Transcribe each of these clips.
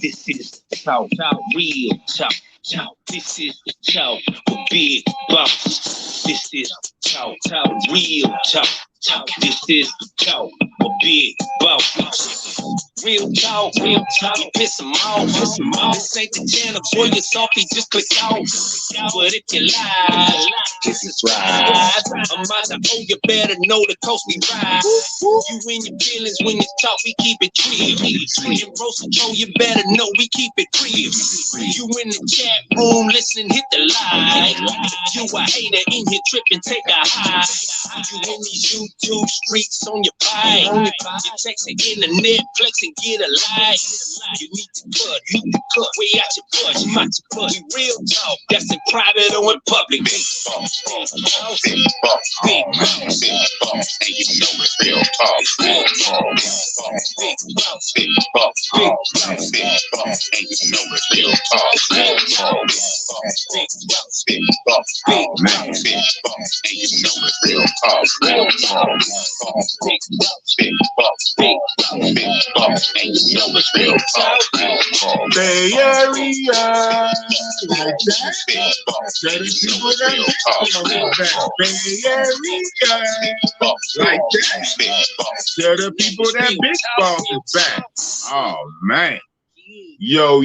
This is talk, real talk. This is talk for big boss. This is talk, real talk. This is talk for big boss. Real talk, piss them off. This ain't the channel for your softy, just click off. But if you lie, this is right. I'm out to owe you better know the coast we ride. You in your feelings when you talk, we keep it real. And roast control, you better know we keep it real. You in the chat room listening, hit the like. You a hater in here tripping, take a high. You in these YouTube streets on your bike. You texting internet, flexing, get a like. You need to cut way out your butt. We real talk, that's in private or in public. Big boss, big boss, big boss, big boss, and you know it's real talk. Real talk, big boss, big boss, big boss, big boss, and you know it's real talk. Real talk, big boss, big boss, big boss, big boss, and you know it's real talk. Real talk, big boss, big boss, big boss, big boss, and you know it's real talk. Bay Area, like that. Certain people that big back. Bay Area, like that. Certain people that big boss is back. Oh man. Yo,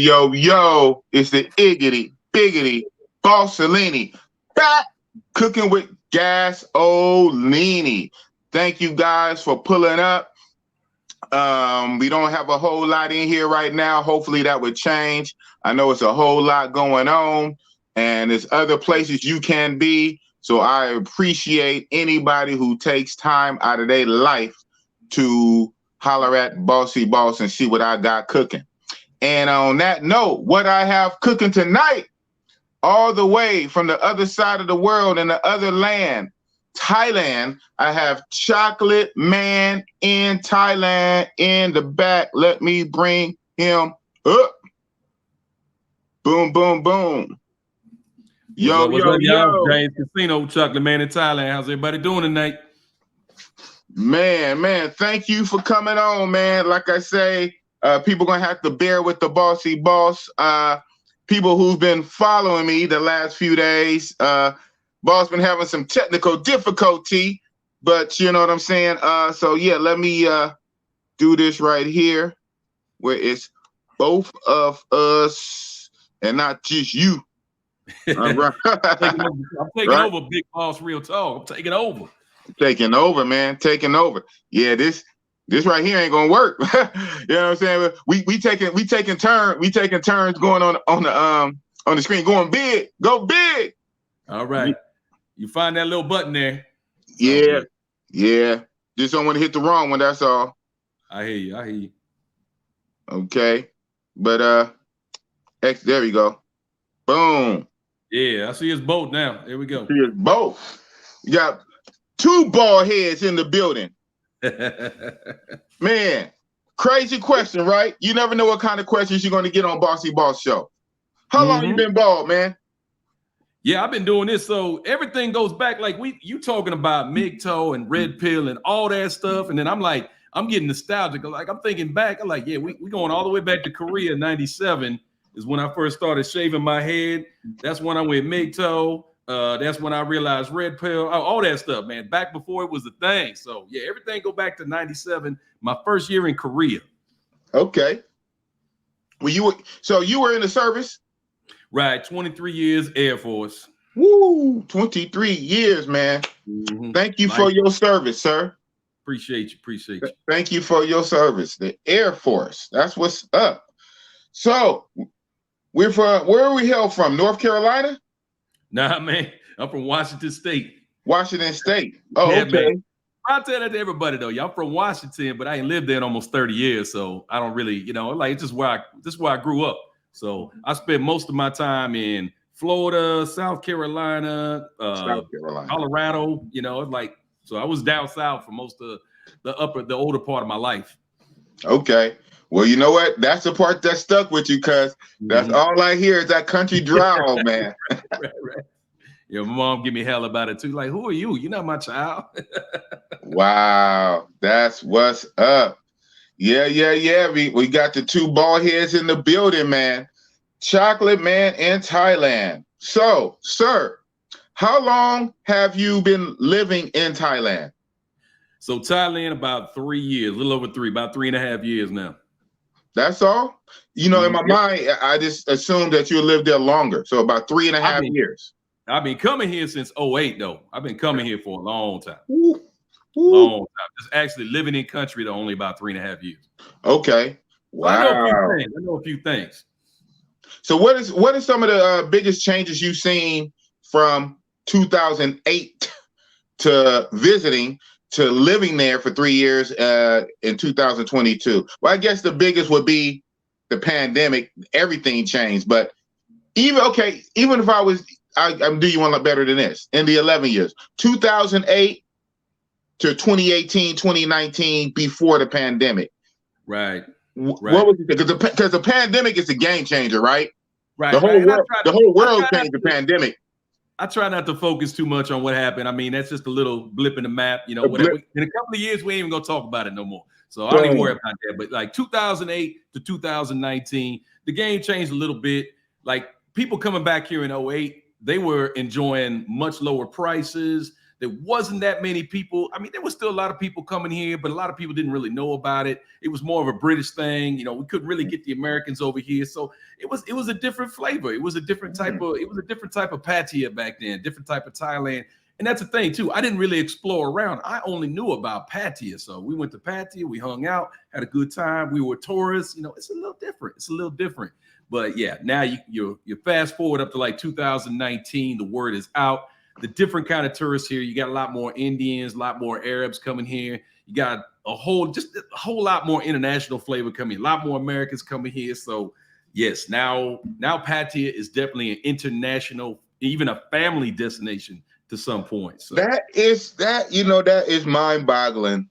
it's the Iggitty Biggitty Bossy-Leeny. Backk Cookin with Gas-O-Leeny. Thank you guys for pulling up. We don't have a whole lot in here right now. Hopefully that would change. I know it's a whole lot going on, and there's other places you can be. So I appreciate anybody who takes time out of their life to holler at Bossy Boss and see what I got cooking. And on that note, what I have cooking tonight, all the way from the other side of the world in the other land, Thailand, I have Chocolate Man in Thailand in the back. Let me bring him up. Boom, boom, boom. Yo, what's up, y'all? James Casino, Chocolate Man in Thailand. How's everybody doing tonight? Man, thank you for coming on, man. Like I say, people gonna have to bear with the Bossy Boss. People who've been following me the last few days, Boss been having some technical difficulty, but you know what I'm saying? So yeah, let me do this right here where it's both of us and not just you. All right. I'm taking over, Big Boss Real Talk. I'm taking over. Taking over, man. Taking over. Yeah, this right here ain't gonna work. You know what I'm saying? We taking turns going on the screen, going big, go big. All right. You find that little button there. Yeah. Just don't want to hit the wrong one, that's all. I hear you. Okay. But there we go. Boom. Yeah, I see his boat now. Here we go. See his boat. You got two bald heads in the building. Man, crazy question, right? You never know what kind of questions you're going to get on Bossy Boss Show. How long you been bald, man? Yeah, I've been doing this, so everything goes back. Like you talking about MGTOW and Red Pill and all that stuff, and then I'm getting nostalgic. Like I'm thinking back, I'm like, yeah, we going all the way back to Korea. '97 is when I first started shaving my head. That's when I went MGTOW. That's when I realized Red Pill, all that stuff, man. Back before it was a thing. So yeah, everything go back to '97. My first year in Korea. Okay. Well, you were in the service. Right, 23 years Air Force. Woo, 23 years, man. Thank you for your service, sir. Appreciate you. Thank you for your service. The Air Force. That's what's up. So, where are we hail from? North Carolina? Nah, man. I'm from Washington State. Washington State. Oh, yeah, okay. Man. I'll tell that to everybody though. Yeah, I'm from Washington, but I ain't lived there in almost 30 years, so I don't really, like this is where I grew up. So I spent most of my time in Florida, South Carolina, Colorado. So I was down south for most of the older part of my life. Okay. Well, you know what? That's the part that stuck with you, because that's all I hear is that country drawl, man. Right. Yeah, my mom give me hell about it too. Like, who are you? You're not my child. Wow, that's what's up. Yeah. We got the two bald heads in the building, man. Chocolate Man in Thailand. So, sir, how long have you been living in Thailand? So Thailand, about 3 years, a little over three, about 3.5 years now. That's all? You know, in my mind, I just assumed that you lived there longer. So about 3.5 years. I've been coming here since 2008, though. I've been coming here for a long time. Ooh. Long time. Just actually living in country, though, only about 3.5 years. Okay. Wow. I know a few things. So what is some of the biggest changes you've seen from 2008 to visiting to living there for 3 years in 2022? Well, I guess the biggest would be the pandemic. Everything changed, but even if I'm do you one better than this in the 11 years, 2008 to 2018, 2019, before the pandemic. Right. What was it? Because the pandemic is a game changer, right? Right. The whole world changed the pandemic. I try not to focus too much on what happened. I mean, that's just a little blip in the map, you know. Whatever. In a couple of years, we ain't even gonna talk about it no more. So I don't even worry about that. But like 2008 to 2019, the game changed a little bit. Like people coming back here in 2008, they were enjoying much lower prices. There wasn't that many people. I mean, there was still a lot of people coming here, but a lot of people didn't really know about it. It was more of a British thing. You know, we couldn't really get the Americans over here. So it was a different flavor. It was a different type of Pattaya back then, different type of Thailand. And that's the thing too. I didn't really explore around. I only knew about Pattaya. So we went to Pattaya, we hung out, had a good time. We were tourists. You know, it's a little different. But yeah, now you fast forward up to like 2019, the word is out. The different kind of tourists here. You got a lot more Indians, a lot more Arabs coming here. You got a whole lot more international flavor coming, a lot more Americans coming here. So yes, now Pattaya is definitely an international, even a family destination to some point. So that is mind-boggling.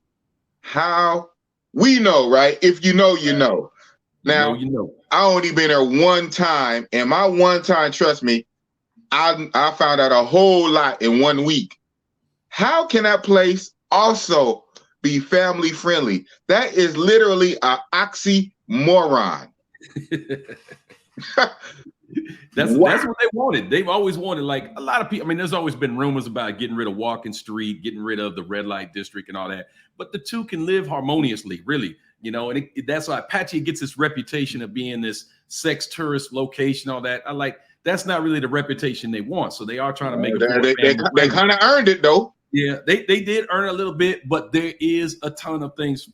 How we know, right? If you know, you know. Now, I only been there one time, and my one time, trust me, I found out a whole lot in 1 week. How can that place also be family friendly? That is literally an oxymoron. That's what they wanted. They've always wanted, like a lot of people. I mean, there's always been rumors about getting rid of Walking Street, getting rid of the red light district and all that. But the two can live harmoniously, really. You know, and that's why Pattaya gets its reputation of being this sex tourist location, all that. That's not really the reputation they want. So they are trying to make it. They kind of earned it though. Yeah, they did earn a little bit, but there is a ton of things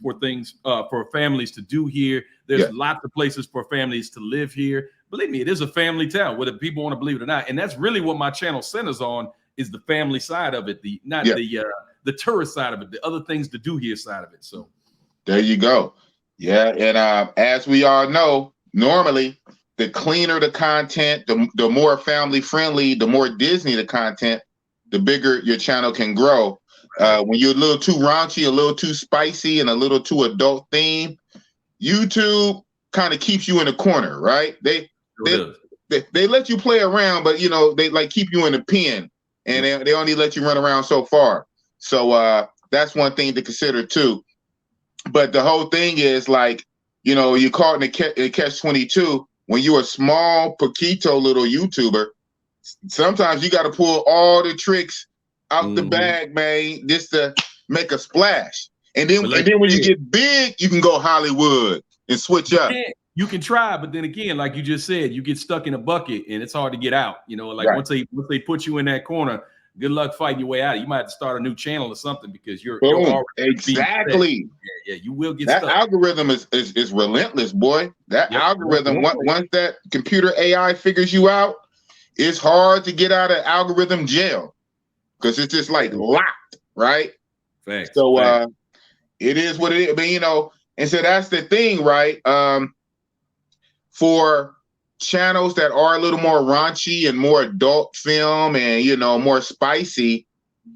for families to do here. There's lots of places for families to live here. Believe me, it is a family town, whether people want to believe it or not. And that's really what my channel centers on, is the family side of it, the tourist side of it, the other things to do here side of it. So there you go. Yeah, and as we all know, normally the cleaner the content, the more family friendly, the more Disney the content, the bigger your channel can grow. When you're a little too raunchy, a little too spicy, and a little too adult theme, YouTube kind of keeps you in the corner, right? They let you play around, but you know, they like keep you in the pen, and they only let you run around so far. So that's one thing to consider too. But the whole thing is like, you know, you're caught in a catch-22. When you're a small, Paquito little YouTuber, sometimes you got to pull all the tricks out the bag, man, just to make a splash. And then when you get big, you can go Hollywood and switch up. You can try, but then again, like you just said, you get stuck in a bucket and it's hard to get out. You know, like once they put you in that corner, good luck fighting your way out. You might have to start a new channel or something, because you're already exactly. Yeah, you will get that stuck. Algorithm is relentless, boy. That algorithm, once that computer AI figures you out, it's hard to get out of algorithm jail, because it's just like locked, right? Thanks. So it is what it is. But you know, and so that's the thing, right? For channels that are a little more raunchy and more adult film and, you know, more spicy,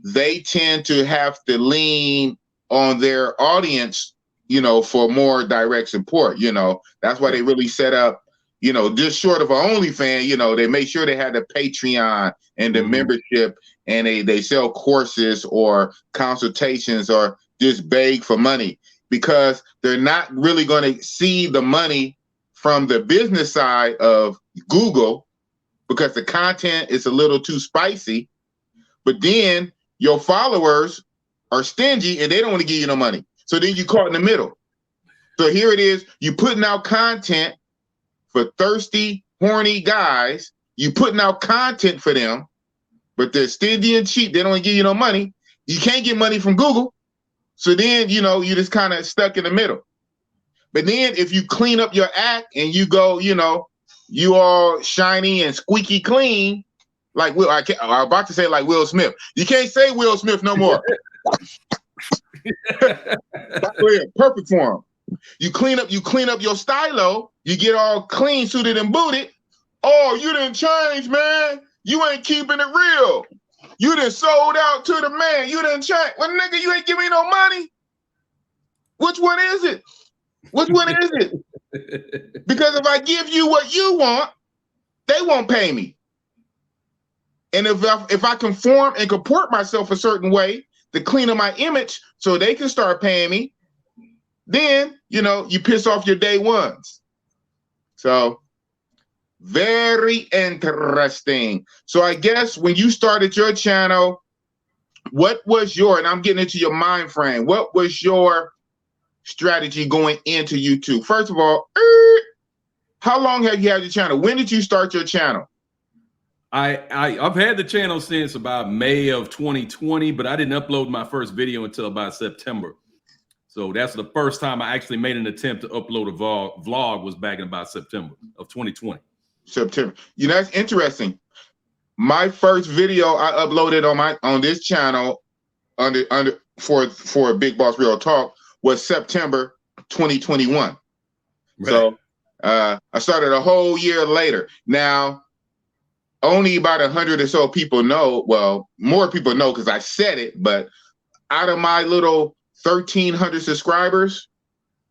they tend to have to lean on their audience, you know, for more direct support. You know, that's why they really set up, you know, just short of an OnlyFans, you know, they make sure they have the Patreon and the membership, and they sell courses or consultations or just beg for money, because they're not really going to see the money from the business side of Google because the content is a little too spicy. But then your followers are stingy and they don't want to give you no money. So then you caught in the middle. So here it is. You putting out content for thirsty, horny guys. You putting out content for them, but they're stingy and cheap. They don't give you no money. You can't get money from Google. So then, you know, you just kind of stuck in the middle. But then if you clean up your act and you go, you know, you all shiny and squeaky clean, like Will, I'm about to say like Will Smith. You can't say Will Smith no more. Perfect for him. You clean up your stylo, you get all clean, suited, and booted. Oh, you didn't change, man. You ain't keeping it real. You done sold out to the man. You done change. Well, nigga, you ain't giving me no money. Which one is it? Which one is it? Because if I give you what you want, they won't pay me. And if I conform and comport myself a certain way to clean up my image so they can start paying me, then, you know, you piss off your day ones. So very interesting. So I guess when you started your channel, what was your, and I'm getting into your mind frame, what was your strategy going into YouTube? First of all, how long have you had your channel? When did you start your channel? I've had the channel since about May of 2020, but I didn't upload my first video until about September. So that's the first time I actually made an attempt to upload a vlog was back in about September of 2020. September. You know, that's interesting. My first video I uploaded on this channel for Big Boss Real Talk was September 2021. Right. So I started a whole year later. Now, only about 100 or so people know. Well, more people know because I said it. But out of my little 1,300 subscribers,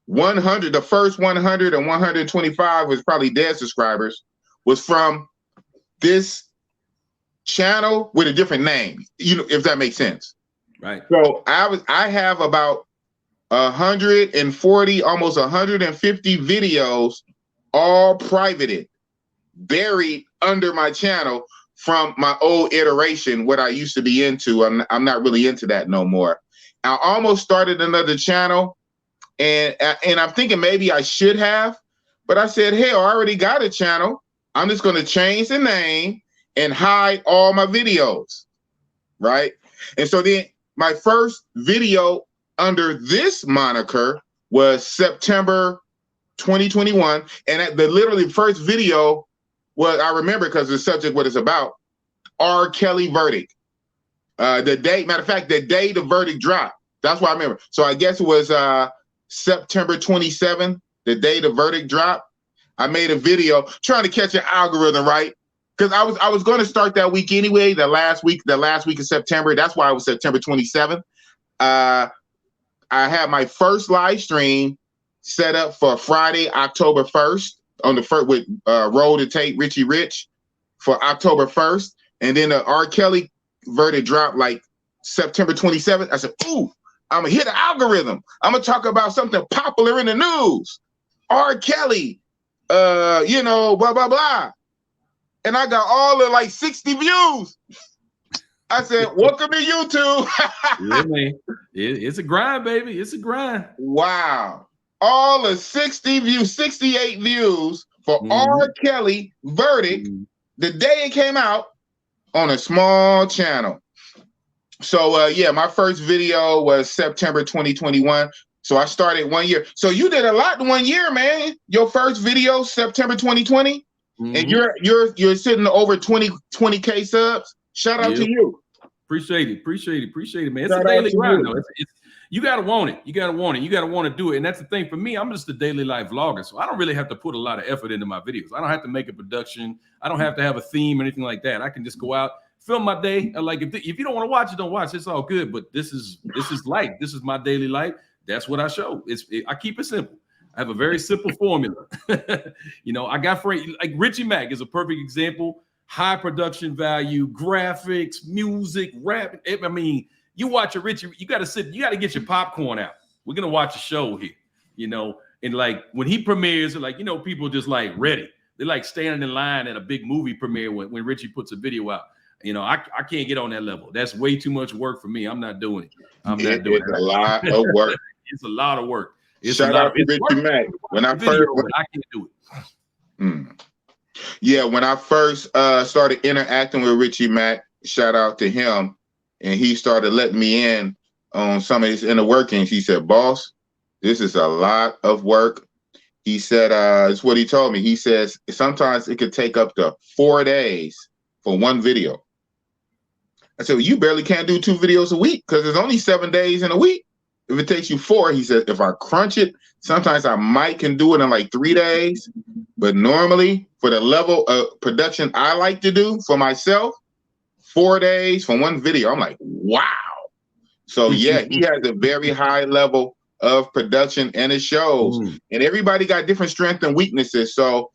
100, the first 100 and 125 was probably dead subscribers, was from this channel with a different name, you know, if that makes sense. Right. So I have about 140, almost 150 videos, all privated, buried under my channel from my old iteration, what I used to be into. I'm not really into that no more. I almost started another channel, and I'm thinking maybe I should have, but I said, hey, I already got a channel. I'm just going to change the name and hide all my videos, right? And so then my first video under this moniker was September 2021, and the literally first video was, I remember because the subject, what it's about, R. Kelly verdict. The day, matter of fact, the day the verdict dropped. That's why I remember. So I guess it was September 27th, the day the verdict dropped. I made a video trying to catch an algorithm, right? Because I was going to start that week anyway, the last week of September. That's why it was September 27th. I had my first live stream set up for Friday, October 1st on the first with Roll to Tape Richie Rich for October 1st. And then the R. Kelly verdict dropped like September 27th. I said, ooh, I'm gonna hit the algorithm. I'm gonna talk about something popular in the news. R. Kelly, you know, blah, blah, blah. And I got all of like 60 views. I said, welcome to YouTube. Yeah, man. It's a grind, baby. It's a grind. Wow. All of 60 views, 68 views for R. Kelly verdict the day it came out on a small channel. So yeah, my first video was September 2021. So I started 1 year. So you did a lot in 1 year, man. Your first video, September 2020, and you're sitting over 20K subs. Shout out to you. Appreciate it, man. It's a daily grind, though. You gotta want it. You gotta want to do it. And that's the thing for me. I'm just a daily life vlogger, so I don't really have to put a lot of effort into my videos. I don't have to make a production. I don't have to have a theme or anything like that. I can just go out, film my day. Like if you don't want to watch it, don't watch. It's all good. But this is life. This is my daily life. That's what I show. I keep it simple. I have a very simple formula. You know, I got like Richie Mack is a perfect example. High production value, graphics, music, rap. I mean, you watch a Richie, you got to get your popcorn out. We're gonna watch a show here, you know. And like when he premieres, like, you know, people just like ready. They're like standing in line at a big movie premiere when Richie puts a video out. You know, I can't get on that level. That's way too much work for me. I'm not doing it. I'm not doing it. It's a lot of work. It's a lot of work. Shout out to Richie Mack. When I first, I can't do it. Yeah, when I first started interacting with Richie Mack, shout out to him, and he started letting me in on some of his inner workings. He said, "Boss, this is a lot of work." He said, it's what he told me. He says sometimes it could take up to 4 days for one video. I said, well, you barely can't do 2 videos a week because there's only 7 days in a week. If it takes you 4, he said, if I crunch it, sometimes I might can do it in like 3 days. But normally for the level of production I like to do for myself, 4 days for one video. I'm like, wow. So yeah, he has a very high level of production, and it shows. And everybody got different strengths and weaknesses. So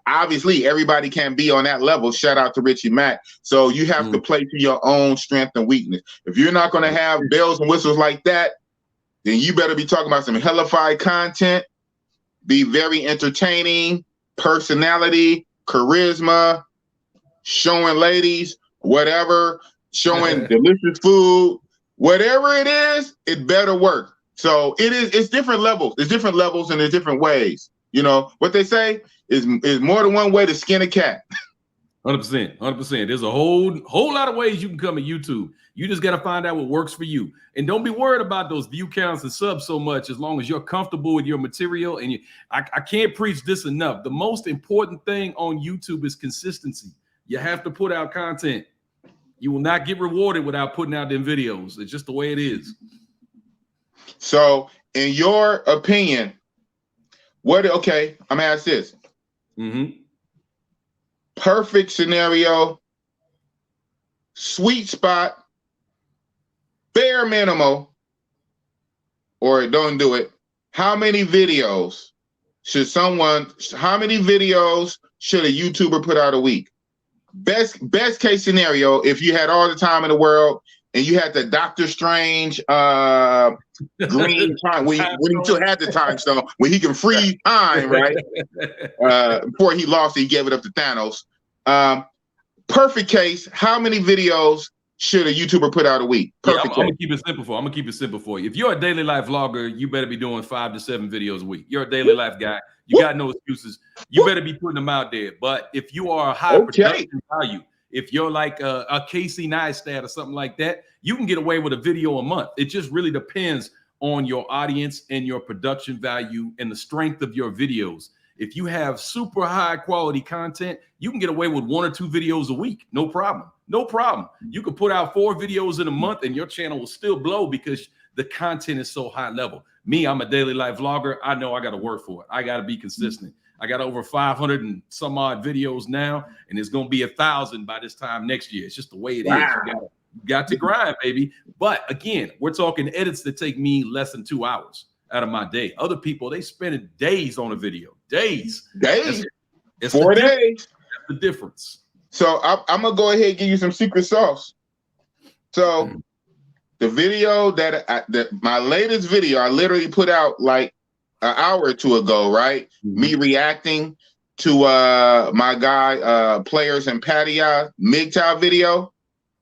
obviously everybody can't be on that level. Shout out to Richie Mack. So you have to play to your own strength and weakness. If you're not going to have bells and whistles like that, then you better be talking about some hellified content, be very entertaining, personality, charisma, showing ladies, whatever, showing delicious food, whatever it is, it better work. So it's different levels. There's different levels and there's different ways. You know, what they say is more than one way to skin a cat. 100%, 100%. There's a whole lot of ways you can come to YouTube. You just got to find out what works for you. And don't be worried about those view counts and subs so much as long as you're comfortable with your material. And I can't preach this enough. The most important thing on YouTube is consistency. You have to put out content. You will not get rewarded without putting out them videos. It's just the way it is. So in your opinion, okay, I'm gonna ask this. Perfect scenario, sweet spot, bare minimal, or don't do it. How many videos should a YouTuber put out a week? Best case scenario, if you had all the time in the world and you had the Doctor Strange green time when he still had the time stone, when he can freeze time, right? Before he lost it, he gave it up to Thanos. Perfect case, how many videos should a YouTuber put out a week? Perfect. I'm gonna keep it simple for you. If you're a daily life vlogger, you better be doing 5 to 7 videos a week. You're a daily life guy. You got no excuses. You better be putting them out there. But if you are a high production value, if you're like a Casey Neistat or something like that, you can get away with a video a month. It just really depends on your audience and your production value and the strength of your videos. If you have super high quality content, you can get away with 1 or 2 videos a week. No problem. No problem. You can put out 4 videos in a month and your channel will still blow because the content is so high level. Me, I'm a daily life vlogger. I know I got to work for it. I got to be consistent. I got over 500 and some odd videos now, and it's going to be 1,000 by this time next year. It's just the way it is. You got to grind, baby. But again, we're talking edits that take me less than 2 hours out of my day. Other people, they spend days on a video. Days. It's 4 days. That's the difference. So I'm going to go ahead and give you some secret sauce. So the video my latest video, I literally put out like an hour or 2 ago, right? Me reacting to my guy Players and Patio MGTOW video.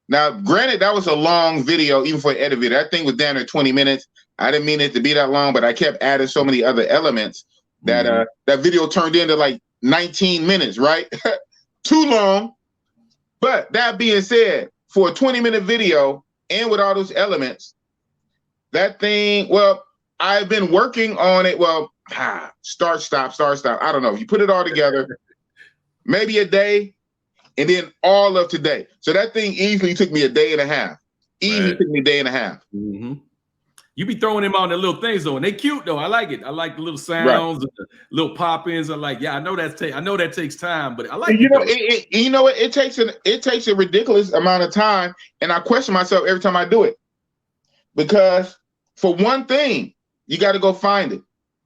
Now, granted, that was a long video, even for an edit video. That thing was down to 20 minutes. I didn't mean it to be that long, but I kept adding so many other elements that that video turned into like 19 minutes, right? Too long. But that being said, for a 20-minute video and with all those elements, that thing, well, I've been working on it. Well, start, stop. I don't know. You put it all together, maybe a day, and then all of today. So that thing easily took me a day and a half. Took me a day and a half. You be throwing them on the little things though, and they cute though. I like it. I like the little sounds, the little pop-ins. I like, yeah, I know that takes time, but I like it. You know what? It takes a ridiculous amount of time, and I question myself every time I do it. Because for one thing, you got to go find it.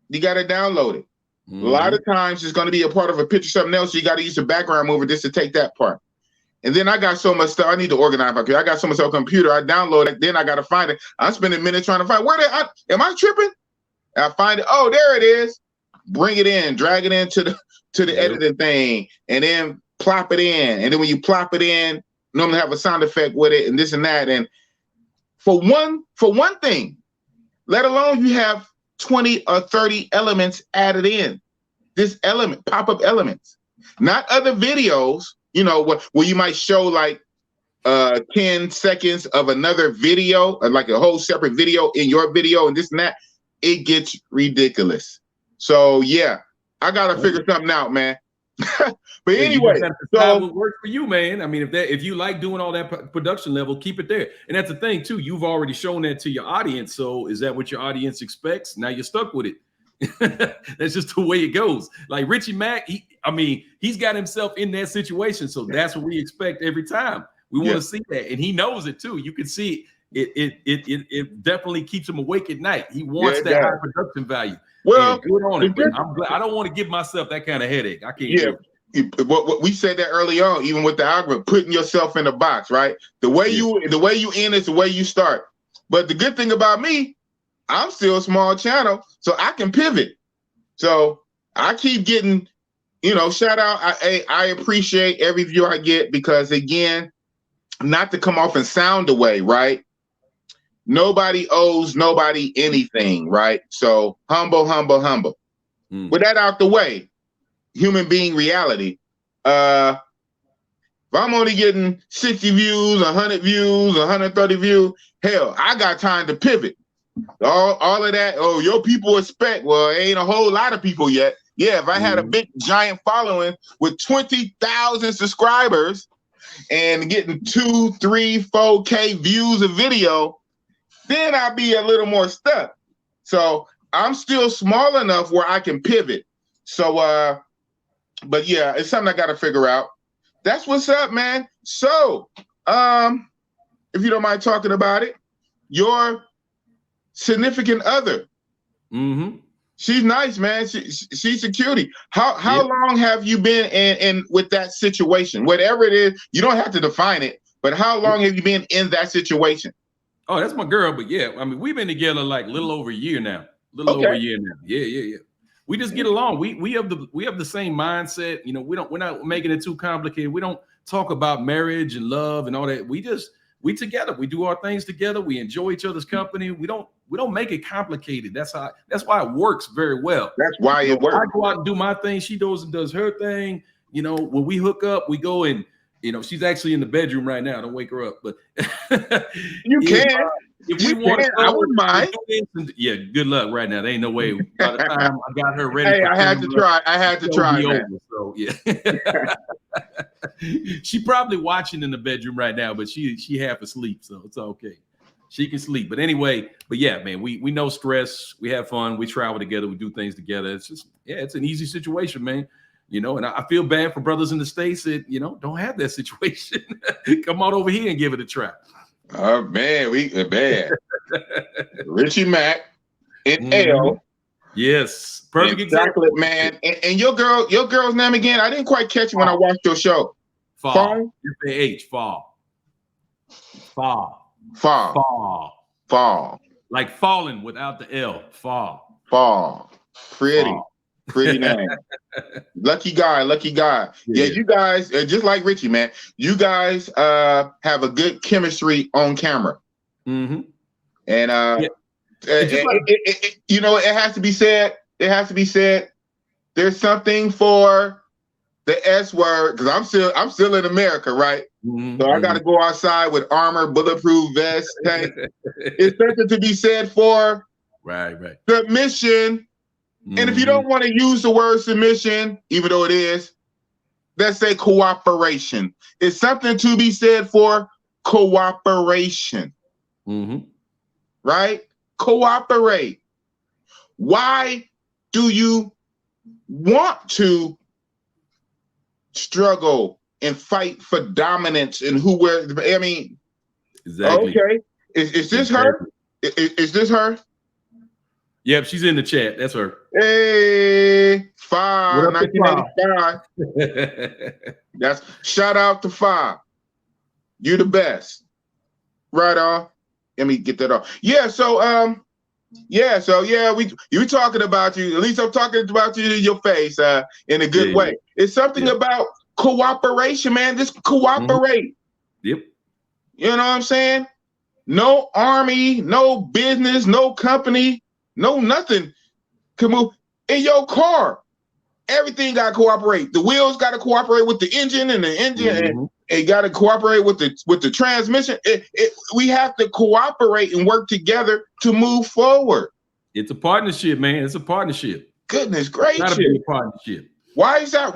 You got to download it. A lot of times it's going to be a part of a picture, something else. So you got to use the background mover just to take that part. And then I got so much stuff. I need to organize my computer. I got so much on computer. I download it. Then I got to find it. I'm spending minutes trying to find am I tripping? I find it. Oh, there it is. Bring it in, drag it into the editing thing, and then plop it in. And then when you plop it in, normally have a sound effect with it and this and that. And for one thing, let alone you have 20 or 30 elements added in. This element, pop-up elements, not other videos, you know, where you might show like 10 seconds of another video, or like a whole separate video in your video and this and that. It gets ridiculous. So yeah, I gotta figure something out, man. But anyway, so what works for you, man. I mean, if you like doing all that production level, keep it there. And that's the thing too. You've already shown that to your audience. So is that what your audience expects? Now you're stuck with it. That's just the way it goes. Like Richie Mack, he's got himself in that situation. So that's what we expect every time. We want to see that, and he knows it too. You can see it definitely keeps him awake at night. He wants that high production value. Well, good on it. But I'm glad. I don't want to give myself that kind of headache. I can't. Yeah. What we said that early on, even with the algorithm, putting yourself in a box, right? The way you end is the way you start. But the good thing about me, I'm still a small channel, so I can pivot. So I keep getting, shout out. I appreciate every view I get, because again, not to come off and sound away, right? Nobody owes nobody anything, right? So humble. With that out the way, human being reality. If I'm only getting 60 views, 100 views, 130 views, hell, I got time to pivot. All of that, oh, your people expect, well, ain't a whole lot of people yet. Yeah, if I had a big giant following with 20,000 subscribers and getting 2, 3, 4K views of video, then I'd be a little more stuck. So I'm still small enough where I can pivot. So, but yeah, it's something I got to figure out. That's what's up, man. So, if you don't mind talking about it, your significant other. She's nice, man. She's a cutie. How long have you been in with that situation? Whatever it is, you don't have to define it, but how long have you been in that situation? Oh, that's my girl. But yeah, I mean, we've been together like a little over a year now. Over a year now. Yeah. We just get along. We have the same mindset. We're not making it too complicated. We don't talk about marriage and love and all that. We together. We do our things together. We enjoy each other's company. We don't make it complicated. That's why it works very well. That's why it works. I go out and do my thing. She goes and does her thing. When we hook up, we go and she's actually in the bedroom right now. Don't wake her up, but you can. If we want to, I wouldn't mind. Yeah, good luck right now. There ain't no way. By the time I got her ready, I had to try. Over, so yeah. She probably watching in the bedroom right now, but she half asleep, so it's okay. She can sleep. But anyway, yeah, man, we know stress. We have fun. We travel together. We do things together. It's just, it's an easy situation, man. And I feel bad for brothers in the States that, don't have that situation. Come on over here and give it a try. Oh, man, bad. Richie Mack and L. Yes. Perfect example. Chocolate, man. And your girl's name again? I didn't quite catch it when I watched your show. Fall. F-A-H. Fall. Like falling without the L. Fall. Pretty name. Lucky guy. Yeah, you guys, just like Richie, man, you guys have a good chemistry on camera. And it has to be said. There's something for the S word, because I'm still in America, right? So I got to go outside with armor, bulletproof vest, tank. It's something to be said for submission. And if you don't want to use the word submission, even though it is, let's say cooperation. It's something to be said for cooperation. Right? Cooperate. Why do you want to struggle and fight for dominance and exactly. Okay. Is this her? Is this her? Yep, she's in the chat. That's her. Hey, 5, 1985. That's shout out to 5. You the best. Right on. Let me get that off. Yeah, so you talking about you. At least I'm talking about you in your face, in a good way. It's something about cooperation, man. Just cooperate. Yep. You know what I'm saying? No army, no business, no company, no nothing can move in your car. Everything got to cooperate. The wheels got to cooperate with the engine, and the engine and got to cooperate with the transmission. We have to cooperate and work together to move forward. It's a partnership, man. It's a partnership. Goodness gracious. It's gotta be a partnership. Why is that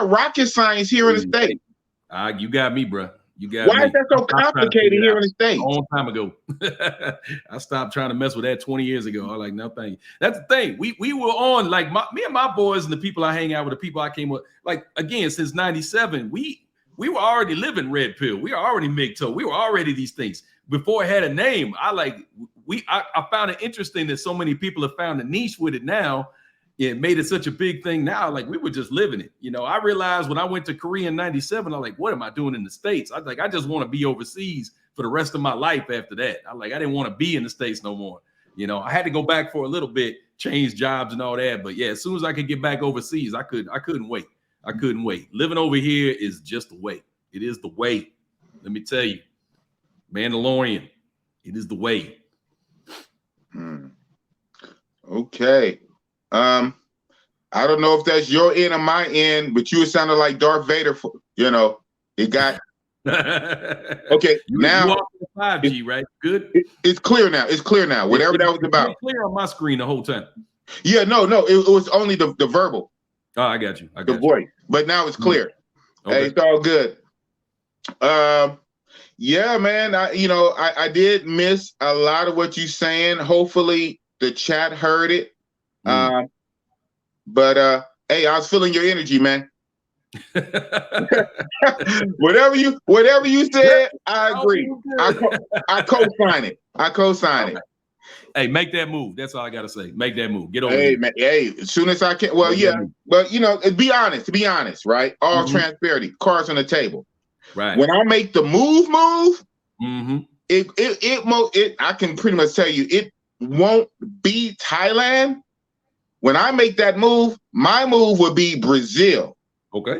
rocket science here in the States? You got me, bro. You got Why me. is that so complicated here in the States? A long time ago. I stopped trying to mess with that 20 years ago. I was like, no, thank you. That's the thing. We were on, like, me and my boys and the people I hang out with, the people I came with, like, again, since 97, we were already living red pill. We were already MGTOW. We were already these things. Before it had a name, I found it interesting that so many people have found a niche with it now. It made it such a big thing now. Like, we were just living it. You know, I realized when I went to Korea in 97, I'm like, what am I doing in the States? I was like, I just want to be overseas for the rest of my life after that. I didn't want to be in the States no more. You know, I had to go back for a little bit, change jobs and all that. But yeah, as soon as I could get back overseas, I couldn't wait. I couldn't wait. Living over here is just the way. It is the way. Let me tell you, Mandalorian, it is the way. Okay. I don't know if that's your end or my end, but you sounded like Darth Vader. It got okay. Now 5G, right? Good. It's clear now. It's clear now. Whatever that was about. Clear on my screen the whole time. Yeah, no. It was only the verbal. Oh, I got you. The voice, but now it's clear. Okay. Hey, it's all good. Yeah, man. I did miss a lot of what you're saying. Hopefully, the chat heard it. But hey, I was feeling your energy, man. whatever you said, I agree. I co-sign it. Hey, make that move. That's all I gotta say. Make that move. Get over here. Hey, man. Hey, as soon as I can. Well, yeah, but be honest, right? All transparency, cards on the table. Right. When I make the move, I can pretty much tell you it won't be Thailand. When I make that move, my move would be Brazil. Okay.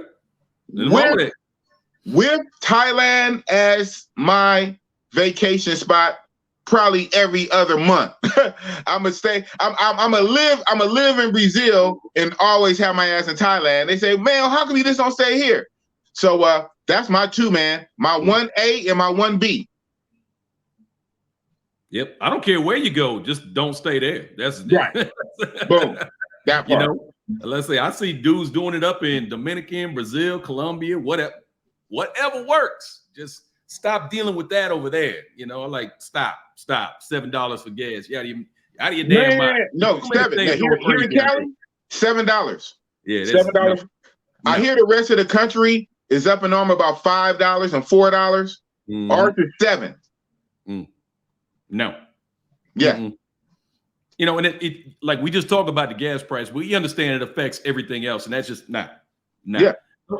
With Thailand as my vacation spot, probably every other month. I'm gonna live in Brazil and always have my ass in Thailand. They say, man, how come you just don't stay here? So that's my two, man. My 1A and my 1B. Yep. I don't care where you go, just don't stay there. That's right. Boom. That part. Let's say I see dudes doing it up in Dominican, Brazil, Colombia, whatever works. Just stop dealing with that over there. Stop. $7 for gas. You out of your damn mind. No, $7. Here in Cali, $7. Yeah, $7. No. I hear the rest of the country is up in arm about $5 and $4. Ours is $7. No. Yeah. And it like we just talk about the gas price. We understand it affects everything else, and that's just not. Yeah.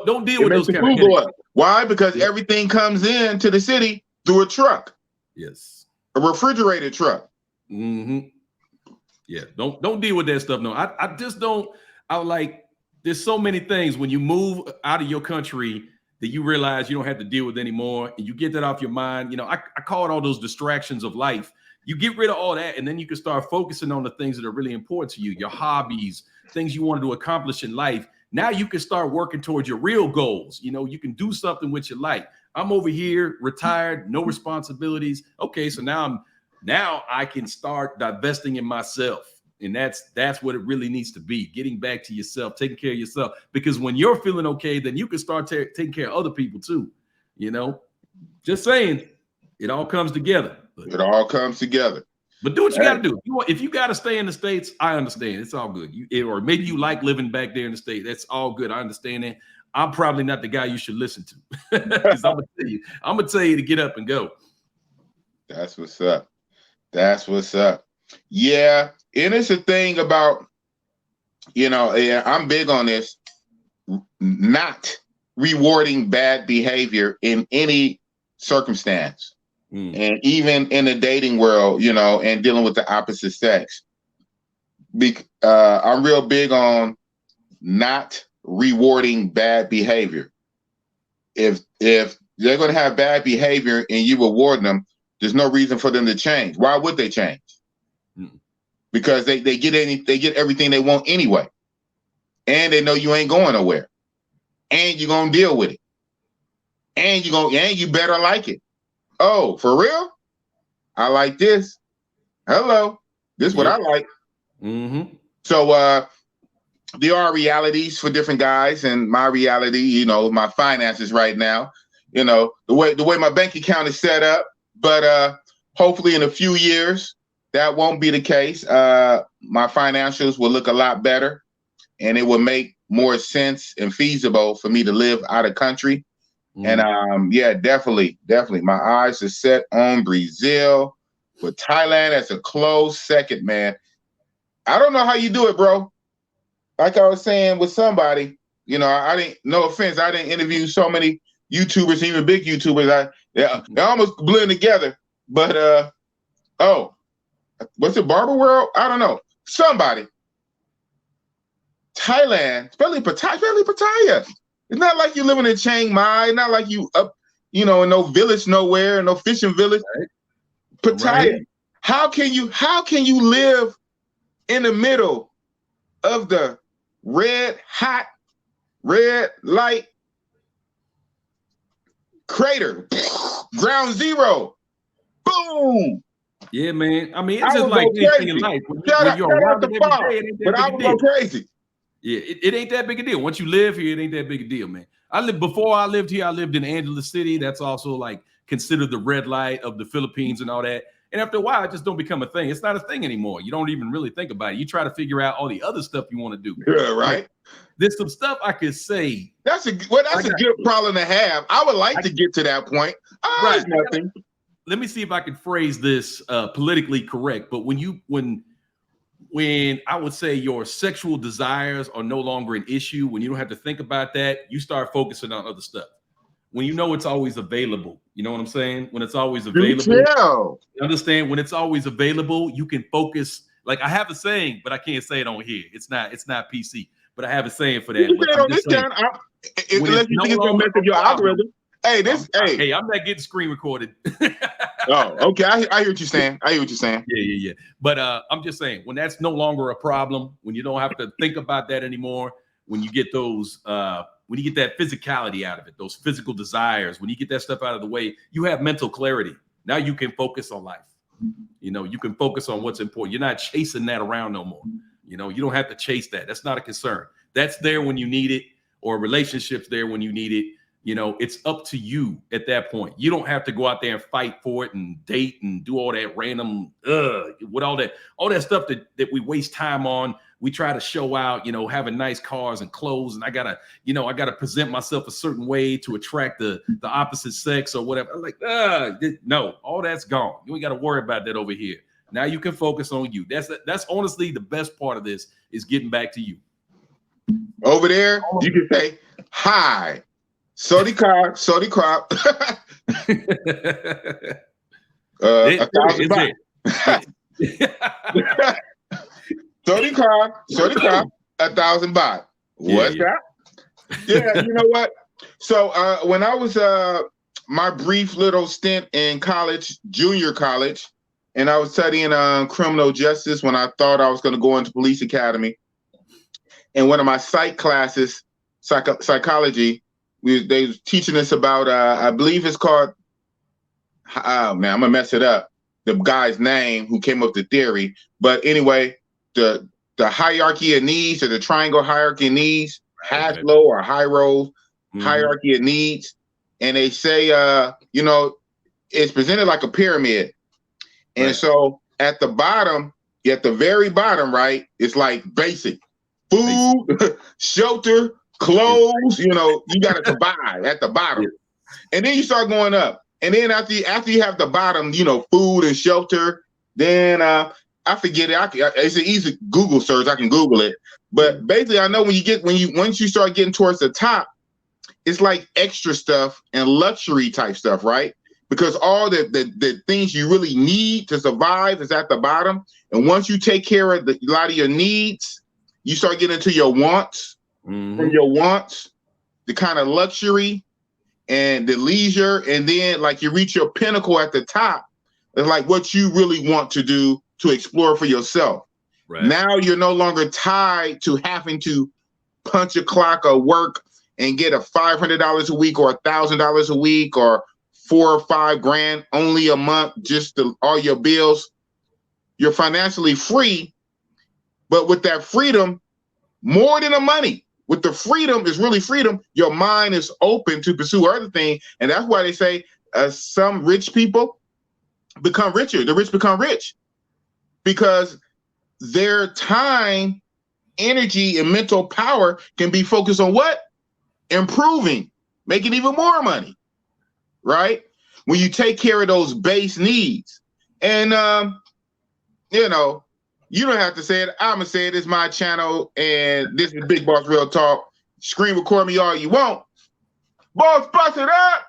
Don't deal with those kind of. Why? Because everything comes in to the city through a truck. Yes. A refrigerated truck. Yeah. Don't deal with that stuff. No, I just don't. There's so many things when you move out of your country that you realize you don't have to deal with anymore, and you get that off your mind. I call it all those distractions of life. You get rid of all that, and then you can start focusing on the things that are really important to you, your hobbies, things you wanted to accomplish in life. Now you can start working towards your real goals. You can do something with your life. I'm over here, retired, no responsibilities. Okay, so now I can start divesting in myself. And that's what it really needs to be, getting back to yourself, taking care of yourself. Because when you're feeling okay, then you can start taking care of other people too. Just saying, it all comes together. It all comes together. But do what you got to do. If you got to stay in the States, I understand. It's all good. Or maybe you like living back there in the States. That's all good. I understand that. I'm probably not the guy you should listen to. Because I'm gonna tell you to get up and go. That's what's up. Yeah. And it's a thing about, I'm big on this, not rewarding bad behavior in any circumstance. And even in the dating world, you know, and dealing with the opposite sex, I'm real big on not rewarding bad behavior. If they're going to have bad behavior and you reward them, there's no reason for them to change. Why would they change? Because they get everything they want anyway, and they know you ain't going nowhere, and you're gonna deal with it, and you better like it. Oh, for real? I like this. Hello, this is what I like. So there are realities for different guys, and my reality, you know, my finances right now, you know, the way my bank account is set up. But hopefully in a few years, that won't be the case. My financials will look a lot better, and it will make more sense and feasible for me to live out of country. And yeah, definitely, my eyes are set on Brazil, with Thailand as a close second, man. I don't know how you do it, bro. Like I was saying with somebody, you know, I didn't. No offense, I didn't interview so many YouTubers, even big YouTubers. They almost blend together. But oh, what's it, Barber World? I don't know. Somebody. Thailand, especially Pattaya. It's not like you're living in Chiang Mai. Not like you up, you know, in no village nowhere, no fishing village. Right. Pattaya. Right. How can you live in the middle of the red light crater, ground zero, boom? Yeah, man. I mean, it's just like anything in life. When you're around it every day, it ain't that big a deal. I would go crazy. Yeah, it ain't that big a deal. Once you live here, it ain't that big a deal, man. Before I lived here, I lived in Angeles City. That's also like considered the red light of the Philippines and all that. And after a while, it just don't become a thing. It's not a thing anymore. You don't even really think about it. You try to figure out all the other stuff you want to do. Yeah, right. Like, there's some stuff I could say. That's a good problem to have. I would like to get to that point. Right. Nothing. Let me see if I can phrase this politically correct. But when I would say your sexual desires are no longer an issue, when you don't have to think about that, you start focusing on other stuff. When you know it's always available, you know what I'm saying? When it's always available, you understand? When it's always available, you can focus. Like I have a saying, but I can't say it on here. It's not PC, but I have a saying for that. You can say it on this channel. Unless you think it's gonna mess up your algorithm. Hey, I'm not getting screen recorded. Oh, okay. I hear what you're saying. Yeah. But I'm just saying, when that's no longer a problem, when you don't have to think about that anymore, when you get those, when you get that physicality out of it, those physical desires, when you get that stuff out of the way, you have mental clarity. Now you can focus on life. You know, you can focus on what's important. You're not chasing that around no more. You know, you don't have to chase that. That's not a concern. That's there when you need it, or relationships there when you need it. You know, it's up to you at that point. You don't have to go out there and fight for it and date and do all that random, with all that stuff that we waste time on. We try to show out, you know, having nice cars and clothes, and I gotta present myself a certain way to attract the opposite sex or whatever. I'm like, no, all that's gone. You ain't got to worry about that over here. Now you can focus on you. That's honestly the best part of this, is getting back to you. Over there, you can say hi. Sodi crop. 1,000 baht. Sodi crop, 1,000 baht. What's that? Yeah, you know what? So when I was my brief little stint in college, junior college, and I was studying criminal justice when I thought I was going to go into police academy. And one of my psych classes, psychology, they was teaching us about, I believe it's called, oh man, I'm gonna mess it up, the guy's name who came up with the theory. But anyway, the hierarchy of needs, or the triangle hierarchy of needs, Haslow or Hierro hierarchy of needs. And they say, you know, it's presented like a pyramid. And so at the bottom, at the very bottom, right, it's like basic food, shelter, clothes, you know, you got to provide at the bottom. And then you start going up. And then after you have the bottom, you know, food and shelter, then I forget it. It's an easy Google search. I can Google it. But basically, I know once you start getting towards the top, it's like extra stuff and luxury type stuff, right? because all the things you really need to survive is at the bottom. And once you take care of a lot of your needs, you start getting into your wants. From your wants, the kind of luxury and the leisure, and then like you reach your pinnacle at the top. It's like what you really want to do to explore for yourself. Right. Now you're no longer tied to having to punch a clock or work and get a $500 a week or $1,000 a week or $4 or $5 grand only a month just to all your bills. You're financially free, but with that freedom, more than the money. With the freedom is really freedom. Your mind is open to pursue other things, and that's why they say some rich people become richer. The rich become rich because their time, energy, and mental power can be focused on what? Improving, making even more money, right? When you take care of those base needs. And, you know, you don't have to say it. I'm going to say it. It's my channel, and this is Big Boss Real Talk. Screen record me all you want. Boss, bust it up.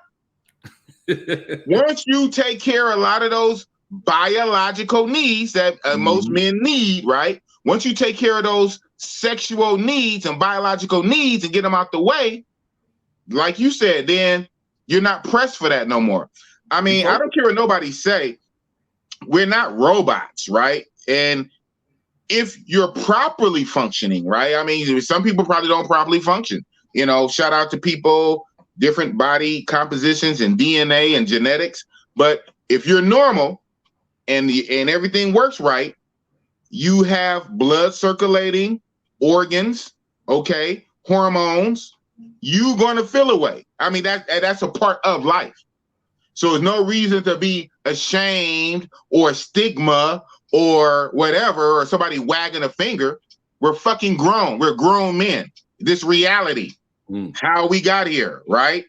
Once you take care of a lot of those biological needs that most men need, right? Once you take care of those sexual needs and biological needs and get them out the way, like you said, then you're not pressed for that no more. I mean, I don't care what nobody say. We're not robots, right? And if you're properly functioning, right? I mean, some people probably don't properly function. You know, shout out to people, different body compositions and DNA and genetics. But if you're normal and everything works right, you have blood circulating, organs, okay, hormones, you're going to feel away. I mean, that's a part of life. So there's no reason to be ashamed or stigma or whatever, or somebody wagging a finger. We're fucking grown. We're grown men. This reality, how we got here, right?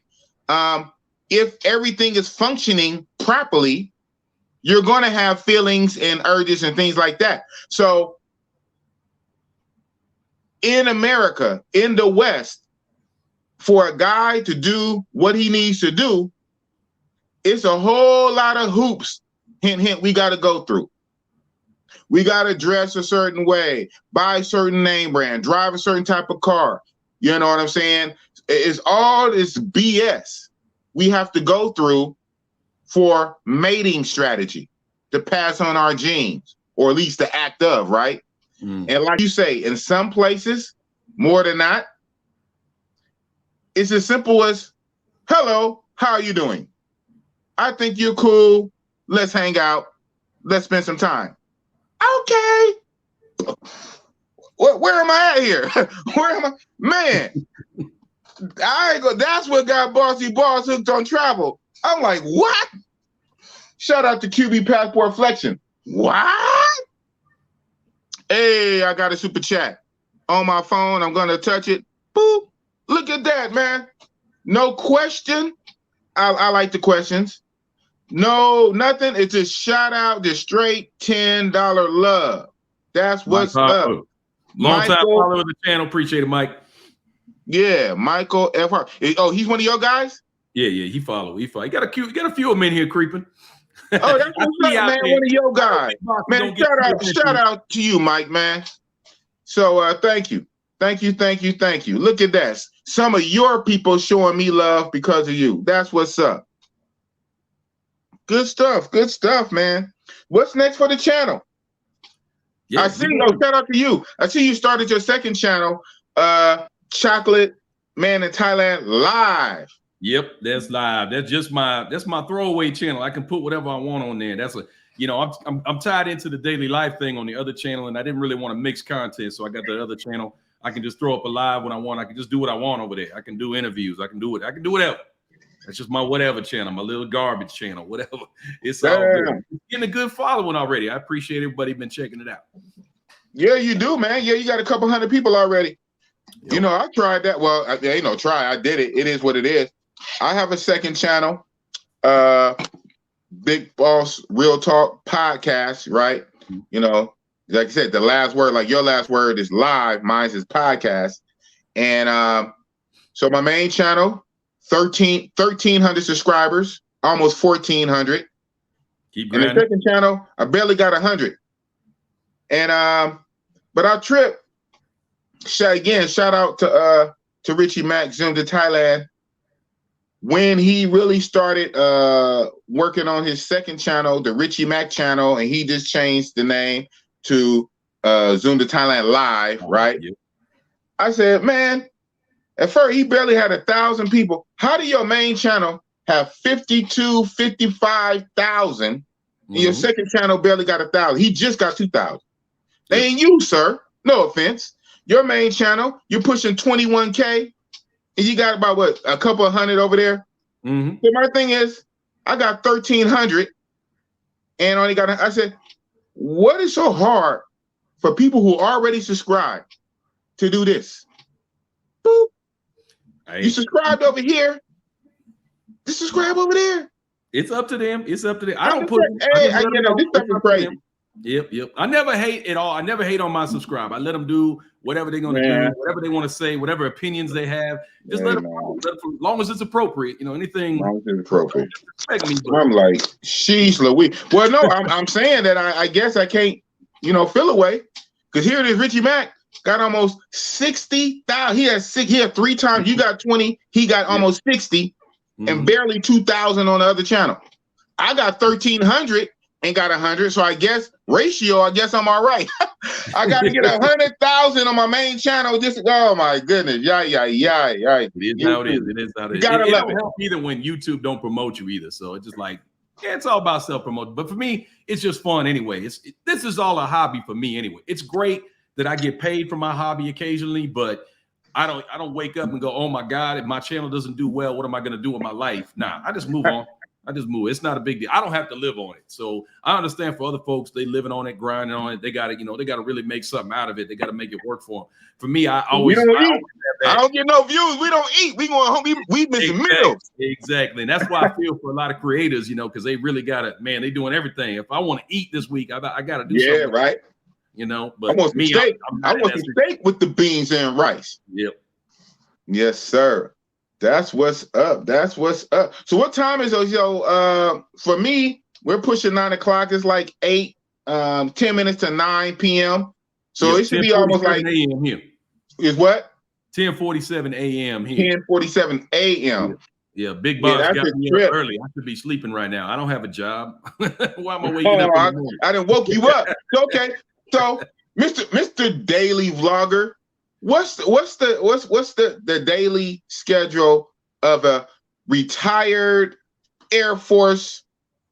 If everything is functioning properly, you're going to have feelings and urges and things like that. So in America, in the West, for a guy to do what he needs to do, it's a whole lot of hoops, hint, hint, we got to go through. We got to dress a certain way, buy a certain name brand, drive a certain type of car. You know what I'm saying? It's all this BS we have to go through for mating strategy to pass on our genes, or at least the act of, right? And like you say, in some places, more than not, it's as simple as, hello, how are you doing? I think you're cool. Let's hang out. Let's spend some time. Okay. Where am I at here? Where am I? Man, I ain't go. That's what got Bossy Boss hooked on travel. I'm like, what? Shout out to QB Passport Flexion. What? Hey, I got a super chat on my phone. I'm gonna touch it. Boop. Look at that, man. No question. I like the questions. No, nothing. It's just shout out, just straight $10 love. That's what's up. Long time follower of the channel. Appreciate it, Mike. Yeah, Michael F. Oh, he's one of your guys? Yeah, he follow. He got a few of them in here creeping. Oh, that's what's up, man. One of your guys. Man, shout out to you, Mike, man. So thank you. Thank you. Look at that. Some of your people showing me love because of you. That's what's up. Good stuff, man. What's next for the channel? Yeah, I see. Shout out to you. I see you started your second channel, Chocolate Man in Thailand Live. Yep, that's live. That's my throwaway channel. I can put whatever I want on there. That's I'm tied into the daily life thing on the other channel, and I didn't really want to mix content, so I got the other channel. I can just throw up a live when I want. I can just do what I want over there. I can do interviews. I can do whatever. That's just my whatever channel, my little garbage channel, whatever. It's all good. It's getting a good following already. I appreciate everybody been checking it out. Yeah, you do, man. Yeah, you got a couple hundred people already. Yep. You know, I tried that. Well, I did it. It is what it is. I have a second channel, Big Boss Real Talk Podcast, right? You know, like I said, the last word, like your last word is live. Mine is podcast. And so my main channel, 1,300 subscribers. almost 1,400. Keep And the grinding. second channel, I barely got 100. And but our trip, shout out to Richie Mack, Zoom to Thailand. When he really started working on his second channel, the Richie Mack channel, and he just changed the name to Zoom to Thailand Live, right? Yeah. I said, man, at first he barely had 1,000 people. How do your main channel have 52, 55,000, and your second channel barely got 1,000? He just got 2,000. They ain't you, sir. No offense. Your main channel, you're pushing 21K. And you got about what, a couple of hundred over there? So my thing is, I got 1,300 and only got, I said, what is so hard for people who already subscribed to do this? Boop. You subscribed over here, just subscribe over there. It's up to them. It's up to them. I I don't just put. said, hey, you know, this stuff is crazy. Yep. I never hate at all. I never hate on my subscribe. I let them do whatever they're gonna do, whatever they want to say, whatever opinions they have. Just let them, as long as it's appropriate. You know, anything. As long as it's appropriate. Me, I'm like, sheesh, Louis. Well, no, I'm saying that I guess I can't, you know, feel away, because here it is. Richie Mack got almost 60,000. He had 3 times. You got 20. He got almost 60, and barely 2,000 on the other channel. I got 1,300 and got 100. So I guess I'm all right. I got to get 100,000 on my main channel. Just, oh my goodness. Yeah. It is how it is. It is how it is. Gotta it love don't it. help either when YouTube don't promote you either. So it's just like, yeah, it's all about self-promotion. But for me, it's just fun anyway. This is all a hobby for me anyway. It's great that I get paid for my hobby occasionally, but I don't wake up and go, oh my God, if my channel doesn't do well, what am I going to do with my life? Nah, I just move on. It's not a big deal. I don't have to live on it. So I understand for other folks, they living on it, grinding on it. They got to really make something out of it. They got to make it work for them. For me, I don't get no views. We don't eat. We going home. We missing meals. Exactly. And that's why I feel for a lot of creators, you know, because they really got it, man, they doing everything. If I want to eat this week, I got to do something. Yeah, right. You know, but I want some steak. I want some steak with the beans and rice. Yep. Yes, sir. That's what's up. That's what's up. So what time is it? For me, we're pushing 9 o'clock. It's like 10 minutes to 9 p.m. So it should be almost like a.m. here. Is what? 10:47 a.m. here. 10:47 a.m. Yeah, Big Boss got me up early. I should be sleeping right now. I don't have a job. Why am I waking up? I didn't woke you up. Okay. So, Mr. Daily Vlogger, what's the daily schedule of a retired Air Force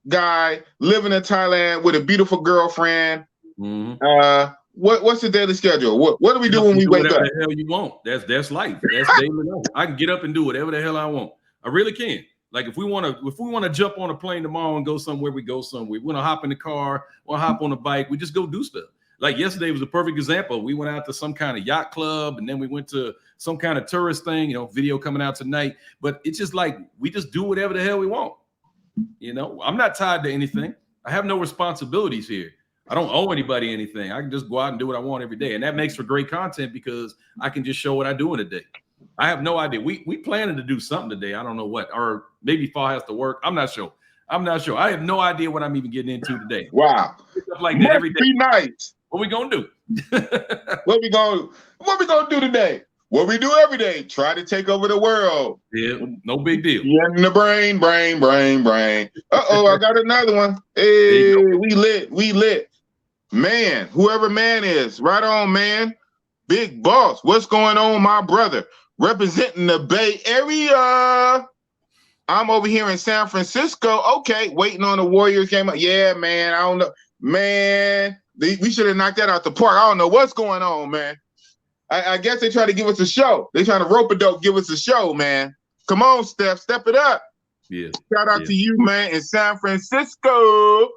guy living in Thailand with a beautiful girlfriend? What's the daily schedule? What do we do when we wake up? Whatever the hell you want. That's life. That's daily life. I can get up and do whatever the hell I want. I really can. Like if we want to jump on a plane tomorrow and go somewhere, we go somewhere. We want to hop in the car, want to hop on a bike, we just go do stuff. Like yesterday was a perfect example. We went out to some kind of yacht club, and then we went to some kind of tourist thing, you know, video coming out tonight. But it's just like we just do whatever the hell we want. You know, I'm not tied to anything. I have no responsibilities here. I don't owe anybody anything. I can just go out and do what I want every day. And that makes for great content because I can just show what I do in a day. I have no idea. We planning to do something today. I don't know what, or maybe Fall has to work. I'm not sure. I have no idea what I'm even getting into today. Wow. Stuff like that every day. Be nice. What we gonna do? What we gonna do today? What we do every day? Try to take over the world. Yeah, no big deal. Yeah, in the brain. Uh-oh, I got another one. Hey, we lit. Man, whoever man is, right on, man. Big boss, what's going on, my brother? Representing the Bay Area. I'm over here in San Francisco. Okay, waiting on the Warriors game. Yeah, man, I don't know. Man, we should have knocked that out the park. I don't know what's going on, man. I guess they try to give us a show. They trying to rope-a-dope give us a show, man. Come on, Steph, step it up. Yeah. Shout out to you, man, in San Francisco.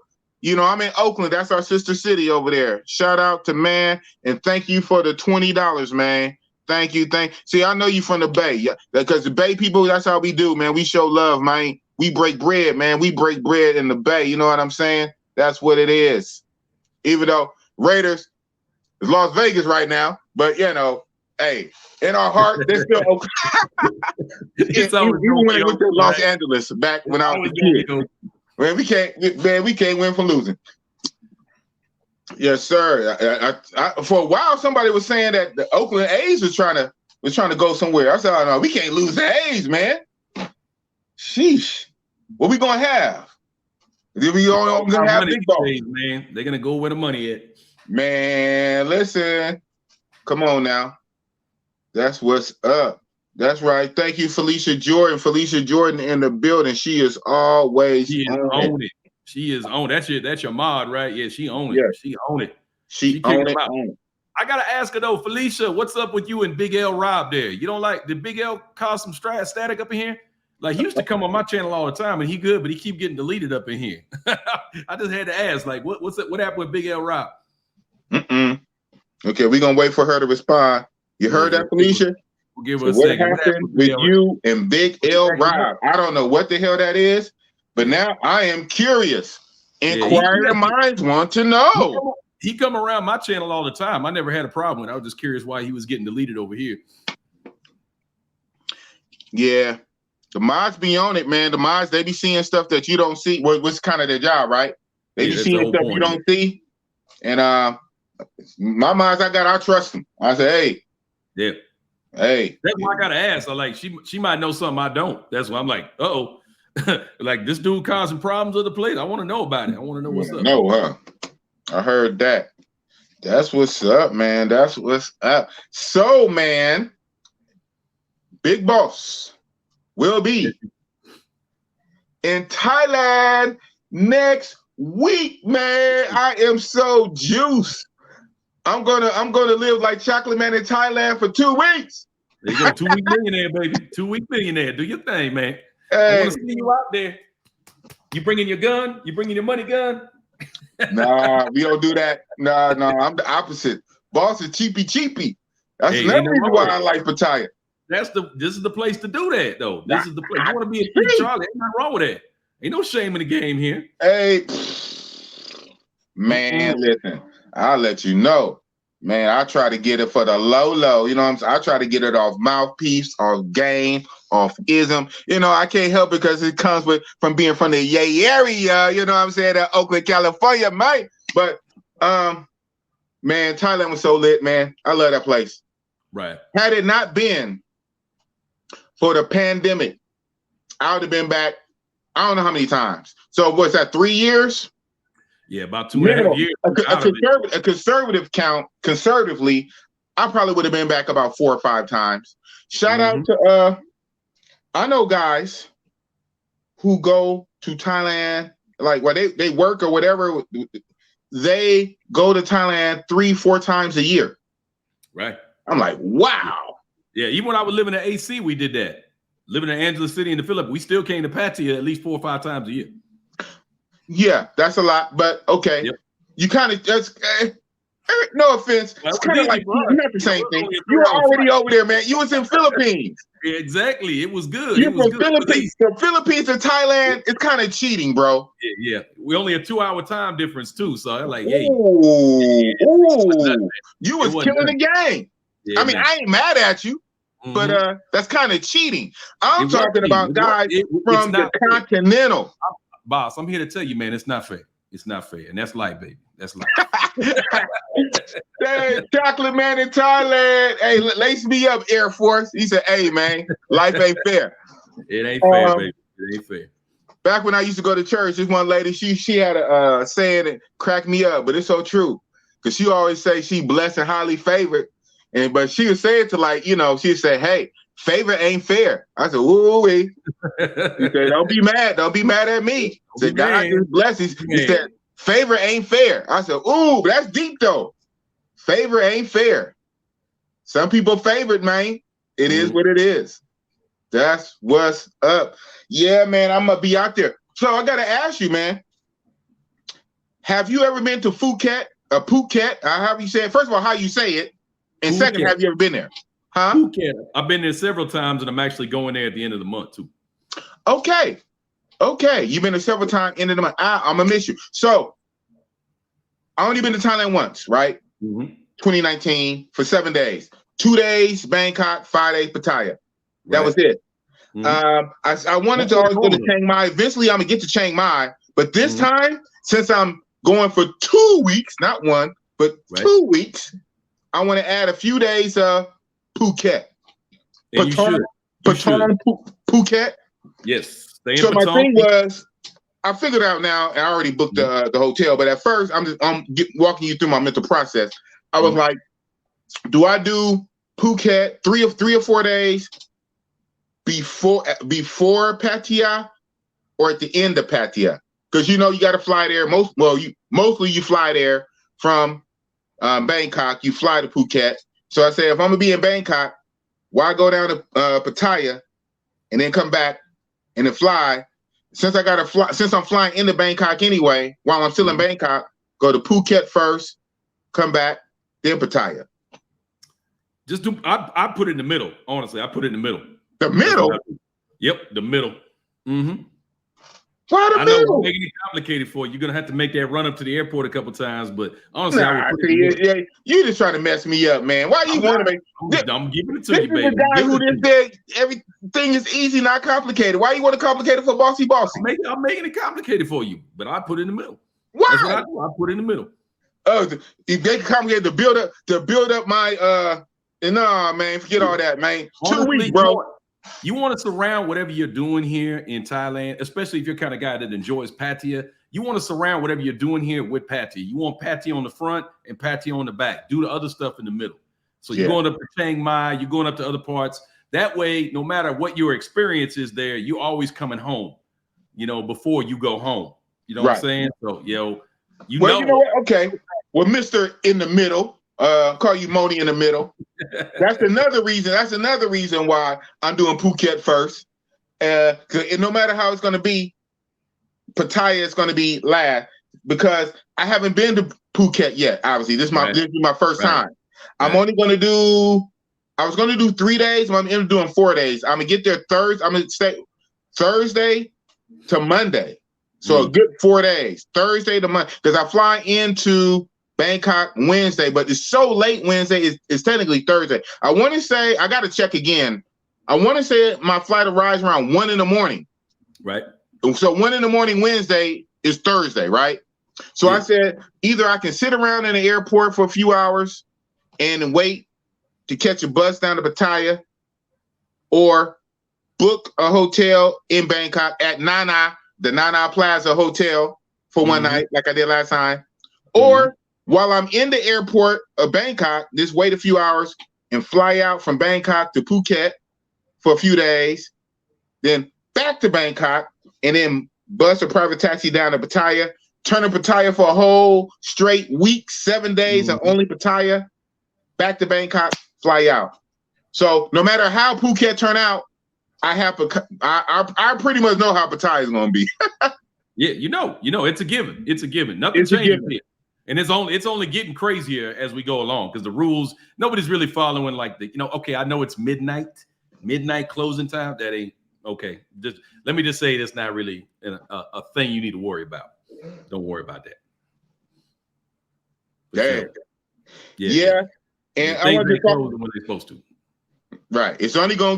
You know, I'm in Oakland. That's our sister city over there. Shout out to man, and thank you for the $20, man. Thank you. See, I know you from the Bay. Yeah, because the Bay people, that's how we do, man. We show love, man. We break bread, man. We break bread in the Bay. You know what I'm saying? That's what it is. Even though Raiders is Las Vegas right now, but you know, hey, in our heart, they're still okay. Even when they went to Los Angeles back when I was a kid. Man, we can't win for losing. Yes, sir. For a while, somebody was saying that the Oakland A's was trying to go somewhere. I said, "Oh no, we can't lose the A's, man." Sheesh. What we gonna have? We gonna have big balls, man. They're gonna go where the money at. Man, listen. Come on now. That's what's up. That's right. Thank you, Felicia Jordan. Felicia Jordan in the building. She is always on it. She is on. That's your mod, right? Yeah, she own it. Yeah. She own it. She own it. I gotta ask her though, Felicia, what's up with you and Big L Rob there? You don't like, did Big L cause some static up in here? Like, he used to come on my channel all the time, and he good, but he keep getting deleted up in here. I just had to ask, like, what happened with Big L Rob? Okay, we're gonna wait for her to respond. You heard that, Felicia? We'll give her a second. What happened with you and Big L Rob? I don't know what the hell that is, but now I am curious. Inquiring minds want to know. He come around my channel all the time. I never had a problem with it. I was just curious why he was getting deleted over here. Yeah. The mods be on it, man. The mods, they be seeing stuff that you don't see. What's kind of their job, right? They be seeing stuff you don't see. And my mods, I trust them. I say, hey. Hey. That's why I gotta ask. I like, she might know something I don't. That's why I'm like, uh-oh. Like, this dude causing problems at the plate. I want to know about it. I want to know what's up. No, huh? I heard that. That's what's up, man. That's what's up. So, man, Big Boss will be in Thailand next week, man. I am so juiced. I'm gonna live like Chocolate Man in Thailand for 2 weeks. There you go, 2 week millionaire, baby. 2 week millionaire. Do your thing, man. Hey. I want to see you out there. You bringing your gun? You bringing your money gun? Nah, we don't do that. Nah, I'm the opposite. Boss is cheapy. That's another reason why I like Pattaya. This is the place to do that, though. This is the place. You want to be a Big Charlie? Ain't nothing wrong with that. Ain't no shame in the game here. Hey, man, listen. I'll let you know. Man, I try to get it for the low. You know what I'm saying? I try to get it off mouthpiece, off game, off ism. You know, I can't help it because it comes from being from the Yay area. You know what I'm saying? Oakland, California, mate. But man, Thailand was so lit, man. I love that place. Right. Had it not been for the pandemic, I would have been back. I don't know how many times. So what's that? 3 years? Yeah, about 2.5 years. A conservative count, conservatively, I probably would have been back about 4 or 5 times. Shout out to I know guys who go to Thailand, like where they work or whatever, they go to Thailand 3-4 times a year. Right. I'm like, wow. Yeah, even when I was living in AC, we did that. Living in Angeles City in the Philippines, we still came to Pattaya at least 4 or 5 times a year. Yeah, that's a lot, but okay. Yep. You kind of just no offense. It's kind of like not the same thing. You were already over there, man. You was in Philippines. Yeah, exactly. It was good. You're from Philippines. The Philippines to Thailand, it's kind of cheating, bro. Yeah. We only a 2-hour time difference too. So I'm like, hey, you was killing the game. Yeah, I mean, I ain't mad at you, but that's kind of cheating. I'm talking about guys from the continental. Boss, I'm here to tell you, man, it's not fair. It's not fair. And that's life, baby. That's life. Hey, Chocolate Man in Thailand. Hey, lace me up, Air Force. He said, hey, man, life ain't fair. It ain't fair, baby. It ain't fair. Back when I used to go to church, this one lady, she had a saying that cracked me up, but it's so true. Because she always say she blessed and highly favored. But she would say it to, like, you know, she'd say, hey, favor ain't fair. I said, ooh-wee. He said, don't be mad. Don't be mad at me. He said, God just blesses. He said, favor ain't fair. I said, ooh, that's deep, though. Favor ain't fair. Some people favored, man. It is what it is. That's what's up. Yeah, man, I'm going to be out there. So I got to ask you, man, have you ever been to Phuket? Phuket? However you say it. First of all, how you say it. And second, have you ever been there? Huh? Phuket. I've been there several times, and I'm actually going there at the end of the month too. Okay. You've been there several times. End of the month. I'm gonna miss you. So I only been to Thailand once, right? 2019 for 7 days. 2 days Bangkok, 5 days Pattaya. That was it. I wanted to always go to Chiang Mai. Eventually, I'm gonna get to Chiang Mai, but this time, since I'm going for 2 weeks, not one, but 2 weeks, I want to add a few days of Phuket. Patong, Phuket. Yes. So my thing was, I figured out now, and I already booked the hotel. But at first, I'm walking you through my mental process. I was like, do I do Phuket 3 or 4 days before Pattaya, or at the end of Pattaya? Because you got to fly there. Mostly you fly there from Bangkok. You fly to Phuket. So I say, if I'm gonna be in Bangkok, why go down to Pattaya and then come back and then fly? Since I'm flying into Bangkok anyway, while I'm still in Bangkok, go to Phuket first, come back, then Pattaya. Just do. I put it in the middle. Honestly, I put it in the middle. The middle. Yep, the middle. Why the middle? I'm making it complicated for you. You're gonna have to make that run up to the airport a couple times, but honestly, you just trying to mess me up, man. Why you want to make? I'm giving it to you, baby. The guy who just said everything is easy, not complicated. Why you want to complicate it for Bossy Bossy? I'm making it complicated for you, but I put it in the middle. Why? That's what I do. I put it in the middle. Oh, if they complicate to build up my nah, man, forget all that, man. Honestly, 2 weeks, bro. You want to surround whatever you're doing here in Thailand, especially if you're kind of guy that enjoys Pattaya. You want to surround whatever you're doing here with Pattaya. You want Pattaya on the front and Pattaya on the back. Do the other stuff in the middle. So you're going up to Chiang Mai, you're going up to other parts. That way, no matter what your experience is there, you're always coming home, before you go home. You know what I'm saying? So, you know what? Okay. Well, Mr. In the Middle, call you Moni in the Middle. That's another reason why I'm doing Phuket first. Cause no matter how it's going to be, Pattaya is going to be last, because I haven't been to Phuket yet. Obviously, this is my first time. I'm only going to do. I was going to do 3 days, but I'm going to doing 4 days. I'm going to get there Thursday. I'm going to stay Thursday to Monday, so a good 4 days. Thursday to Monday, because I fly into Bangkok Wednesday, but it's so late Wednesday. It's technically Thursday. I want to say, I got to check again. I want to say my flight arrives around 1 in the morning. Right. So 1 in the morning Wednesday is Thursday, right? So I said, either I can sit around in the airport for a few hours and wait to catch a bus down to Pattaya, or book a hotel in Bangkok at Nana, the Nana Plaza Hotel, for one night, like I did last time. Or while I'm in the airport of Bangkok, just wait a few hours and fly out from Bangkok to Phuket for a few days, then back to Bangkok, and then bus a private taxi down to Pattaya, turn to Pattaya for a whole straight week, 7 days, and only Pattaya, back to Bangkok, fly out. So no matter how Phuket turn out, I pretty much know how Pattaya is going to be. Yeah, it's a given. It's a given. Nothing changes here. And it's only getting crazier as we go along, because the rules, nobody's really following like okay, I know it's midnight closing time. That ain't okay. Let me just say that's not really a thing you need to worry about. Don't worry about that. Damn. Yeah. And I want to close when they're supposed to. Right. It's only gonna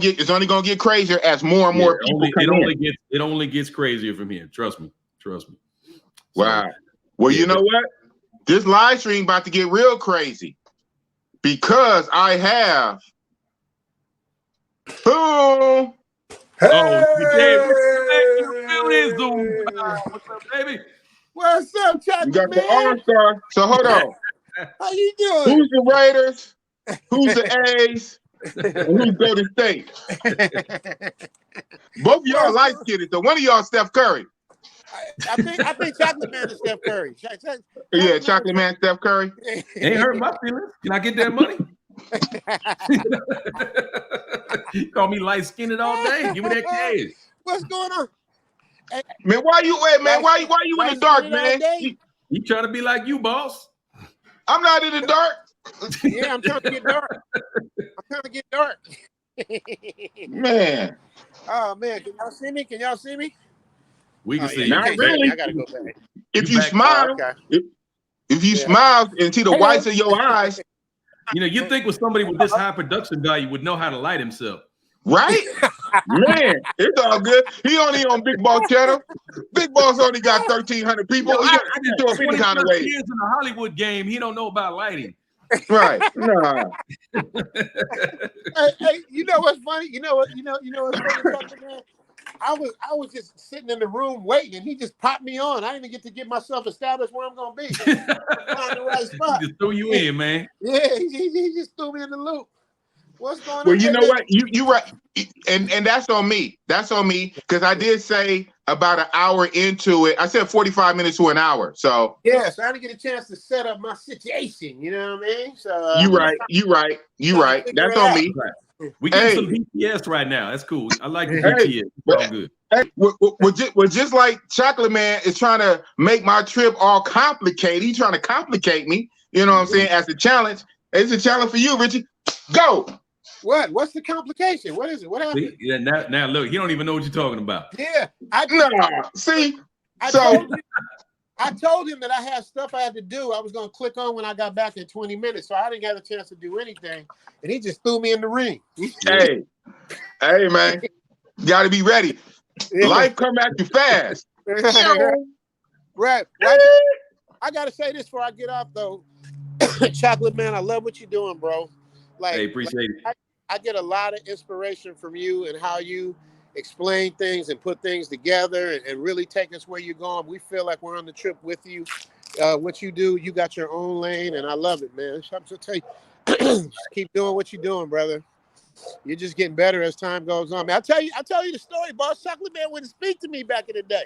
get crazier as more and more people it only gets crazier from here. Trust me. Wow. Well, you know what? This live stream about to get real crazy, because I have boom. Hey! What's up, baby? What's up, Chocolate You got Man? the All-Star. So hold on. How you doing? Who's the Raiders? Who's the A's? And who's Golden State? Both of y'all light skinned, so one of y'all Steph Curry. I think Chocolate Man is Steph Curry. Chocolate Man, Steph Curry. Ain't hurt my feelings. Can I get that money? Call me light skinned all day. Give me that cash. What's going on? Man, why you in the dark, man? You trying to be like you, boss? I'm not in the dark. Yeah, I'm trying to get dark. Man. Oh man, can y'all see me? We can see you. Not really. I gotta go back. If you smile, if you smile and see the whites of your eyes, You know, you think with somebody with this high production value would know how to light himself. Right? Man, it's all good. He only on Big Boss channel. Big Boss only got 1,300 people. Yo, He can do it any kind of way. Years in the Hollywood game, he don't know about lighting. Right? Nah. Hey, you know what's funny? You know what's funny, man? I was just sitting in the room waiting, and he just popped me on. I didn't even get to get myself established where I'm gonna be. Find the right spot. He just threw you in, man. Yeah, he just threw me in the loop. What's going on? Well, you know what? You right, and that's on me. That's on me because I did say about an hour into it. I said 45 minutes to an hour. So yeah, so I didn't get a chance to set up my situation. You know what I mean? So you right. That's on me. We get some BTS right now. That's cool. I like the BTS. It's all good. Well, just like Chocolate Man is trying to make my trip all complicated. He's trying to complicate me. You know what I'm saying? As a challenge. It's a challenge for you, Richie. Go. What? What's the complication? What is it? What happened? See? Yeah, now look, he don't even know what you're talking about. Yeah, I told him that I had stuff I had to do. I was gonna click on when I got back in 20 minutes, so I didn't have a chance to do anything, and he just threw me in the ring. Hey, man, you got to be ready. Yeah. Life come at you fast. Right. I gotta say this before I get off though. Chocolate Man, I love what you're doing, bro. Like, hey, appreciate it. I get a lot of inspiration from you and how you explain things and put things together and really take us where you're going. We feel like we're on the trip with you. What you do, you got your own lane, and I love it, man. I'm just tell you, just keep doing what you're doing, brother. You're just getting better as time goes on. Man, I tell you the story, boss. Chocolate Man wouldn't speak to me back in the day.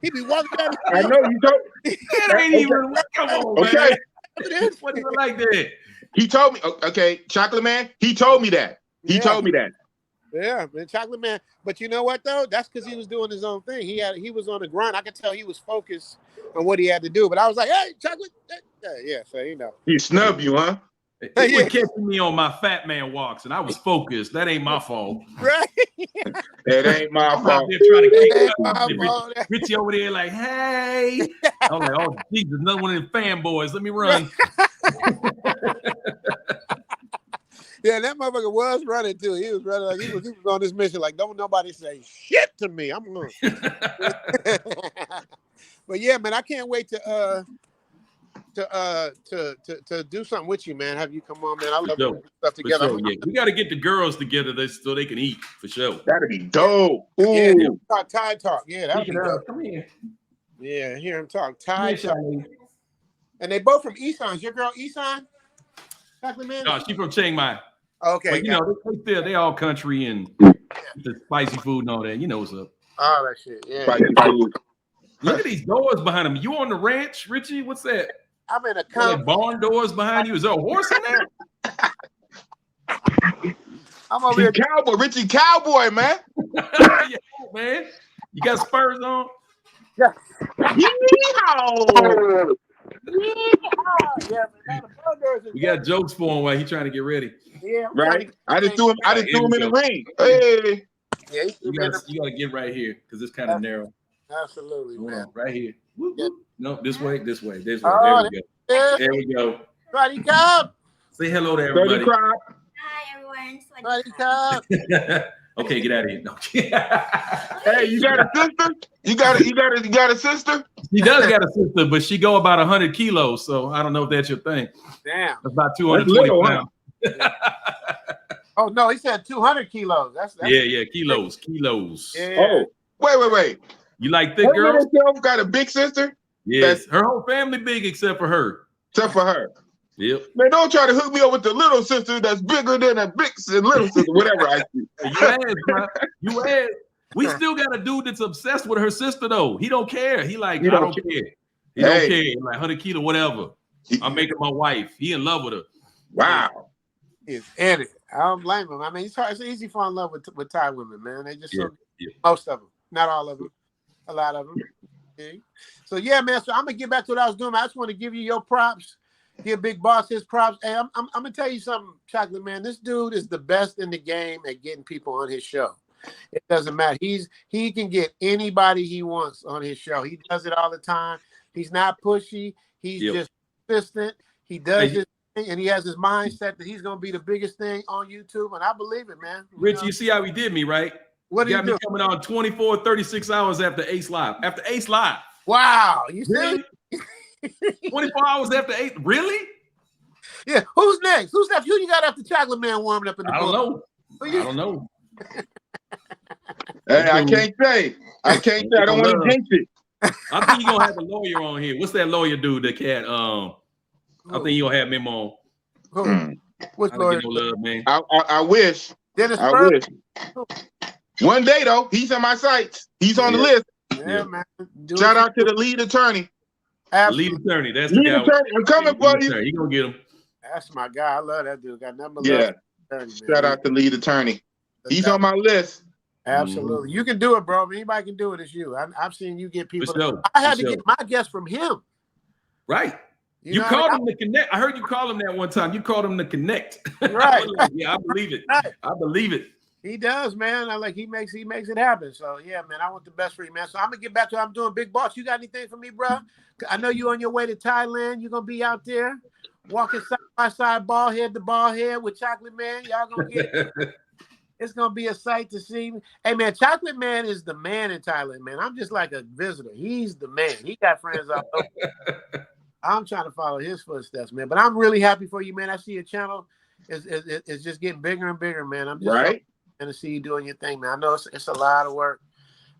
He'd be walking down the street. I know you don't. It ain't even. Come on, Okay. Man. What is it like that? He told me. Okay, Chocolate Man. He told me that. He told me that. Yeah, man, Chocolate Man. But you know what though? That's because he was doing his own thing. He was on the grind. I could tell he was focused on what he had to do. But I was like, hey, Chocolate. Yeah, so you know. He snubbed you, huh? He was catching me on my fat man walks, and I was focused. That ain't my fault. Right. It ain't my I'm out fault. there trying to fault. Richie over there like, hey. I'm like, oh, Jesus, another one of them fanboys. Let me run. Yeah, that motherfucker was running too. He was running like he was on this mission. Like, don't nobody say shit to me. I'm going. But yeah, man, I can't wait to do something with you, man. Have you come on, man? I love doing stuff together. Sure, yeah. We got to get the girls together so they can eat for sure. That'd be dope. Ooh. Yeah, talk Thai talk. Yeah, that'd be dope. Come here. Yeah, hear him talk Thai talk. And they both from Isan. Is your girl Isan? Chocolate Man? No, she's from Chiang Mai. Okay. But, you know, they all country and the spicy food and all that. You know what's up. All that shit. Yeah. Spicy food. Look at these doors behind him. You on the ranch, Richie? What's that? I'm in a like barn doors behind you. Is there a horse in there? I'm over here. Cowboy, Richie Cowboy, man. Yeah, man. You got spurs on? Yeah. Yeehaw! We got jokes for him while he's trying to get ready. Yeah, right. I just threw him in the ring. Hey. Yeah, you gotta get right here because it's kind of narrow. Absolutely, man. Right here. Whoop, whoop. No, this way. Oh, there we go. There we go. Buddy Cobb. Say hello to everybody. Hi, everyone. Buddy Cobb. Okay, get out of here. No. Hey, you got a sister? You got a sister? She does got a sister, but she go about 100 kilos. So I don't know if that's your thing. Damn. That's about 220 pounds. Oh no, he said 200 kilos. That's yeah, kilos. Yeah. Oh, wait. You like thick girls? Got a big sister? Yes, her whole family big except for her. Yep. Man, don't try to hook me up with the little sister that's bigger than a big little sister, whatever I see. You asked. We still got a dude that's obsessed with her sister, though. He don't care. He like, I don't care. He don't care. Like 100 kilo, whatever. I'm making my wife. He in love with her. Wow. He's in it. I don't blame him. I mean, it's easy to fall in love with Thai women, man. They just most of them, not all of them, a lot of them. Okay. So yeah, man. So I'm gonna get back to what I was doing. I just want to give you your props. Give Big Boss his props. Hey, I'm gonna tell you something, Chocolate Man. This dude is the best in the game at getting people on his show. It doesn't matter. He can get anybody he wants on his show. He does it all the time. He's not pushy. He's just consistent. He does his and he has his mindset that he's gonna be the biggest thing on YouTube, and I believe it, man. Rich, you see how he did me, right? What he got me coming on 24, 36 hours after Ace Live. After Ace Live. Wow, you really? 24 hours after 8. Really? Yeah. Who's next? Who's next? Who you got after Chocolate Man warming up in the I don't know. I don't know. Hey, I can't say. I can't say. I don't want to jinx it. I think you're gonna have a lawyer on here. What's that lawyer dude that can't I think you're gonna have him on. Who? Which lawyer? No love, man. I wish. Dennis I wish. One day though, he's in my sights. He's on the list. Yeah, man. Shout out to the lead attorney. The lead attorney. That's the guy. Attorney. I'm coming for you. You gonna get him. That's my guy. I love that dude. Got nothing but love. Attorney, Shout out to lead attorney. He's on my list. Absolutely. You can do it, bro. If anybody can do it, it's you. I've seen you get people. Sure. I had to get my guest from him. Right. You called him to connect. I heard you call him that one time. You called him to connect. Right. Yeah, I believe it. I believe it. He does, man. He makes it happen. So yeah, man, I want the best for you, man. So I'm gonna get back to what I'm doing. Big Boss, you got anything for me, bro? I know you on your way to Thailand. You're gonna be out there walking side by side, ball head to ball head with Chocolate Man. Y'all gonna get it's gonna be a sight to see. Hey man, Chocolate Man is the man in Thailand, man. I'm just like a visitor. He's the man. He got friends out there. I'm trying to follow his footsteps, man. But I'm really happy for you, man. I see your channel is just getting bigger and bigger, man. I'm just going to see you doing your thing, man. I know it's a lot of work.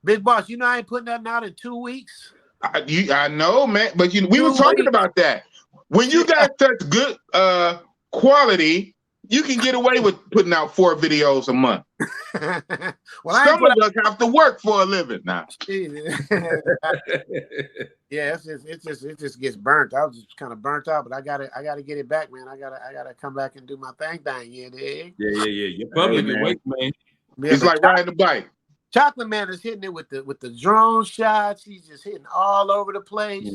Big Boss, you know I ain't putting nothing out in 2 weeks. I know, man. But we were talking about that. When you got such good quality, you can get away with putting out 4 videos a month. Well, some of us have to work for a living now. Yeah, it just gets burnt. I was just kind of burnt out, but I gotta get it back, man. I gotta come back and do my thing. Yeah. Yeah. You're public awake, man. It's like riding a bike. Chocolate Man is hitting it with the drone shots. He's just hitting all over the place.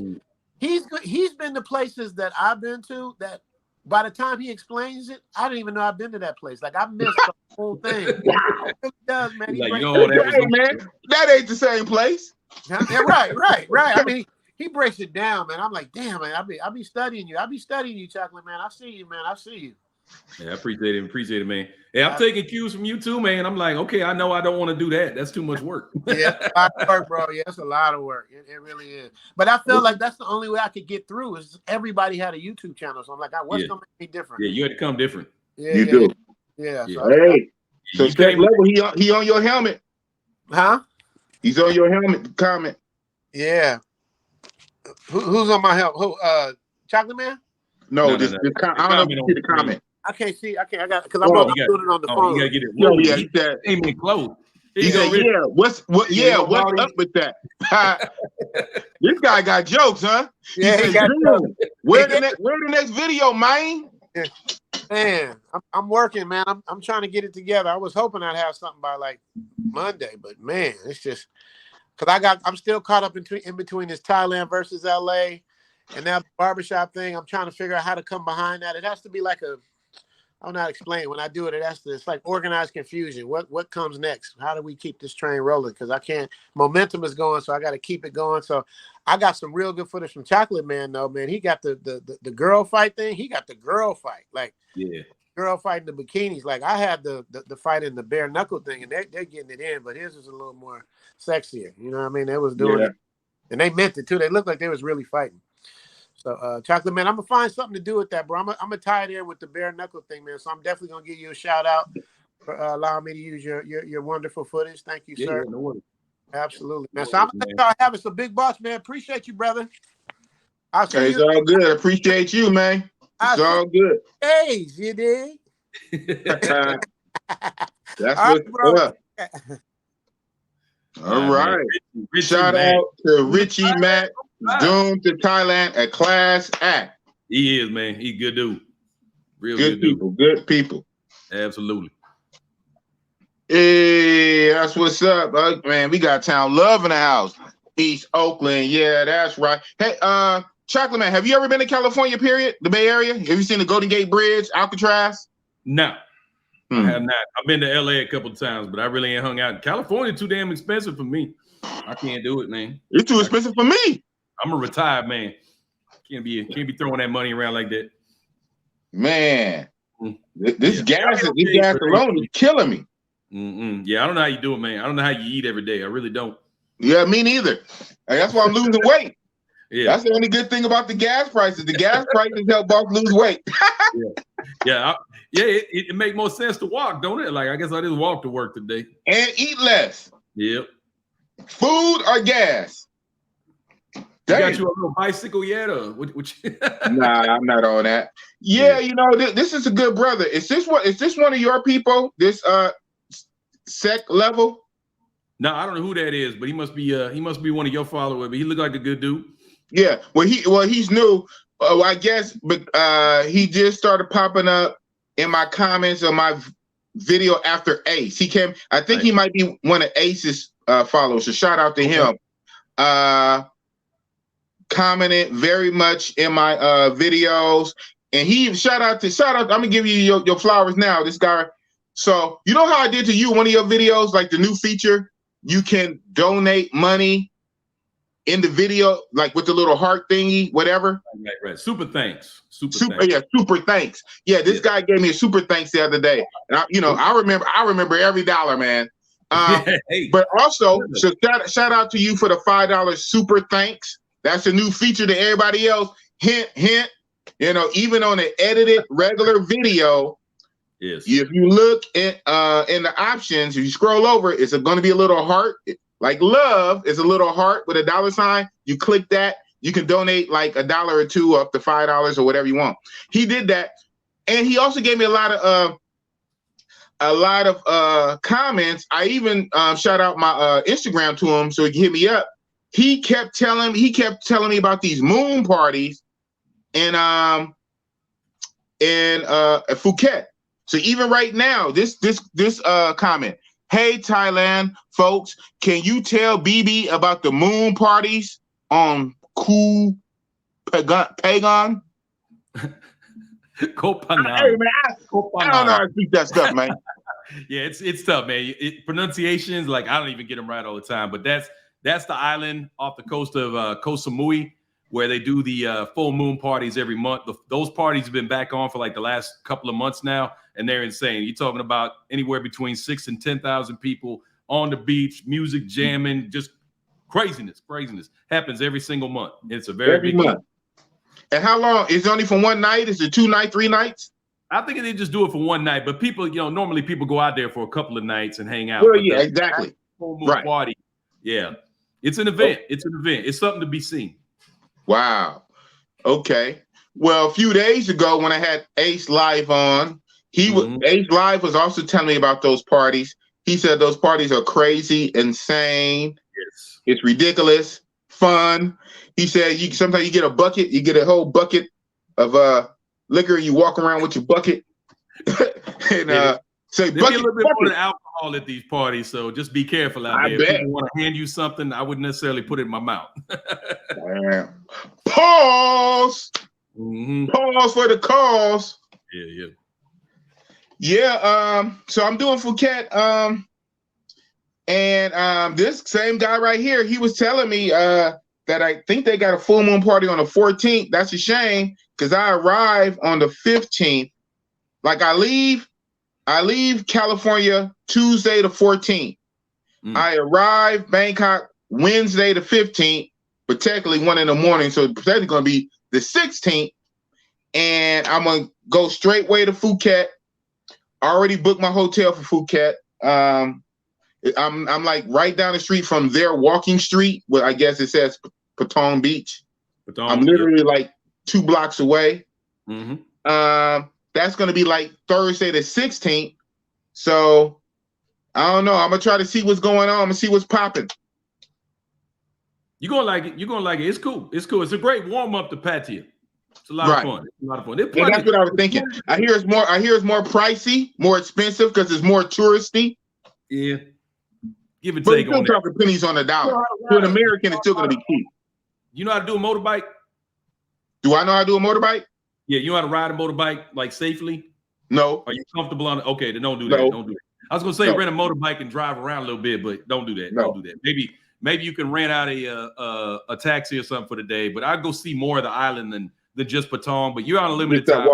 He's been to places that I've been to that by the time he explains it, I didn't even know I've been to that place. Like I missed the whole thing. Wow. It does, man. Hey, man, that ain't the same place. Yeah, right. I mean, he breaks it down, man. I'm like, damn, man. I'll be studying you. I'll be studying you, Chocolate Man. I see you, man. I see you. Yeah, I appreciate it, man. Yeah, I'm taking cues from you too, man. I'm like, okay, I know I don't want to do that. That's too much work. Yeah, it's a lot of work, bro. Yeah, it's a lot of work. It really is. But I feel like that's the only way I could get through is everybody had a YouTube channel. So I'm like, what's gonna make me different? Yeah, you had to come different. Yeah, you do. Yeah. So step level. He on your helmet. Huh? He's on your helmet. Comment. Yeah. Who's on my helmet? Who? Chocolate Man? No. I don't know if you see the comment. I can't see. I got because I'm doing it on the phone. You gotta get it. Yeah, he said. Aiming close. He said, "Yeah, what's up with that?" This guy got jokes, huh? Yeah, he got jokes. Where the next video, man? Man, I'm working, man. I'm trying to get it together. I was hoping I'd have something by like Monday, but man, it's just because I'm still caught up in between this Thailand versus LA and that barbershop thing. I'm trying to figure out how to come behind that. It has to be like I don't know how to explain. When I do it, it's like organized confusion. What comes next? How do we keep this train rolling? Because I can't. Momentum is going, so I got to keep it going. So I got some real good footage from Chocolate Man, though. Man, he got the girl fight thing. He got the girl fight, like girl fighting the bikinis. Like I had the fight in the bare knuckle thing, and they're getting it in, but his was a little more sexier. You know what I mean? They was doing it, and they meant it too. They looked like they was really fighting. So, Chocolate Man, I'm gonna find something to do with that, bro. I'm gonna tie it in with the bare knuckle thing, man. So I'm definitely gonna give you a shout out for allowing me to use your wonderful footage. Thank you, sir. No worries. Absolutely, man. So I'm gonna let y'all have it. So, Big Boss, man, appreciate you, brother. It's all good. Appreciate you, man. It's all good. Hey, you dig? That's what's up. All right. Shout out to Richie Mack, doomed to Thailand at Class Act. He is, man. He's a good dude. Real good people. Dude. Good people. Absolutely. Hey, that's what's up, man. We got Town Love in the house. East Oakland. Yeah, that's right. Hey, Chocolate Man, have you ever been to California, period? The Bay Area? Have you seen the Golden Gate Bridge, Alcatraz? No. I have not. I've been to LA a couple of times, but I really ain't hung out. California too damn expensive for me. I can't do it, man. It's too expensive for me. I'm a retired man. Can't be throwing that money around like that. Man, this gas alone is killing me. Yeah, I don't know how you do it, man. I don't know how you eat every day. I really don't. Yeah, me neither. That's why I'm losing weight. Yeah, that's the only good thing about the gas prices. The gas prices help both lose weight. It make more sense to walk, don't it? Like, I guess I just walk to work today and eat less. Yep. Food or gas? You got you a little bicycle yet, or what? Nah, I'm not on that. Yeah, you know, this is a good brother. Is this one of your people? This sec level? No, I don't know who that is, but he must be one of your followers. But he look like a good dude. Yeah, he's new. I guess, but he just started popping up in my comments on my video after Ace. He came. I think he might be one of Ace's followers. So shout out to him. Commented very much in my videos, and he shout out. I'm gonna give you your flowers now. This guy. So you know how I did to you one of your videos, like the new feature, you can donate money in the video, like with the little heart thingy, whatever. Right. Super thanks. Super thanks. Yeah, this guy gave me a super thanks the other day, and I remember every dollar, man. But also, so shout out to you for the $5 super thanks. That's a new feature to everybody else. Hint, hint. You know, even on an edited regular video, yes. If you look at in the options, if you scroll over, it's going to be a little heart. Like love is a little heart with a $sign. You click that, you can donate like $1 or $2 up to $5 or whatever you want. He did that, and he also gave me a lot of comments. I even shout out my Instagram to him so he can hit me up. He kept telling me about these moon parties in Phuket. So even right now, this comment. Hey, Thailand folks, can you tell BB about the moon parties on Koh Phangan? Koh Phangan. Hey, man, I don't know how to speak that stuff, man. Yeah, it's tough, man. Pronunciations, like I don't even get them right all the time. But that's the island off the coast of Koh Samui, where they do the full moon parties every month. Those parties have been back on for like the last couple of months now, and they're insane. You're talking about anywhere between 6,000 and 10,000 people on the beach, music jamming, just craziness. Happens every single month. It's a very big month. And how long? Is it only for one night? Is it 2 nights, 3 nights? I think they just do it for one night, but people, normally people go out there for a couple of nights and hang out. Well, yeah, exactly. Full moon party. Yeah. It's an event. It's something to be seen. Wow. Okay. Well, a few days ago when I had Ace Live on, Ace Live was also telling me about those parties. He said those parties are crazy, insane. Yes. It's ridiculous, fun. He said sometimes you get a bucket, you get a whole bucket of liquor, and you walk around with your bucket. And so there'll be a little bit more alcohol at these parties, so just be careful out there. If people want to hand you something, I wouldn't necessarily put it in my mouth. Pause. Pause for the cause. Yeah. So I'm doing Phuket. And this same guy right here, he was telling me that I think they got a full moon party on the 14th. That's a shame because I arrive on the 15th. Like I leave California Tuesday the 14th. I arrive Bangkok Wednesday the 15th, but technically 1 in the morning, so it's technically going to be the 16th. And I'm going to go straight way to Phuket. I already booked my hotel for Phuket. I'm like right down the street from their walking street, where I guess it says Patong Beach. I'm literally like 2 blocks away. That's going to be like Thursday the 16th. So I don't know. I'm going to try to see what's going on. I'm going to see what's popping. You're going to like it. You're going to like it. It's cool. It's cool. It's a great warm up to Pattaya. It's a lot of fun. It's a lot of fun. Yeah, that's what I was thinking. I hear it's more pricey, more expensive because it's more touristy. Yeah. Give it but take we're still on talking pennies on the dollar. To an American, it's still going to be cheap. You know how to do a motorbike? Do I know how to do a motorbike? Yeah, you know how to ride a motorbike like safely? No. Are you comfortable on it? Okay, then don't do that. Don't do that. I was gonna say rent a motorbike and drive around a little bit, but don't do that. No. Don't do that. Maybe you can rent out a taxi or something for the day, but I'd go see more of the island than just Patong. But you're on a limited time.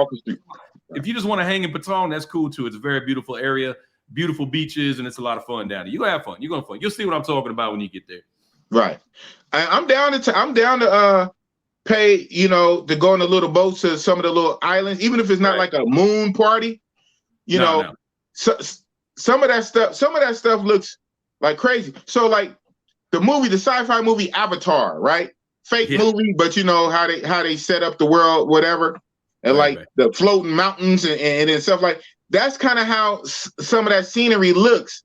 if you just want to hang in Patong, that's cool too. It's a very beautiful area, beautiful beaches, and it's a lot of fun down there. You're gonna have fun. You're gonna have fun. You'll see what I'm talking about when you get there. Right. I'm down to pay, you know, to go on a little boat to some of the little islands, even if it's not like a moon party. You know. So some of that stuff looks like crazy. So like the sci-fi movie Avatar, right? Fake movie, but you know how they set up the world, whatever, and the floating mountains and then stuff like that's kind of how some of that scenery looks.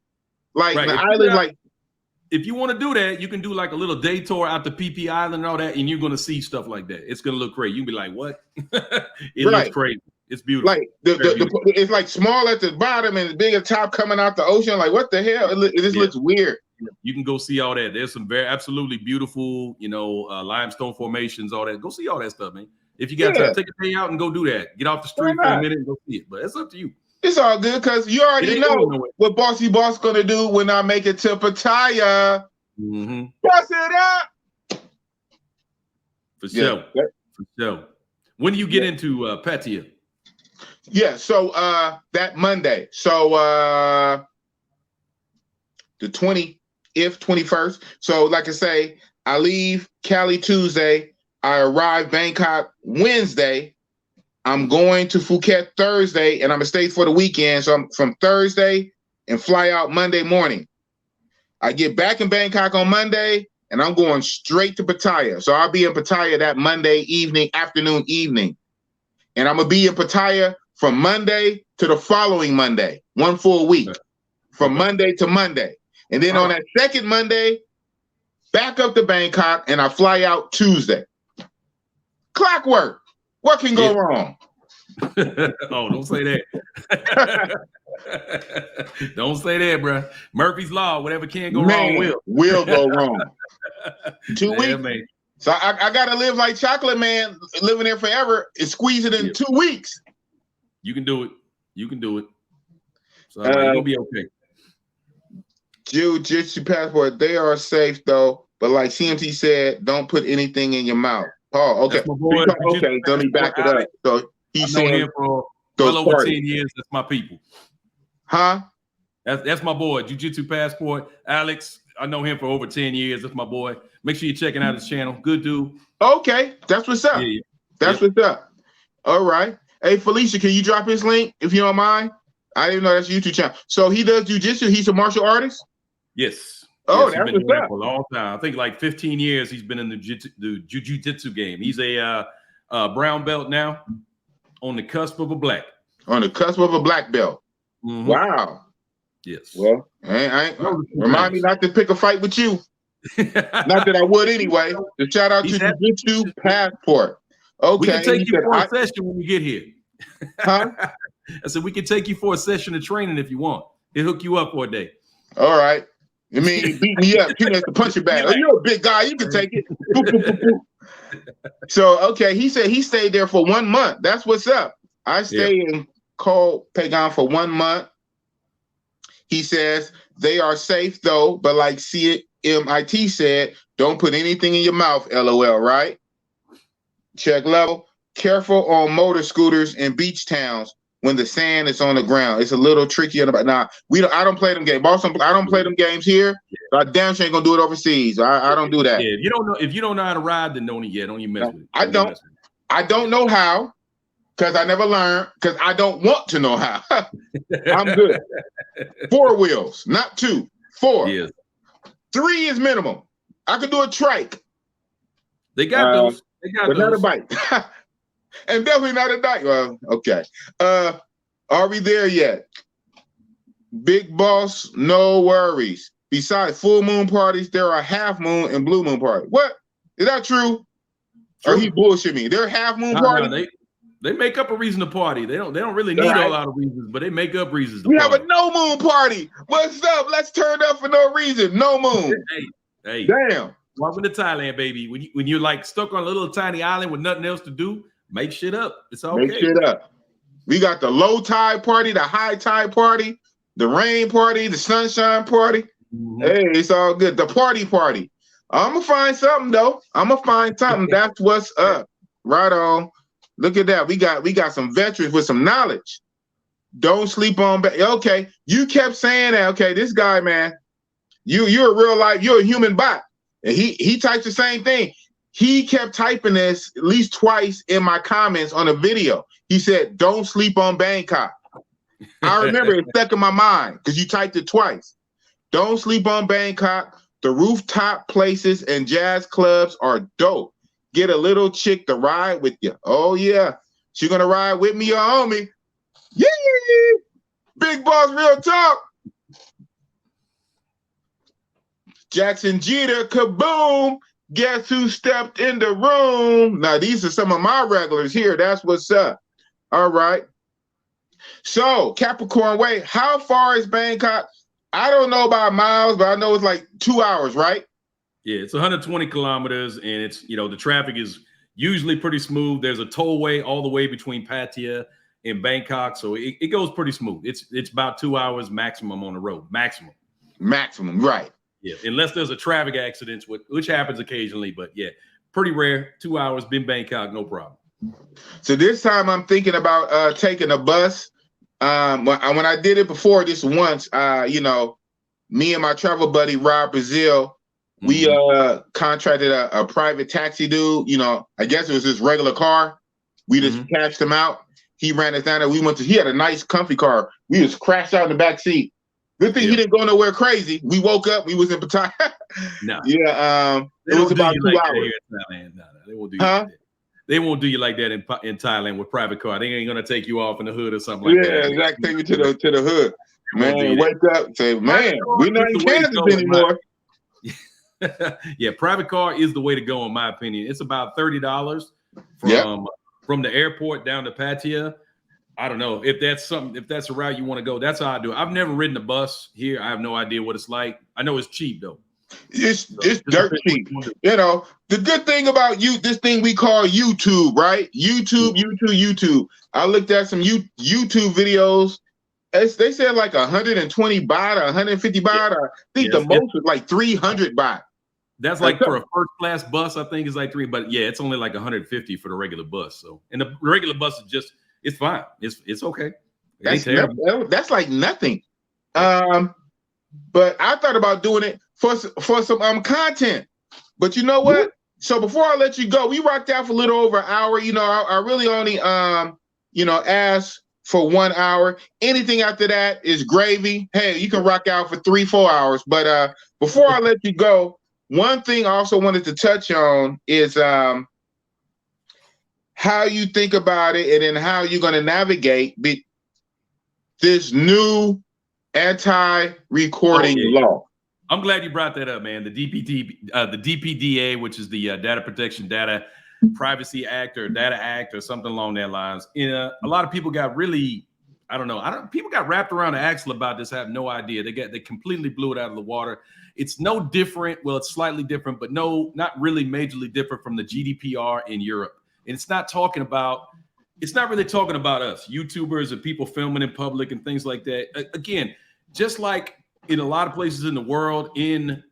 Like the island, like if you want to do that, you can do like a little day tour out to PP Island and all that, and you're gonna see stuff like that. It's gonna look crazy. You'll be like, what? It looks crazy. It's beautiful. Like it's like small at the bottom and big at the top coming out the ocean. Like what the hell? This looks weird. You can go see all that. There's some very absolutely beautiful, you know, limestone formations, all that. Go see all that stuff, man. If you got time, take a day out and go do that. Get off the street for a minute and go see it. But it's up to you. It's all good because you already know what Bossy Boss gonna do when I make it to Pattaya. Bust it up. For sure. For sure. When do you get into Pattaya? Yeah, so that Monday. So the 20th, 21st. So like I say, I leave Cali Tuesday. I arrive Bangkok Wednesday. I'm going to Phuket Thursday, and I'm gonna stay for the weekend. So I'm from Thursday and fly out Monday morning. I get back in Bangkok on Monday, and I'm going straight to Pattaya. So I'll be in Pattaya that Monday afternoon, evening. And I'm gonna be in Pattaya from Monday to the following Monday, one full week, from Monday to Monday. And then on that second Monday, back up to Bangkok, and I fly out Tuesday. Clockwork. What can go wrong? Oh, don't say that. Don't say that, bro. Murphy's Law, whatever can go wrong will go wrong. 2 weeks. Man. So I got to live like Chocolate Man, living there forever, and squeeze it in 2 weeks. You can do it. You can do it. So you'll be okay. Jiu-Jitsu passport, they are safe though, but like CMT said, don't put anything in your mouth. Oh, okay. Okay, let me back it up. So he's saying him for well over 10 years. That's my people. Huh? That's my boy. Jiu-Jitsu passport. Alex, I know him for over 10 years. That's my boy. Make sure you're checking out his channel. Good dude. Okay, that's what's up. Yeah. That's what's up. All right. Hey, Felicia, can you drop his link if you don't mind? I didn't know that's a YouTube channel. So he does jiu-jitsu. He's a martial artist? Yes. Oh, yes, that's what's up. For a long time. I think like 15 years he's been in the jiu-jitsu game. He's a brown belt now, on the cusp of a black. On the cusp of a black belt. Wow. Yes. Well, remind me not to pick a fight with you. Not that I would anyway. The shout out to Jiu-Jitsu passport. Okay. We can take you for a session when we get here. Huh? I said we can take you for a session of training if you want. He'll hook you up for a day. All right. I mean, you beat me up. You have to punch it back. Oh, you're a big guy. You can take it. Boop, boop, boop, boop. So, okay, he said he stayed there for 1 month. That's what's up. I stayed in Koh Phangan for 1 month. He says they are safe though, but like CMIT said, don't put anything in your mouth, LOL, right? Check level. Careful on motor scooters in beach towns when the sand is on the ground. It's a little tricky. I don't play them games. I don't play them games here. So I damn sure ain't gonna do it overseas. I don't do that. Yeah, if you don't know how to ride, then don't even mess with it. I don't know how, because I never learned, because I don't want to know how. I'm good. 4 wheels, not 2. 4. Yes. 3 is minimum. I could do a trike. They got those. But not a bike. And definitely not a bike. Well, okay. Are we there yet? Big boss, no worries. Besides full moon parties, there are half moon and blue moon parties. What? Is that true? Or he bullshit me? There are half moon parties? They make up a reason to party. They don't really need a lot of reasons, but they make up reasons to party. We have a no moon party. What's up? Let's turn up for no reason. No moon. Hey. Damn. Welcome to Thailand, baby. When you're like stuck on a little tiny island with nothing else to do, make shit up. It's okay. Make shit up. We got the low tide party, the high tide party, the rain party, the sunshine party. Hey, it's all good. The party. I'm gonna find something though. That's what's up. Right on. Look at that. We got some veterans with some knowledge. Don't sleep on. Okay, you kept saying that. Okay, this guy, man, you're a real life. You're a human bot. And he types the same thing. He kept typing this at least twice in my comments on a video. He said, "Don't sleep on Bangkok." I remember it stuck in my mind because you typed it twice. Don't sleep on Bangkok. The rooftop places and jazz clubs are dope. Get a little chick to ride with you. Oh yeah, she gonna ride with me or on me. Yeah, big boss, real talk. Jackson Jeter, kaboom. Guess who stepped in the room? Now, these are some of my regulars here. That's what's up. All right. So, Capricorn Way, how far is Bangkok? I don't know about miles, but I know it's like 2 hours, right? Yeah, it's 120 kilometers, and it's, you know, the traffic is usually pretty smooth. There's a tollway all the way between Pattaya and Bangkok, so it goes pretty smooth. It's about 2 hours maximum on the road. Maximum, right. Yeah, unless there's a traffic accident, which happens occasionally, but yeah, pretty rare. 2 hours, been Bangkok, no problem. So this time I'm thinking about taking a bus. When I did it before this once, you know, me and my travel buddy Rob Brazil, we contracted a private taxi dude. You know, I guess it was his regular car. We just cashed him out. He ran us down there. He had a nice, comfy car. We just crashed out in the back seat. Good thing he didn't go nowhere crazy. We woke up. We was in Pattaya. No. Yeah. It was about 2 hours. No, they won't do you like that. They won't do you like that in Thailand with private car. They ain't gonna take you off in the hood or something like that. Yeah, exactly. Take me to the hood. Man, wake up, say, man, we're not in Kansas anymore. Yeah, private car is the way to go, in my opinion. It's about $30 from the airport down to Pattaya. I don't know if that's a route you want to go. That's how I do it. I've never ridden a bus here. I have no idea what it's like. I know it's cheap though. It's dirt cheap. You know, the good thing about this thing we call YouTube, right? YouTube. I looked at some YouTube videos. They said like 120 baht or 150 baht. Or I think the most was like 300 baht. That's like for a first class bus, I think it's like $3, but yeah, it's only like 150 for the regular bus. So, and the regular bus is it's fine. It's okay. That's like nothing. But I thought about doing it for some content. But you know what? So before I let you go, we rocked out for a little over an hour. You know, I really only asked for 1 hour. Anything after that is gravy. Hey, you can rock out for 3-4 hours. But before I let you go, one thing I also wanted to touch on is how you think about it and then how you're going to navigate this new anti-recording law. I'm glad you brought that up, man. The DPDA, which is the Data Protection Data Privacy Act or Data Act or something along that lines. A lot of people got really, people got wrapped around the axle about this. I have no idea. They completely blew it out of the water. It's no different. Well, it's slightly different, but no, not really majorly different from the GDPR in Europe. And it's not really talking about us, YouTubers and people filming in public and things like that. Again, just like in a lot of places in the world, in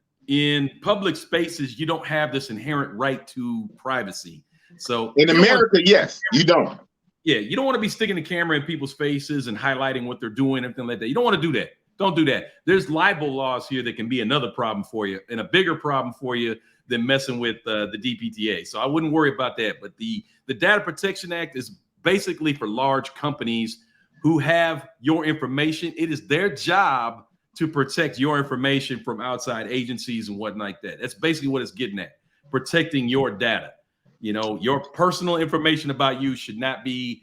public spaces, you don't have this inherent right to privacy. So in America, yes, you don't. Yeah, you don't want to be sticking the camera in people's faces and highlighting what they're doing, everything like that. You don't want to do that. Don't do that. There's libel laws here that can be another problem for you and a bigger problem for you than messing with the DPDA. So I wouldn't worry about that. But the Data Protection Act is basically for large companies who have your information. It is their job to protect your information from outside agencies and whatnot like that. That's basically what it's getting at, protecting your data. You know, your personal information about you should not be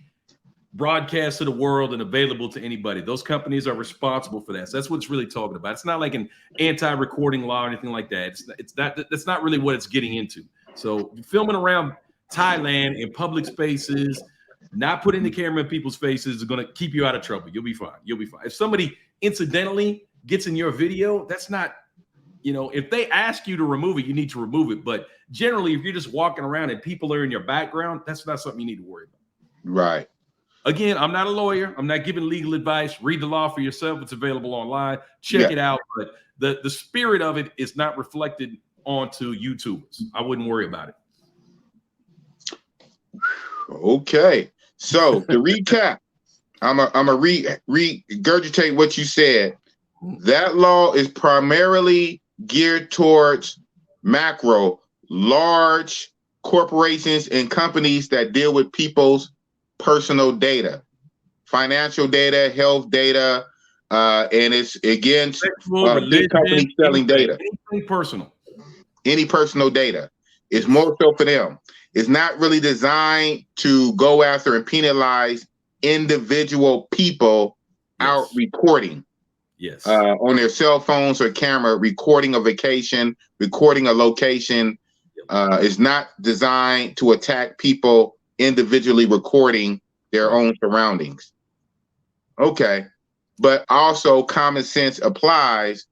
broadcast to the world and available to anybody. Those companies are responsible for that. So that's what it's really talking about. It's not like an anti-recording law or anything like that. That's not really what it's getting into. So filming around Thailand in public spaces, not putting the camera in people's faces is going to keep you out of trouble. You'll be fine. If somebody incidentally gets in your video, that's not, if they ask you to remove it, you need to remove it. But generally, if you're just walking around and people are in your background, that's not something you need to worry about. Right. Again, I'm not a lawyer. I'm not giving legal advice. Read the law for yourself. It's available online. Check it out. But the spirit of it is not reflected onto YouTubers. I wouldn't worry about it. Okay. So to recap, I'm a regurgitate what you said. That law is primarily geared towards macro, large corporations and companies that deal with people's personal data, financial data, health data, and it's against big companies selling data. Anything personal. Any personal data. It's more so for them. It's not really designed to go after and penalize individual people out recording. Yes. On their cell phones or camera, recording a vacation, recording a location. Is not designed to attack people individually recording their own surroundings. Okay. But also common sense applies.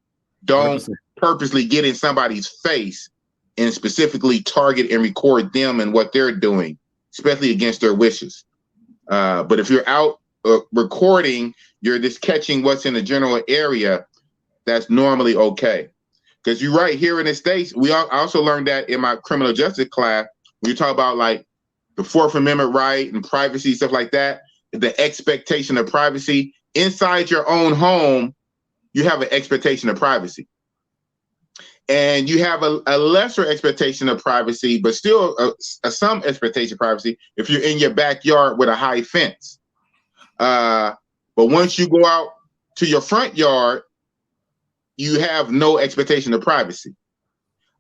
Don't 100%. Purposely get in somebody's face and specifically target and record them and what they're doing, especially against their wishes. But if you're out recording, you're just catching what's in the general area, that's normally okay. Because you're right, here in the States, I also learned that in my criminal justice class, when you talk about like the Fourth Amendment right and privacy, stuff like that, the expectation of privacy, inside your own home, you have an expectation of privacy. And you have a lesser expectation of privacy, but still some expectation of privacy if you're in your backyard with a high fence. But once you go out to your front yard, you have no expectation of privacy.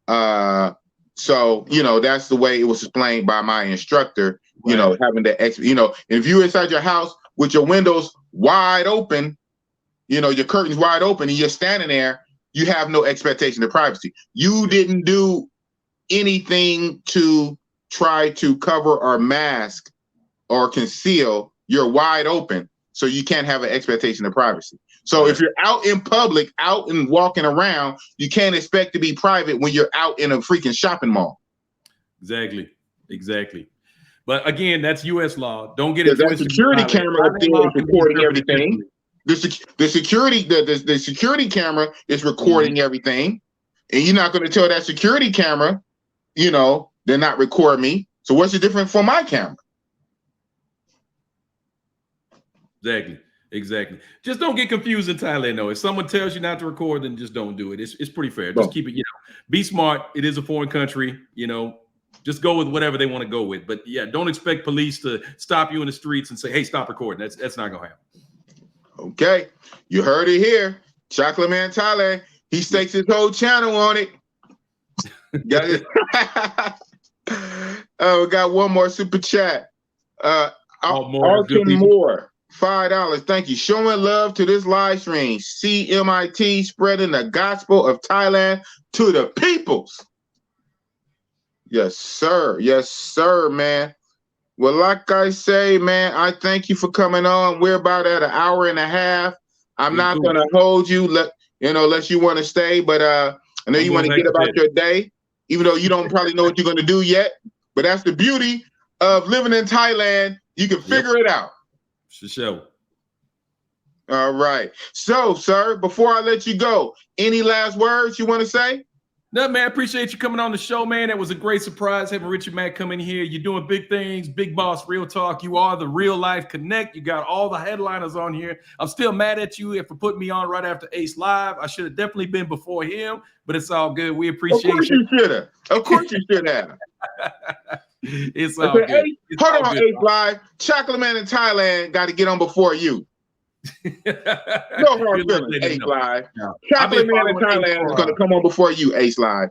So, you know, that's the way it was explained by my instructor, you know, having the, if you're inside your house with your windows wide open, you know, your curtains wide open and you're standing there, you have no expectation of privacy. You didn't do anything to try to cover or mask or conceal. You're wide open, so you can't have an expectation of privacy. So if you're out in public, out and walking around, you can't expect to be private when you're out in a freaking shopping mall. Exactly. But again, that's U.S. law. Don't get it twisted. That security camera up there is recording everything. The security camera is recording everything, and you're not going to tell that security camera, you know, they're not recording me. So what's the difference for my camera? Exactly. Just don't get confused in Thailand, though. If someone tells you not to record, then just don't do it. It's pretty fair. Just keep it, you know, be smart. It is a foreign country, you know, just go with whatever they want to go with. But yeah, don't expect police to stop you in the streets and say, hey, stop recording. That's not going to happen. Okay, you heard it here. Chocolate Man Thailand, he stakes his whole channel on it. Got it. Oh, we got one more super chat. Alton Moore, $5. Thank you. Showing love to this live stream. CMIT spreading the gospel of Thailand to the peoples. Yes, sir. Yes, sir, man. Well, like I say, man, I thank you for coming on. We're about at an hour and a half. I'm not going to hold you, unless you want to stay. But I know you want to get about your day, even though you don't probably know what you're going to do yet. But that's the beauty of living in Thailand. You can figure it out. For sure. All right. So, sir, before I let you go, any last words you want to say? No, man, I appreciate you coming on the show, man. That was a great surprise having Richard Mack come in here. You're doing big things, big boss, real talk. You are the real life connect. You got all the headliners on here. I'm still mad at you for putting me on right after Ace Live. I should have definitely been before him, but it's all good. We appreciate you. Of course you should have. Of course you should have. It's all good. Hold on, Ace Live. Chocolate Man in Thailand got to get on before you. No hard feelings, Ace Live. Chocolate Man in Thailand is going to come on before you, Ace Live.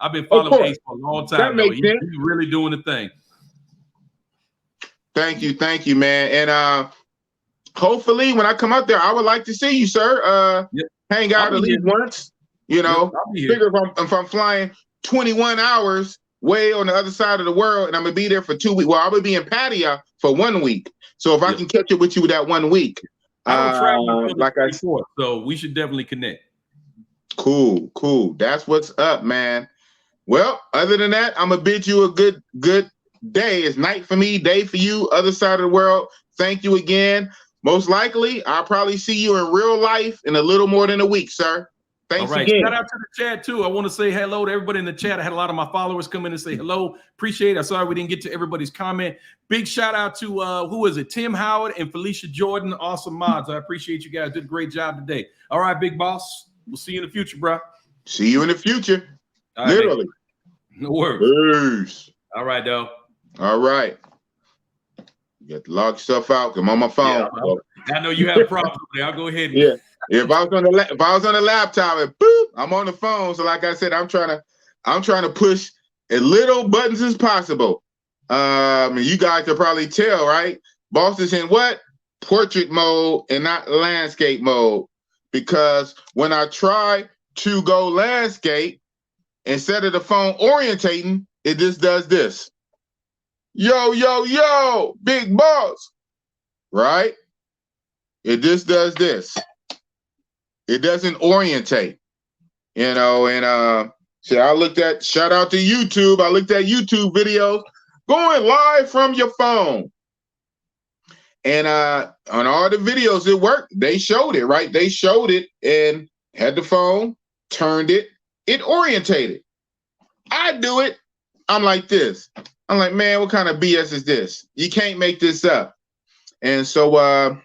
I've been following Ace for a long time. That makes sense. He's really doing the thing. Thank you, man. And hopefully, when I come out there, I would like to see you, sir. Hang out at least once. You know, figure if I'm flying 21 hours way on the other side of the world, and I'm gonna be there for 2 weeks. Well, I'm gonna be in Pattaya for 1 week. So if I can catch it with you that 1 week, like I said, so we should definitely connect. Cool. That's what's up, man. Well, other than that, I'm gonna bid you a good day. It's night for me, day for you, other side of the world. Thank you again. Most likely, I'll probably see you in real life in a little more than a week, sir. Thanks All right. again. Shout out to the chat too. I want to say hello to everybody in the chat. I had a lot of my followers come in and say hello. Appreciate it. I'm sorry we didn't get to everybody's comment. Big shout out to who is it? Tim Howard and Felicia Jordan. Awesome mods. I appreciate you guys. Did a great job today. All right, big boss. We'll see you in the future, bro. See you in the future. All right, literally. No worries. Peace. All right, though. All right. You got to log stuff out. I'm on my phone. Yeah, I know you have a problem. I'll go ahead. Yeah. If I was on the laptop, and boop, I'm on the phone. So like I said, I'm trying to push as little buttons as possible. You guys can probably tell, right? Boss is in what? Portrait mode and not landscape mode. Because when I try to go landscape, instead of the phone orientating, it just does this. Yo, yo, yo, big boss. Right? It just does this. It doesn't orientate, and so shout out to YouTube. I looked at YouTube videos going live from your phone. And on all the videos, it worked. They showed it, right? They showed it and had the phone, turned it, it orientated. I do it. I'm like this. I'm like, man, what kind of BS is this? You can't make this up. And so,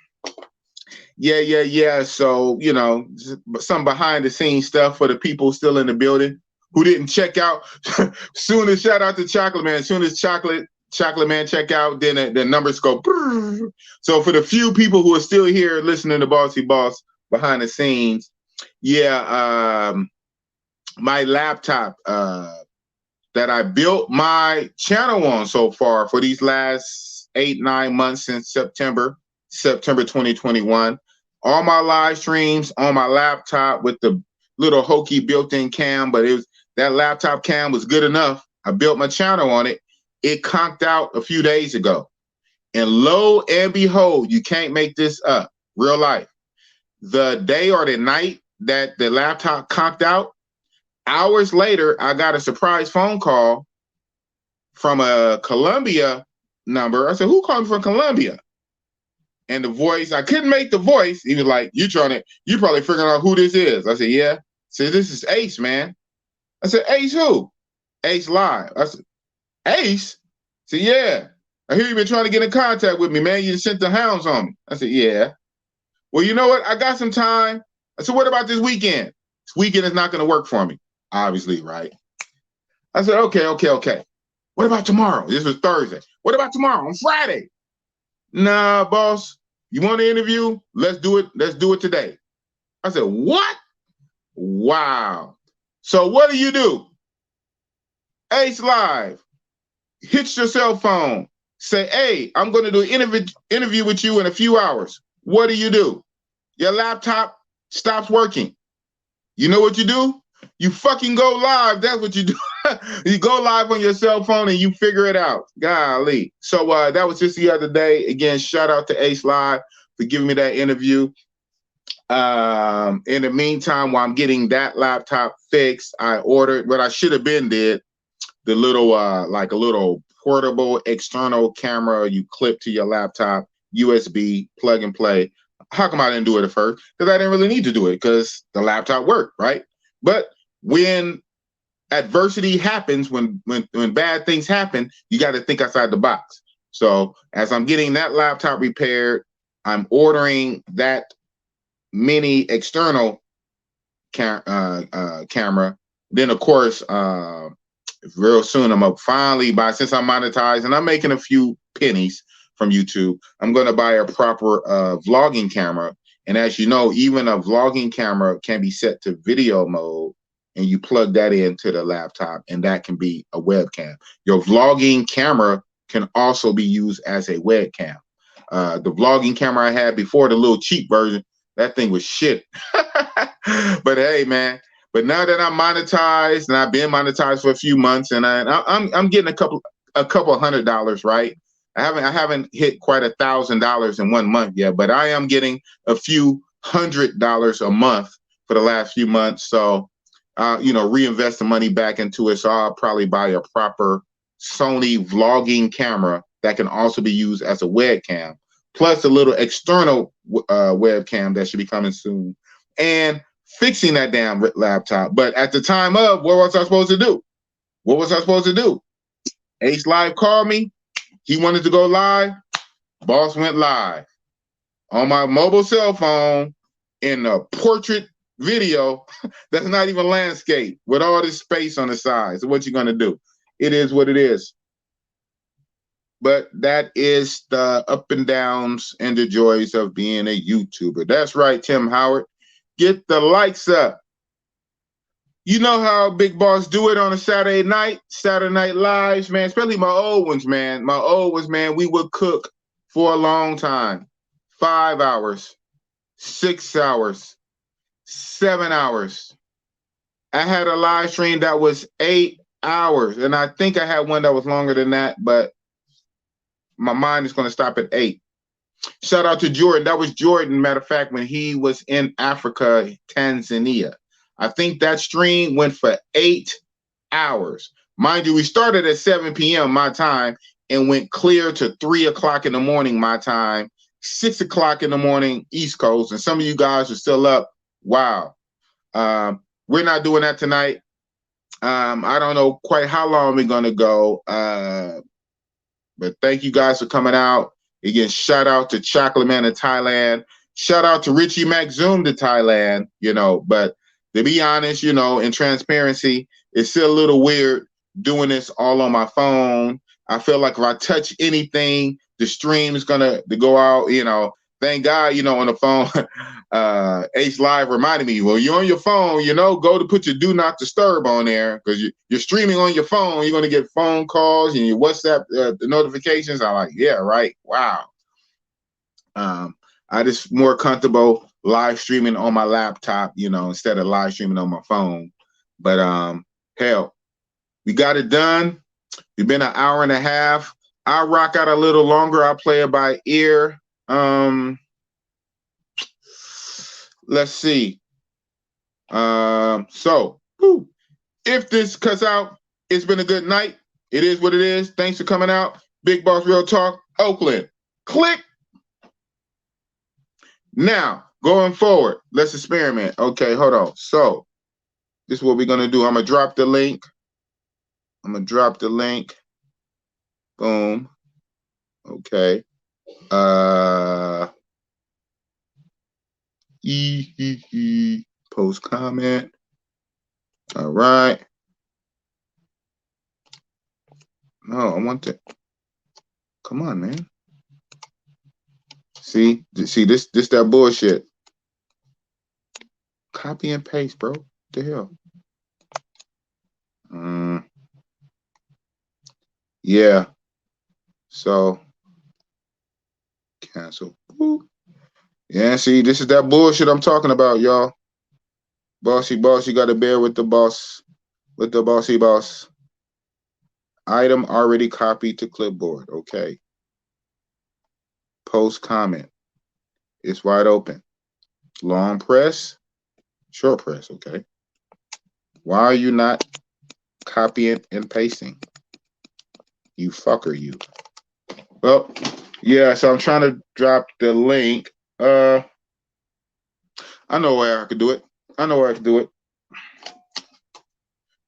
yeah. So, some behind the scenes stuff for the people still in the building who didn't check out. Soon as shout out to Chocolate Man. As soon as Chocolate Man check out, then the numbers go. Brrr. So for the few people who are still here listening to Bossy Boss behind the scenes, my laptop that I built my channel on so far for these last 8-9 months since September 2021. All my live streams on my laptop with the little hokey built-in cam, but that laptop cam was good enough. I built my channel on it. It conked out a few days ago. And lo and behold, you can't make this up. Real life. The day or the night that the laptop conked out, hours later, I got a surprise phone call from a Colombia number. I said, who called me from Colombia? And the voice, I couldn't make the voice. He was like, you probably figuring out who this is. I said, yeah. I said, this is Ace, man. I said, Ace who? Ace Live. I said, Ace? I said, yeah. I hear you've been trying to get in contact with me, man. You sent the hounds on me. I said, yeah. Well, you know what? I got some time. I said, what about this weekend? This weekend is not going to work for me. Obviously, right? I said, okay. What about tomorrow? This was Thursday. What about tomorrow on Friday? Nah, boss. You want to interview? Let's do it. Let's do it today. I said, what? Wow. So what do? Ace Live. Hit your cell phone. Say, hey, I'm going to do an interview with you in a few hours. What do? Your laptop stops working. You know what you do? You fucking go live. That's what you do. You go live on your cell phone and you figure it out. Golly. So that was just the other day. Again, shout out to Ace Live for giving me that interview. In the meantime, while I'm getting that laptop fixed, I ordered what I should have been did. The little, like a little portable external camera you clip to your laptop, USB, plug and play. How come I didn't do it at first? Because I didn't really need to do it because the laptop worked, right? But when adversity happens, when bad things happen, you got to think outside the box. So as I'm getting that laptop repaired, I'm ordering that mini external camera. Then of course, real soon I'm up finally since I'm monetized and I'm making a few pennies from YouTube, I'm going to buy a proper vlogging camera. And as you know, even a vlogging camera can be set to video mode and you plug that into the laptop and that can be a webcam. Your vlogging camera can also be used as a webcam. The vlogging camera I had before, the little cheap version, that thing was shit. But hey, man. But now that I'm monetized and I've been monetized for a few months and I'm getting a couple $100, right? I haven't hit quite $1,000 in 1 month yet, but I am getting a few $100 a month for the last few months. So, reinvest the money back into it. So I'll probably buy a proper Sony vlogging camera that can also be used as a webcam, plus a little external webcam that should be coming soon. And fixing that damn laptop. But at the time of, what was I supposed to do? What was I supposed to do? Ace Live called me. He wanted to go live. Boss went live on my mobile cell phone in a portrait video that's not even landscape with all this space on the side. So what you gonna do? It is what it is. But that is the up and downs and the joys of being a YouTuber. That's right, Tim Howard. Get the likes up. You know how Big Boss do it on a Saturday Night Lives, man, especially my old ones, man. My old ones, man, we would cook for a long time. 5 hours, 6 hours, 7 hours. I had a live stream that was 8 hours, and I think I had one that was longer than that, but my mind is going to stop at 8. Shout out to Jordan. That was Jordan, matter of fact, when he was in Africa, Tanzania. I think that stream went for 8 hours. Mind you, we started at 7 p.m. my time and went clear to 3 o'clock in the morning my time, 6 o'clock in the morning East Coast, and some of you guys are still up. Wow. We're not doing that tonight. I don't know quite how long we're going to go, but thank you guys for coming out. Again, shout out to Chocolate Man in Thailand. Shout out to Richie Mac Zoom to Thailand, you know, but to be honest, you know, in transparency, it's still a little weird doing this all on my phone. I feel like if I touch anything, the stream is gonna go out, you know. Thank God, you know, on the phone, Ace Live reminded me, well, you're on your phone, you know, go to put your do not disturb on there because you're streaming on your phone. You're going to get phone calls and your WhatsApp the notifications. I'm like, yeah, right. Wow. I just more comfortable live streaming on my laptop, you know, instead of live streaming on my phone. But hell, we got it done. We've been an hour and a half. I rock out a little longer. I play it by ear. Let's see. So if this cuts out, it's been a good night. It is what it is. Thanks for coming out. Big Boss Real Talk, Oakland. Click. Now, going forward, let's experiment. Okay, hold on. So this is what we're gonna do. I'm gonna drop the link. Boom. Okay. Post comment. All right. No, I want to. Come on, man. See this that bullshit. Copy and paste, bro. What the hell? Yeah. So cancel. Woo. Yeah, see, this is that bullshit I'm talking about, y'all. Bossy boss, you gotta bear with the boss, with the bossy boss. Item already copied to clipboard. Okay. Post comment. It's wide open. Long press, short press. Okay. Why are you not copying and pasting? You fucker, you. Well, yeah, so I'm trying to drop the link. I know where I could do it.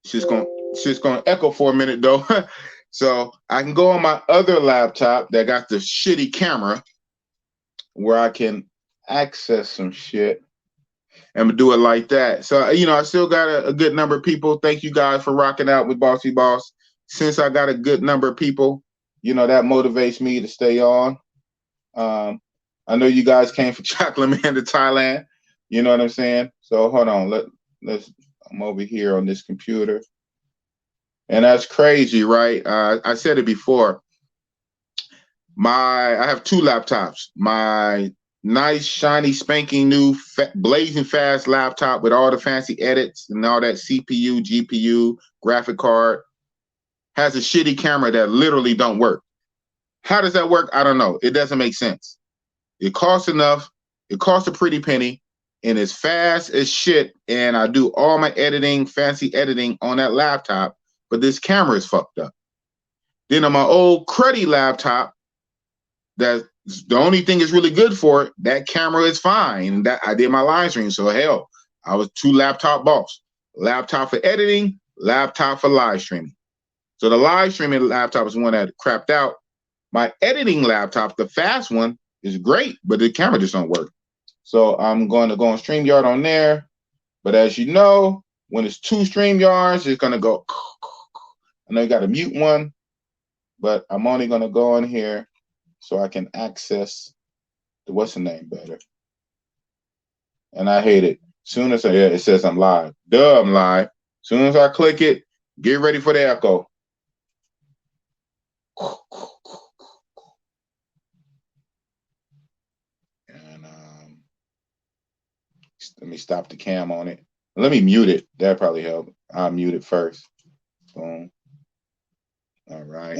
She's gonna echo for a minute though. So I can go on my other laptop that got the shitty camera where I can access some shit and do it like that. So, you know, I still got a good number of people. Thank you guys for rocking out with Bossy Boss. Since I got a good number of people, you know, that motivates me to stay on. I know you guys came for Chocolate Man to Thailand. You know what I'm saying? So hold on. I'm over here on this computer. And that's crazy, right? I said it before. I have 2 laptops. My nice, shiny, spanking new, blazing fast laptop with all the fancy edits and all that CPU, GPU, graphic card has a shitty camera that literally don't work. How does that work? I don't know. It doesn't make sense. It costs enough. It costs a pretty penny, and it's fast as shit. And I do all my editing, fancy editing on that laptop, but this camera is fucked up. Then on my old cruddy laptop, that's the only thing is really good for it. That camera is fine. That I did my live stream, so hell, I was 2 laptop boss. Laptop for editing, laptop for live streaming. So the live streaming laptop is one that crapped out. My editing laptop, the fast one, is great, but the camera just don't work. So I'm going to go on StreamYard on there. But as you know, when it's 2 StreamYards, it's going to go. I know you got to mute one, but I'm only going to go in here so I can access the what's the name better. And I hate it. Soon as it says I'm live. Duh, I'm live. Soon as I click it, get ready for the echo. And let me stop the cam on it. Let me mute it. That'll probably help. I'll mute it first. Boom. All right.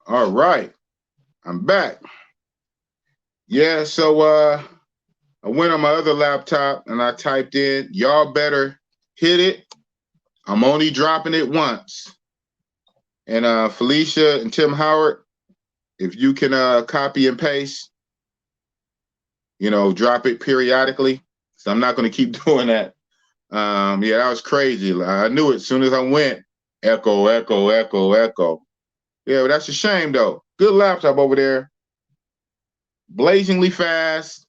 All right, I'm back. Yeah, so I went on my other laptop and I typed in, y'all better hit it. I'm only dropping it once. And Felicia and Tim Howard, if you can copy and paste, you know, drop it periodically. So I'm not going to keep doing that. Yeah, that was crazy. I knew it as soon as I went. Echo, echo, echo, echo. Yeah, but that's a shame, though. Good laptop over there. Blazingly fast.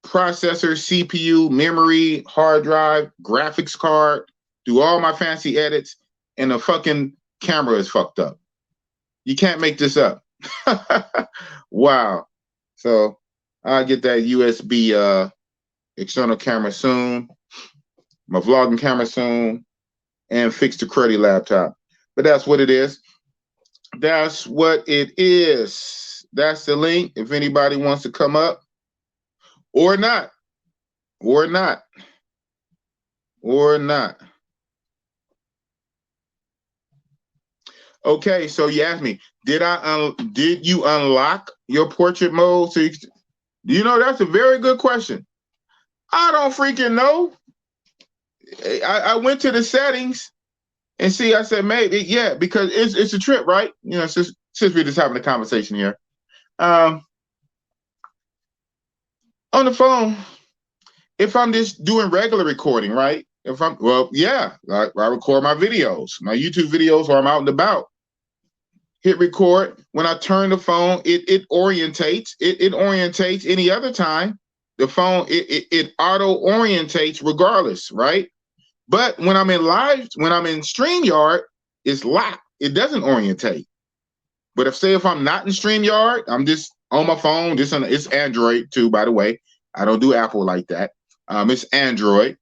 Processor, CPU, memory, hard drive, graphics card. Do all my fancy edits. And the fucking camera is fucked up. You can't make this up. Wow. So I'll get that USB external camera soon. My vlogging camera soon. And fix the cruddy laptop. But that's what it is. That's what it is. That's the link. If anybody wants to come up. Or not. Or not. Or not. Okay, so you asked me, did you unlock your portrait mode? So you know, that's a very good question. I don't freaking know. I went to the settings and see, I said, maybe, yeah, because it's a trip, right? You know, since we're just having a conversation here. On the phone, if I'm just doing regular recording, right? Well, yeah, I record my videos, my YouTube videos, or I'm out and about. Hit record. When I turn the phone, it orientates. It orientates any other time. The phone, it auto orientates regardless, right? But when I'm in StreamYard, it's locked. It doesn't orientate. But if I'm not in StreamYard, I'm just on my phone. It's Android too, by the way. I don't do Apple like that. It's Android.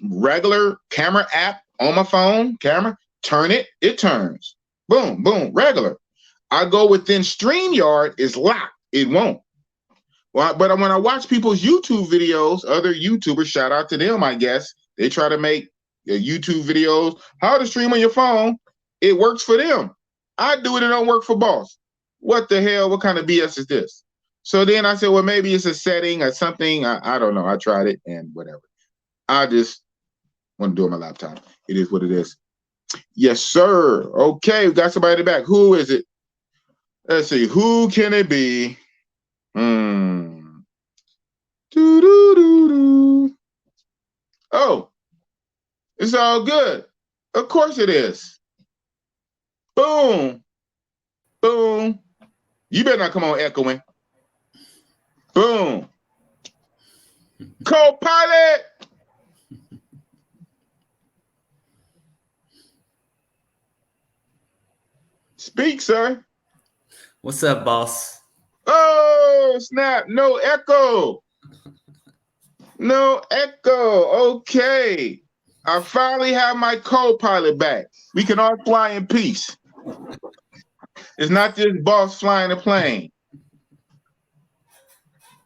Regular camera app on my phone, camera, turn it, it turns. Boom, boom, regular. I go within StreamYard, it's locked. It won't. Well, but when I watch people's YouTube videos, other YouTubers, shout out to them, I guess, they try to make YouTube videos, how to stream on your phone. It works for them. I do it and don't work for Boss. What the hell? What kind of BS is this? So then I said, well, maybe it's a setting or something. I don't know. I tried it and whatever. I just want to do it on my laptop. It is what it is. Yes, sir. Okay, we got somebody in the back. Who is it? Let's see. Who can it be? Doo-doo-doo-doo. Oh, it's all good. Of course it is. Boom. Boom. You better not come on echoing. Boom. Co-pilot. Speak, sir. What's up, boss? Oh, snap. No echo. No echo. Okay. I finally have my co-pilot back. We can all fly in peace. It's not just Boss flying a plane.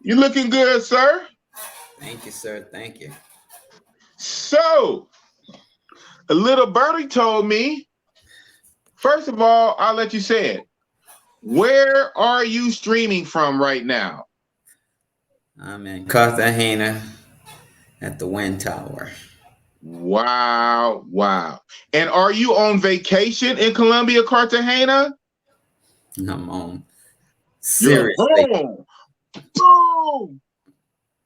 You looking good, sir? Thank you, sir. Thank you. So, a little birdie told me, first of all, I'll let you say it. Where are you streaming from right now? I'm in Cartagena at the Wind Tower. Wow, wow. And are you on vacation in Colombia, Cartagena? I'm on You're serious. home. Boom.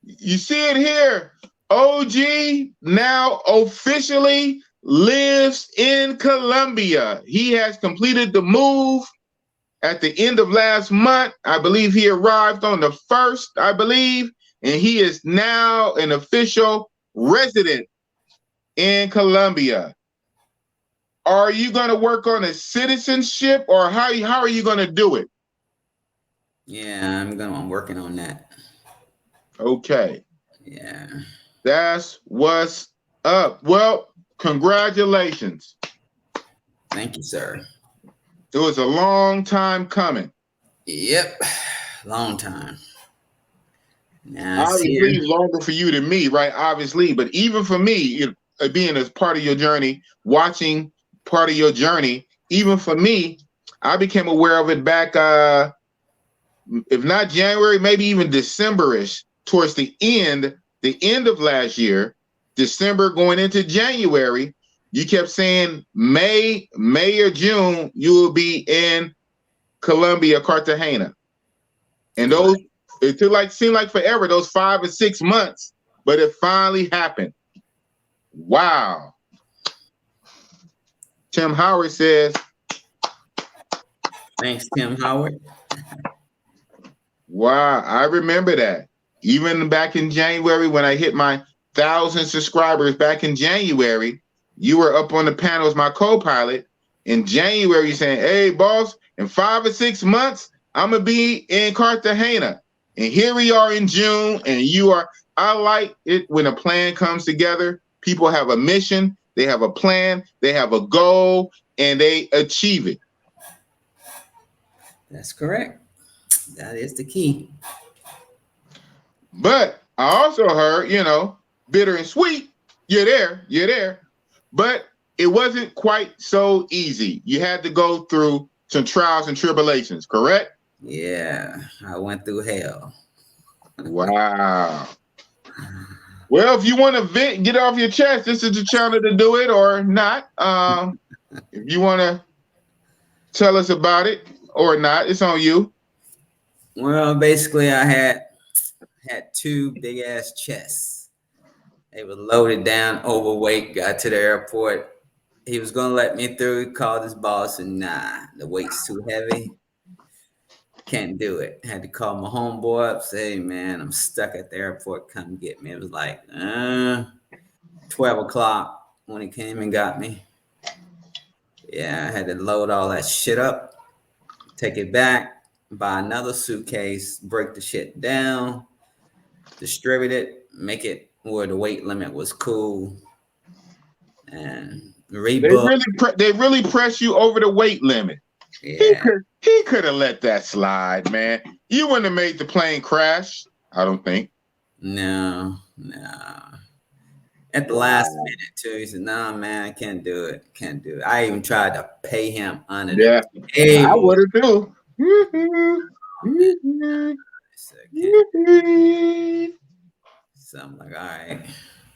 You see it here. OG now officially lives in Colombia. He has completed the move at the end of last month. I believe he arrived on the 1st, I believe, and he is now an official resident in Colombia. Are you going to work on a citizenship, or how are you going to do it? Yeah, I'm working on that. Okay. Yeah. That's what's up. Well, congratulations. Thank you, sir. It was a long time coming. Yep. Long time. Now it's Obviously, here. longer for you than me, right? Obviously, but even for me, being as part of your journey, watching part of your journey, even for me, I became aware of it back, if not January, maybe even December-ish, towards the end of last year, December going into January. You kept saying May or June, you will be in Colombia, Cartagena. And those, it seemed like forever, those 5 or 6 months, but it finally happened. Wow. Tim Howard says, Thanks, Tim Howard. wow, I remember that. Even back in January when I hit my 1,000 subscribers back in January, you were up on the panel as my co-pilot. In January, saying, hey, boss, in 5 or 6 months, I'm going to be in Cartagena. And here we are in June, and you are. I like it when a plan comes together. People have a mission, they have a plan, they have a goal, and they achieve it. That's correct. That is the key. But I also heard, bitter and sweet, you're there. But it wasn't quite so easy. You had to go through some trials and tribulations, correct? Yeah, I went through hell. Wow. Well, if you want to vent, get off your chest, this is the channel to do it or not. If you want to tell us about it or not, it's on you. Well, basically, I had 2 big ass chests. They were loaded down, overweight. Got to the airport. He was gonna let me through. He called his boss, and nah, the weight's too heavy. Can't do it. Had to call my homeboy up. Say, hey, man, I'm stuck at the airport. Come get me. It was like 12 o'clock when he came and got me. Yeah, I had to load all that shit up, take it back, buy another suitcase, break the shit down, distribute it, make it where the weight limit was cool, and rebook. They really press you over the weight limit. Yeah. He could have let that slide, man. You wouldn't have made the plane crash, I don't think. No. At the last minute too, he said, "Nah, man, I can't do it. Can't do it." I even tried to pay him under the I table. would have too. So I'm like, all right.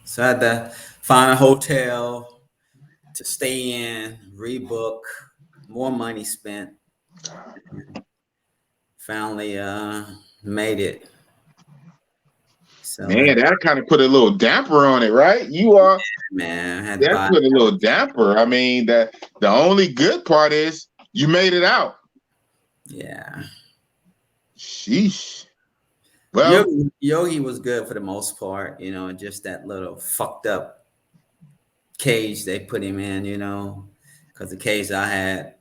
So I had to find a hotel to stay in, rebook, more money spent. Finally made it. So Man, that kind of put a little damper on it, right? man, That put a little damper. I mean, that the only good part is you made it out. Yeah. Sheesh. Well, Yogi was good for the most part, you know, just that little fucked up cage they put him in, you know, because the cage I had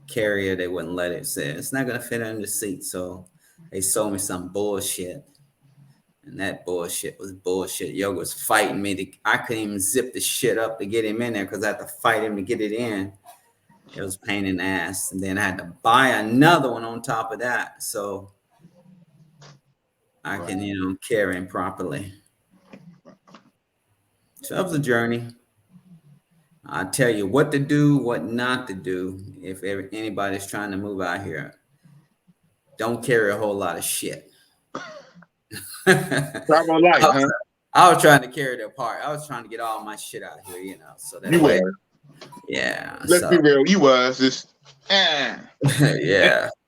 carrier, they wouldn't let it sit. It's not gonna fit under the seat, so they sold me some bullshit, and that bullshit was bullshit. Yogi was fighting me. I couldn't even zip the shit up to get him in there because I had to fight him to get it in. It was a pain in the ass, and then I had to buy another one on top of that, so I can, you know, carry him properly. So that was a journey. I tell you what to do, what not to do. If anybody's trying to move out here, don't carry a whole lot of shit. Travel life, huh? I was trying to carry the part. I was trying to get all my shit out here, you know. So that way, yeah. Let's be real. You was just, yeah.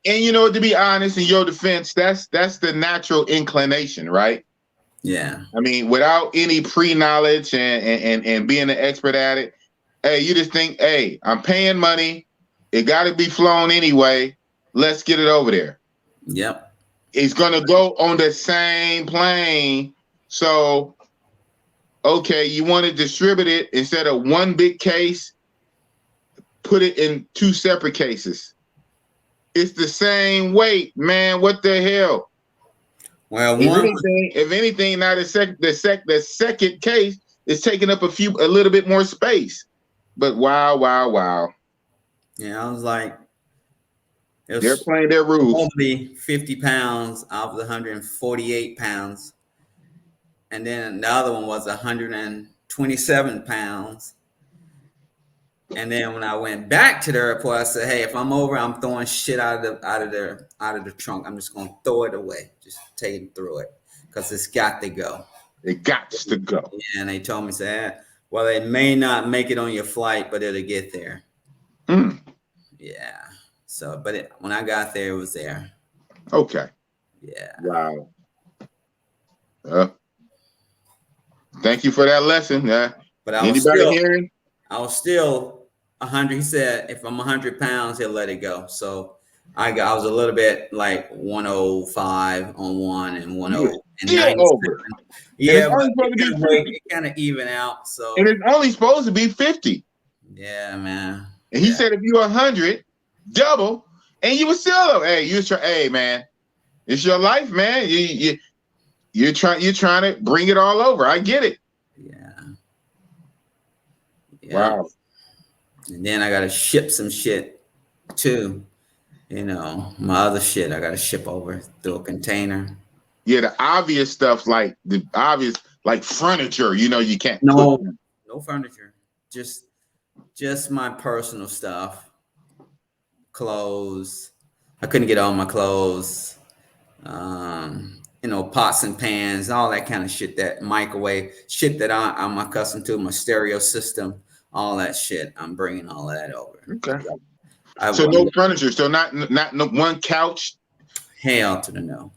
And you know, to be honest, in your defense, that's the natural inclination, right? Yeah. I mean, without any pre-knowledge and being an expert at it, hey, you just think, hey, I'm paying money. It got to be flown anyway. Let's get it over there. Yep. It's going to go on the same plane. So, okay, you want to distribute it instead of one big case, put it in 2 separate cases. It's the same weight, man. What the hell? Well, if anything, now the second case is taking up a little bit more space. But wow. Yeah, I was like, they're playing their rules. Only 50 pounds out of the 148 pounds. And then the other one was 127 pounds. And then when I went back to the airport, I said, "Hey, if I'm over, I'm throwing shit out of the trunk. I'm just gonna throw it away, just take it through it, because it's got to go. It got to go." Yeah, and they told me, "Say, well, it may not make it on your flight, but it'll get there." Yeah. So, but when I got there, it was there. Okay. Yeah. Wow. Thank you for that lesson. But I was still 100. He said, if I'm 100 pounds, he'll let it go. So I was a little bit like 105 on one and 10 and 97. Over. Yeah, but it kind of even out. So, and it's only supposed to be 50. Yeah, man. And he said if you're 100, double, and you were still, hey man, it's your life, man. You're trying to bring it all over. I get it. Yeah. Wow. And then I gotta ship some shit too. You know, my other shit I gotta ship over through a container. Yeah, the obvious stuff, like furniture, you know, you can't. No furniture. Just my personal stuff. Clothes. I couldn't get all my clothes. You know, pots and pans, all that kind of shit, that microwave shit that I'm accustomed to, my stereo system, all that shit. I'm bringing all that over. Okay. So no furniture. So not no one couch. Hell to the no.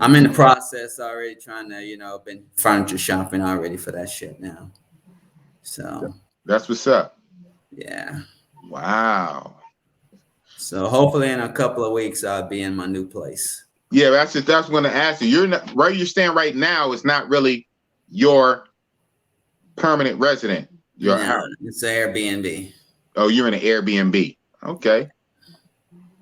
I'm in the process already trying to, you know, been furniture shopping already for that shit now. So that's what's up. Yeah. Wow. So hopefully in a couple of weeks I'll be in my new place. Yeah, that's what I'm going to ask you. You're not where you stand right now. Is not really your permanent resident. Your house. It's an Airbnb. Oh, you're in an Airbnb. Okay,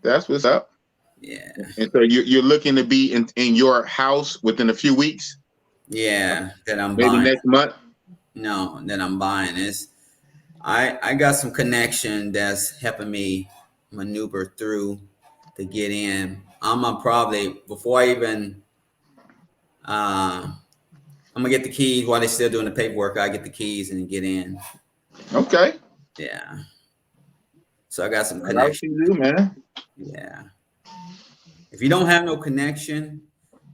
that's what's up. Yeah. And so you're looking to be in your house within a few weeks. Yeah, that I'm maybe buying next month. No, that I'm buying is. I got some connection that's helping me maneuver through to get in. I'm probably before I even I'm gonna get the keys while they're still doing the paperwork. I get the keys and get in. Okay. Yeah. So I got some That's connection. what you do, man. Yeah. If you don't have no connection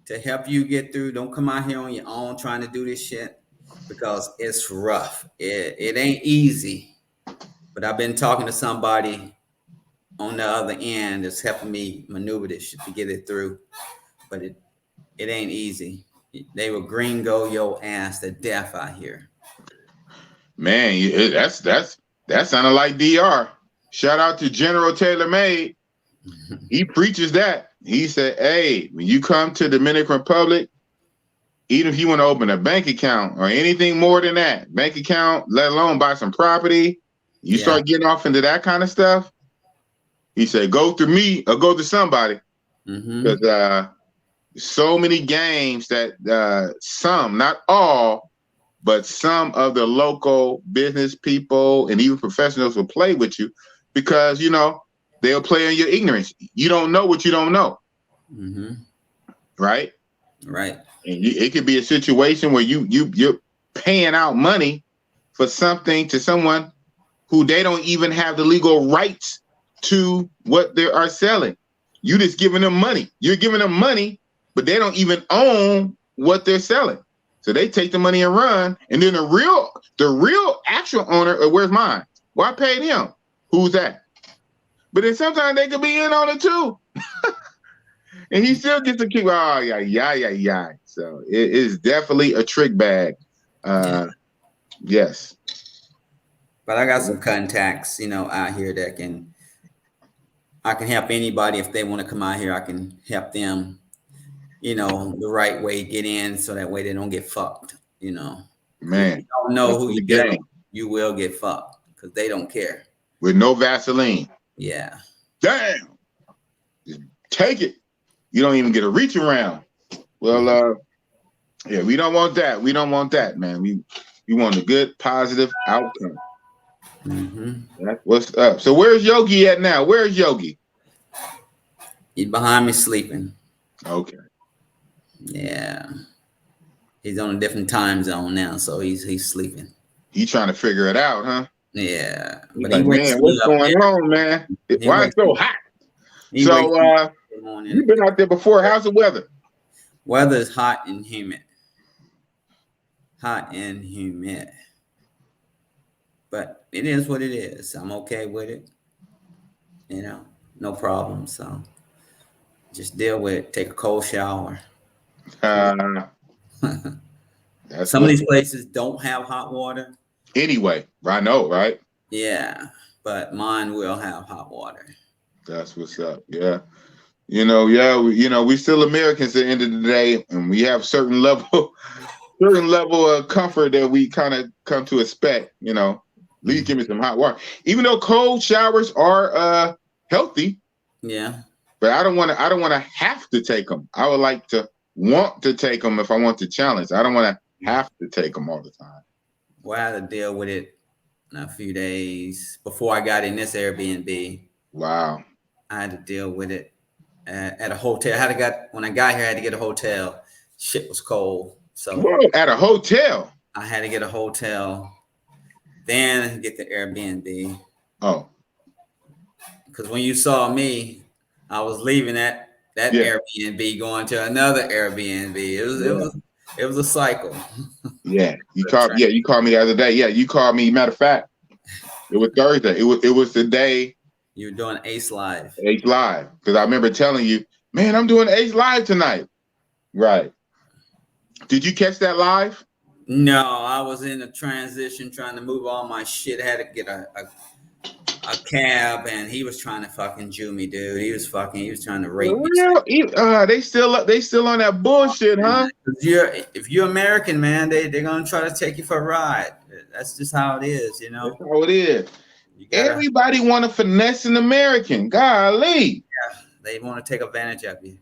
to help you get through, don't come out here on your own trying to do this shit, because it's rough. It ain't easy. But I've been talking to somebody on the other end that's helping me maneuver this shit to get it through. But it ain't easy. They will gringo your ass to death out here. Man, that sounded like DR. Shout out to General Taylor Made. He preaches that. He said, hey, when you come to Dominican Republic, even if you want to open a bank account or anything more than that, bank account, let alone buy some property, you start getting off into that kind of stuff. He said, go through me or go to somebody. Because so many games that some, not all, but some of the local business people and even professionals will play with you because, you know, they'll play on your ignorance. You don't know what you don't know. Right? Right. And it could be a situation where you're paying out money for something to someone who they don't even have the legal rights to what they are selling. You just giving them money. You're giving them money, but they don't even own what they're selling. So they take the money and run. And then the real actual owner, where's mine? Well, I paid him. Who's that? But then sometimes they could be in on it too. And he still gets to keep, oh, yeah. So it is definitely a trick bag. Yes. But I got some contacts, you know, out here that I can help anybody if they want to come out here. I can help them, you know, the right way, get in so that way they don't get fucked, you know. Man. If you don't know who you get, you will get fucked because they don't care. With no Vaseline. Yeah. Damn. Just take it. You don't even get a reach around. Well, yeah, we don't want that. We don't want that, man. We want a good, positive outcome. That's what's up. So where's Yogi at now? Where's Yogi? He's behind me sleeping. Okay. Yeah. He's on a different time zone now, so he's sleeping. He's trying to figure it out, huh? Yeah. But like, man, what's going on, man? Why it's so hot? So you've been out there before. How's the weather? Weather is hot and humid. Hot and humid. But it is what it is. I'm okay with it. You know, no problem. So just deal with it. Take a cold shower. Some of these places don't have hot water. Anyway, I know, right? Yeah, but mine will have hot water. That's what's up. Yeah. You know, we still Americans at the end of the day, and we have certain level of comfort that we kind of come to expect, you know. At least give me some hot water. Even though cold showers are healthy. Yeah. But I don't want to have to take them. I would like to want to take them if I want to challenge. I don't want to have to take them all the time. Well, I had to deal with it in a few days before I got in this Airbnb. Wow. I had to deal with it at a hotel. When I got here, I had to get a hotel. Shit was cold. So at a hotel. I had to get a hotel, then get the Airbnb. Oh. Because when you saw me, I was leaving that Airbnb going to another Airbnb. It was a cycle. Yeah. You called me the other day. Yeah, you called me. Matter of fact, it was Thursday. It was the day you were doing Ace Live. Ace Live. Because I remember telling you, man, I'm doing Ace Live tonight. Right. Did you catch that live? No, I was in a transition trying to move all my shit. I had to get a cab, and he was trying to fucking Jew me, dude. He was trying to rape me. They still on that bullshit, huh? If you're American, man, they're gonna try to take you for a ride. That's just how it is, you know. That's how it is. Everybody want to finesse an American. Golly. Yeah, they want to take advantage of you.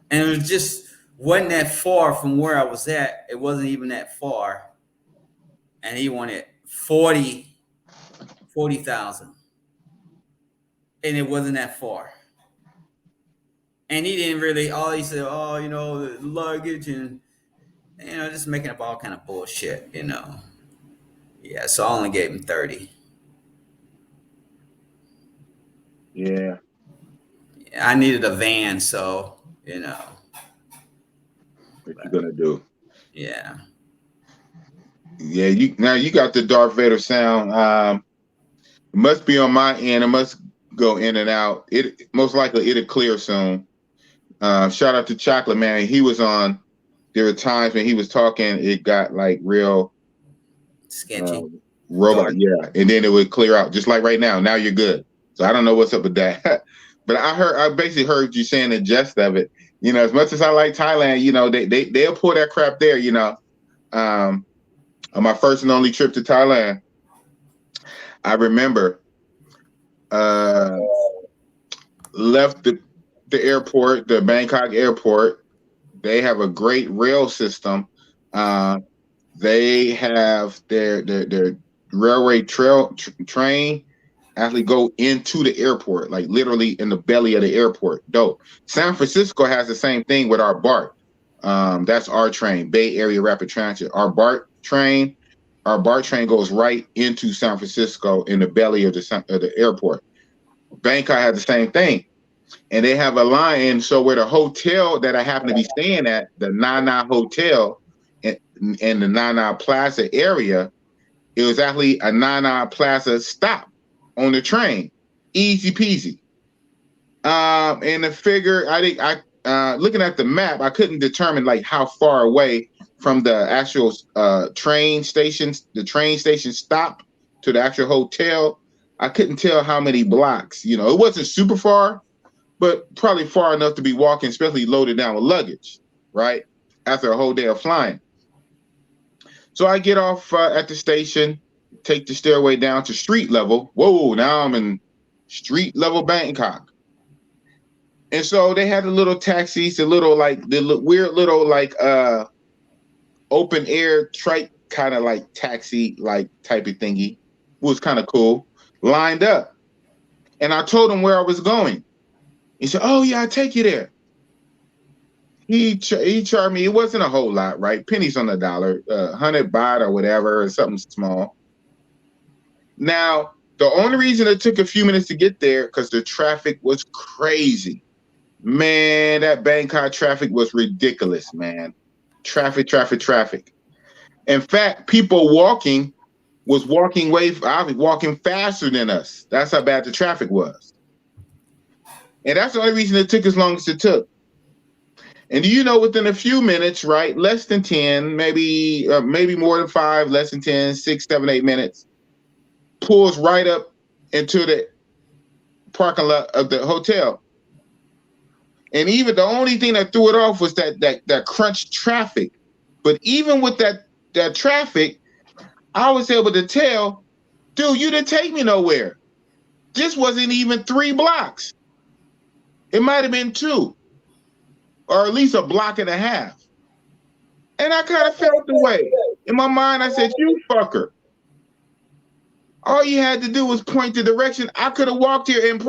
And it wasn't that far from where I was at. It wasn't even that far. And he wanted 40,000. And it wasn't that far. And he didn't really, all he said, oh, you know, the luggage and just making up all kind of bullshit, Yeah, so I only gave him 30. Yeah. I needed a van, so What you gonna do? Yeah. Yeah, you got the Darth Vader sound. It must be on my end. It must go in and out. It most likely it'll clear soon. Shout out to Chocolate Man. He was on. There were times when he was talking, it got like real sketchy. Robot, Dark. yeah. And then it would clear out, just like right now. Now you're good. So I don't know what's up with that. But I basically heard you saying the gist of it. As much as I like Thailand, they'll pull that crap there, on my first and only trip to Thailand, I remember left the airport, the Bangkok airport. They have a great rail system. They have their railway train actually go into the airport, like literally in the belly of the airport. Dope. San Francisco has the same thing with our BART. That's our train, Bay Area Rapid Transit. Our BART train goes right into San Francisco in the belly of the airport. Bangkok has the same thing. And they have a line. So where the hotel that I happen to be staying at, the Nana Hotel in the Nana Plaza area, it was actually a Nana Plaza stop on the train. Easy peasy. And the figure, looking at the map, I couldn't determine like how far away from the actual train station stop to the actual hotel. I couldn't tell how many blocks. It wasn't super far, but probably far enough to be walking, especially loaded down with luggage, right? After a whole day of flying. So I get off at the station, take the stairway down to street level. Whoa, now I'm in street level Bangkok. And so they had the little taxis, the weird little like open air trike kind of like taxi like type of thingy. It was kind of cool. Lined up. And I told him where I was going. He said, "Oh yeah, I'll take you there." He charged me. It wasn't a whole lot, right? Pennies on the dollar, 100 baht or whatever, or something small. Now, the only reason it took a few minutes to get there because the traffic was crazy. Man, that Bangkok traffic was ridiculous, man. Traffic. In fact, people walking faster than us. That's how bad the traffic was. And that's the only reason it took as long as it took. And within a few minutes, right, less than 10, maybe more than 5, less than 10, 6, 7, 8 minutes, pulls right up into the parking lot of the hotel. And even the only thing that threw it off was that crunch traffic. But even with that traffic, I was able to tell, dude, you didn't take me nowhere. This wasn't even 3 blocks. It might have been 2. Or at least a block and a half. And I kind of felt the way. In my mind, I said, you fucker. All you had to do was point the direction. I could have walked here and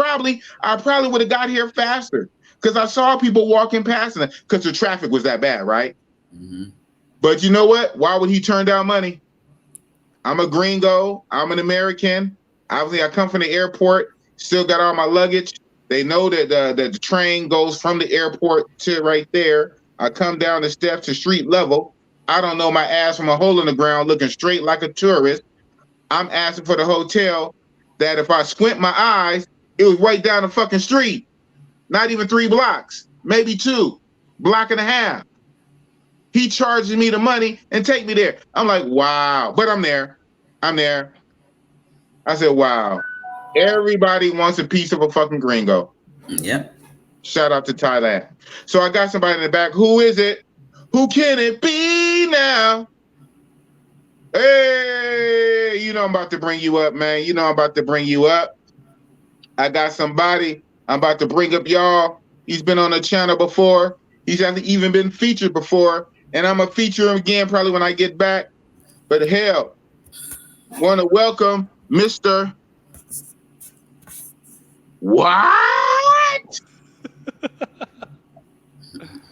I probably would have got here faster. Because I saw people walking past them because the traffic was that bad, right? Mm-hmm. But you know what? Why would he turn down money? I'm a gringo. I'm an American. Obviously, I come from the airport. Still got all my luggage. They know that the train goes from the airport to right there. I come down the steps to street level. I don't know my ass from a hole in the ground looking straight like a tourist. I'm asking for the hotel that if I squint my eyes, it was right down the fucking street. Not even 3 blocks, maybe 2, block and a half. He charges me the money and take me there. I'm like, wow. But I'm there. I said, wow. Everybody wants a piece of a fucking gringo. Yep. Shout out to Thailand. So I got somebody in the back. Who is it? Who can it be now? Hey, I'm about to bring you up, man. I'm about to bring you up. I got somebody I'm about to bring up, y'all. He's been on the channel before. He's actually even been featured before. And I'm going to feature him again probably when I get back. But hell, want to welcome Mr. What?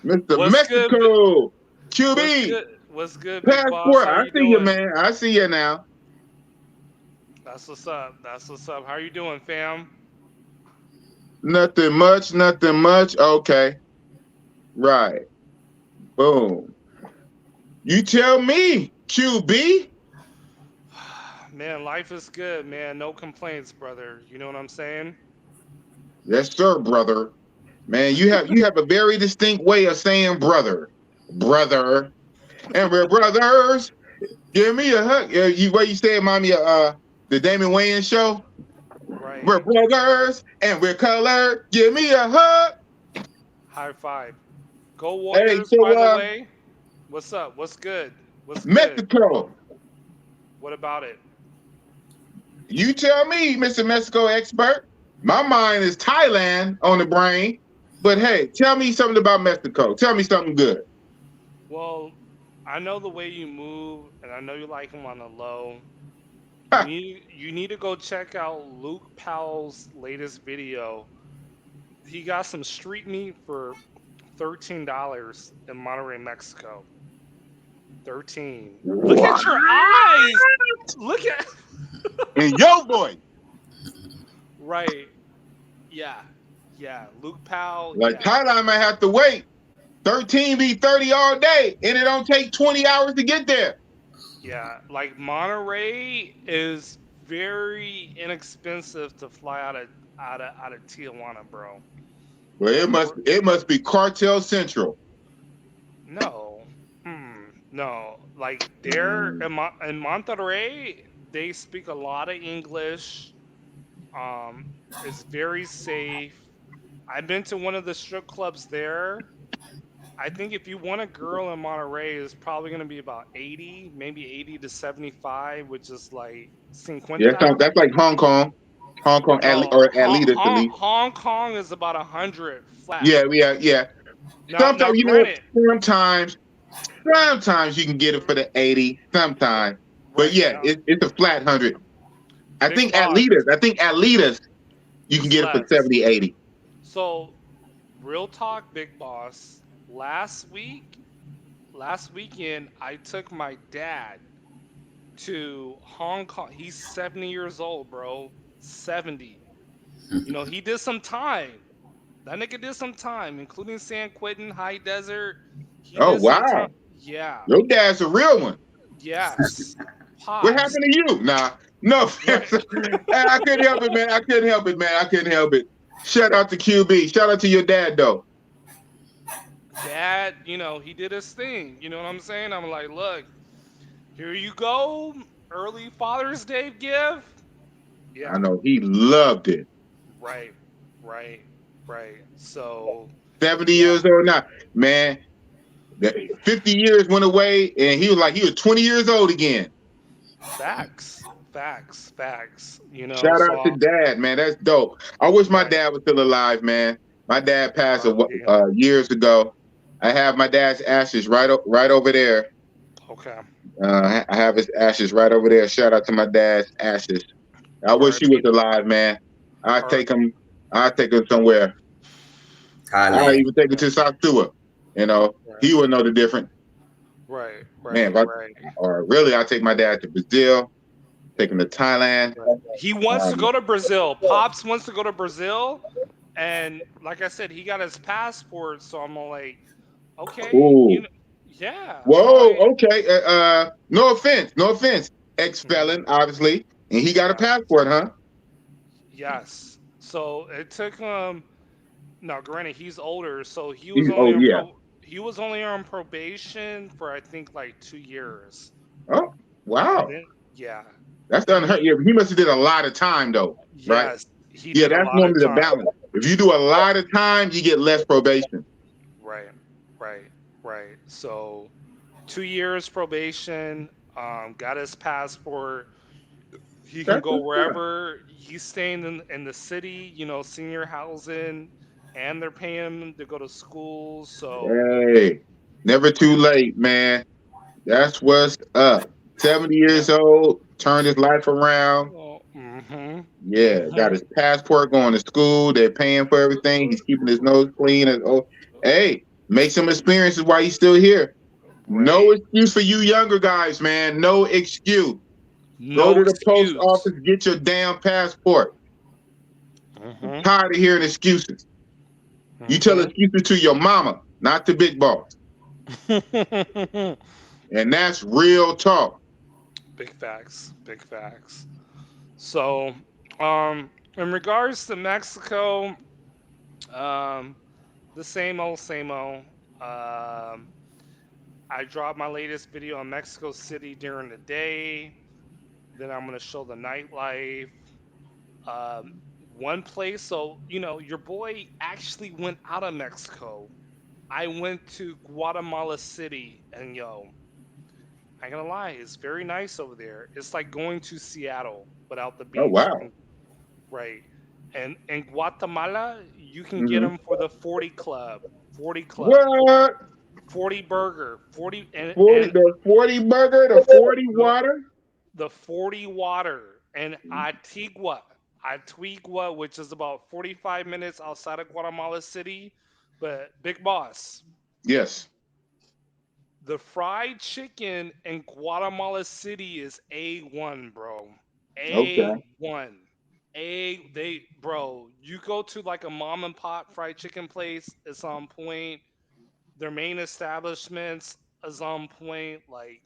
Mr. What's Mexico. good? QB. What's good, big boss? Passport, How I you see you, doing? man. I see you now. That's what's up. That's what's up. How you doing, fam? Nothing much, nothing much. Okay. Right. Boom. You tell me, QB. Man, life is good, man. No complaints, brother. You know what I'm saying? Yes, sir, brother. Man, you have a very distinct way of saying brother. Brother. And we're brothers. Give me a hug. What you say, mommy, the Damon Wayans show? Right. We're brothers and we're colored. Give me a hug. High five. Go Hey, Warriors, by the so way. What's up? What's good? What's good? Mexico. What about it? You tell me, Mr. Mexico expert. My mind is Thailand on the brain. But hey, tell me something about Mexico. Tell me something good. Well, I know the way you move, and I know you like him on the low. You need to go check out Luke Powell's latest video. He got some street meat for $13 in Monterrey, Mexico. 13. Look at your eyes. Look at. And yo, boy. Right. Yeah. Yeah. Luke Powell. Like yeah. Thailand might have to wait. 13 be 30 all day, and it don't take 20 hours to get there. Yeah. Like Monterey is very inexpensive to fly out of Tijuana, bro. Well, it must be Cartel Central. No. No. Like there in Monterey, they speak a lot of English. It's very safe. I've been to one of the strip clubs there. I think if you want a girl in Monterey, it's probably going to be about 80, maybe 80 to 75, which is like 50. Yeah, that's like Hong Kong. Hong Kong, or Alita, at least. Hong Kong is about 100 flat. Yeah. Sometimes, sometimes you can get it for the 80, sometimes. But yeah, it's a flat 100. I think Atlitas, you can get it for 70, 80. So, real talk, big boss. Last weekend, I took my dad to Hong Kong. He's 70 years old, bro. 70. You know, he did some time. That nigga did some time, including San Quentin, High Desert. Oh, wow. Yeah. Your dad's a real one. Yes. What happened to you? Nah. No. I couldn't help it, man. I couldn't help it. Shout out to QB. Shout out to your dad, though. Dad, you know, he did his thing. You know what I'm saying? I'm like, look, here you go. Early Father's Day gift. Yeah. I know. He loved it. Right. So 70 years old now. Man, 50 years went away, and he was 20 years old again. Facts. You know. Shout out to Dad, man. That's dope. I wish my dad was still alive, man. My dad passed years ago. I have my dad's ashes right over there. Okay. I have his ashes right over there. Shout out to my dad's ashes. I wish he was alive, man. I'd take him somewhere. I'd even take him to South Tua. You know, he would know the difference. Right. Man, or really, I'd take my dad to Brazil, take him to Thailand. He wants to go to Brazil. Pops wants to go to Brazil. And like I said, he got his passport. So I'm all like, okay. Ooh. Yeah. Whoa, okay. No offense. Ex-felon, obviously. And he got a passport, huh? Yes. So it took him. Now, granted, he's older, so he was only on probation for I think like 2 years. Oh, wow. Yeah. That's unheard. Yeah, he must have did a lot of time though, right? Yes. Yeah, that's normally the balance. If you do a lot of time, you get less probation. Right. So 2 years probation. Got his passport. He can go wherever. He's staying in the city, you know, senior housing, and they're paying him to go to school. So hey, never too late, man. That's what's up. 70 years old, turned his life around. Got his passport, going to school. They're paying for everything. He's keeping his nose clean. Hey, make some experiences while he's still here. No Right? excuse for you younger guys, man. No excuse. Go No to the post excuse. office, get your damn passport. I'm Mm-hmm. tired of hearing excuses. You tell excuses to your mama, not to Big Boss. Mm-hmm. And that's real talk. Big facts. Big facts. So, in regards to Mexico, um, the same old, same old. Um, I dropped my latest video on Mexico City during the day. Then I'm gonna show the nightlife. Um, one place, so your boy actually went out of Mexico. I went to Guatemala City, and I ain't gonna lie, it's very nice over there. It's like going to Seattle without the Oh beach, wow. right? And in Guatemala, you can get Mm-hmm. them for the 40 club, 40 club, What? 40 burger, 40 40 and the 40 burger, the 40 the water? the 40 water and Antigua, which is about 45 minutes outside of Guatemala City. But Big Boss, Yes. the fried chicken in Guatemala City is A1, bro. Okay. A1. Bro, you go to like a mom and pop fried chicken place, it's on point. Their main establishments is on point. Like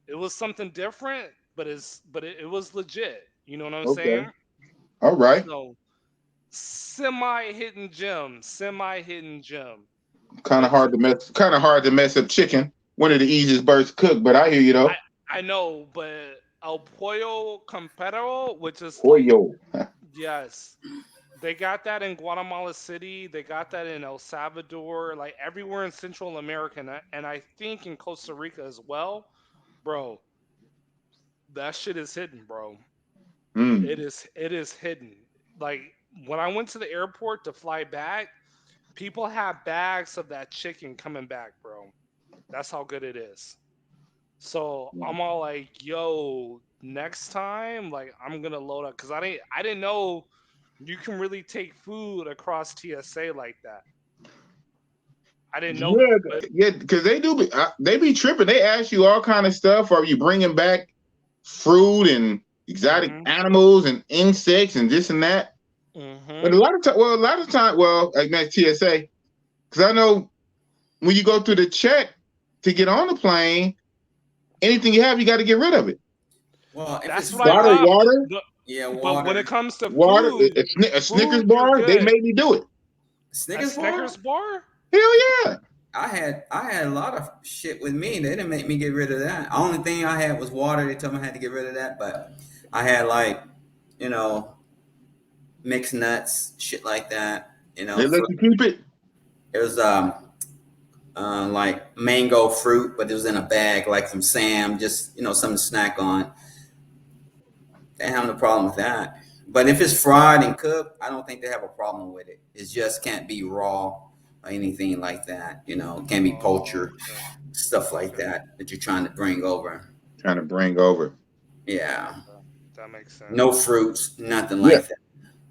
it was something different, but it was legit. You know what I'm Okay. saying? All right. So semi hidden gem. But Kind of hard to mess up chicken. One of the easiest birds to cook, but I hear you I though. I know, but El Pollo Campero, which is like Pollo. yes, they got that in Guatemala City. They got that in El Salvador, like everywhere in Central America, and I think in Costa Rica as well, bro. That shit is hidden, bro. Mm. It is hidden. Like when I went to the airport to fly back, people have bags of that chicken coming back, bro. That's how good it is. So I'm all like, yo, next time, like I'm gonna load up because I didn't know you can really take food across TSA like that. I didn't know Yeah, that, but yeah, because they be tripping. They ask you all kind of stuff. Are you bringing back fruit and exotic hmm animals and insects and this and that? But hmm a lot of time, like that TSA, because I know when you go through the check to get on the plane, anything you have, you got to get rid of it. Well, if that's it's what I Water, fried, thought. water, But, yeah, but when water. it comes to water. food, A Snickers food, you're bar, they good. made me do it. A Snickers bar? Snickers bar? Hell yeah. I had a lot of shit with me. They didn't make me get rid of that. Only thing I had was water. They told me I had to get rid of that, but I had like, you know, mixed nuts, shit like that. They let Fruit. you keep it. It was like mango fruit, but it was in a bag, like from Sam, just something to snack on. They have no problem with that. But if it's fried and cooked, I don't think they have a problem with it. It just can't be raw or anything like that. It can't be Oh, poacher, okay. stuff like Okay. that you're trying to bring over. Trying to bring over. Yeah. Okay. That makes No sense. fruits, nothing Yeah. like that.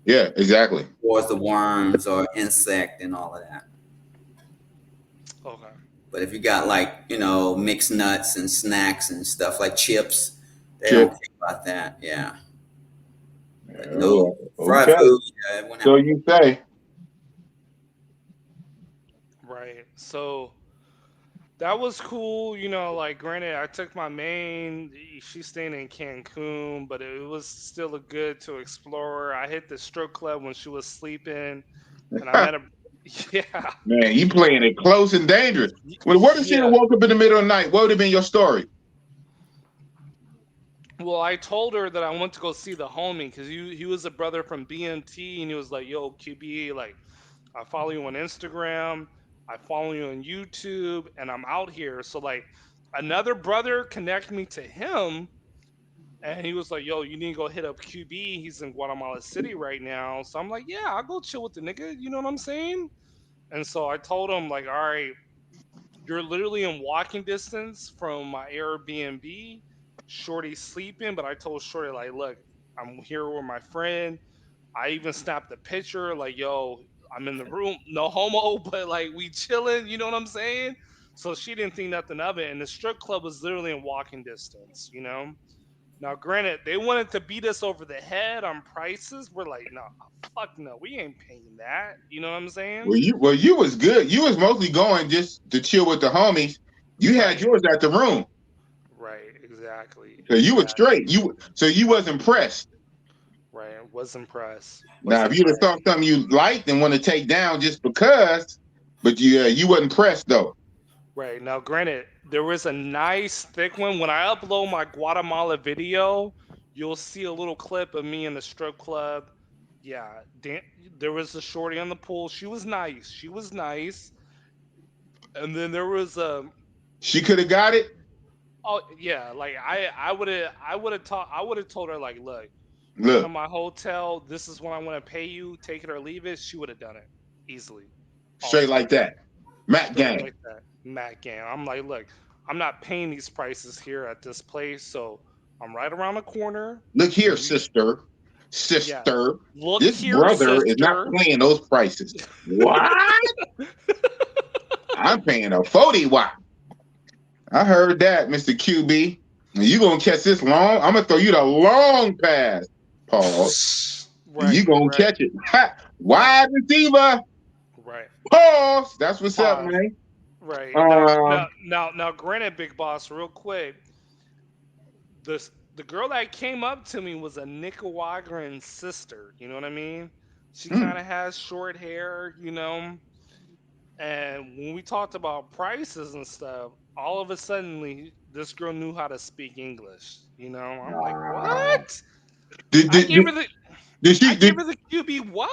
Yeah. Exactly. Or the worms or insect and all of that. Okay. But if you got like, mixed nuts and snacks and stuff like chips, they don't Chip. care about that. Yeah. But no Oh, fried okay. food, yeah, it wouldn't So have you say. Right. So that was cool. Like granted, I took my main. She's staying in Cancun, but it was still a good to explore. I hit the strip club when she was sleeping, and I met a. Yeah. Man, you playing it close and dangerous. Well, what if she had Yeah. woke up in the middle of the night? What would have been your story? Well, I told her that I went to go see the homie because he was a brother from BMT, and he was like, "Yo, QB, like I follow you on Instagram, I follow you on YouTube, and I'm out here." So like another brother connected me to him, and he was like, "Yo, you need to go hit up QB. He's in Guatemala City right now." So I'm like, "Yeah, I'll go chill with the nigga." You know what I'm saying? And so I told him like, "All right, you're literally in walking distance from my Airbnb. Shorty's sleeping, but I told Shorty like, look, I'm here with my friend. I even snapped a picture like, yo, I'm in the room, no homo, but like we chilling. You know what I'm saying? So she didn't think nothing of it, and the strip club was literally in walking distance, you know. Now, granted, they wanted to beat us over the head on prices. We're like, no, fuck no, we ain't paying that. You know what I'm saying? Well, you was good. You was mostly going just to chill with the homies. You had yours at the room. Right, exactly. So you was straight. So you was impressed. Right, was impressed. Now, if you'd have thought something you liked and want to take down just because, but you wasn't pressed though. Right. Now, granted, there was a nice thick one. When I upload my Guatemala video, you'll see a little clip of me in the strip club. Yeah, there was a shorty on the pool. She was nice. She was nice. And then there was a. She could have got it. Oh yeah, like I would have told her like, look, come to my hotel. This is what I want to pay you. Take it or leave it. She would have done it easily. Straight like that. Mac gang. Like that. Mac gang. I'm like, look, I'm not paying these prices here at this place, so I'm right around the corner. Look here, sister. Yeah. Look this here, brother is not paying those prices. What? I'm paying a 40 watt. I heard that, Mr. QB. You gonna catch this long? I'm gonna throw you the long pass, Pause. Right, you gonna catch it. Wide receiver. Right. Pause. That's what's up, man. Right. Now, granted, Big Boss, real quick. The girl that came up to me was a Nicaraguan sister. You know what I mean? She kind of has short hair, you know. And when we talked about prices and stuff, all of a sudden, this girl knew how to speak English. You know, I'm like, what? I gave her the QB what?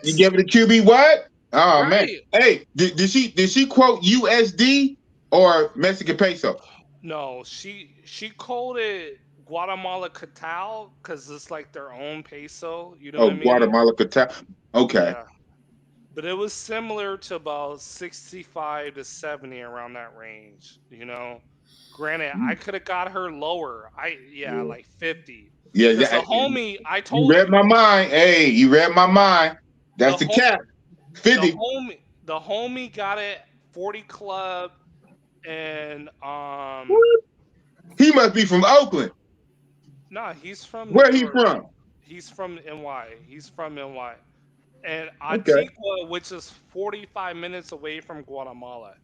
You gave her the QB what? Oh man! Hey, did she quote USD or Mexican peso? No, she quoted Guatemala Catal because it's like their own peso. You know what I mean? Guatemala Catal. Okay. Yeah. But it was similar to about 65 to 70 around that range. You know, granted, I could have got her lower. Like 50. Yeah, the homie. I told you. Read my mind. Hey, you read my mind. That's the cap. 50. The homie got it 40 club, and he must be from Oakland. Nah, he's from where he from? He's from NY. And Antigua, which is 45 minutes away from Guatemala,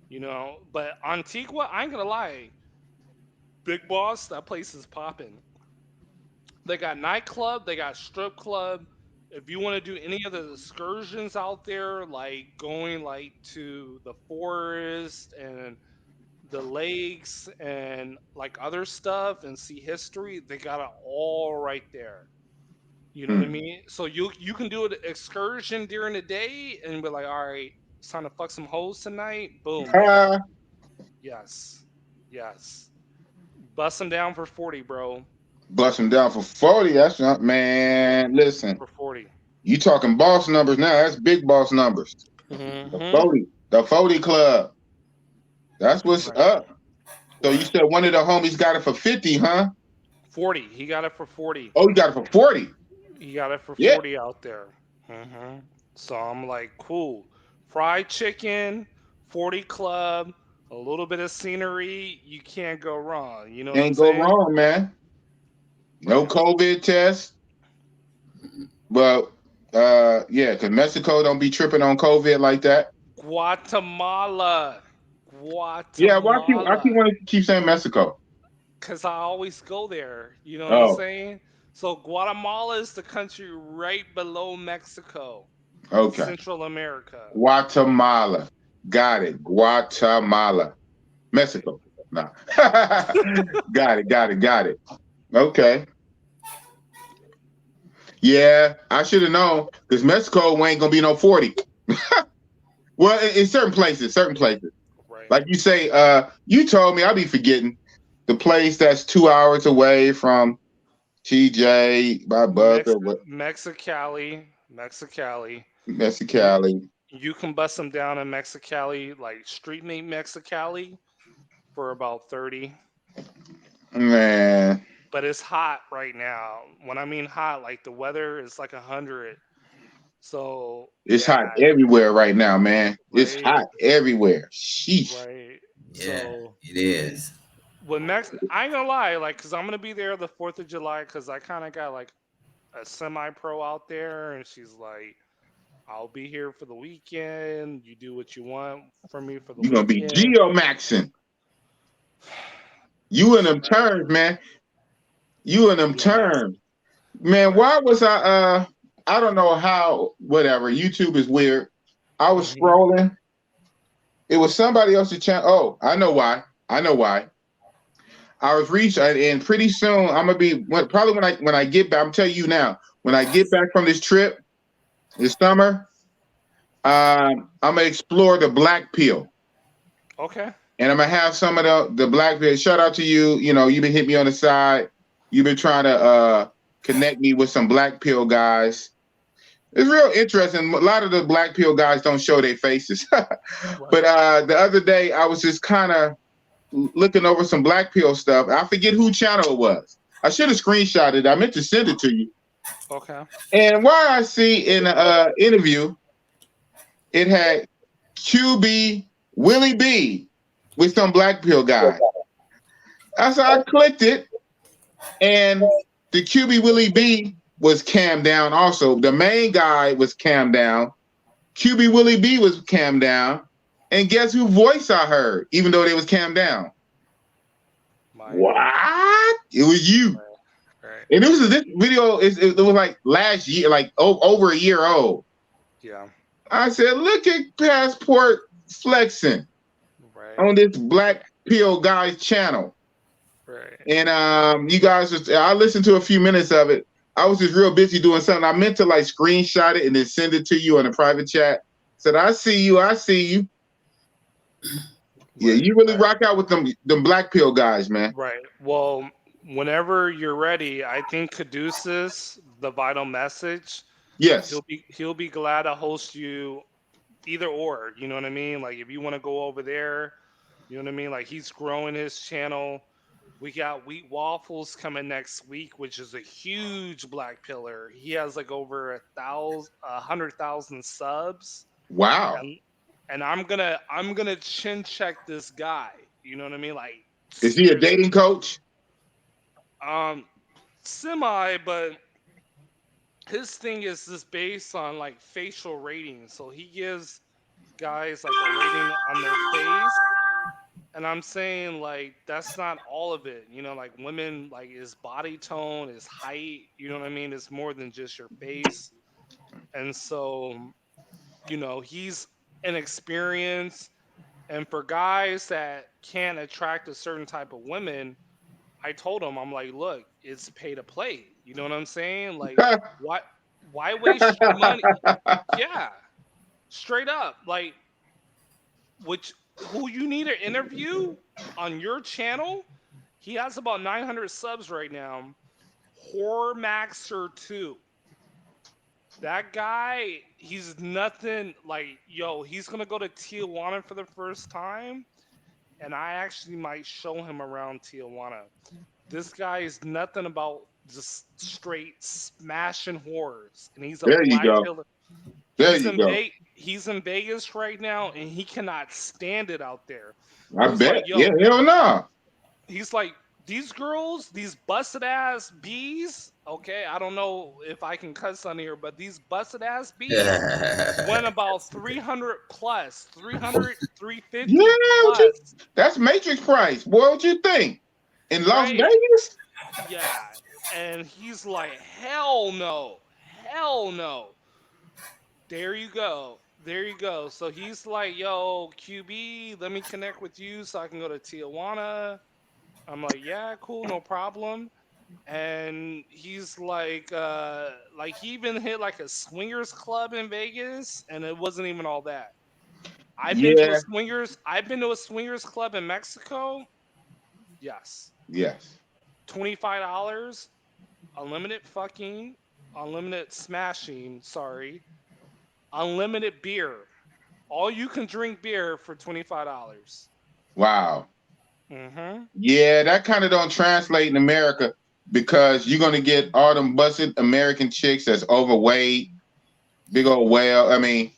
you know. But Antigua, I ain't gonna lie, Big Boss, that place is popping. They got nightclub, they got strip club. If you want to do any of the excursions out there, like going like to the forest and the lakes and like other stuff and see history, they got it all right there. You know what I mean? So you can do an excursion during the day and be like, all right, it's time to fuck some hoes tonight. Boom. Yes. Bust them down for 40, bro. Bust them down for 40. That's not, man. Listen. For 40. You talking boss numbers now. That's big boss numbers. The 40 club. That's what's up. So you said one of the homies got it for 50, huh? 40. He got it for 40. Oh, he got it for 40. He got it for 40 out there. So I'm like, cool. Fried chicken, 40 club, a little bit of scenery. You can't go wrong. You know what I'm saying? Can't go wrong, man. No COVID test. Well, yeah, because Mexico don't be tripping on COVID like that. Guatemala. Yeah, why keep wanting to keep saying Mexico? Because I always go there. You know what I'm saying? So Guatemala is the country right below Mexico. Okay. Central America. Guatemala. Got it. Guatemala. Mexico. Nah. Got it. Okay. Yeah, I should have known because Mexico ain't gonna be no 40. Well, in certain places. Right. Like you say, you told me, I'll be forgetting the place that's 2 hours away from TJ, by Buzz, Mexicali. You can bust them down in Mexicali, like street meat Mexicali, for about 30. Man. But it's hot right now. When I mean hot, like the weather is like 100. So it's hot everywhere right now, man. Right. It's hot everywhere. Sheesh. Right. Yeah, So it is. with I ain't gonna lie, like, cause I'm gonna be there the 4th of July, cause I kind of got like a semi-pro out there, and she's like, "I'll be here for the weekend. You do what you want for me for the You're gonna be weekend." geomaxing. You and them Right. turns, man. You and them Yeah. turns. Man, Right. why was I don't know how, whatever. YouTube is weird. I was Mhm. scrolling. It was somebody else's channel. Oh, I know why. I know why. I was reaching, and pretty soon I'm gonna be probably when I get back. I'm telling you now, when I get back from this trip this summer, I'm gonna explore the black pill, Okay. and I'm gonna have some of the black pill. Shout out to you. You know, you've been hitting me on the side. You've been trying to connect me with some black pill guys. It's real interesting. A lot of the black pill guys don't show their faces, Right. but the other day I was just kind of looking over some black pill stuff. I forget who channel it was. I should have screenshotted it. I meant to send it to you. Okay. And why I see in the interview, it had QB Willie B with some black pill guy. So I clicked it, and the QB Willie B was cammed down also. The main guy was cammed down. QB Willie B was cammed down. And guess who voice I heard, even though they was cammed down? What? It was you. Right. And this video it was like last year, like over a year old. Yeah. I said, look at Passport flexing on this black pill guy's channel. Right. And you guys, I listened to a few minutes of it. I was just real busy doing something. I meant to like screenshot it and then send it to you on a private chat. Said, I see you. I see you. Yeah, you really rock out with them black pill guys, man. Right. Well, whenever you're ready, I think Caduceus, the Vital Message. Yes. He'll be glad to host you, either or. You know what I mean? Like if you want to go over there, you know what I mean? Like he's growing his channel. We got Wheat Waffles coming next week, which is a huge black pillar. He has like over 100,000 subs. Wow. And I'm gonna chin check this guy. You know what I mean? Like, is he a dating coach? Semi, but his thing is just based on like facial ratings. So he gives guys like a rating on their face. And I'm saying like that's not all of it. You know, like women, like his body tone, his height, you know what I mean? It's more than just your face. And so, you know, he's an experience. And for guys that can't attract a certain type of women, I told him, I'm like, look, it's pay to play. You know what I'm saying? Like, why waste your money? Yeah, straight up. Like, who you need to interview on your channel? He has about 900 subs right now. Horror Maxer 2. That guy, he's nothing like, he's going to go to Tijuana for the first time. And I actually might show him around Tijuana. This guy is nothing about just straight smashing horrors. And he's a black killer. He's in Vegas right now, and he cannot stand it out there. I bet. Like, yeah, hell no. He's like, these girls, these busted ass bees. Okay, I don't know if I can cuss on here, but these busted ass bees went about 300 plus, 300, 350 plus. That's Matrix price. Boy, what you think? In Las Vegas? Yeah, and he's like, hell no. Hell no. There you go. There you go. So he's like, yo, QB, let me connect with you so I can go to Tijuana. I'm like, yeah, cool, no problem. And he's like he even hit like a swingers club in Vegas, and it wasn't even all that. I've been to a swingers club in Mexico. Yes. Yes. $25, unlimited fucking, unlimited smashing, unlimited beer. All you can drink beer for $25. Wow. Mm-hmm. Yeah, that kind of don't translate in America because you're gonna get all them busted American chicks that's overweight, big old whale. I mean,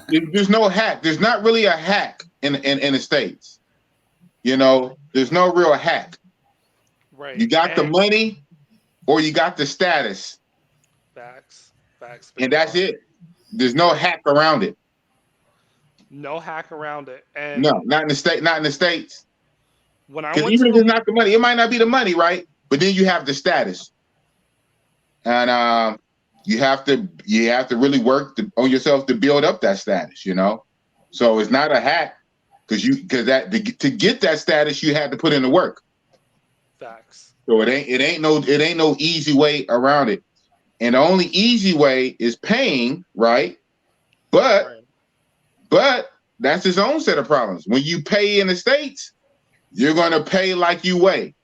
there's no hack. There's not really a hack in the States. You know, there's no real hack. Right. You got the money or you got the status. Facts. And that's it. There's no hack around it. No hack around it. And no, not in the States. When I Because went even to if it's not the money, it might not be the money, right? But then you have the status. And you have to really work on yourself to build up that status, you know? So it's not a hack because to get that status, you had to put in the work. Facts. So it ain't no easy way around it. And the only easy way is paying, right? But that's its own set of problems. When you pay in the States, you're gonna pay like you weigh.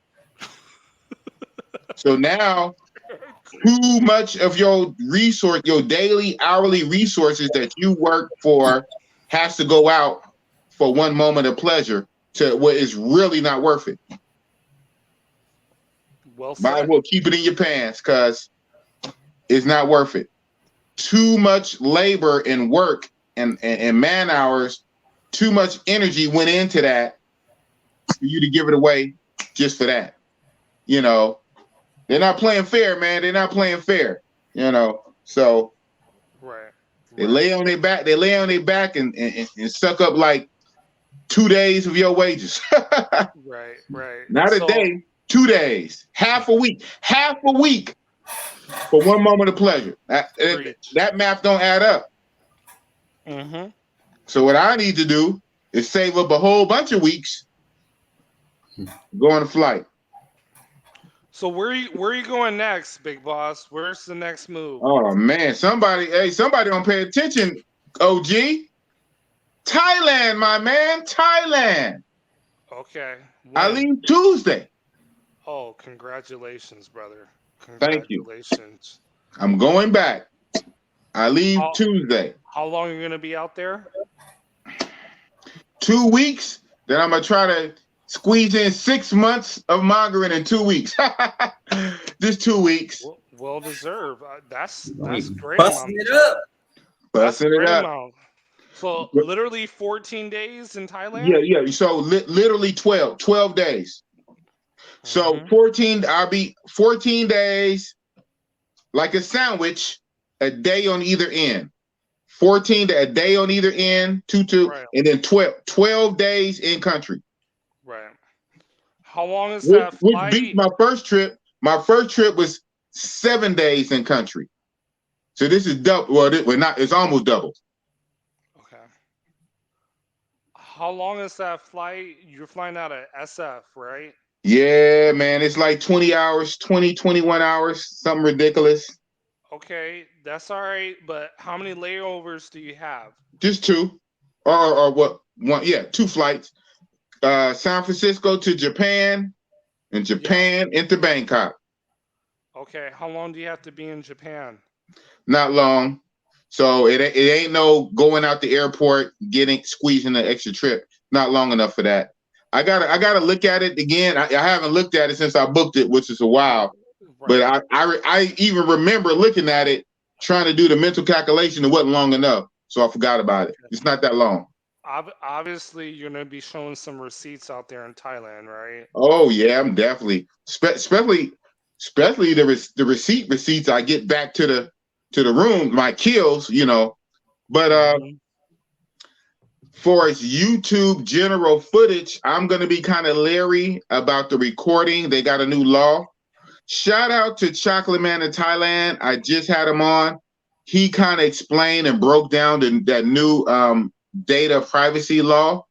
So now too much of your daily, hourly resources that you work for has to go out for one moment of pleasure to what is really not worth it. Well said. Might as well keep it in your pants because it's not worth it. Too much labor and work and man hours, too much energy went into that for you to give it away just for that. You know, they're not playing fair, man. They're not playing fair, you know. So they lay on their back, and suck up like 2 days of your wages. Right. Not a day, 2 days, half a week for one moment of pleasure. That math don't add up. Mm-hmm. So what I need to do is save up a whole bunch of weeks, go on a flight. So where are you going next, Big Boss? Where's the next move? Oh man, somebody don't pay attention. OG, Thailand, my man, Thailand. Okay. When? I leave Tuesday. Oh, congratulations, brother. Thank you. Congratulations. I'm going back. I leave Tuesday. How long are you gonna be out there? 2 weeks. Then I'm gonna try to squeeze in 6 months of mongering in 2 weeks. Just 2 weeks. Well deserved. That's great. Busting it up. Busting it up. So literally 14 days in Thailand? Yeah. So literally 12 days. So 14, I'll be 14 days, like a sandwich, a day on either end. 14 to a day on either end, two, right. And then 12 days in country. Right. How long is that flight? Which beat my first trip. My first trip was 7 days in country. So this is double. Well, it's almost double. Okay. How long is that flight? You're flying out of SF, right? Yeah, man. It's like 20 hours, 21 hours, something ridiculous. Okay, that's all right. But how many layovers do you have? Just 2. Or what? 1, yeah, 2 flights. San Francisco to Japan, and Japan into Bangkok. Okay, how long do you have to be in Japan? Not long. So it ain't no going out the airport, squeezing an extra trip. Not long enough for that. I gotta look at it again. I haven't looked at it since I booked it, which is a while. Right. But I even remember looking at it, trying to do the mental calculation. It wasn't long enough, so I forgot about it. It's not that long. Obviously, you're gonna be showing some receipts out there in Thailand, right? Oh yeah, I'm definitely, especially the receipts I get back to the room, my kills, you know. But for its YouTube general footage, I'm gonna be kind of leery about the recording. They got a new law. Shout out to Chocolate Man in Thailand. I just had him on. He kind of explained and broke down that new data privacy law.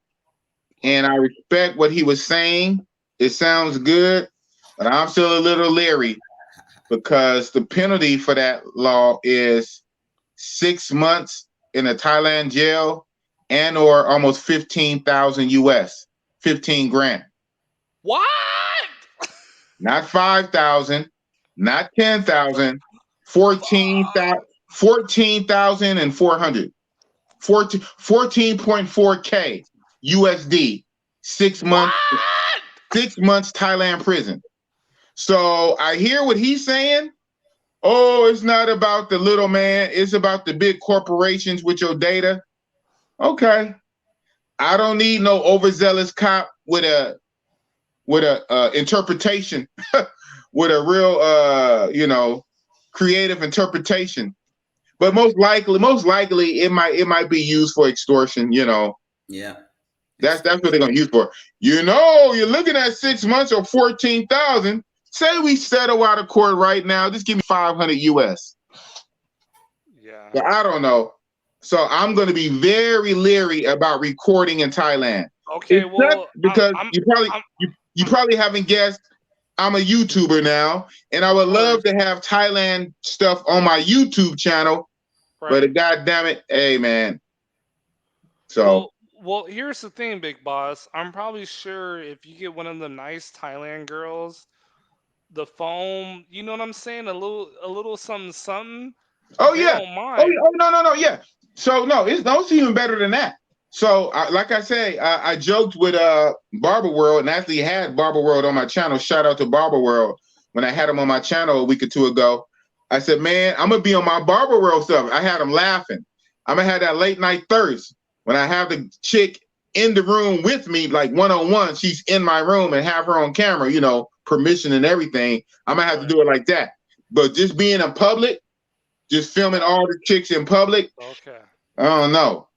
And I respect what he was saying. It sounds good, but I'm still a little leery because the penalty for that law is 6 months in a Thailand jail and or almost 15,000 US, 15 grand. What? Not 5,000, not 10,000, 14,400. 14.4K USD, 6 months, 6 months Thailand prison. So I hear what he's saying. Oh, it's not about the little man. It's about the big corporations with your data. Okay. I don't need no overzealous cop with a interpretation, with a real creative interpretation. But most likely it might be used for extortion, Yeah. That's what they're gonna use for. You're looking at 6 months or 14,000. Say we settle out of court right now, just give me 500 US. Yeah. But I don't know. So I'm gonna be very leery about recording in Thailand. Okay, well, because you probably haven't guessed I'm a YouTuber now, and I would love to have Thailand stuff on my YouTube channel. right. But God damn it, hey man. So well, here's the thing, Big Boss. I'm probably sure if you get one of the nice Thailand girls, the phone, you know what I'm saying? A little something. oh They yeah. don't mind. Oh no, yeah. So no, it's even better than that. So like I say, I joked with Barber World, and actually had Barber World on my channel. Shout out to Barber World. When I had him on my channel a week or two ago, I said, man, I'm gonna be on my Barber World stuff. I had him laughing. I'm gonna have that late night thirst when I have the chick in the room with me, like one-on-one. She's in my room and have her on camera, permission and everything. I'm gonna have to do it like that. But just being in public, just filming all the chicks in public. Okay. I don't know.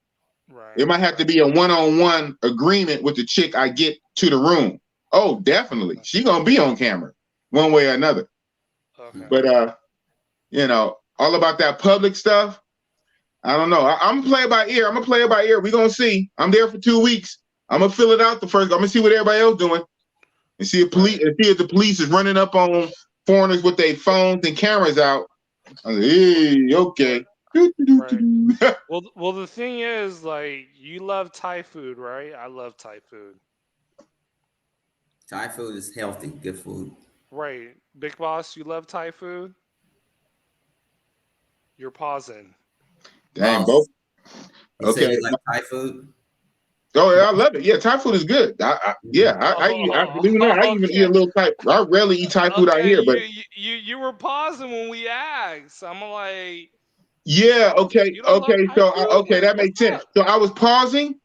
Right. It might have to be a one-on-one agreement with the chick I get to the room. Oh, definitely. She gonna be on camera one way or another. Okay. But all about that public stuff, I don't know. I'm gonna play it by ear. We're gonna see. I'm there for 2 weeks. I'm gonna fill it out the first. I'm gonna see what everybody else doing. And see if the police is running up on foreigners with their phones and cameras out. I'm like, hey, okay. Right. Well, the thing is, like, you love Thai food, right? I love Thai food. Thai food is healthy, good food. Right. Big Boss, you love Thai food? You're pausing. Damn, both. You say you like Thai food? Oh, yeah, I love it. Yeah, Thai food is good. I believe it or not, I even eat a little Thai. I rarely eat Thai food out here, but you were pausing when we asked. I'm like, yeah, okay, you don't love Thai so food? that makes sense. So I was pausing.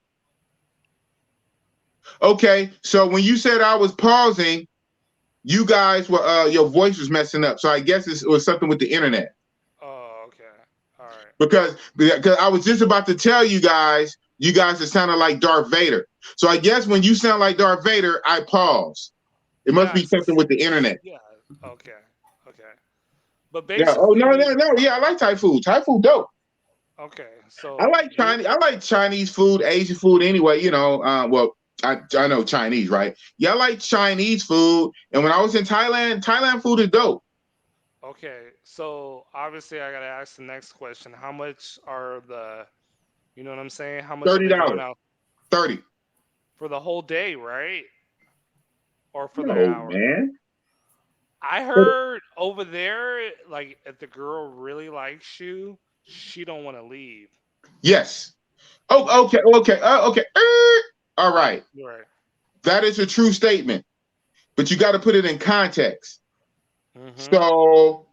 Okay, so when you said I was pausing, you guys were your voice was messing up. So I guess it was something with the internet. Oh, okay, all right. Because I was just about to tell you guys are sounding like Darth Vader. So I guess when you sound like Darth Vader, I pause. It must be something with the internet. Yeah. Okay. But Yeah. basically, Oh no. Yeah, I like Thai food. Thai food dope. Okay, so I like Chinese. I like Chinese food, Asian food anyway. Well, I know Chinese, right? Yeah, I like Chinese food. And when I was in Thailand food is dope. Okay, so obviously I gotta ask the next question. How much are the, you know what I'm saying? How much are they going out? 30 for the whole day, right? Or for the No, hour? man. I heard over there, like if the girl really likes you, she don't want to leave. Yes. Oh, okay. All right. Right. That is a true statement, but you got to put it in context. Mm-hmm. So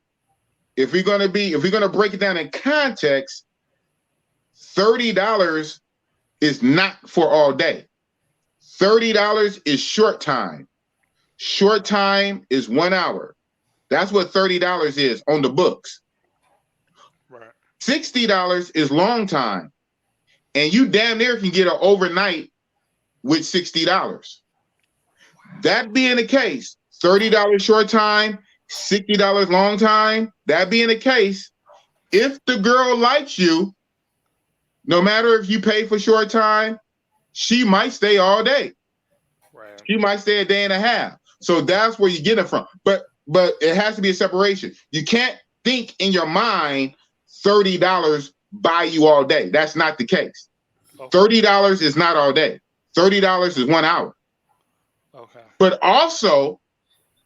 if we're gonna break it down in context, $30 is not for all day. $30 is short time. Short time is 1 hour. That's what $30 is on the books. Right. $60 is long time. And you damn near can get an overnight with $60. That being the case, $30 short time, $60 long time, that being the case, if the girl likes you, no matter if you pay for short time, she might stay all day. Right. She might stay a day and a half. So that's where you get it from. But it has to be a separation. You can't think in your mind $30 buy you all day. That's not the case. Okay. $30 is not all day. $30 is 1 hour. Okay. But also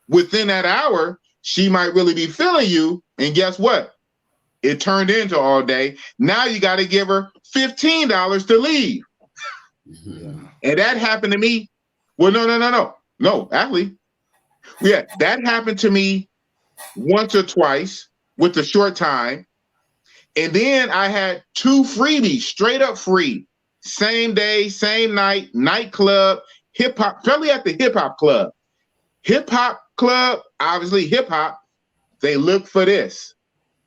within that hour, she might really be feeling you. And guess what? It turned into all day. Now you got to give her $15 to leave. Yeah. And that happened to me. Well, no, actually. Yeah, that happened to me once or twice with the short time. And then I had 2 freebies, straight up free. Same day, same night, nightclub, hip hop, especially at the hip hop club. Hip hop club, obviously hip hop, they look for this.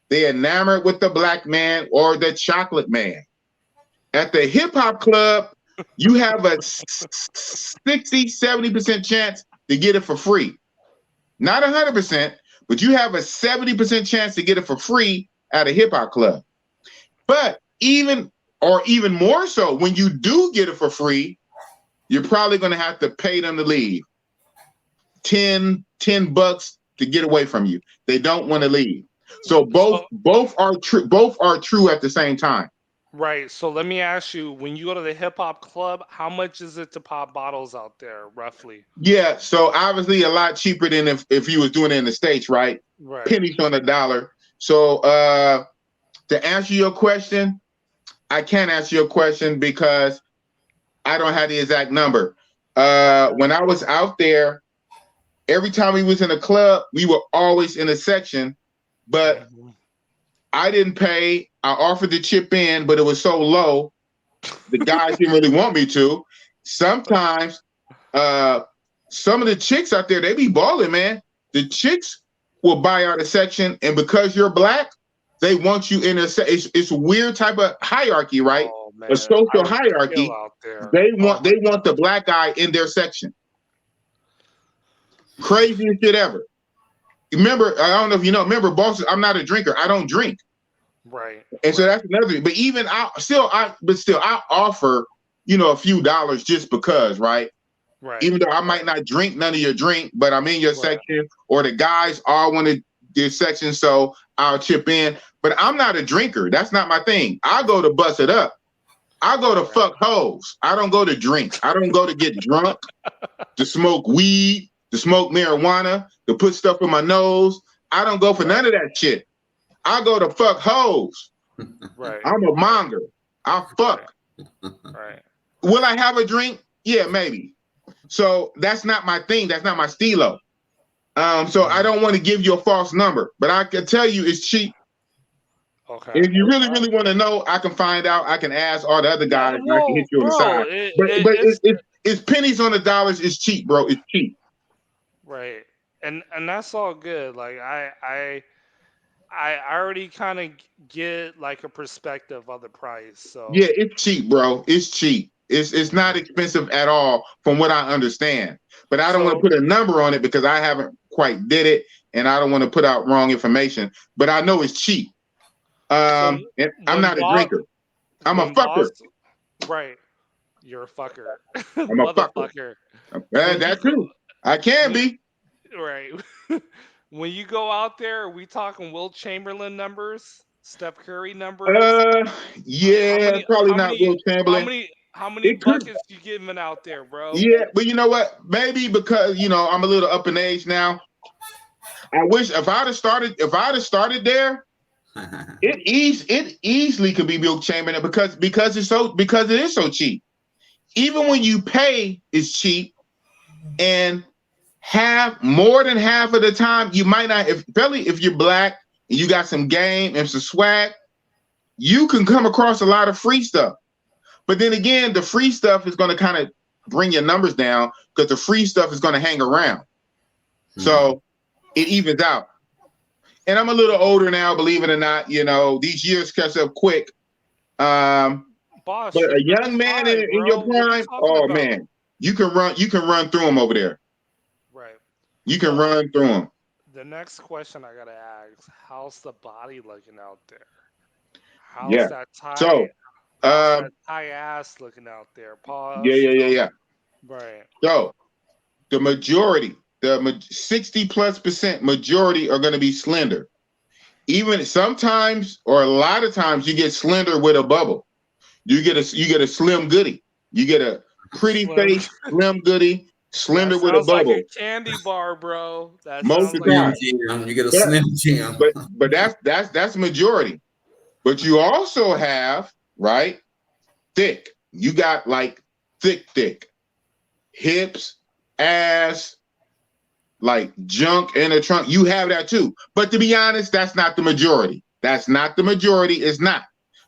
They enamored with the black man or the chocolate man. At the hip hop club, you have a 60-70% chance to get it for free. Not 100%, but you have a 70% chance to get it for free at a hip hop club. But even more so, when you do get it for free, you're probably going to have to pay them to leave. $10 to get away from you. They don't want to leave. So both are true at the same time. Right. So let me ask you, when you go to the hip hop club, how much is it to pop bottles out there, roughly? Yeah, so obviously a lot cheaper than if you was doing it in the States, right? Right. Pennies on the dollar. So to answer your question, I can't answer your question because I don't have the exact number. When I was out there, every time we was in a club, we were always in a section, but I didn't pay. I offered to chip in, but it was so low, the guys didn't really want me to. Sometimes, some of the chicks out there, they be balling, man. The chicks will buy out a section, and because you're black, they want you in a section. It's a weird type of hierarchy, right? Oh, man. A social hierarchy. They want the black guy in their section. Craziest shit ever. Remember, I don't know if you know, remember, bosses, I'm not a drinker. I don't drink. Right. And so that's another thing. But even I offer, a few dollars just because, right? Right. Even though I might not drink none of your drink, but I'm in your section, or the guys all want to do section, so I'll chip in. But I'm not a drinker. That's not my thing. I go to bust it up. I go to fuck hoes. I don't go to drink. I don't go to get drunk, to smoke weed, to smoke marijuana, to put stuff in my nose. I don't go for none of that shit. I go to fuck hoes. Right. I'm a monger. I fuck. Right. Will I have a drink? Yeah, maybe. So that's not my thing. That's not my stilo. So I don't want to give you a false number, but I can tell you it's cheap. Okay. If you really, really want to know, I can find out. I can ask all the other guys, and I can hit you on the side. It's pennies on the dollars. It's cheap, bro. It's cheap. Right. And that's all good. Like I already kind of get like a perspective of the price. So yeah, it's cheap, bro. It's cheap. It's not expensive at all from what I understand. But I don't want to put a number on it because I haven't quite did it, and I don't want to put out wrong information. But I know it's cheap. And I'm not a drinker. I'm a fucker. Right. You're a fucker. I'm a fucker. That too. I can be. Right. When you go out there, are we talking Wilt Chamberlain numbers? Steph Curry numbers? Yeah, probably not Wilt Chamberlain. How many buckets you giving out there, bro? Yeah, but you know what? Maybe because I'm a little up in age now. I wish if I'd have started there, it easily could be Wilt Chamberlain because it is so cheap. Even when you pay, it's cheap, and more than half of the time you might not. If you're black and you got some game and some swag, you can come across a lot of free stuff. But then again, the free stuff is going to kind of bring your numbers down because the free stuff is going to hang around. So it evens out. And I'm a little older now, believe it or not. These years catch up quick. Boss, but a young man in your prime, oh man, you can run through them over there. Right. You can run through them. The next question I gotta ask: how's the body looking out there? How's that tie? So, that Thai ass looking out there? Pause. Yeah. Right. So, the majority, the 60+% majority are going to be slender. Even sometimes, or a lot of times, you get slender with a bubble. You get a slim goodie. You get a pretty face slim goodie, slender with a bubble. Like a candy bar, bro. Most of the time, you get a slim jam. But that's majority. But you also have thick. You got like thick hips, ass, like junk in the trunk. You have that too. But to be honest, that's not the majority. That's not the majority. It's not.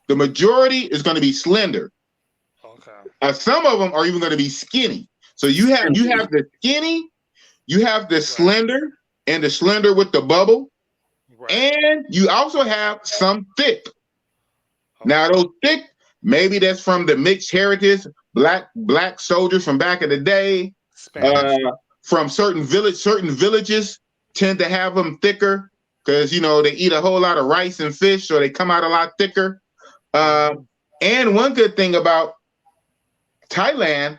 The majority is going to be slender. Okay. Some of them are even going to be skinny. So you have the skinny, you have the slender, and the slender with the bubble, and you also have some thick. Now those thick, maybe that's from the mixed heritage, black soldiers from back in the day. From certain villages tend to have them thicker because they eat a whole lot of rice and fish, so they come out a lot thicker. And one good thing about Thailand,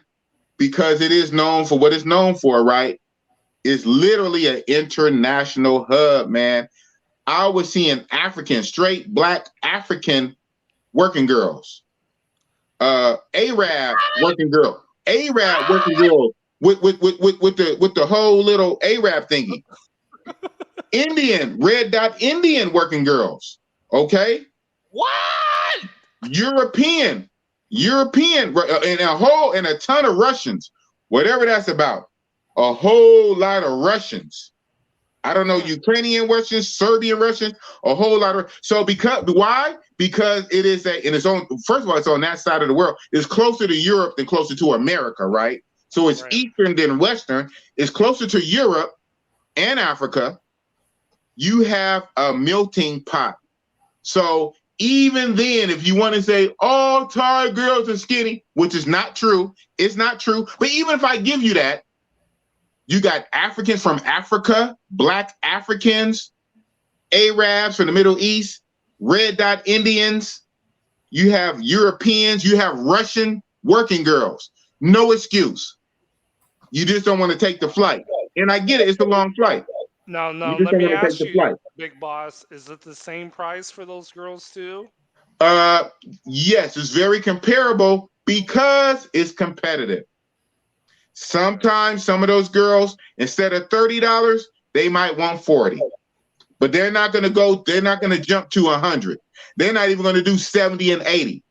because it is known for what it's known for, right? It's literally an international hub, man. I was seeing straight black African working girls, Arab working girl, with the whole little Arab thingy, red dot Indian working girls. Okay, what? European, and a ton of Russians, whatever that's about. A whole lot of Russians. I don't know, Ukrainian Russians, Serbian Russians, a whole lot of. So why? Because it is first of all, it's on that side of the world. It's closer to Europe than closer to America, right? So it's Eastern than Western. It's closer to Europe and Africa. You have a melting pot. So even then, if you want to say all Thai girls are skinny, which is not true, it's not true. But even if I give you that, you got Africans from Africa, black Africans, Arabs from the Middle East, red dot Indians. You have Europeans, you have Russian working girls. No excuse. You just don't want to take the flight. And I get it, it's a long flight. No, let me ask you, Big Boss, is it the same price for those girls too? Yes, it's very comparable because it's competitive. Sometimes some of those girls, instead of $30, they might want $40. But they're not going to jump to 100. They're not even going to do 70 and 80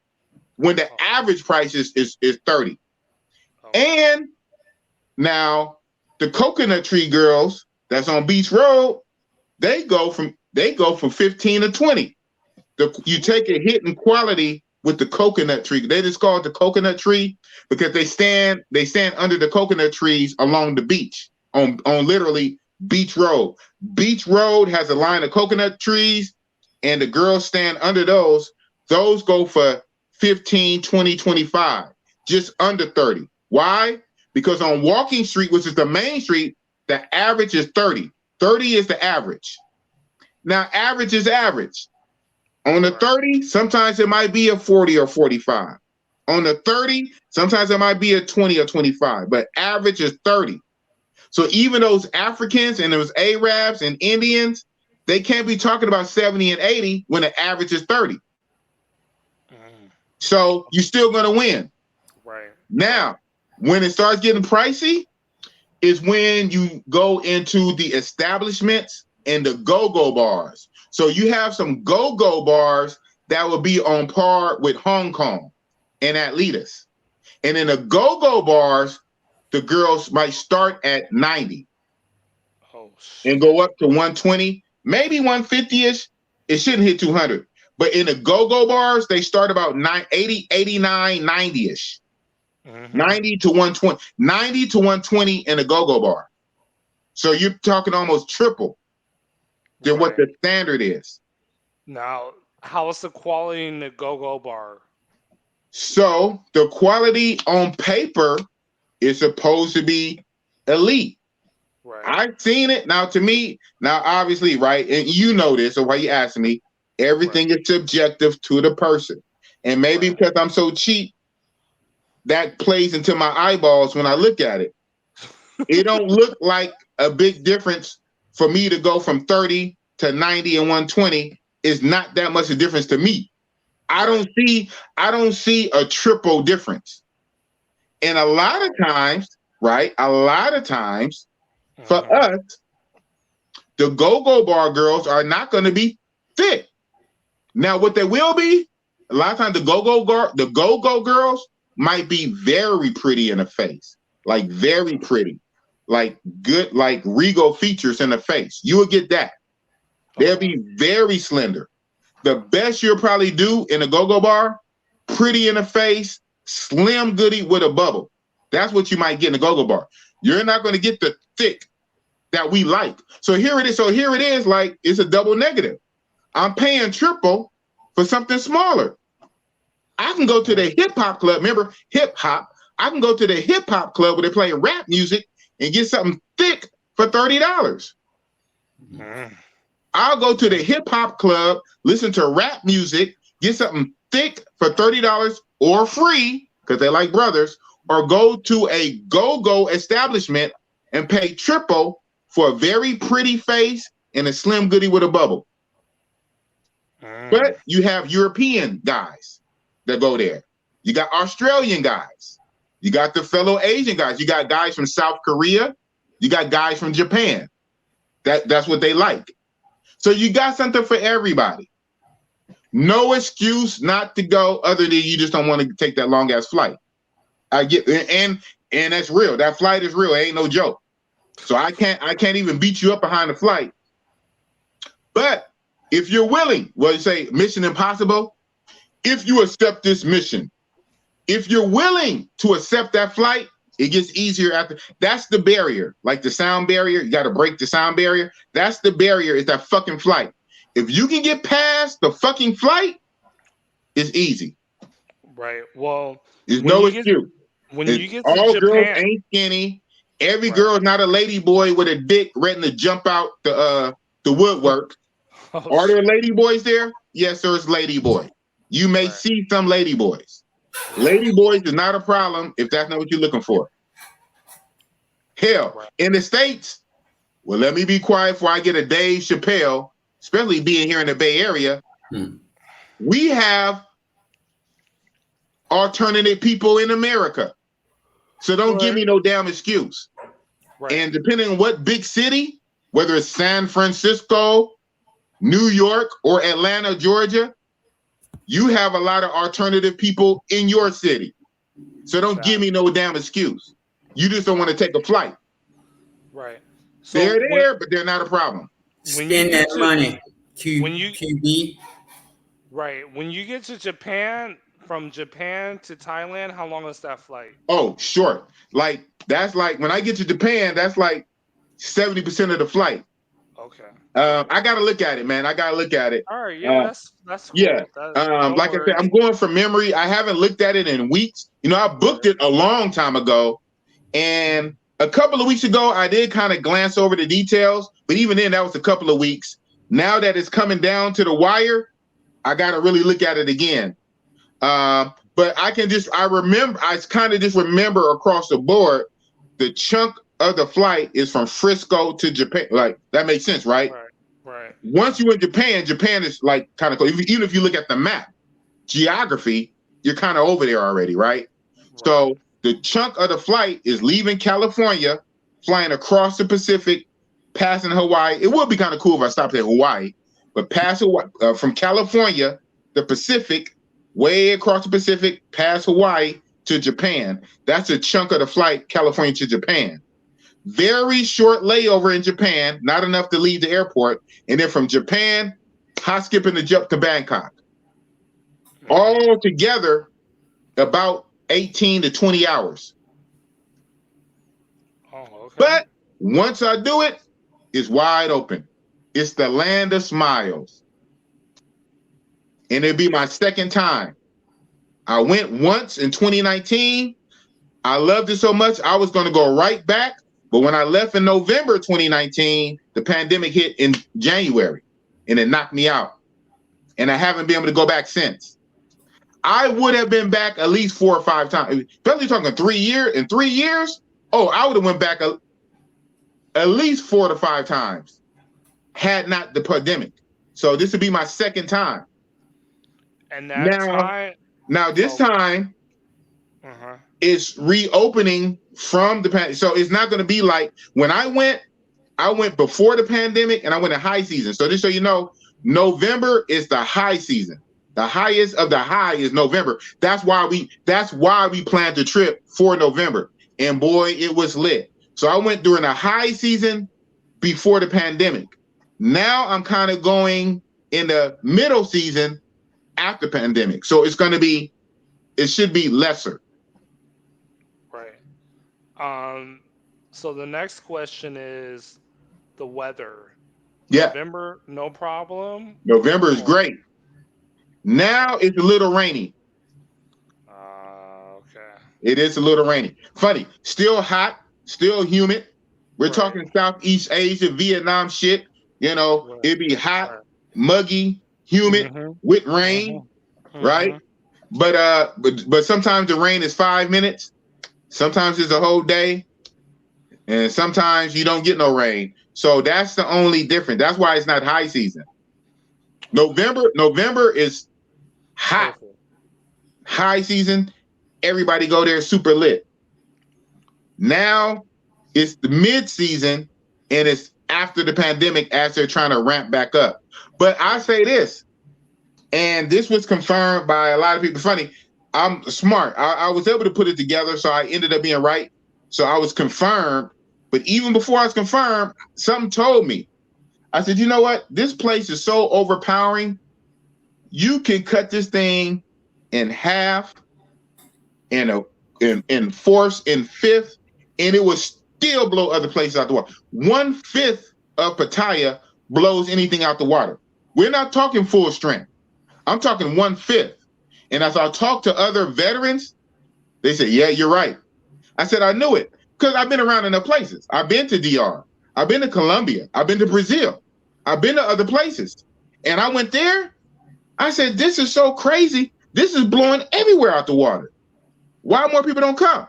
when the average price is 30. And now the coconut tree girls that's on Beach Road, they go from 15 to 20. You take a hit in quality with the coconut tree. They just call it the coconut tree because they stand under the coconut trees along the beach on literally Beach Road. Beach Road has a line of coconut trees, and the girls stand under those. Those go for 15, 20, 25, just under 30. Why? Because on Walking Street, which is the main street, the average is 30. 30 is the average. Now, average is average. On the 30, sometimes it might be a 40 or 45. On the 30, sometimes it might be a 20 or 25, but average is 30. So even those Africans and those Arabs and Indians, they can't be talking about 70 and 80 when the average is 30. So you're still going to win. Right. Now, when it starts getting pricey is when you go into the establishments and the go-go bars. So you have some go-go bars that will be on par with Hong Kong and Atletas. And in the go-go bars, the girls might start at 90 and go up to 120, maybe 150-ish. It shouldn't hit 200. But in the go-go bars, they start about 80, 89, 90-ish. 90 to 120. 90 to 120 in a go-go bar. So you're talking almost triple than what the standard is. Now, how is the quality in the go-go bar? So the quality on paper is supposed to be elite. Right. I've seen it. Now, to me, obviously, right, and you know this, so why you asking me, everything is subjective to the person. And maybe because I'm so cheap, that plays into my eyeballs when I look at it. It don't look like a big difference for me to go from 30 to 90 and 120 is not that much a difference to me. I don't see a triple difference. And a lot of times, right? For us, the go-go bar girls are not going to be thick. Now, what they will be, a lot of times the go-go girls might be very pretty in the face, like very pretty, like good, like regal features in the face. You will get that. They'll be very slender. The best you'll probably do in a go-go bar, pretty in the face, slim goody with a bubble. That's what you might get in a go-go bar. You're not going to get the thick that we like. So here it is. So here it is. Like, it's a double negative. I'm paying triple for something smaller. I can go to the hip hop club. Remember hip hop? I can go to the hip hop club where they're playing rap music and get something thick for $30. I'll go to the hip hop club, listen to rap music, get something thick for $30 or free because they like brothers, or go to a go-go establishment and pay triple for a very pretty face and a slim goodie with a bubble. But you have European guys that go there. You got Australian guys. You got the fellow Asian guys. You got guys from South Korea. You got guys from Japan. That's what they like. So you got something for everybody. No excuse not to go other than you just don't want to take that long ass flight. I get, and that's real. That flight is real. It ain't no joke. So I can't even beat you up behind the flight. But if you're willing, well, you say Mission Impossible. If you accept this mission, if you're willing to accept that flight, it gets easier after. That's the barrier, like the sound barrier. You got to break the sound barrier. That's the barrier. Is that fucking flight. If you can get past the fucking flight, it's easy. Right. Well, there's no excuse. When you get to all Japan, girls ain't skinny. Every girl's not a lady boy with a dick ready to jump out the woodwork. Are there lady boys there? Yes, there's lady boy. You may see some lady boys. Lady boys is not a problem if that's not what you're looking for. Hell, in the States, well, let me be quiet before I get a Dave Chappelle, especially being here in the Bay Area. We have alternative people in America. So don't give me no damn excuse. And depending on what big city, whether it's San Francisco, New York, or Atlanta, Georgia, you have a lot of alternative people in your city. So don't give me no damn excuse. You just don't want to take a flight. Right. So they're there, but they're not a problem. Spend that money. QB. Right. When you get to Japan, from Japan to Thailand, how long is that flight? Oh, short. Like, that's like, when I get to Japan, that's like 70% of the flight. Okay. I got to look at it, man. I got to look at it. All right. Yeah, that's cool. Yeah. Like I said, I'm going from memory. I haven't looked at it in weeks. You know, I booked it a long time ago. And a couple of weeks ago, I did kind of glance over the details. But even then, that was a couple of weeks. Now that it's coming down to the wire, I got to really look at it again. But I kind of just remember across the board, the chunk of the flight is from Frisco to Japan. Like, that makes sense, right? Right. Once you're in Japan, Japan is like kind of cool. Even if you look at the map, geography, you're kind of over there already, right? So the chunk of the flight is leaving California, flying across the Pacific, passing Hawaii. It would be kind of cool if I stopped at Hawaii, but pass Hawaii, from California, the Pacific, way across the Pacific, past Hawaii to Japan. That's a chunk of the flight, California to Japan. Very short layover in Japan, not enough to leave the airport. And then from Japan, hot skipping the jump to Bangkok. All together, about 18 to 20 hours. Oh, okay. But once I do it, it's wide open. It's the land of smiles. And it'll be my second time. I went once in 2019. I loved it so much, I was going to go right back. But when I left in November 2019, the pandemic hit in January, and it knocked me out. And I haven't been able to go back since. I would have been back at least 4 or 5 times. Especially talking 3 years. In 3 years, I would have went back at least 4 to 5 times, had not the pandemic. So this would be my second time. And that now this time, it's reopening from the pandemic. So it's not going to be like when I went before the pandemic and I went in high season. So just so you know, November is the high season. The highest of the high is November. That's why we planned the trip for November. And boy, it was lit. So I went during the high season before the pandemic. Now I'm kind of going in the middle season after pandemic. So it should be lesser. Right. So the next question is the weather. Yeah, November, no problem. November is great. Now it's a little rainy. Okay. It is a little rainy. Funny, still hot, still humid. We're Right. talking Southeast Asia, Vietnam shit. You know, Right. it'd be hot, Right. muggy, humid, with rain, right? But sometimes the rain is 5 minutes, sometimes it's a whole day, and sometimes you don't get no rain. So that's the only difference. That's why it's not high season. November is hot. Perfect. High season, everybody go there super lit. Now it's the mid-season and it's after the pandemic as they're trying to ramp back up. But I say this, and this was confirmed by a lot of people. Funny, I'm smart. I was able to put it together, so I ended up being right. So I was confirmed. But even before I was confirmed, something told me. I said, you know what? This place is so overpowering. You can cut this thing in half, in fourths, in fifth, and it will still blow other places out the water. 1/5 of Pattaya blows anything out the water. We're not talking full strength. I'm talking 1/5. And as I talk to other veterans, they say, yeah, you're right. I said, I knew it because I've been around enough places. I've been to DR. I've been to Colombia. I've been to Brazil. I've been to other places. And I went there. I said, this is so crazy. This is blowing everywhere out the water. Why more people don't come?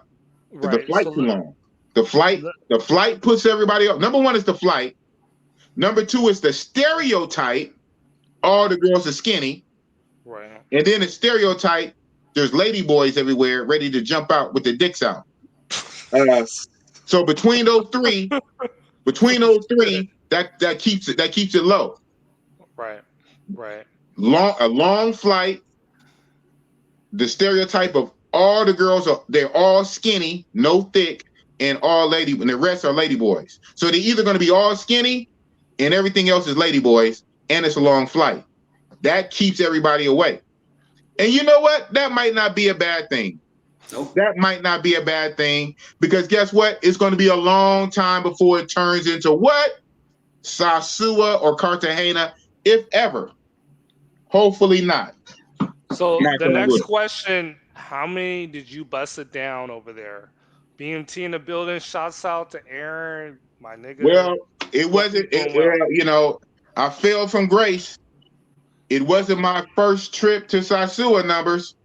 Right. The flight too long. The flight puts everybody up. Number one is the flight. Number two is the stereotype. All the girls are skinny. Right. And then the stereotype, there's lady boys everywhere ready to jump out with their dicks out. So between those three, that keeps it low. Right. Right. A long flight. The stereotype of all the girls they're all skinny, no thick, and all lady, and the rest are lady boys. So they're either going to be all skinny and everything else is lady boys, and it's a long flight. That keeps everybody away. And you know what? That might not be a bad thing. Nope. That might not be a bad thing, because guess what? It's going to be a long time before it turns into what? Sosua or Cartagena, if ever. Hopefully not. So the next question, how many did you bust it down over there? BMT in the building, shouts out to Aaron, my nigga. Well, it wasn't, you know, I fell from grace. It wasn't my first trip to Sosua numbers,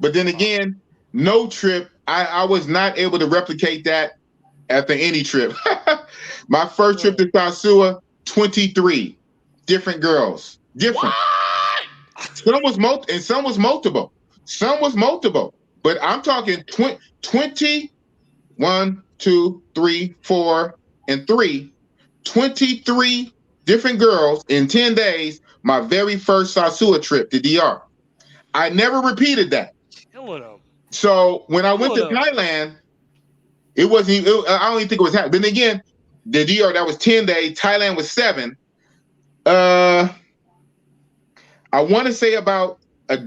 but then again, no trip. I was not able to replicate that after any trip. My first trip to Sosua, 23 different girls. Different. Some was multiple. Some was multiple. But I'm talking 20, 1, 2, 3, 4, and 3. 23 different girls in 10 days, my very first Sosua trip to DR. I never repeated that. Killing them. So when I went to Thailand, it wasn't even, I don't even think it was happening. But again, the DR, that was 10 days. Thailand was 7. I want to say about a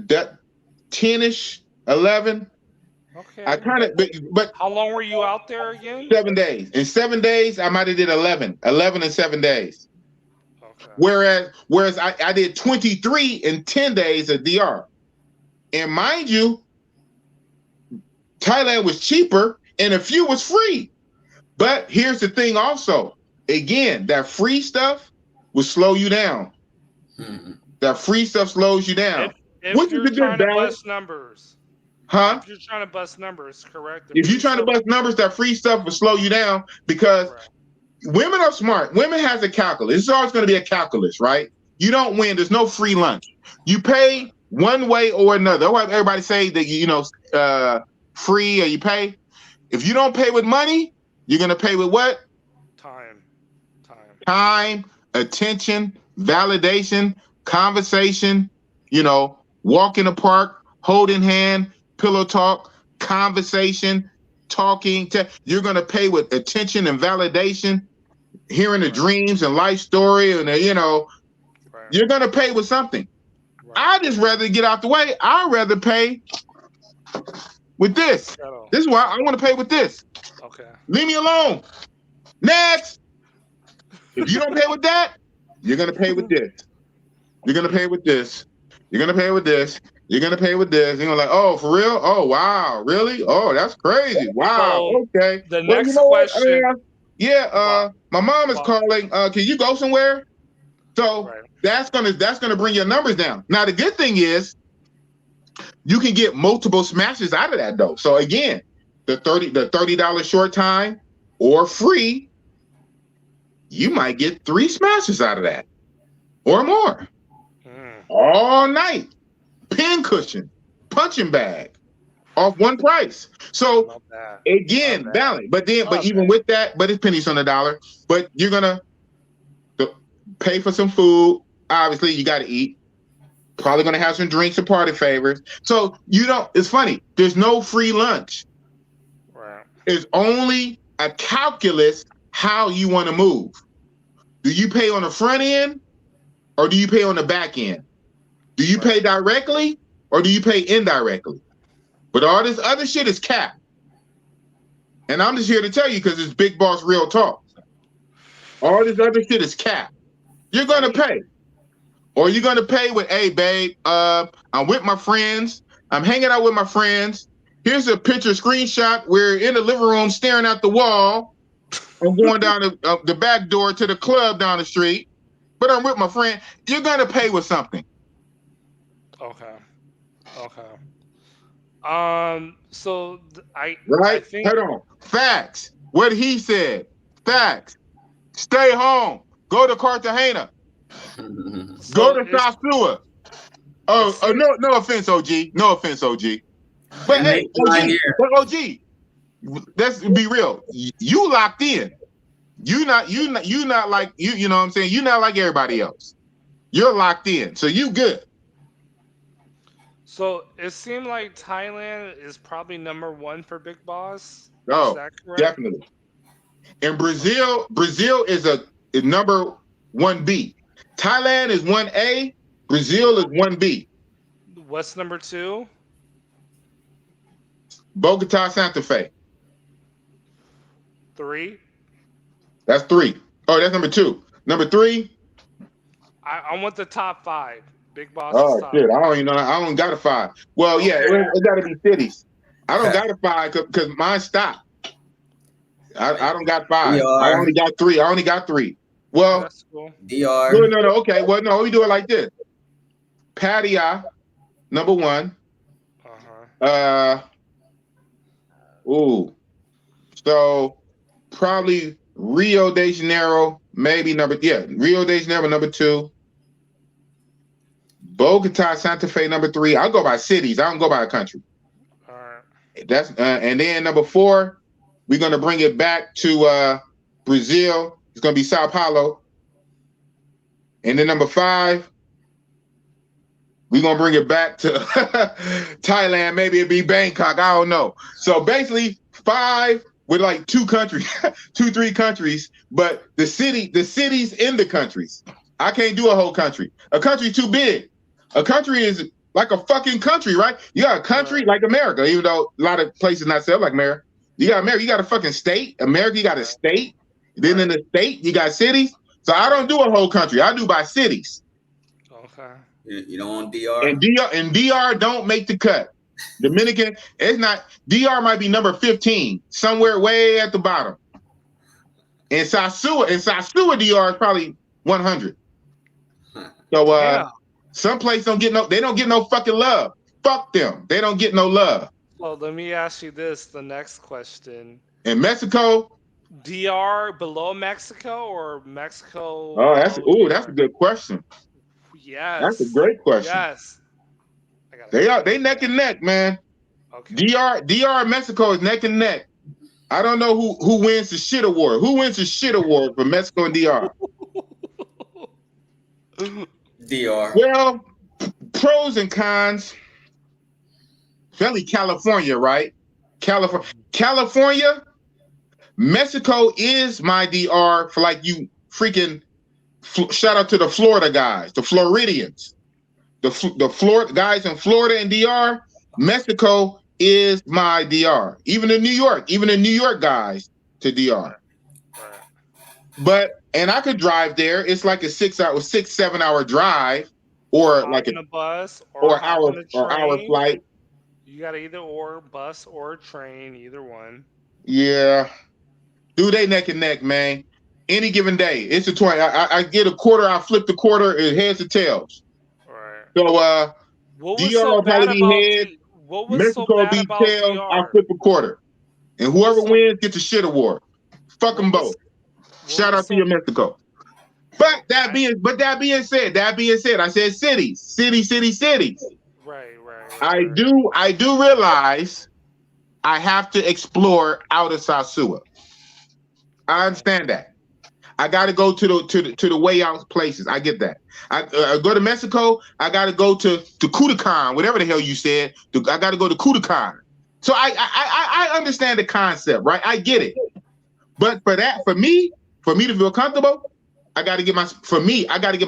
10-ish, 11. Okay. I kind of, but how long were you out there again? 7 days. In 7 days, I might have did 11 in 7 days. Okay. Whereas I did 23 in 10 days at DR. And mind you, Thailand was cheaper and a few was free. But here's the thing also. Again, that free stuff will slow you down. Mm-hmm. That free stuff slows you down. If you're trying to bust numbers. Huh? If you're trying to bust numbers, correct? If you're trying to bust numbers, that free stuff will slow you down, because women are smart. Women has a calculus. It's always going to be a calculus, right? You don't win. There's no free lunch. You pay one way or another. That's why everybody say that, you know, free or you pay. If you don't pay with money, you're going to pay with what? Time, attention, validation, conversation, you know, walk in the park, hold in hand, pillow talk, conversation, talking. You're going to pay with attention and validation, hearing the dreams and life story, and you know, you're going to pay with something. I just rather get out the way. I'd rather pay with this. This is why I want to pay with this. Okay. Leave me alone. Next. If you don't pay with that, you're gonna pay with this. You're gonna pay with this. You're gonna pay with this. You're gonna pay with this. You're gonna like, oh, for real? Oh, wow, really? Oh, that's crazy. Wow. So, okay. The next question. My mom is calling. Can you go somewhere? So that's gonna bring your numbers down. Now the good thing is you can get multiple smashes out of that though. So again, the $30 short time or free, you might get 3 smashes out of that or more. All night. Pin cushion, punching bag, off one price. So again, balance. But even with that, but it's pennies on the dollar. But you're gonna pay for some food. Obviously, you got to eat. Probably gonna have some drinks and party favors. So you don't. It's funny. There's no free lunch. Right. It's only a calculus how you want to move. Do you pay on the front end or do you pay on the back end? Do you pay directly or do you pay indirectly? But all this other shit is capped. And I'm just here to tell you because it's Big Boss Real Talk. All this other shit is capped. You're going to pay. Or you're going to pay with, hey, babe, I'm with my friends. I'm hanging out with my friends. Here's a picture screenshot. We're in the living room staring at the wall. I'm going down the back door to the club down the street. But I'm with my friend. You're going to pay with something. Okay. So I think. Hold on. Facts. What he said. Facts. Stay home. Go to Cartagena. Go to Sasua. No offense, OG. No offense, OG. But hey, OG, let's be real. You locked in. You not like you know what I'm saying? You're not like everybody else. You're locked in. So you good. So it seemed like Thailand is probably #1 for Big Boss. Oh, is that correct? Definitely. And Brazil is number 1B. Thailand is 1A. Brazil is 1B. What's #2? Bogota, Santa Fe. 3. That's 3. Oh, that's #2. #3. I want the top 5. Big Boss. Oh shit! I don't even know. I don't got a 5. Well, okay. Yeah, it got to be cities. I don't got a 5 because mine stopped. I don't got 5. I only got 3. Well, that's cool. DR. No. Okay. Well, no, we do it like this. Pattaya, #1. So probably Rio de Janeiro, maybe Rio de Janeiro #2. Bogota, Santa Fe #3. I'll go by cities. I don't go by a country. All right. That's and then #4, we're gonna bring it back to Brazil. It's gonna be Sao Paulo. And then #5, we're gonna bring it back to Thailand. Maybe it'd be Bangkok. I don't know. So basically 5 with like 2 countries, 2-3 countries, but the cities in the countries. I can't do a whole country. A country's too big. A country is like a fucking country, right? You got a country like America, even though a lot of places not set up like America. You got America, you got a fucking state. America, you got a state. Then in the state, you got cities. So I don't do a whole country. I do by cities. Okay. You don't want DR? And DR don't make the cut. Dominican, it's not. DR might be number 15, somewhere way at the bottom. And Sasua DR is probably 100. So some places don't get no fucking love. Fuck them. They don't get no love. Well, let me ask you this, the next question. In Mexico, DR below Mexico or Mexico? Oh, that's a good question. Yes. That's a great question. Yes. They neck and neck, man. Okay. DR and Mexico is neck and neck. I don't know who wins the shit award. Who wins the shit award for Mexico and DR? DR. Well, pros and cons. Especially California, right? California, Mexico is my DR for like you freaking. Shout out to the Florida guys, the Floridians, the Florida guys in Florida and DR. Mexico is my DR. Even in New York guys to DR. But and I could drive there. It's like a 7 hour drive, or like a bus, or hour flight. You got either or bus or train, either one. Yeah, do they neck and neck, man? Any given day, it's a 20. I get a quarter. I flip the quarter. It heads or tails. Right. So what was DR so will bad probably about be head. what was Mexico so bad be about tails. DR? I flip a quarter, and whoever wins gets a shit award. Fuck them both. Shout out to your Mexico. But that being said, I said cities. Right. I do realize I have to explore out of Sosua. I understand that. I got to go to the way out places. I get that. I go to Mexico. I got to go to Cookin, whatever the hell you said. I got to go to Cookin. So I understand the concept, right? I get it. But for me to feel comfortable, I got to get my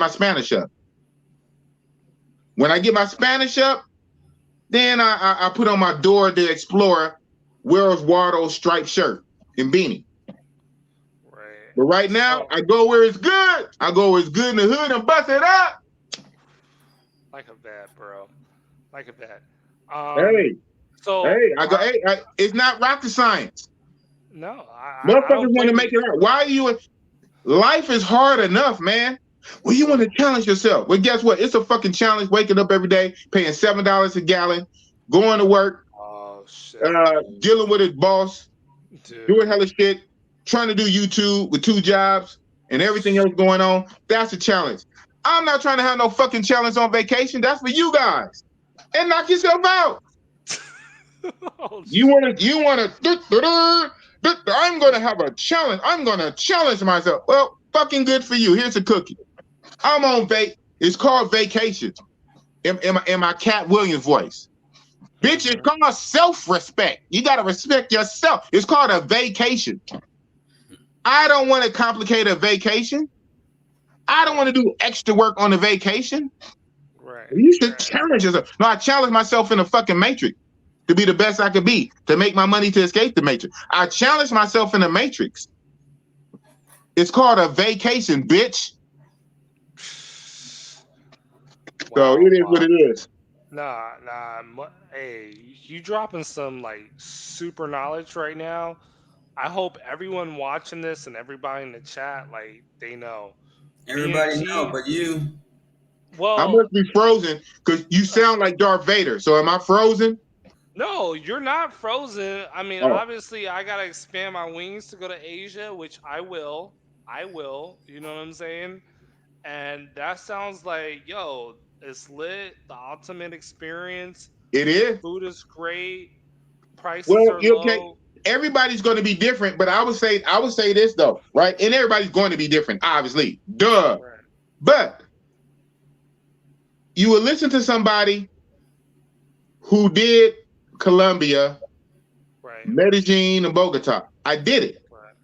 Spanish up. When I get my Spanish up, then I put on my Dora the Explorer, Where's Waldo's striped shirt and beanie. Right. But right now, I go where it's good. I go where it's good in the hood and bust it up. Like a bat, bro. Like a bat. It's not rocket science. No, motherfuckers want to make it hard. Why are you? Life is hard enough, man. Well, you want to challenge yourself. Well, guess what? It's a fucking challenge. Waking up every day, paying $7 a gallon, going to work, dealing with his boss, doing hella shit, trying to do YouTube with 2 jobs and everything else going on. That's a challenge. I'm not trying to have no fucking challenge on vacation. That's for you guys. And knock yourself out. You want to. I'm going to have a challenge. I'm going to challenge myself. Well, fucking good for you. Here's a cookie. I'm on It's called vacation. In my Cat Williams voice. Bitch, it's called self-respect. You got to respect yourself. It's called a vacation. I don't want to complicate a vacation. I don't want to do extra work on a vacation. Right. You should challenge yourself. No, I challenge myself in a fucking matrix to be the best I could be, to make my money, to escape the matrix. I challenge myself in the matrix. It's called a vacation, bitch. So it is what it is. Nah. Hey, you dropping some like super knowledge right now. I hope everyone watching this and everybody in the chat, like, they know. Everybody know, but you. Well, I must be frozen because you sound like Darth Vader. So am I frozen? No, you're not frozen. I mean, obviously, I gotta expand my wings to go to Asia, which I will. You know what I'm saying? And that sounds like, yo, it's lit. The ultimate experience. It is. Food is great. Prices are low. Everybody's going to be different, but I would say this though, right? And everybody's going to be different, obviously. Duh. Right. But you will listen to somebody who did Colombia, right, Medellin, and Bogota. I did it. Right.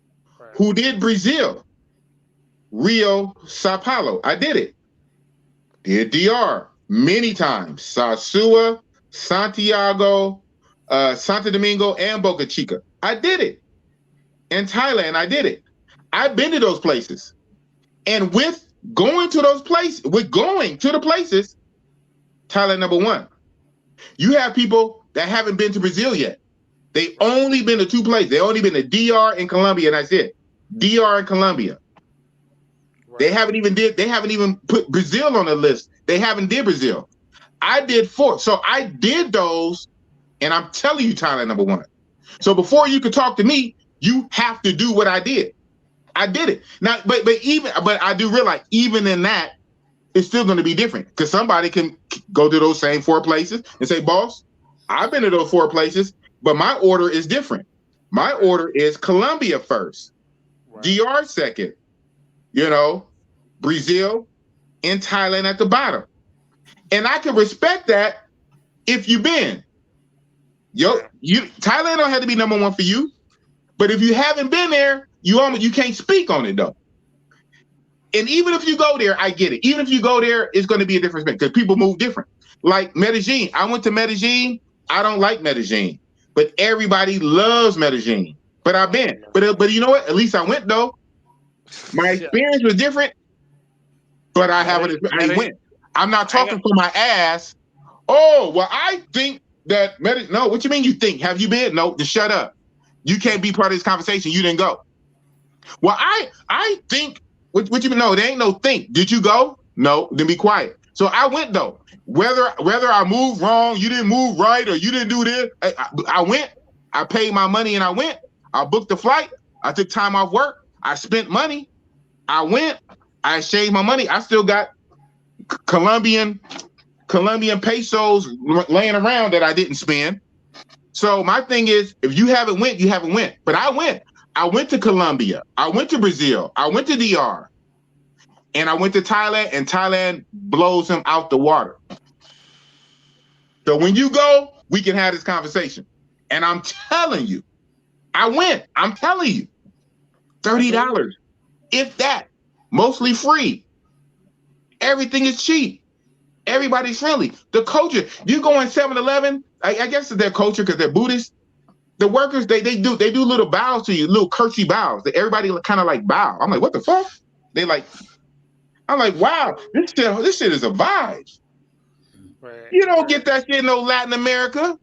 Who did Brazil, Rio, Sao Paulo. I did it. Did DR many times. Sosua, Santiago, Santo Domingo, and Boca Chica. I did it. In Thailand, I did it. I've been to those places. And with going to the places, Thailand #1. You have people that haven't been to Brazil yet. They only been to 2 places. They only been to DR and Colombia, and that's it. DR and Colombia. Right. They haven't even put Brazil on the list. They haven't did Brazil. I did 4. So I did those, and I'm telling you, Thailand #1. So before you could talk to me, you have to do what I did. I did it. Now, but I do realize even in that, it's still going to be different because somebody can go to those same 4 places and say, boss, I've been to those 4 places, but my order is different. My order is Colombia first, right, DR second, Brazil, and Thailand at the bottom. And I can respect that if you've been. Thailand don't have to be #1 for you, but if you haven't been there, you can't speak on it though. And even if you go there, I get it. Even if you go there, it's going to be a different experience because people move different. Like Medellin, I went to Medellin I don't like Medellin, but everybody loves Medellin. But I've been. But you know what? At least I went though. My experience was different, but I went. I'm not talking for my ass. Oh, well, I think that no, what you mean you think? Have you been? No, just shut up. You can't be part of this conversation. You didn't go. Well, I think what you mean? No, there ain't no think. Did you go? No, then be quiet. So I went though. Whether I moved wrong, you didn't move right, or you didn't do this, I went. I paid my money and I went. I booked the flight. I took time off work. I spent money. I went. I exchanged my money. I still got Colombian pesos laying around that I didn't spend. So my thing is, if you haven't went, you haven't went. But I went. I went to Colombia. I went to Brazil. I went to DR. And I went to Thailand, and Thailand blows him out the water. So when you go, we can have this conversation. And I'm telling you, I went. I'm telling you, $30, if that, mostly free. Everything is cheap. Everybody's friendly. The culture, you go in 7-Eleven, I guess it's their culture because they're Buddhist. The workers, they do little bows to you, little curtsy bows. Everybody kind of like bow. I'm like, what the fuck? I'm like, wow, this shit is a vibe. Right. You don't get that shit in no Latin America.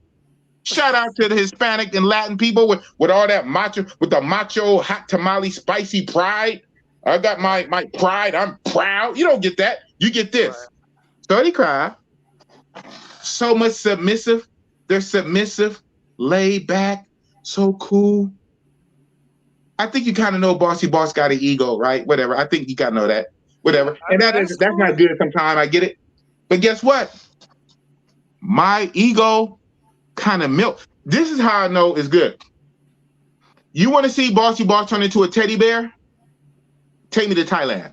Shout out to the Hispanic and Latin people with all that macho, with the macho hot tamale spicy pride. I got my pride. I'm proud. You don't get that. You get this. Right. Study cry. So much submissive. They're submissive, laid back, so cool. I think you kind of know Bossy Boss got an ego, right? Whatever. I think you gotta know that. Whatever. And that's not good sometimes. I get it. But guess what? My ego kind of milk. This is how I know it's good. You want to see Bossy Boss turn into a teddy bear? Take me to Thailand.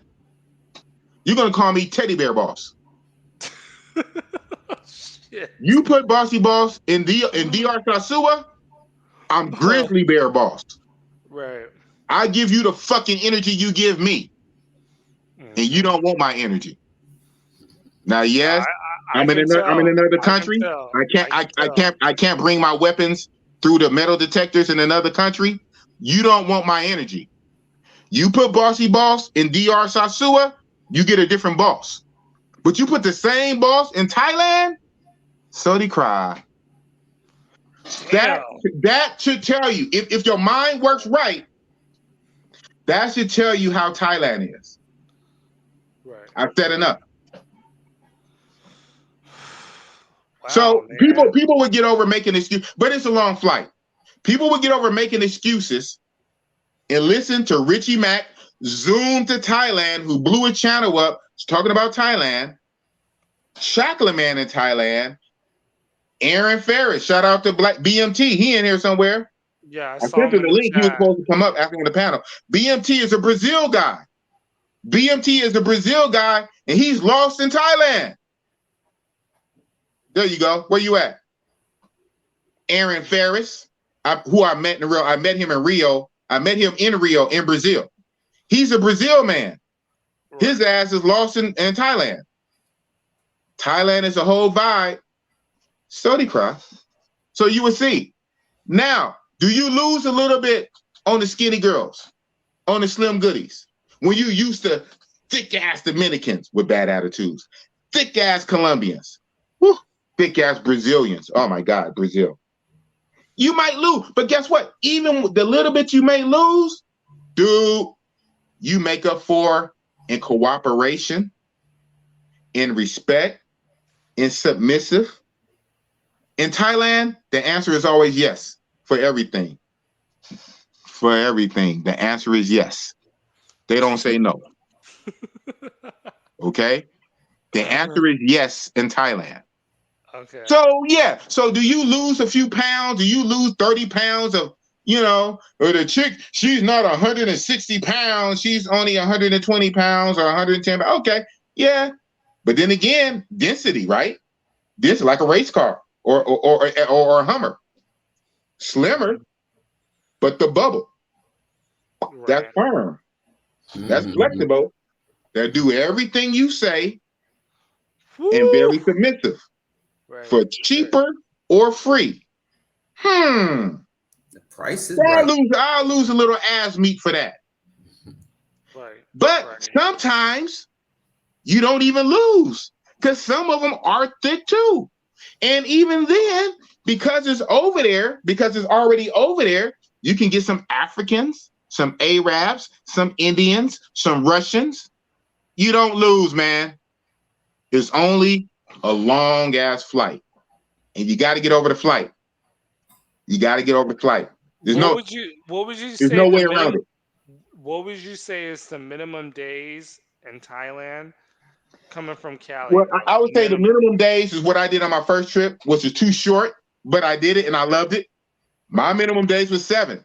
You're gonna call me Teddy Bear Boss. Shit. You put Bossy Boss in DR Sasua, I'm Grizzly Bear Boss. Right. I give you the fucking energy you give me, and you don't want my energy. Now, yes, I'm in another country. I can't bring my weapons through the metal detectors in another country. You don't want my energy. You put Bossy Boss in DR Sasua, you get a different boss. But you put the same boss in Thailand, so they cry. That should tell you, if your mind works right, that should tell you how Thailand is. Right. I've said enough. Wow, so man. people would get over making excuses, but it's a long flight. People would get over making excuses and listen to Richie Mack zoom to Thailand, who blew a channel up talking about Thailand, Chocolate Man in Thailand, Aaron Ferris, shout out to Black BMT, he in here somewhere. Yeah, I sent him the link. He was supposed to come up after the panel. BMT is a Brazil guy. BMT is a Brazil guy, and he's lost in Thailand. There you go. Where you at? Aaron Ferris, who I met in Rio. I met him in Rio. I met him in Rio in Brazil. He's a Brazil man. Right. His ass is lost in Thailand. Thailand is a whole vibe. Study cry. So you will see. Now, do you lose a little bit on the skinny girls, on the slim goodies, when you used to thick-ass Dominicans with bad attitudes, thick-ass Colombians, thick-ass Brazilians? Oh, my God, Brazil. You might lose, but guess what? Even the little bit you may lose, dude, you make up for in cooperation, in respect, in submissive. In Thailand, the answer is always yes for everything. For everything, the answer is yes. They don't say no. Okay? The answer is yes in Thailand. Okay. So, yeah. So do you lose a few pounds? Do you lose 30 pounds of, or the chick, she's not 160 pounds. She's only 120 pounds or 110 pounds. Okay. Yeah. But then again, density, right? This is like a race car or a Hummer. Slimmer, but the bubble. Right. That's firm. That's flexible. They'll do everything you say and very submissive. Right. For cheaper or free. The price is I'll right. lose a little ass meat for that. Right. But Right. sometimes you don't even lose because some of them are thick too. And even then, because it's over there, because it's already over there, you can get some Africans, some Arabs, some Indians, some Russians. You don't lose, man. It's only a long ass flight. And you got to get over the flight. You got to get over the flight. There's What would you there's say no the way around minimum, it. what would you say is the minimum days in Thailand coming from Cali? Well, Though? I would say the minimum days is what I did on my first trip, which is too short, but I did it and I loved it. My minimum days was 7.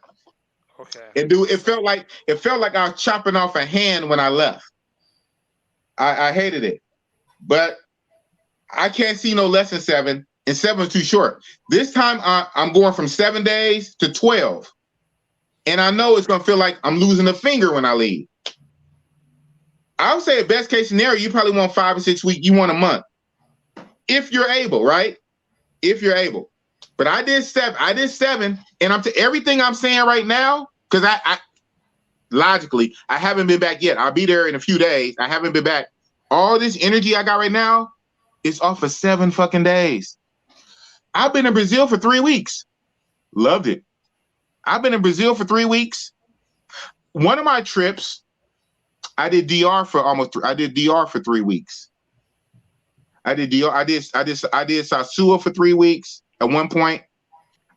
Okay. And dude, it felt like I was chopping off a hand when I left. I hated it, but I can't see no less than 7, and 7 is too short. This time I'm going from 7 days to 12, and I know it's gonna feel like I'm losing a finger when I leave. I would say, best case scenario, you probably want 5 or 6 weeks. You want a month, if you're able, right? If you're able. But I did 7, and everything I'm saying right now, because I logically I haven't been back yet. I'll be there in a few days. I haven't been back. All this energy I got right now is off of 7 fucking days. I've been in Brazil for 3 weeks. Loved it. I've been in Brazil for 3 weeks. One of my trips, I did DR for 3 weeks. I did DR. I did Sasua for 3 weeks. At one point,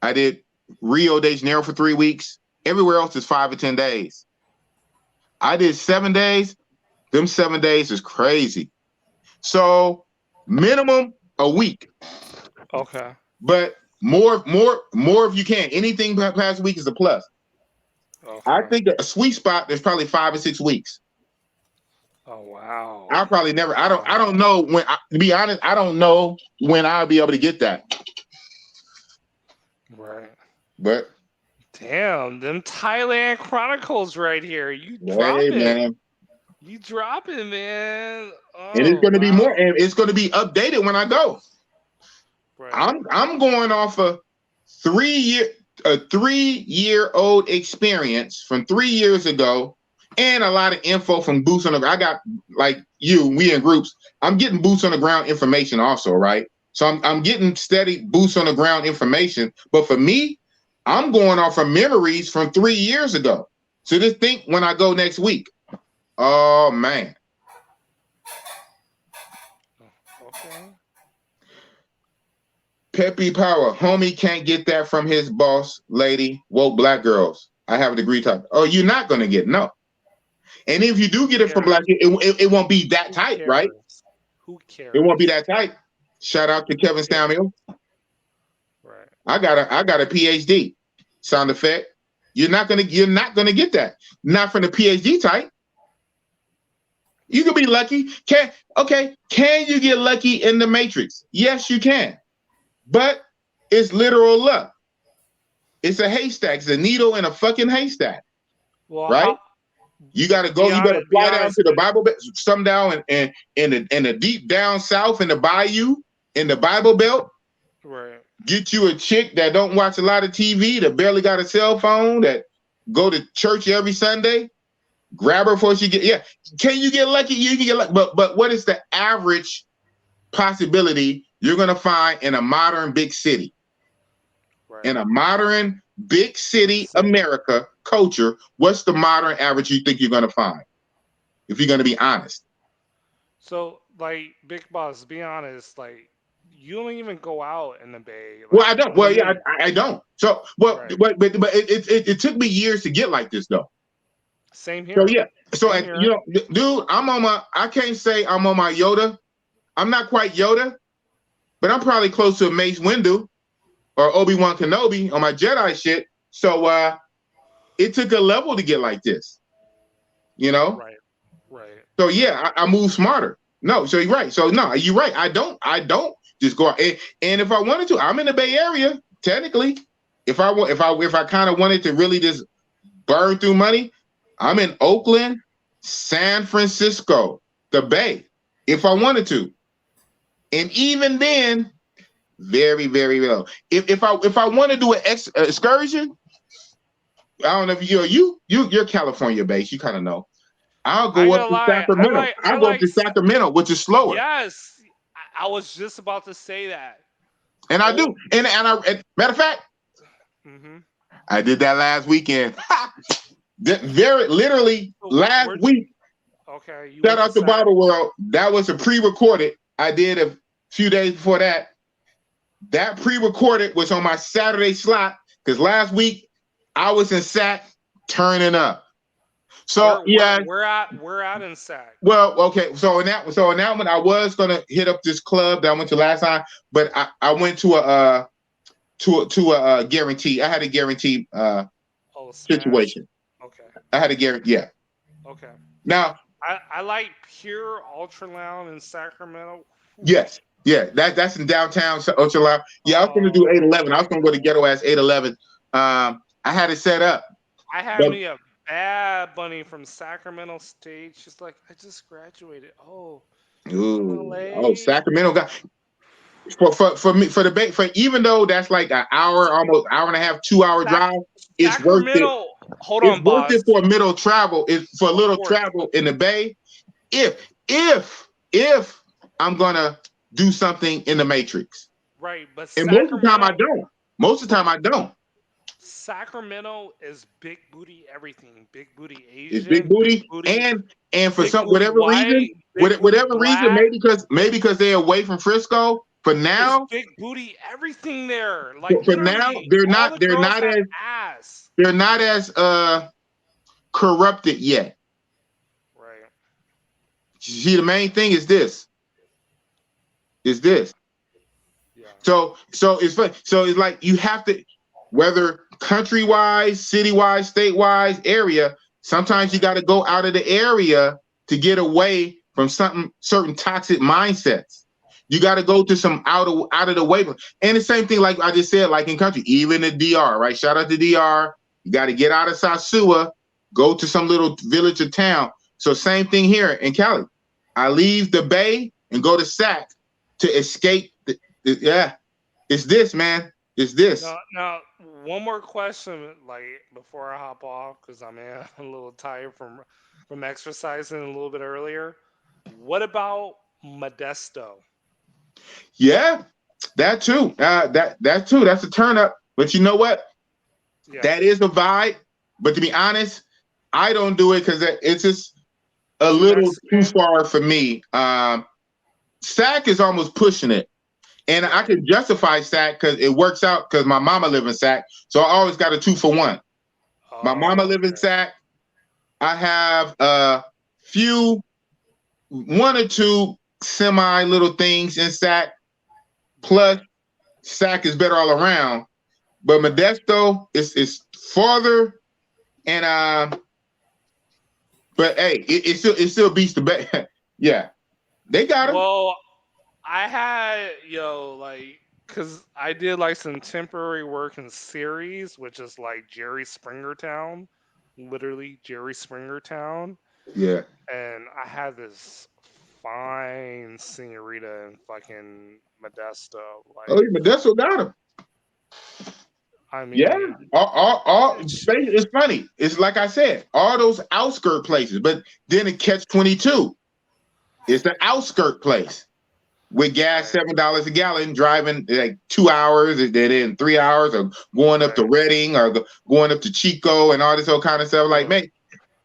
I did Rio de Janeiro for 3 weeks. Everywhere else is 5 or 10 days. I did 7 days. Them 7 days is crazy. So minimum a week. Okay. But more if you can. Anything past a week is a plus. Okay. I think a sweet spot is probably 5 or 6 weeks. Oh wow. I'll probably never. I don't know when. To be honest, I don't know when I'll be able to get that. Right. But damn, them Thailand Chronicles right here. You hey, dropping, man. You dropping, man. Oh, And it's going to be more, wow. and it's going to be updated when I go. Right. I'm going off a 3-year-old experience from 3 years ago, and a lot of info from boots on the ground. I got, like you, we in groups. I'm getting boots on the ground information also, right? So I'm getting steady boots on the ground information. But for me, I'm going off of memories from 3 years ago. So just think when I go next week. Oh man. Okay. Peppy Power, homie can't get that from his boss lady. Woke black girls. I have a degree type. Oh, you're not gonna get no. And if you do get it from black, it won't be that tight, right? Who cares? It won't be that tight. Shout out to Kevin Samuel. Right. I got a PhD. Sound effect. You're not gonna get that. Not from the PhD type. You can be lucky. Can you get lucky in the Matrix? Yes, you can. But it's literal luck. It's a haystack. It's a needle in a fucking haystack. Well, right? You gotta go, you better fly down to the Bible Belt, some down in the deep down south in the bayou, in the Bible Belt. Right. Get you a chick that don't watch a lot of TV, that barely got a cell phone, that go to church every Sunday. Grab her before she get, Can you get lucky? You can get lucky. But what is the average possibility you're gonna find in a modern big city? Right. In a modern big city America culture, what's the modern average you think you're gonna find? If you're gonna be honest. So, like, Big Boss, be honest, like, you don't even go out in the Bay. Like, well, I don't. Well, yeah, I don't. So, but it took me years to get like this, though. Same here. So you know, dude, I can't say I'm on my Yoda. I'm not quite Yoda, but I'm probably close to a Mace Windu or Obi-Wan Kenobi on my Jedi shit. So it took a level to get like this. You know? Right. So yeah, I move smarter. No, so you're right. So no, you're right. I don't just go out. And if I wanted to, I'm in the Bay Area, technically. If I kind of wanted to really just burn through money, I'm in Oakland, San Francisco, the Bay, if I wanted to. And even then, Very, very low. If I want to do an excursion, I don't know if you're California based. You kind of know. I'll go up to Sacramento. I'll go up to Sacramento, which is slower. Yes, I was just about to say that. And I do. And matter of fact, I did that last weekend. Literally last week. Okay. Shout out to Bible World. That was a pre-recorded. I did a few days before that. That pre-recorded was on my Saturday slot because last week I was in Sac turning up. So we're out in Sac. Well, okay. So in that one, I was gonna hit up this club that I went to last time, but I went to a guarantee. I had a guarantee situation. Okay. I had a guarantee. Yeah. Okay. Now I like pure Ultra Lounge in Sacramento. Yes. Yeah. That's in downtown Ultra Lounge. Yeah, I was gonna do 811. I was gonna go to ghetto ass 811. I had it set up. I had me a Bad Bunny from Sacramento State. She's like, I just graduated. Oh. Oh, Sacramento got for me for even though that's like an hour, almost hour and a half, 2 hour drive. It's worth it. Hold on, boss. It's worth it for a middle travel. It's for a little travel in the Bay. If I'm gonna do something in the Matrix, right? But most of the time I don't. Most of the time I don't. Sacramento is big booty everything. Big booty Asian. It's big booty. And for whatever reason, maybe because they're away from Frisco. For now, it's big booty everything there. Like for now, they're not as corrupted yet. Right. See, the main thing is this. Yeah. So it's fun. So it's like you have to, whether country-wise, city-wise, state-wise, area, sometimes you got to go out of the area to get away from certain toxic mindsets. You got to go to some out of the way. And the same thing, like I just said, like in country, even the DR, right? Shout out to DR. You got to get out of Sosua, go to some little village or town. So same thing here in Cali. I leave the Bay and go to Sac to escape. It's this, man. It's this. Now, one more question, like before I hop off, because I'm a little tired from exercising a little bit earlier. What about Modesto? Yeah, that too. That too. That's a turn up. But you know what? Yeah. That is a vibe. But to be honest, I don't do it because it's just a little too far for me. Sac is almost pushing it. And I can justify Sac because it works out because my mama lives in Sac. So I always got a 2-for-1. My mama lives in Sac. I have one or two semi little things in Sac. Plus, Sac is better all around. But Modesto is farther. And but hey, it still beats the Bay. Yeah. They got him. Well, I had, because I did like some temporary work in Ceres, which is like Jerry Springer Town, literally Jerry Springer Town. Yeah. And I had this fine senorita in fucking Modesto. Modesto got him. I mean, yeah. It's funny. It's like I said, all those outskirt places, but then it catch 22. It's the outskirt place. With gas, $7 a gallon, driving like 2 hours, and then 3 hours, or going up to Redding, or going up to Chico, and all this whole kind of stuff. Like, man,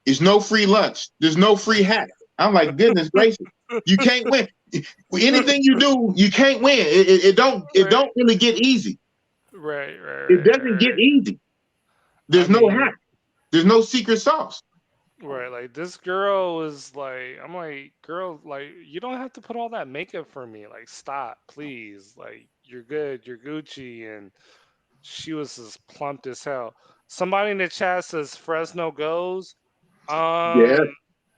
there's no free lunch. There's no free hat. I'm like, goodness gracious, you can't win. Anything you do, you can't win. It don't really get easy. Right. It doesn't get easy. There's no hat. There's no secret sauce. Right, like this girl was like, I'm like, girl, like you don't have to put all that makeup for me. Like, stop, please. Like, you're good, you're Gucci, and she was as plump as hell. Somebody in the chat says Fresno goes.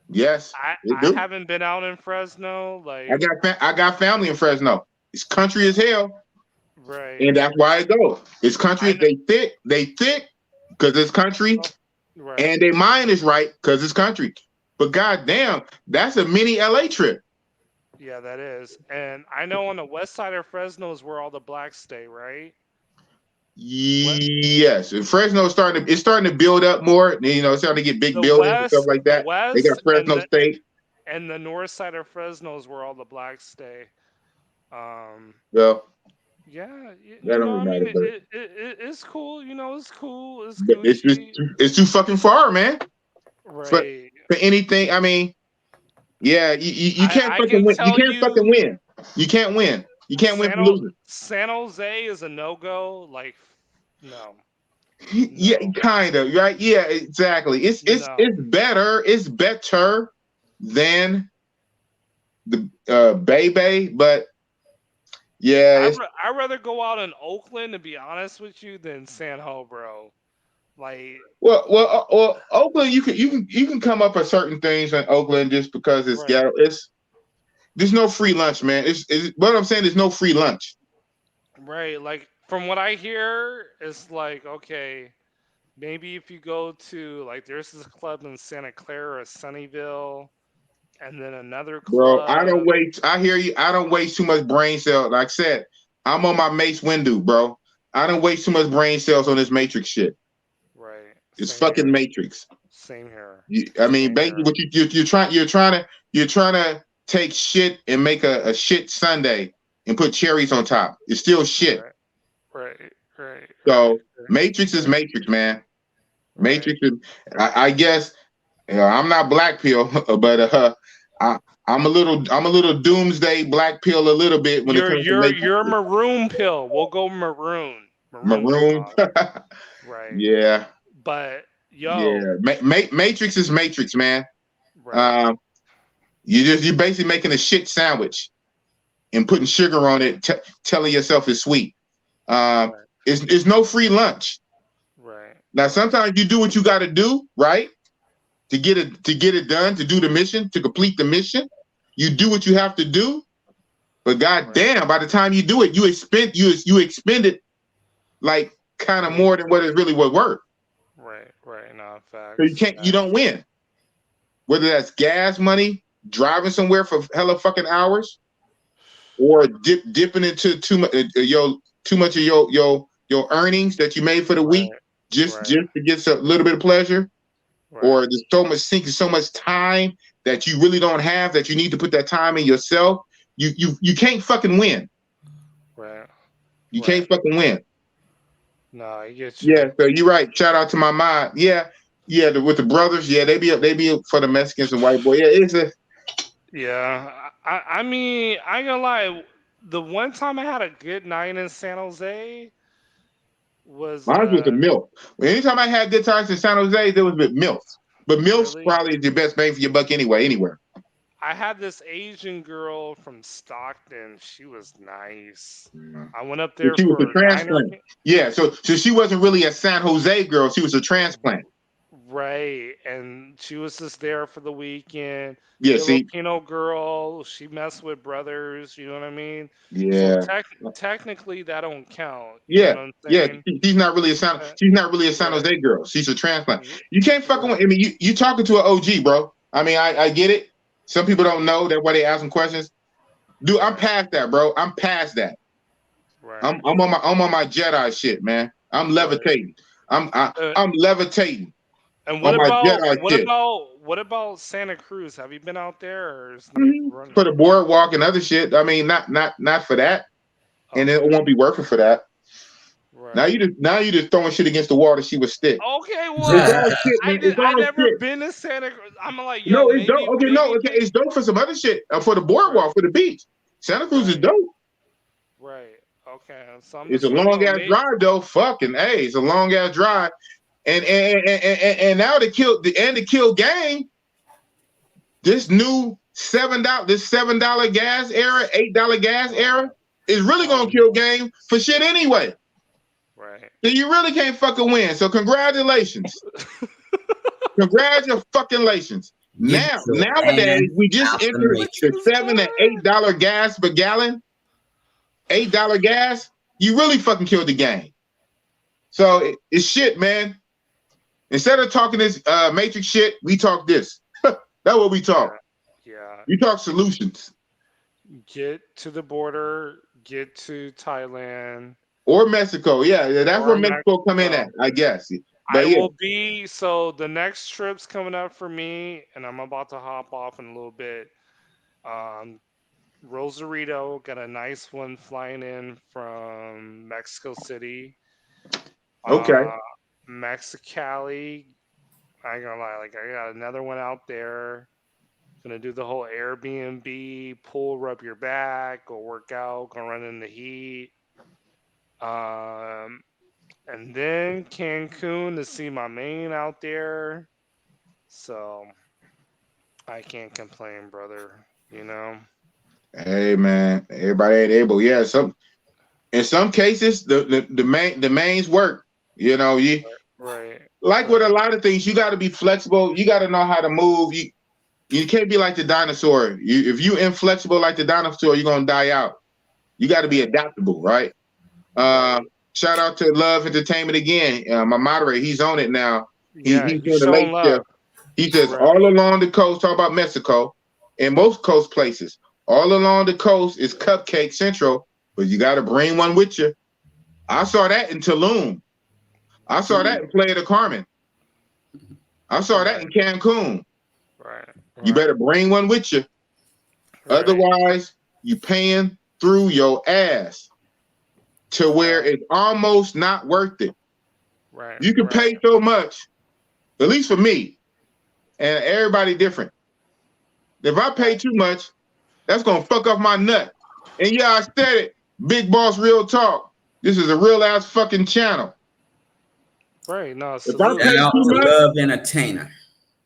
Yes. I haven't been out in Fresno. Like, I got family in Fresno. It's country as hell. Right. And that's why I go. It's country. They thick because it's country. Right. And their mind is right because it's country. But goddamn, that's a mini LA trip. Yeah, that is. And I know on the west side of Fresno is where all the blacks stay, right? Yes, and Fresno's starting to build up more. You know, it's starting to get big The buildings and stuff west, like the that. They got west, Fresno State. and the north side of Fresno is where all the blacks stay. Well, Yeah, that you know, don't I really mean, matter, but it's cool. You know, it's cool. It's it's just Gucci. it's too fucking far, man. For Right. for anything, I mean, yeah, you can't I fucking can win. You tell can't fucking you, win. You can't win. You can't win San, from losing. San Jose is a no-go. Like, no. Yeah, No. kind of, right? Yeah, exactly. It's No. better. It's better than the Bay, but yeah, I'd rather go out in Oakland, to be honest with you, than San Ho, bro. Like, well, Oakland, you can come up with certain things in Oakland just because it's right. ghetto. There's no free lunch, man. It's what I'm saying. There's no free lunch. Right. Like, from what I hear, it's like, okay, maybe if you go to, like, there's this club in Santa Clara or Sunnyvale, and then another Bro, I club. don't waste. I hear you. I don't waste too much brain cell. Like I said, I'm on my Mace Windu, bro. I don't waste too much brain cells on this Matrix shit. Right. It's Same fucking here. Matrix. Same here. I mean, Same basically, here. what you're trying to take shit and make a shit sundae and put cherries on top. It's still shit. Right. So Matrix is Matrix, man. Right. Matrix is. I guess I'm not black pill, but I'm a little doomsday black pill a little bit when it comes to Matrix. You're maroon pill. We'll go maroon. Maroon. Right. Yeah. But Yeah. Matrix is Matrix, man. Right. You're basically making a shit sandwich and putting sugar on it, telling yourself it's sweet. It's no free lunch. Right. Now, sometimes you do what you got to do, right, to get it done, to do the mission, to complete the mission. You do what you have to do, but goddamn, by the time you do it, you expended like kind of more than what it really was worth. Right. No, facts. So you don't win. Whether that's gas money, driving somewhere for hella fucking hours, or dipping into too much of your earnings that you made for the week just to get a little bit of pleasure, or there's sinking so much time that you really don't have that you need to put that time in yourself. You can't fucking win. Right. You can't fucking win. No, I get you. Yeah, so you're right. Shout out to my mom. Yeah, with the brothers. Yeah, they be for the Mexicans and white boy. Yeah, it's a. Yeah, I mean, I ain't gonna lie. The one time I had a good night in San Jose was Mine was the milk. Anytime I had good times in San Jose, there was with milk. But milk's probably the best bang for your buck anywhere. I had this Asian girl from Stockton. She was nice. I went up there she for was a transplant. Yeah, so she wasn't really a San Jose girl. She was a transplant. Right, and she was just there for the weekend. Yeah, Filipino girl. She messed with brothers. You know what I mean? Yeah. So technically, that don't count. Yeah, you know what I'm saying? She's not really a San Jose girl. She's a transplant. You can't fucking. I mean, you talking to an OG, bro. I mean, I get it. Some people don't know that why they asking questions. Dude, I'm past that, bro. I'm past that. Right. I'm on my Jedi shit, man. I'm levitating. I'm levitating. And what about Santa Cruz? Have you been out there, or for the boardwalk and other shit? I mean, not for that, and it won't be working for that. Right. Now you just throwing shit against the wall to see what sticks. Okay, well, I never been to Santa Cruz. I'm like, yo, no, it's dope. Okay, it's dope for some other shit. For the boardwalk, for the beach. Santa Cruz is dope. Right. Okay. So it's a long ass drive though. Fucking hey, it's a long ass drive. And now to kill game, this new $7 gas era, $8 gas era is really gonna kill game for shit anyway. Right. So you really can't fucking win. So congratulations. Congratulations. Nowadays we just entered the $7 and $8 gas per gallon. $8 gas, you really fucking killed the game. So it's shit, man. Instead of talking this Matrix shit, we talk this. That's what we talk. Yeah. We talk solutions. get to the border, get to Thailand or Mexico. Yeah, that's or where Mexico come in Mexico. at, I guess. I But yeah, will be so the next trip's coming up for me, and I'm about to hop off in a little bit. Um, Rosarito got a nice one flying in from Mexico City. okay. Mexicali, I ain't gonna lie, like I got another one out there. Gonna do the whole Airbnb, pull, rub your back, go work out, go run in the heat. Um, and then Cancun to see my main out there. So I can't complain, brother. You know? Hey man, everybody ain't able. Yeah, in some cases the mains work. You know, you Right. like with a lot of things, you got to be flexible. You got to know how to move. You can't be like the dinosaur. If you inflexible like the dinosaur, you're gonna die out. You got to be adaptable, right? Shout out to Love Entertainment again. My moderator, he's on it now. Yeah, He's he's doing the late showing love. shift. He says Right. all along the coast, talk about Mexico, and most coast places, all along the coast is Cupcake Central, but you got to bring one with you. I saw that in Tulum. I saw that in Playa del Carmen. I saw that in Cancun. Right. You better bring one with you. Right. Otherwise, you paying through your ass to where it's almost not worth it. Right. You can pay so much, at least for me, and everybody different. If I pay too much, that's gonna fuck off my nut. And yeah, I said it. Big Boss Real Talk. This is a real ass fucking channel. Right. No, if I pay Shout out too to much, Love Entertainer.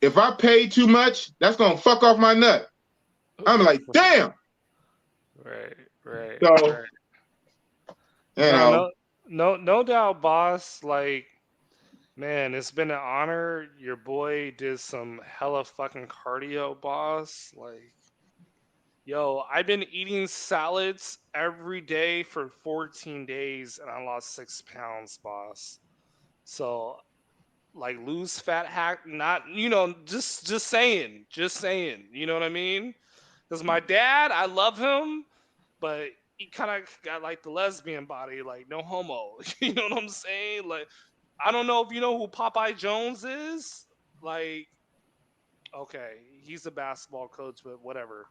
if I pay too much, that's gonna fuck off my nut. I'm like, damn. Right. Right. So, right. you know, No doubt, boss. Like, man, it's been an honor. Your boy did some hella fucking cardio, boss. Like, yo, I've been eating salads every day for 14 days and I lost 6 pounds, boss. So, like, lose fat hack, not, just saying, you know what I mean? Because my dad, I love him, but he kind of got like the lesbian body, like no homo. You know what I'm saying? Like, I don't know if you know who Popeye Jones is. Like, okay, he's a basketball coach, but whatever.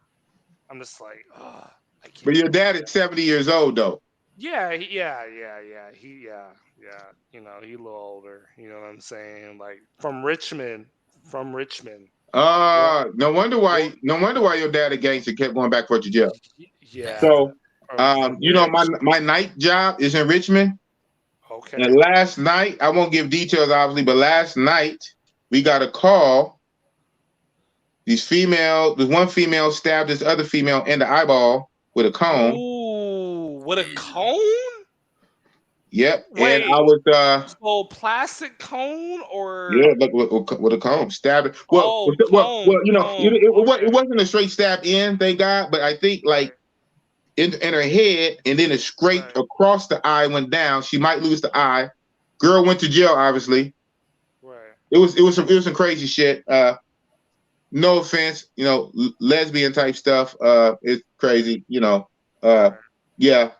I'm just like, I can't. but your dad is 70 years old though. Yeah. He, yeah. You know, he a little older. You know what I'm saying? Like from Richmond. No wonder why your dad a gangster kept going back for to jail. Yeah. So From you know, my night job is in Richmond. Okay. And last night, I won't give details obviously, but last night we got a call. There's one female stabbed this other female in the eyeball with a cone. Ooh, with a cone? Yep. Wait, and I was so plastic cone or yeah, look with a cone, stabbed it. Well, you know, it wasn't a straight stab in, thank God, but I think like in her head, and then it scraped across the eye, went down. She might lose the eye. Girl went to jail, obviously. Right. It was some crazy shit. No offense, you know, lesbian type stuff. It's crazy, you know. Yeah.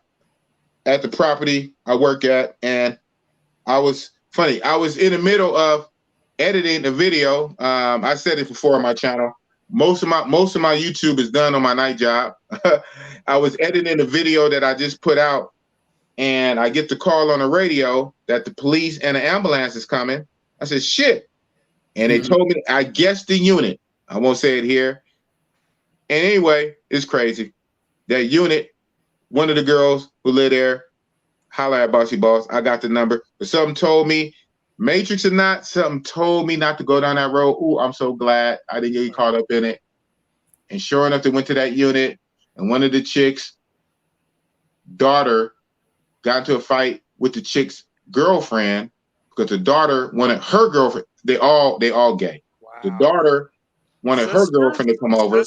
At the property I work at, and I was in the middle of editing a video. I said it before on my channel. Most of my YouTube is done on my night job. I was editing a video that I just put out, and I get the call on the radio that the police and the ambulance is coming. I said, shit. And they told me, I guessed the unit. I won't say it here. And anyway, it's crazy. That unit, one of the girls who live there, holla at Bossy Boss. I got the number. But something told me, Matrix or not, something told me not to go down that road. Ooh, I'm so glad I didn't get caught up in it. And sure enough, they went to that unit, and one of the chicks' daughter got into a fight with the chick's girlfriend because the daughter wanted her girlfriend. They all gay. Wow. The daughter wanted her girlfriend to come over,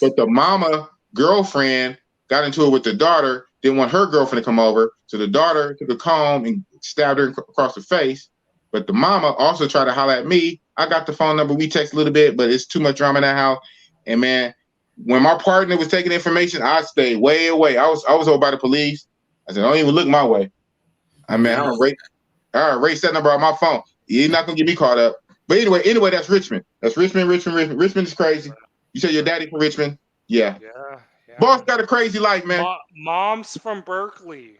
but the mama girlfriend got into it with the daughter, didn't want her girlfriend to come over. So the daughter took a comb and stabbed her across the face. But the mama also tried to holler at me. I got the phone number. We text a little bit, but it's too much drama in that house. And man, when my partner was taking information, I stayed way away. I was over by the police. I said, don't even look my way. I mean, I erase that number on my phone. You're not gonna get me caught up. But anyway, that's Richmond. That's Richmond. Richmond is crazy. You said your daddy from Richmond? Yeah. Yeah. Boss got a crazy life, man. Mom's from Berkeley.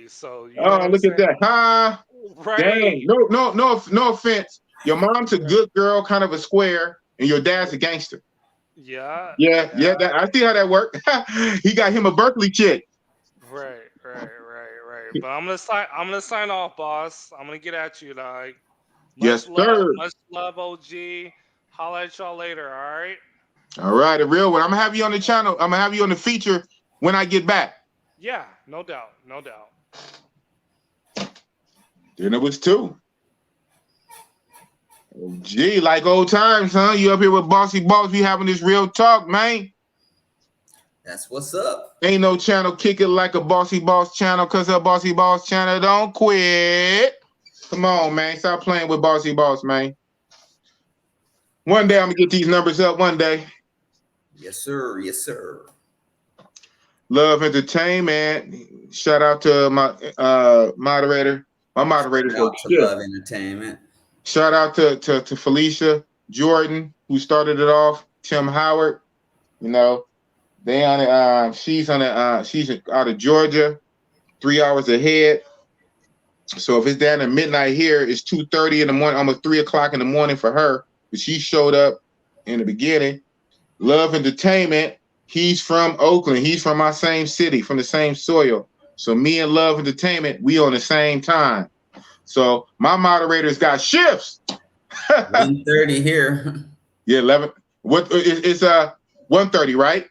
So you know Oh, look at that, huh? Right. Dang. No offense. Your mom's a good girl, kind of a square, and your dad's a gangster. Yeah. I see how that worked. He got him a Berkeley chick. Right. But I'm gonna sign off, boss. I'm gonna get at you, like. Yes, sir. Much love, OG. Holla at y'all later. All right. All right, a real one. I'm gonna have you on the channel. I'm gonna have you on the feature when I get back. Yeah, no doubt. Then it was 2. Gee, like old times, huh? You up here with Bossy Boss? We having this real talk, man. That's what's up. Ain't no channel kick it like a Bossy Boss channel, cause a Bossy Boss channel don't quit. Come on, man. Stop playing with Bossy Boss, man. One day I'm gonna get these numbers up. One day. Yes, sir. Yes, sir. Love Entertainment. Shout out to my moderator. My moderator's Shout out to Love Entertainment. Shout out to Felicia Jordan, who started it off. Tim Howard. You know, they on it. She's out of Georgia, 3 hours ahead. So if it's down at midnight here, it's 2:30 in the morning, almost 3 o'clock in the morning for her. But she showed up in the beginning. Love Entertainment. He's from Oakland. He's from my same city, from the same soil. So me and Love Entertainment, we on the same time. So my moderators got shifts. 1:30 here. Yeah, 11. What it's 1:30, right?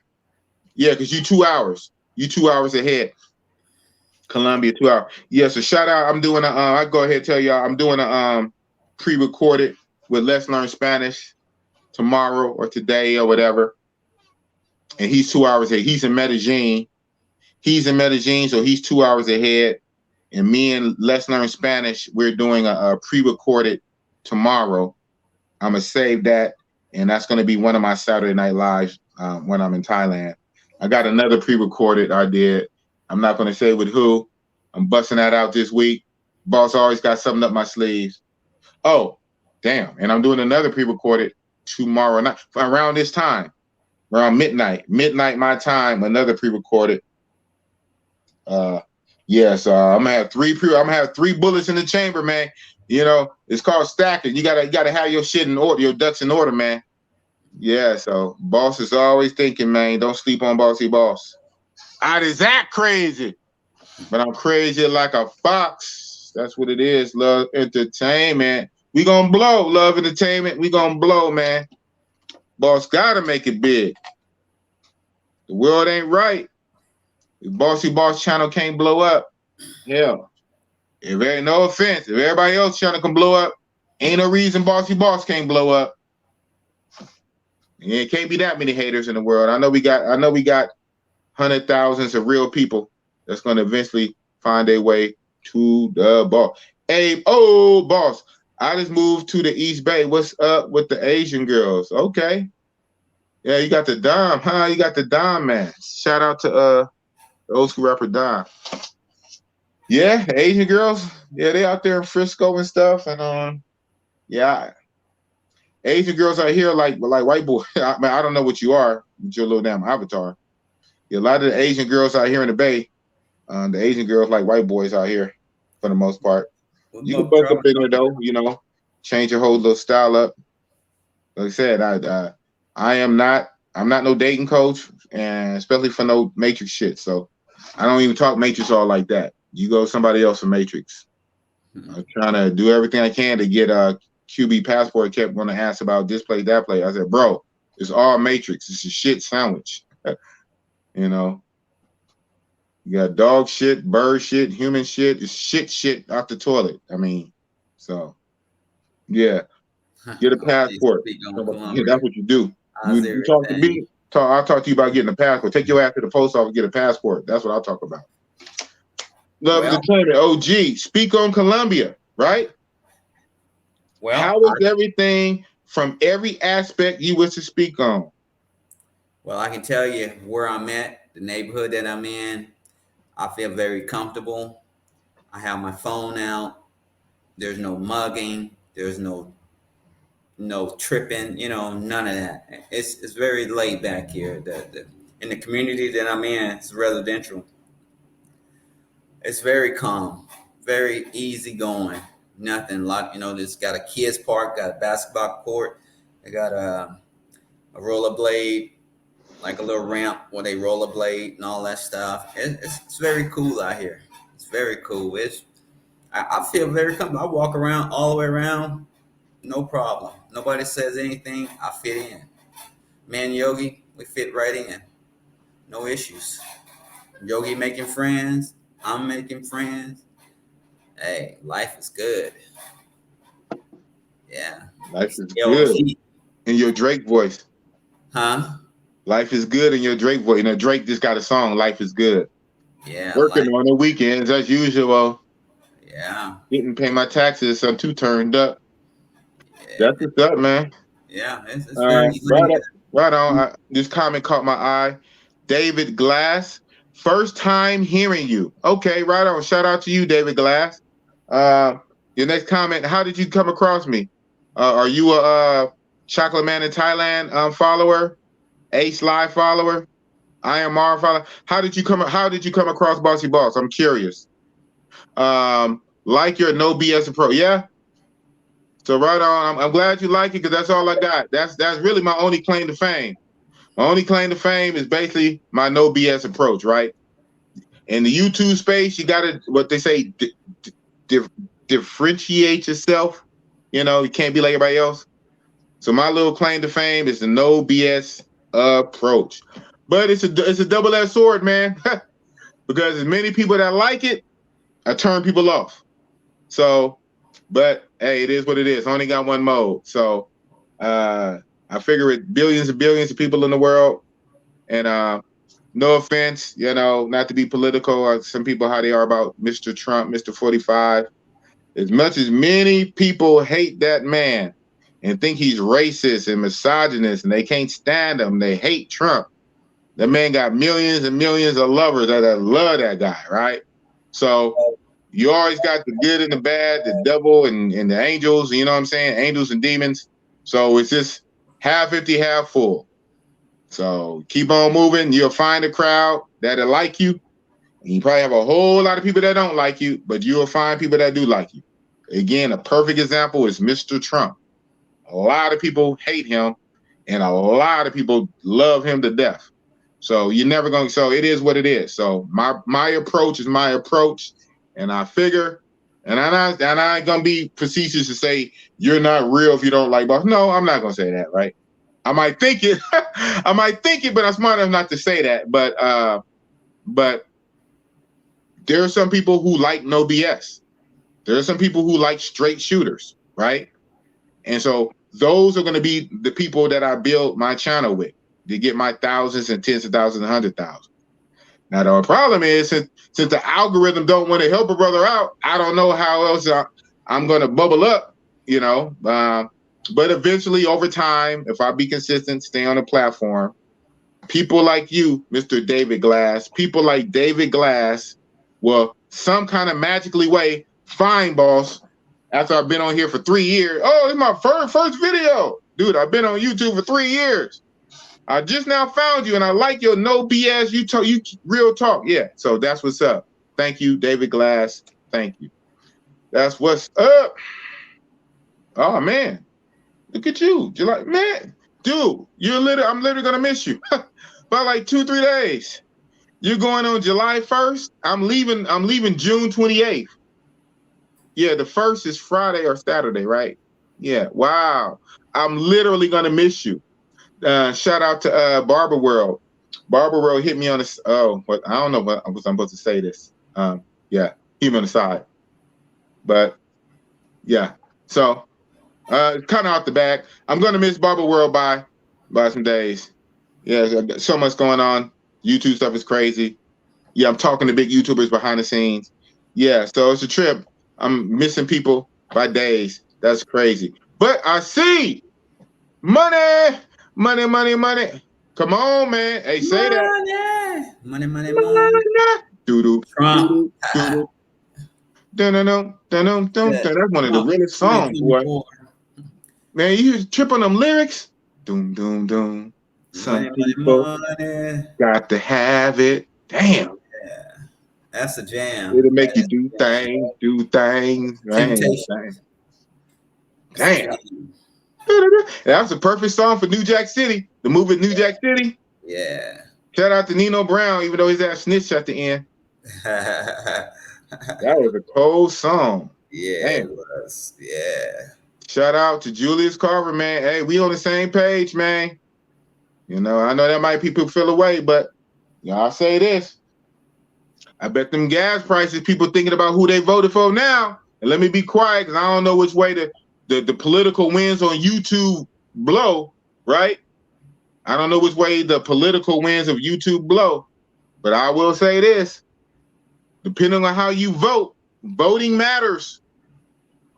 Yeah, because you 2 hours. You 2 hours ahead. Columbia, 2 hours. Yeah, so shout out. I'm doing I go ahead and tell y'all I'm doing a pre-recorded with Let's Learn Spanish tomorrow or today or whatever. And he's 2 hours ahead. He's in Medellin. So he's 2 hours ahead. And me and Let's Learn Spanish, we're doing a pre-recorded tomorrow. I'm gonna save that, and that's gonna be one of my Saturday Night Lives when I'm in Thailand. I got another pre-recorded I did. I'm not gonna say with who. I'm busting that out this week. Boss always got something up my sleeves. Oh, damn. And I'm doing another pre-recorded tomorrow night around this time. Around midnight my time, another pre-recorded. Yeah, so I'm gonna have 3 bullets in the chamber, man. You know, it's called stacking. You gotta have your shit in order, your ducks in order, man. Yeah, so boss is always thinking, man, don't sleep on Bossy Boss. Is that crazy? But I'm crazy like a fox. That's what it is. Love Entertainment. We gonna blow. Love Entertainment. We gonna blow, man. Boss gotta make it big. The world ain't right. The Bossy Boss channel can't blow up. Hell, if there ain't no offense, if everybody else channel can blow up, ain't no reason Bossy Boss can't blow up. It can't be that many haters in the world. I know we got hundred thousands of real people that's gonna eventually find their way to the boss. Hey, boss, I just moved to the East Bay. What's up with the Asian girls? Okay. Yeah, you got the Dom, huh? You got the Dom, man. Shout out to the old school rapper Dom. Yeah, Asian girls. Yeah, they out there in Frisco and stuff. And yeah, Asian girls out here like white boys. I mean, I don't know what you are with your little damn avatar. Yeah, a lot of the Asian girls out here in the Bay, the Asian girls like white boys out here for the most part. You can bust up in there though, you know, change your whole little style up. Like I said, I'm not no dating coach, and especially for no Matrix shit. So I don't even talk Matrix all like that. You go somebody else for Matrix. I'm trying to do everything I can to get a QB passport. Kept going to ask about this play, that play. I said, bro, it's all Matrix. It's a shit sandwich. You know, you got dog shit, bird shit, human shit. It's shit out the toilet. I mean, so yeah, get a passport. Yeah, that's what you do. You talk to me. I'll talk to you about getting a passport. Take your ass to the post office, get a passport. That's what I'll talk about. Love Entertainment, OG. Speak on Colombia, right? Well, how is everything from every aspect you wish to speak on? Well, I can tell you where I'm at, the neighborhood that I'm in. I feel very comfortable. I have my phone out. There's no mugging. There's no tripping. None of that. It's very laid back here. In the community that I'm in, it's residential. It's very calm, very easy going. Nothing like There's got a kids park, got a basketball court. They got a rollerblade, like a little ramp where they rollerblade and all that stuff. It's very cool out here. It's very cool. I feel very comfortable. I walk around all the way around, no problem. Nobody says anything. I fit in. Man, Yogi, we fit right in. No issues. Yogi making friends. I'm making friends. Hey, life is good. Yeah. Life is good. In your Drake voice. Huh? Life is good in your Drake voice. Drake just got a song, Life is Good. Yeah. Working on the weekends as usual. Yeah. Didn't pay my taxes, so I'm too turned up. Yeah. That's what's up, man. Yeah. It's very right on. This comment caught my eye. David Glass. First time hearing you. Okay, right on. Shout out to you, David Glass. Your next comment, how did you come across me? Are you a Chocolate Man in Thailand follower? Ace Live follower? IMR follower? How did you come across Bossy Boss? I'm curious. Like your no BS approach. Yeah. So right on. I'm glad you like it because that's all I got. That's really my only claim to fame. My only claim to fame is basically my no BS approach, right? In the YouTube space, you got to, what they say, differentiate yourself. You can't be like everybody else. So my little claim to fame is the no BS approach. But it's a double-edged sword, man. Because as many people that like it, I turn people off. So, but hey, it is what it is. I only got one mode. So I figure it billions and billions of people in the world. And no offense, not to be political, some people how they are about Mr. Trump, Mr. 45. As much as many people hate that man and think he's racist and misogynist and they can't stand him, they hate Trump. That man got millions and millions of lovers that love that guy, right? So you always got the good and the bad, the devil and the angels, you know what I'm saying? Angels and demons. So it's just half empty, half full. So keep on moving. You'll find a crowd that'll like you. You probably have a whole lot of people that don't like you, but you'll find people that do like you. Again, a perfect example is Mr. Trump. A lot of people hate him, and a lot of people love him to death. So you're never going to, so it is what it is. So my approach is my approach, and I figure, and I ain't going to be facetious to say you're not real if you don't like Boss. No, I'm not going to say that, right? I might think it, but I'm smart enough not to say that. But there are some people who like no BS. There are some people who like straight shooters, right? And so those are going to be the people that I build my channel with to get my thousands and tens of thousands and 100,000. Now the problem is since the algorithm don't want to help a brother out, I don't know how else I'm going to bubble up, but eventually over time, if I be consistent, stay on the platform, people like you, Mr. David Glass, people like David Glass will some kind of magically way find Boss after I've been on here for 3 years. Oh, it's my first video. Dude, I've been on YouTube for 3 years. I just now found you and I like your no BS. You real talk. Yeah, so that's what's up. Thank you, David Glass. Thank you. That's what's up. Oh, man. Look at you. You're like, man, dude, I'm literally going to miss you. About like 2-3 days. You're going on July 1st. I'm leaving June 28th. Yeah, the 1st is Friday or Saturday, right? Yeah. Wow. I'm literally gonna miss you. Shout out to Barber World. Barber World hit me on this. Oh, what I don't know what I'm supposed to say this. Yeah, him on the side. But yeah. So kind of off the back. I'm gonna miss Barber World by some days. Yeah, so much going on. YouTube stuff is crazy. Yeah, I'm talking to big YouTubers behind the scenes. Yeah, so it's a trip. I'm missing people by days. That's crazy. But I see money. Come on, man. Hey, say that. Money. Doo-doo. Trump. Doo-doo. Doo-doo. Dun-dun-dun, dun-dun-dun. That's one of the realest songs, boy. Man, you trip on them lyrics. Doom, doom, doom. Some people got to have it. Damn. Yeah. That's a jam. It'll make you do things. Temptation. Damn. That was a perfect song for New Jack City. The movie New Jack City. Yeah. Shout out to Nino Brown, even though his ass snitched at the end. That was a cold song. Yeah, it was. Yeah. Shout out to Julius Carver, man. Hey, we on the same page, man. You know, I know that might people feel away, but I'll say this. I bet them gas prices, people thinking about who they voted for now. And let me be quiet, because I don't know which way the political winds on YouTube blow, right? I don't know which way the political winds of YouTube blow, but I will say this. Depending on how you vote, voting matters.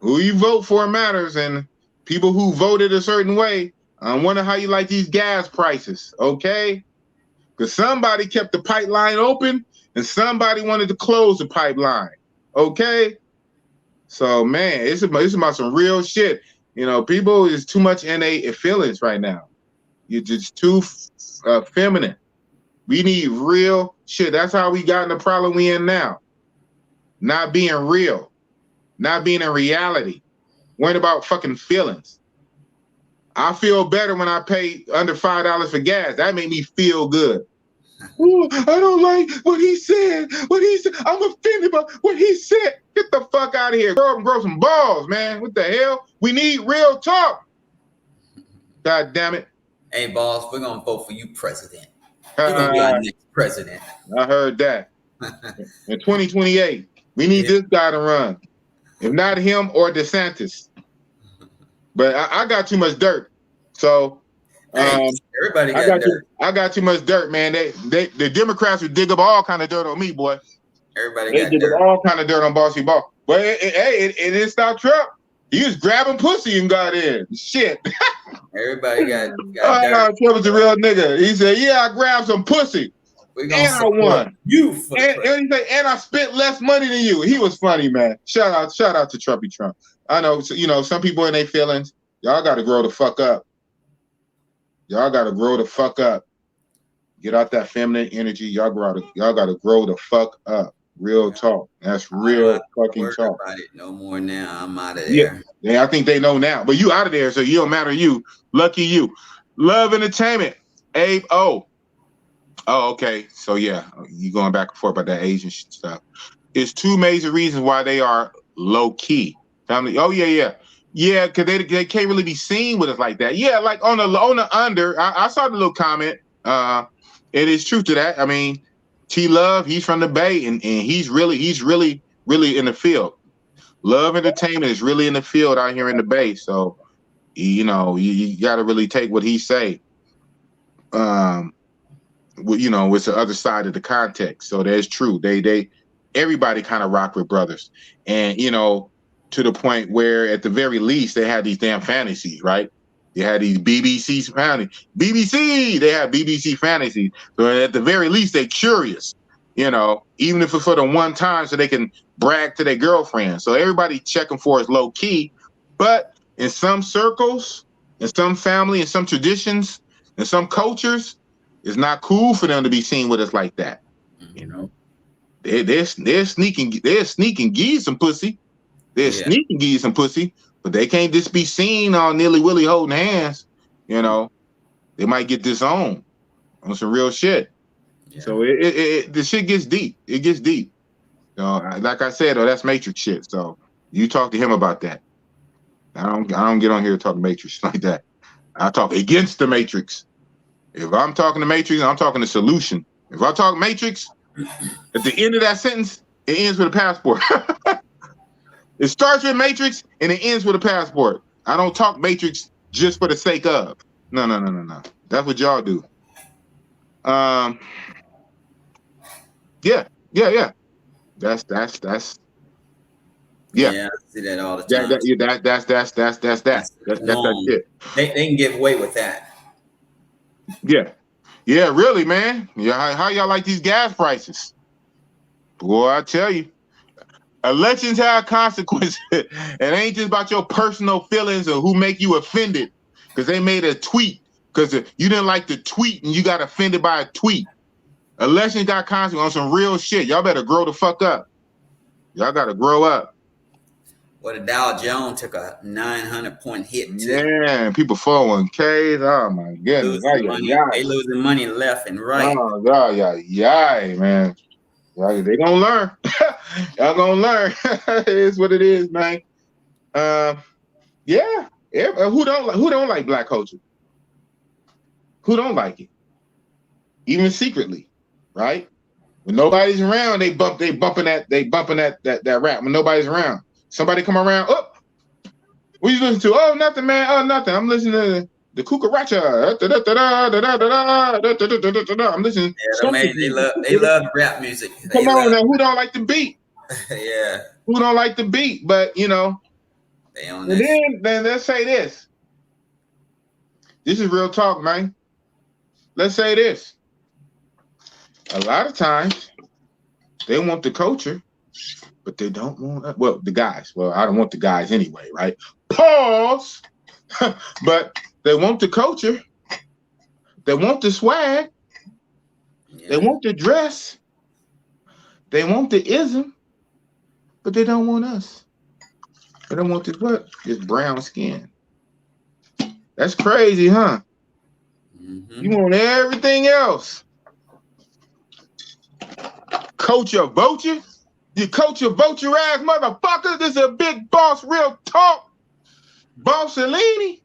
Who you vote for matters, and people who voted a certain way, I wonder how you like these gas prices, okay? Because somebody kept the pipeline open, and somebody wanted to close the pipeline, okay? So, man, it's about some real shit. You know, people is too much in their feelings right now. You're just too feminine. We need real shit. That's how we got in the problem we in now. Not being real. Not being in reality. Worrying about fucking feelings. I feel better when I pay under $5 for gas. That made me feel good. Ooh, I don't like what he said. I'm offended by what he said. Get the fuck out of here. Grow some balls, man. What the hell? We need real talk. God damn it. Hey, boss, we're going to vote for you president. You're going to be our next president. I heard that. In 2028, we need this guy to run. If not him or DeSantis. But I got too much dirt. So everybody got dirt. I got too much dirt, man. The Democrats would dig up all kind of dirt on me, boy. Everybody got dig dirt. up all kind of dirt on Bossy-Boss. But it didn't stop Trump. He was grabbing pussy and got in. Shit. Everybody got dirt. Trump was a real nigga. He said, yeah, I grabbed some pussy. And I won. And I spent less money than you. He was funny, man. Shout out to Trumpy Trump. I know, you know, some people in their feelings. Y'all got to grow the fuck up. Y'all got to grow the fuck up. Get out that feminine energy. Y'all got to grow the fuck up. Real talk. That's real fucking talk. About it no more now. I'm out of there. Yeah, I think they know now. But you out of there, so you don't matter. You lucky you. Love Entertainment. Abe O. Oh, okay. So yeah, you going back and forth about that Asian stuff. It's two major reasons why they are low key. Family. Oh yeah. Because they can't really be seen with us like that. Yeah, like on the under. I saw the little comment. It is true to that. I mean, T Love, he's from the Bay, and he's really in the field. Love Entertainment is really in the field out here in the Bay. So, you know, you got to really take what he say. You know, it's the other side of the context. So that's true. Everybody kind of rock with brothers, and you know, to the point where at the very least they had these damn fantasies, right? They had these BBC fantasies. They have BBC fantasies. So at the very least they're curious, you know, even if it's for the one time, so they can brag to their girlfriend. So everybody checking for is low key, but in some circles, in some family, in some traditions, in some cultures, it's not cool for them to be seen with us like that. You know, they're sneaking geese some pussy. They're sneaking geese some pussy, but they can't just be seen all nilly-willy holding hands. You know, they might get disowned on some real shit. Yeah. So the shit gets deep. It gets deep. You know, like I said, that's Matrix shit. So you talk to him about that. I don't get on here to talk Matrix like that. I talk against the Matrix. If I'm talking to Matrix, I'm talking to solution. If I talk Matrix, at the end of that sentence, it ends with a passport. It starts with Matrix and it ends with a passport. I don't talk Matrix just for the sake of. No. That's what y'all do. Yeah. That's Yeah, I see that all the time. That's that shit. They can get away with that. Yeah. Yeah, really, man. Yeah, how y'all like these gas prices? Boy, I tell you, elections have consequences. It ain't just about your personal feelings or who make you offended because they made a tweet because you didn't like the tweet and you got offended by a tweet. Elections got consequences on some real shit. Y'all better grow the fuck up. Y'all got to grow up. Well, the Dow Jones took a 900-point hit too. Yeah, people 401ks. Oh my goodness. They losing money left and right. Oh god, yeah, man. They gonna learn. Y'all gonna learn. It is what it is, man. Yeah. Who don't like black culture? Who don't like it? Even secretly, right? When nobody's around, they bumping that rap. When nobody's around, somebody come around. Oh, what you listen to? Oh, nothing, man. Oh, nothing. I'm listening to the Cucaracha. I'm listening. Yeah, they love rap music. Come on now, who don't like the beat? Yeah. Who don't like the beat? But you know, they own and then let's say this. This is real talk, man. Let's say this. A lot of times they want the culture, but they don't want the guys. Well, I don't want the guys anyway, right? Pause. But they want the culture. They want the swag. Yeah. They want the dress. They want the ism, but they don't want us. They don't want this what? This brown skin. That's crazy, huh? Mm-hmm. You want everything else. Coach your vulture? You coach your vulture ass motherfucker. This is a big boss, real talk. Bossy-Leeny.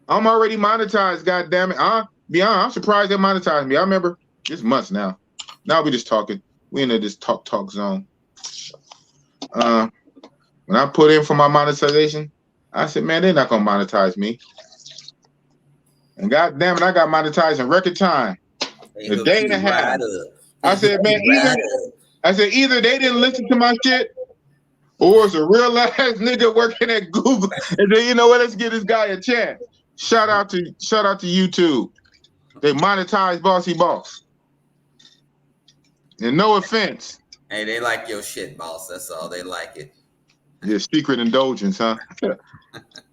I'm already monetized, goddammit. Be honest, I'm surprised they monetized me. I remember it's months now. Now we just talking. We in this talk zone. When I put in for my monetization, I said, man, they're not gonna monetize me. And goddammit, I got monetized in record time. A day and a half. I said, man, either they didn't listen to my shit, or it's a real ass nigga working at Google. And then you know what? Let's give this guy a chance. Shout out to YouTube. They monetize Bossy Boss. And no offense. Hey, they like your shit, boss. That's all. They like it. Yeah, secret indulgence, huh?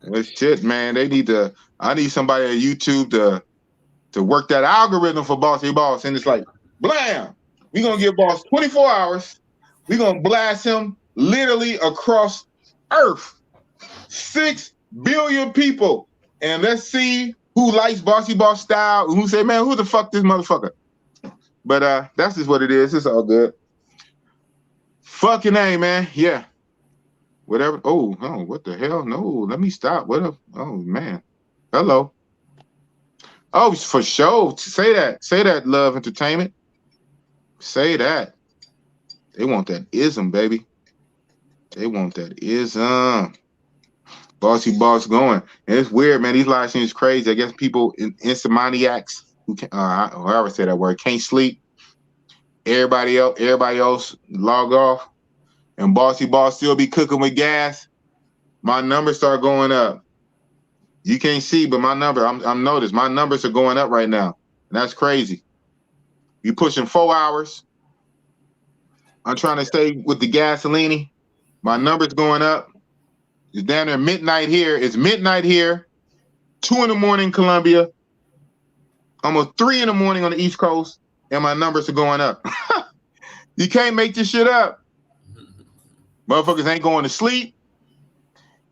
Well, shit, man. I need somebody at YouTube to work that algorithm for Bossy Boss. And it's like, blam! We're gonna give Boss 24 hours. We're gonna blast him literally across Earth. 6 billion people. And let's see who likes Bossy Boss style and who say, man, who the fuck this motherfucker? But that's just what it is. It's all good. Fucking A, man. Yeah. Whatever. Oh, what the hell? No, let me stop. Oh, man. Hello. Oh, for sure. Say that, Love Entertainment. Say that. They want that ism, baby. They want that ism. Bossy Boss going. And it's weird, man. These live streams crazy. I guess people, insomniacs, who can, however say that word, can't sleep. Everybody else log off. And Bossy Boss still be cooking with gas. My numbers start going up. You can't see, but my number, I'm noticed. My numbers are going up right now. And that's crazy. You pushing 4 hours. I'm trying to stay with the gasoline. My number's going up. It's down there midnight here. It's midnight here. 2 in the morning, Colombia. Almost 3 in the morning on the East Coast. And my numbers are going up. You can't make this shit up. Motherfuckers ain't going to sleep.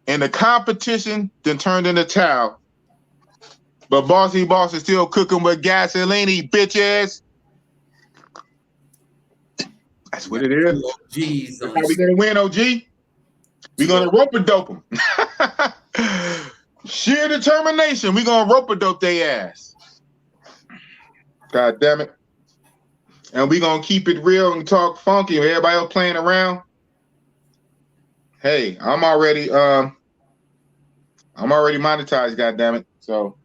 And the competition then turned into towel. But Bossy Boss is still cooking with gasoline, bitches. That's what it is. Jeez, that's how we gonna win, OG. We gonna rope-a-dope them. Sheer determination. We gonna rope-a-dope their ass. God damn it. And we gonna keep it real and talk funky. Everybody else playing around. Hey, I'm already monetized, goddammit. So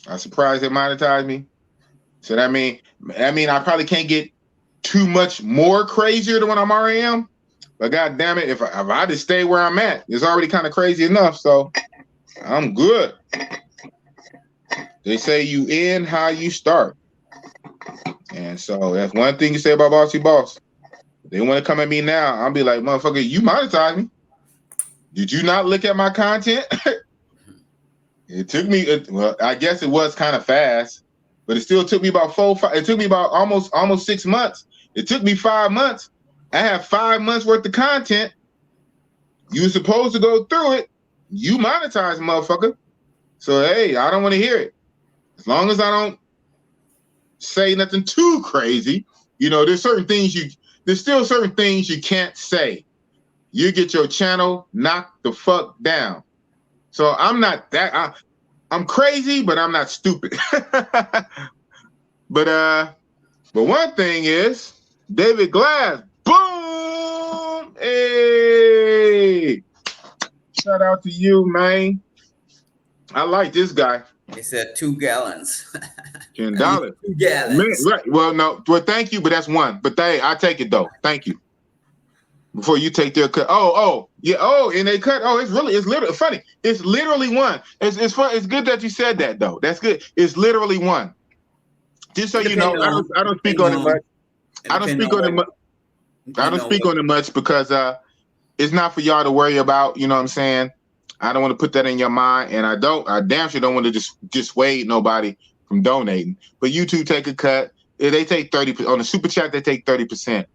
I'm surprised they monetized me. So that mean I probably can't get too much more crazier than what I'm already am. But goddammit, if I just stay where I'm at, it's already kind of crazy enough. So I'm good. They say you end how you start. And so that's one thing you say about Bossy Boss. They want to come at me now. I'll be like, motherfucker, you monetize me. Did you not look at my content? It took me, well, I guess it was kind of fast, but it still took me about it took me about almost 6 months. It took me 5 months. I have 5 months worth of content. You were supposed to go through it. You monetize, motherfucker. So, hey, I don't want to hear it. As long as I don't say nothing too crazy, you know, there's still certain things you can't say. You get your channel knocked the fuck down. So I'm not that, I'm crazy, but I'm not stupid. But one thing is, David Glass, boom, hey, shout out to you, man. I like this guy. He said 2 gallons. $10. 2 gallons. Man, right. Well, no, well, thank you, but that's one. But I take it though. Thank you. Before you take their cut. Yeah. And they cut. It's literally funny. It's literally one. It's fun. It's good that you said that though. That's good. It's literally one. Just so you know, I don't speak on it much. I don't speak on it much. I don't speak on it much because it's not for y'all to worry about. You know what I'm saying? I don't want to put that in your mind, and I damn sure don't want to just dissuade nobody from donating. But YouTube take a cut. They take 30% on the super chat. They take 30%.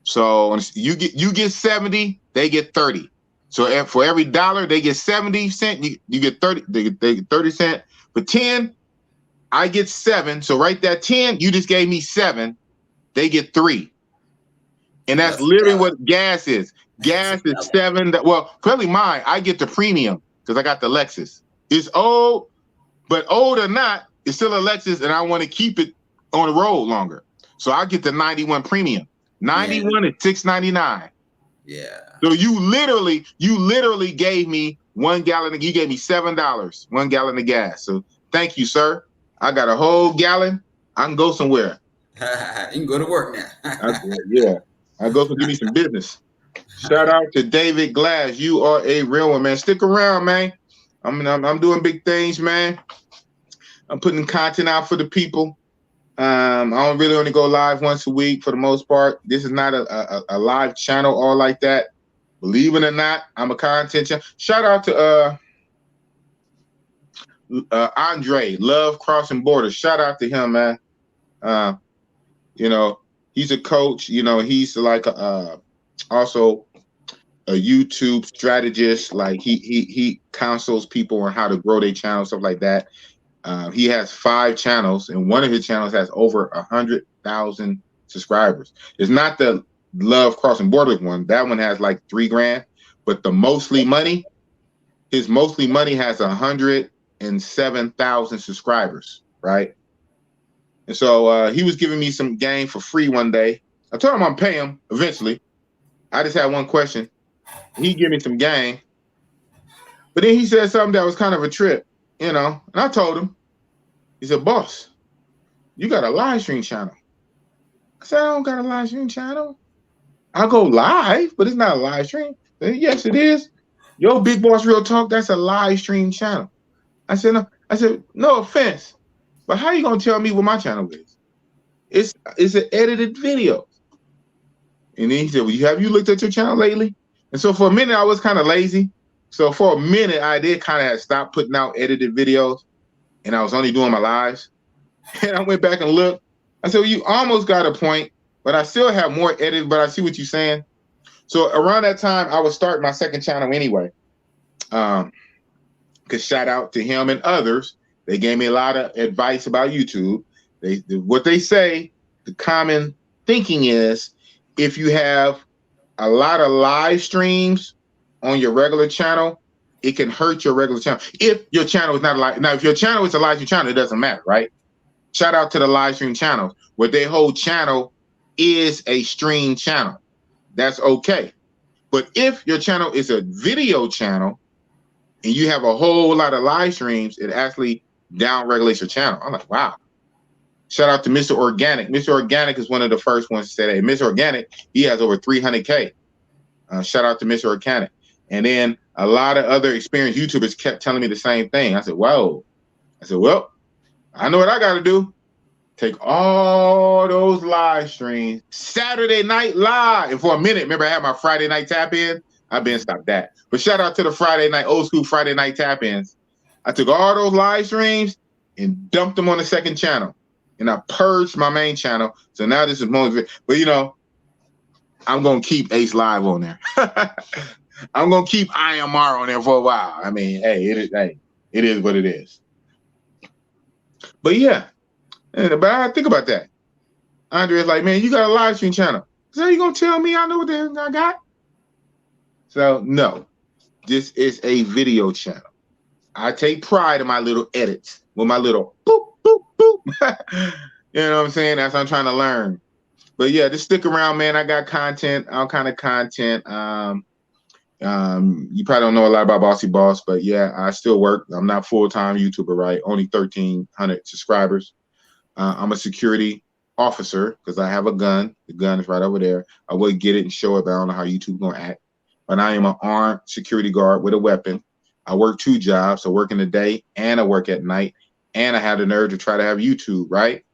So you get 70, they get 30. So for every dollar they get 70 cents, you get 30. They get 30 cents. For 10, I get 7. So right there, 10, you just gave me 7. They get 3. And that's literally what gas is. Gas is 7. Well, probably mine. I get the premium because I got the Lexus. It's old, but old or not, it's still a Lexus, and I want to keep it on the road longer. So I get the 91 premium. 91 is $6.99. Yeah. So you literally gave me 1 gallon. You gave me $7, 1 gallon of gas. So thank you, sir. I got a whole gallon. I can go somewhere. You can go to work now. Yeah. I go give me some business. Shout out to David Glass. You are a real one, man. Stick around, man. I'm doing big things, man. I'm putting content out for the people. I don't really only go live once a week for the most part. This is not a live channel all like that. Believe it or not, I'm a content channel. Shout out to Andre, Love Crossing Borders. Shout out to him, man. You know, he's a coach. You know, he's like also a YouTube strategist. Like he counsels people on how to grow their channel, stuff like that. He has 5 channels, and one of his channels has over 100,000 subscribers. It's not the Love Crossing Borders one. That one has like 3 grand, but the Mostly Money, his Mostly Money has 107,000 subscribers, right? And so he was giving me some game for free one day. I told him I'm paying him eventually. I just had one question. He gave me some game, but then he said something that was kind of a trip. You know, and I told him, he said, boss, you got a live stream channel. I said, I don't got a live stream channel. I go live, but it's not a live stream. Said, yes, it is. Yo, Big Boss Real Talk, that's a live stream channel. I said, no. I said, no offense, but how you gonna tell me what my channel is? It's an edited video. And then he said, well, have you looked at your channel lately? And so for a minute, I was kind of lazy. So for a minute, I did kind of have stopped putting out edited videos, and I was only doing my lives. And I went back and looked. I said, well, you almost got a point, but I still have more edited, but I see what you're saying. So around that time, I was starting my second channel anyway. Because shout out to him and others. They gave me a lot of advice about YouTube. What they say, the common thinking is, if you have a lot of live streams on your regular channel, it can hurt your regular channel. If your channel is not live, now if your channel is a live stream channel, it doesn't matter, right? Shout out to the live stream channels where their whole channel is a stream channel. That's okay. But if your channel is a video channel and you have a whole lot of live streams, it actually down regulates your channel. I'm like, wow. Shout out to Mr. Organic. Mr. Organic is one of the first ones to say that. Mr. Organic, he has over 300K. Shout out to Mr. Organic. And then a lot of other experienced YouTubers kept telling me the same thing. I said, whoa. I said, well, I know what I got to do. take all those live streams, Saturday Night Live. And for a minute, remember I had my Friday night tap in? I've been stopped that. But shout out to the Friday night, old school Friday night tap ins. I took all those live streams and dumped them on the second channel. And I purged my main channel. So now this is more, but you know, I'm going to keep Ace Live on there. I'm going to keep IMR on there for a while. I mean, hey, it is what it is. But yeah, but I think about that. Andre's like, man, you got a live stream channel. So you going to tell me I know what the hell I got? So no, this is a video channel. I take pride in my little edits with my little boop, boop, boop. You know what I'm saying? That's what I'm trying to learn. But yeah, just stick around, man. I got content, all kind of content. You probably don't know a lot about Bossy Boss, but yeah, I still work. I'm not full-time YouTuber, right? Only 1,300 subscribers. I'm a security officer because I have a gun. The gun is right over there. I would get it and show it, but I don't know how YouTube's gonna act. But I am an armed security guard with a weapon. I work 2 jobs. I work in the day and I work at night. And I had the nerve to try to have YouTube, right?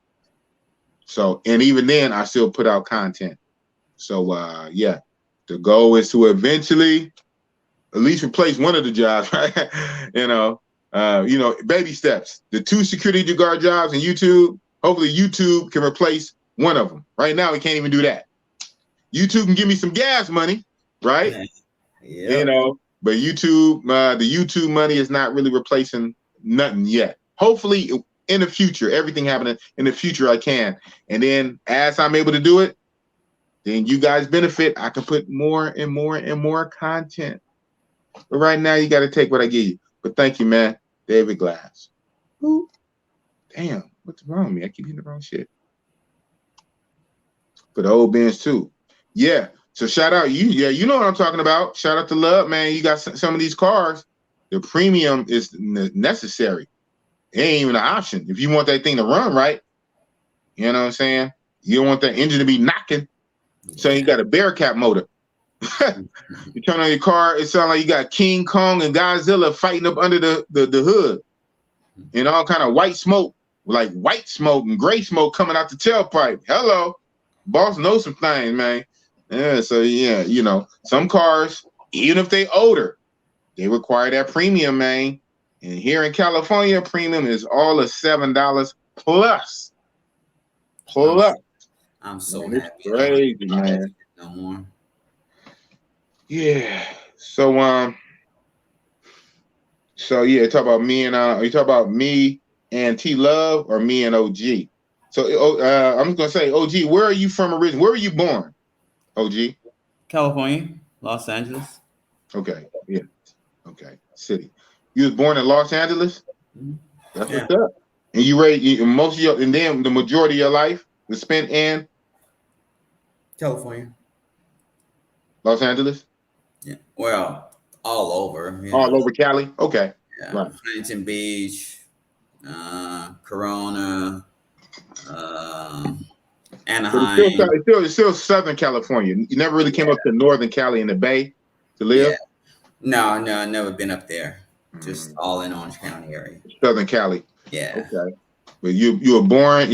So, and even then, I still put out content. So, yeah, the goal is to eventually at least replace one of the jobs, right? you know, baby steps. The 2 security guard jobs in YouTube, hopefully YouTube can replace one of them. Right now, we can't even do that. YouTube can give me some gas money, right? Yeah. You know, but YouTube, the YouTube money is not really replacing nothing yet. Hopefully, in the future, everything happening in the future, I can. And then as I'm able to do it, then you guys benefit. I can put more and more and more content. But right now, you got to take what I give you. But thank you, man. David Glass. Ooh. Damn, what's wrong with me? I keep hitting the wrong shit. For the old bands, too. Yeah. So shout out you. Yeah, you know what I'm talking about. Shout out to Love, man. You got some of these cars. The premium is necessary. It ain't even an option. If you want that thing to run right, you know what I'm saying? You don't want that engine to be knocking. So you got a Bearcat motor. You turn on your car, it sounds like you got King Kong and Godzilla fighting up under the hood. And all kind of white smoke, like white smoke and gray smoke coming out the tailpipe. Hello. Boss knows some things, man. Yeah, so yeah, you know, some cars, even if they older, they require that premium, man. And here in California, premium is all of $7 plus. I'm so man, happy. it's crazy, man. No more. Yeah. So yeah, talk about me and are you talking about me and T Love or me and OG? So I'm just gonna say, OG, where are you from originally? Where were you born? OG? California, Los Angeles. Okay, yeah. Okay, city. You was born in Los Angeles? Mm-hmm. That's what's up. And you raised most of your, and then the majority of your life was spent in California. Los Angeles? Yeah. Well, all over. All over Cali? Okay. Yeah. Right. Huntington Beach, Corona, Anaheim. It's still Southern California. You never really came up to Northern Cali in the Bay to live? Yeah. No, I've never been up there. Just all in Orange County area. Southern Cali. Yeah. Okay. But you were born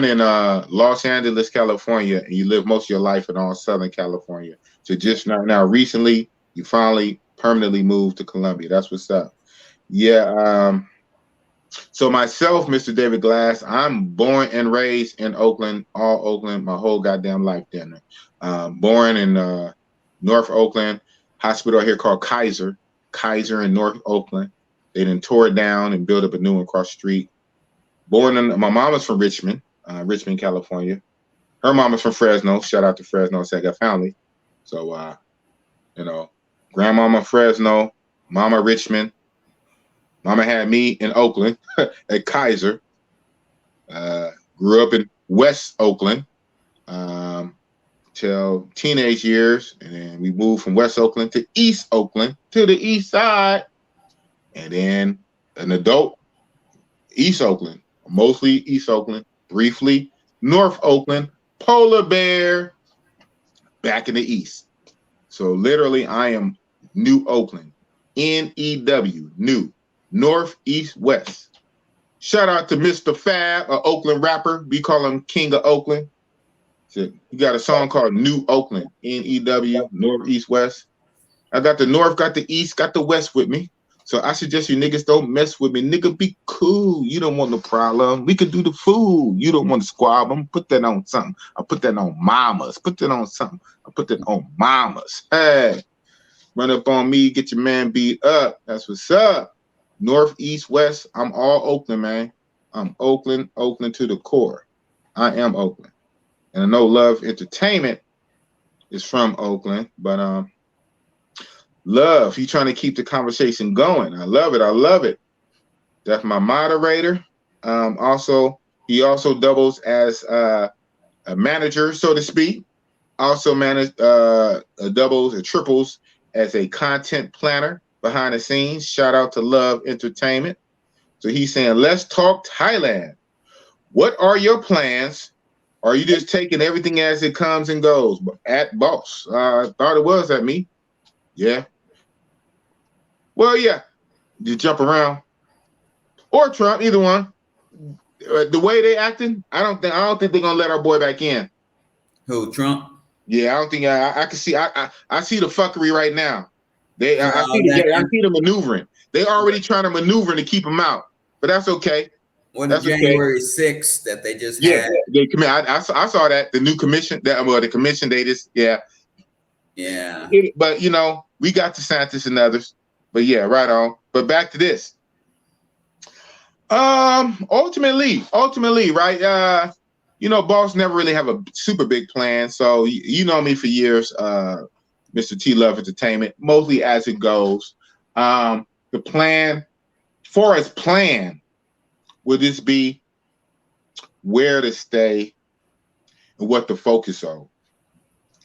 in Los Angeles, California, and you lived most of your life in all Southern California. So just now recently, you finally permanently moved to Columbia. That's what's up. Yeah. So myself, Mr. David Glass, I'm born and raised in Oakland, all Oakland, my whole goddamn life dinner. Born in North Oakland, hospital here called Kaiser in North Oakland. They then tore it down and built up a new one across the street. My mom was from Richmond, California. Her mom was from Fresno. Shout out to Fresno, Sega family. So, grandmama Fresno, mama Richmond. Mama had me in Oakland at Kaiser. Grew up in West Oakland till teenage years. And then we moved from West Oakland to East Oakland to the east side. And then an adult, East Oakland, mostly East Oakland, briefly North Oakland, Polar Bear, back in the East. So literally I am New Oakland, N-E-W, New. North, East, West. Shout out to Mr. Fab, an Oakland rapper. We call him King of Oakland. So he got a song called New Oakland, N-E-W, North, East, West. I got the North, got the East, got the West with me. So I suggest you niggas don't mess with me. Nigga, be cool. You don't want no problem. We can do the food. You don't want to squabble. Put that on something. I put that on mamas. Put that on something. I put that on mamas. Hey, run up on me. Get your man beat up. That's what's up. North, East, West. I'm all Oakland, man. I'm Oakland to the core. I am Oakland. And I know Love Entertainment is from Oakland, but Love, he's trying to keep the conversation going. I love it. I love it. That's my moderator. He also doubles as a manager, so to speak. Also doubles or triples as a content planner behind the scenes. Shout out to Love Entertainment. So he's saying, let's talk Thailand. What are your plans? Are you just taking everything as it comes and goes? At Boss. I thought it was at me. Yeah. Well, yeah. You jump around. Or Trump, either one. The way they acting, I don't think they're gonna let our boy back in. Who, Trump? Yeah, I don't think I can see. I see the fuckery right now. I see the maneuvering. They already trying to maneuver to keep him out, but that's okay. When January 6th that they just had. They commit. I saw that the new commission. The commission they just yeah. But you know we got DeSantis and others. But yeah, right on. But back to this. Ultimately, right? You know, Boss never really have a super big plan. So you know me for years, Mr. T Love Entertainment, mostly as it goes. The plan, for as plan, would this be where to stay and what to focus on?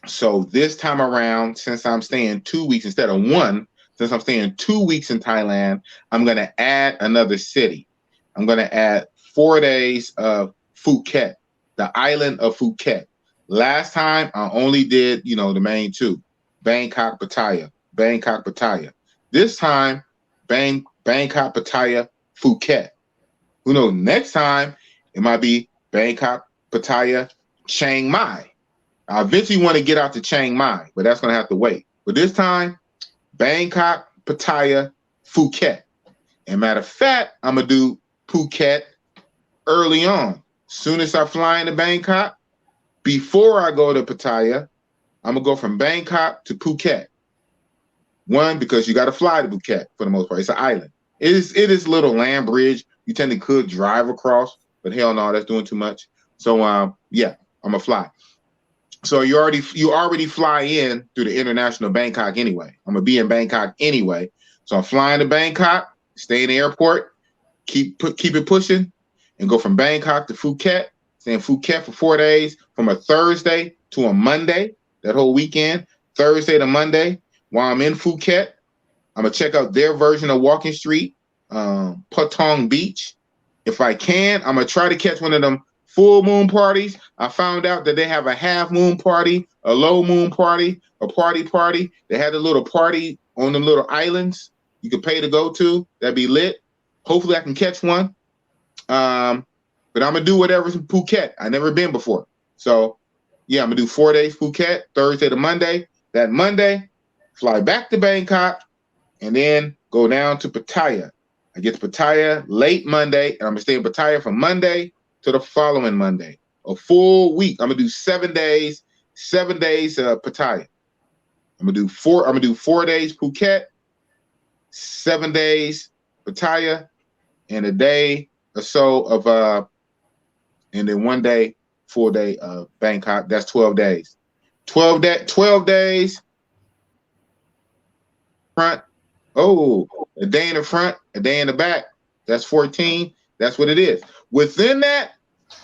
So this time around, since I'm staying 2 weeks instead of one, since I'm staying 2 weeks in Thailand, I'm going to add another city. I'm going to add 4 days of Phuket, the island of Phuket. Last time I only did, you know, the main two, Bangkok, Pattaya. This time, Bangkok, Pattaya, Phuket. Who knows? Next time it might be Bangkok, Pattaya, Chiang Mai. I eventually want to get out to Chiang Mai, but that's going to have to wait. But this time, Bangkok, Pattaya, Phuket. And matter of fact, I'm going to do Phuket early on. Soon as I fly into Bangkok, before I go to Pattaya, I'm going to go from Bangkok to Phuket. One, because you got to fly to Phuket for the most part. It's an island. It is a little land bridge. You tend to could drive across, but hell no, that's doing too much. So yeah, I'm gonna fly. So you already fly in through the international Bangkok anyway. I'm gonna be in Bangkok anyway. So I'm flying to Bangkok, stay in the airport, keep it pushing, and go from Bangkok to Phuket. Stay in Phuket for 4 days, from a Thursday to a Monday. That whole weekend, Thursday to Monday. While I'm in Phuket, I'm gonna check out their version of Walking Street, Patong Beach. If I can, I'm gonna try to catch one of them full moon parties. I found out that they have a half moon party, a low moon party, a party. They had a little party on them little islands you could pay to go to. That'd be lit. Hopefully I can catch one. But I'm gonna do whatever's in Phuket. I've never been before. So yeah, I'm gonna do 4 days Phuket, Thursday to Monday. That Monday, fly back to Bangkok, and then go down to Pattaya. I get to Pattaya late Monday, and I'm gonna stay in Pattaya from Monday to the following Monday. A full week. I'm gonna do 7 days, 7 days Pattaya. I'm gonna do 4 days Phuket, 7 days Pattaya, and a day or so of and then 1 day, full day of Bangkok. That's 12 days. 12 days front. Oh, a day in the front, a day in the back. That's 14. That's what it is. Within that,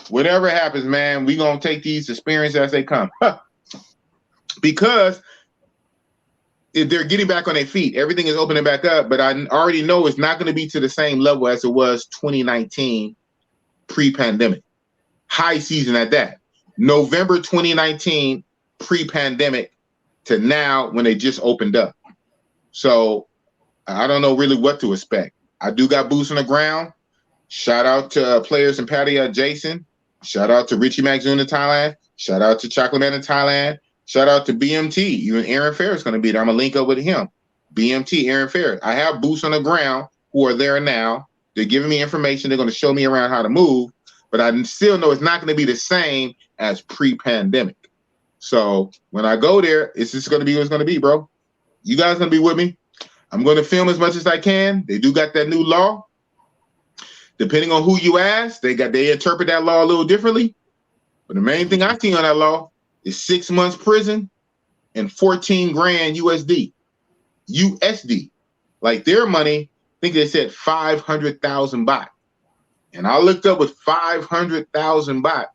whatever happens, man, we're going to take these experiences as they come. Because if they're getting back on their feet, everything is opening back up, but I already know it's not going to be to the same level as it was 2019 pre-pandemic. High season at that. November 2019 pre-pandemic to now when they just opened up. So I don't know really what to expect. I do got boots on the ground. Shout out to Players and Patio Jason. Shout out to Richie Magzoon in Thailand. Shout out to Chocolate Man in Thailand. Shout out to BMT. Even Aaron Fair is going to be there. I'm going to link up with him. BMT, Aaron Fair. I have boots on the ground who are there now. They're giving me information. They're going to show me around how to move. But I still know it's not going to be the same as pre-pandemic. So when I go there, it's just going to be what it's going to be, bro. You guys going to be with me. I'm going to film as much as I can. They do got that new law. Depending on who you ask, they interpret that law a little differently. But the main thing I see on that law is 6 months prison and 14 grand USD. Like their money, I think they said 500,000 baht. And I looked up with 500,000 baht.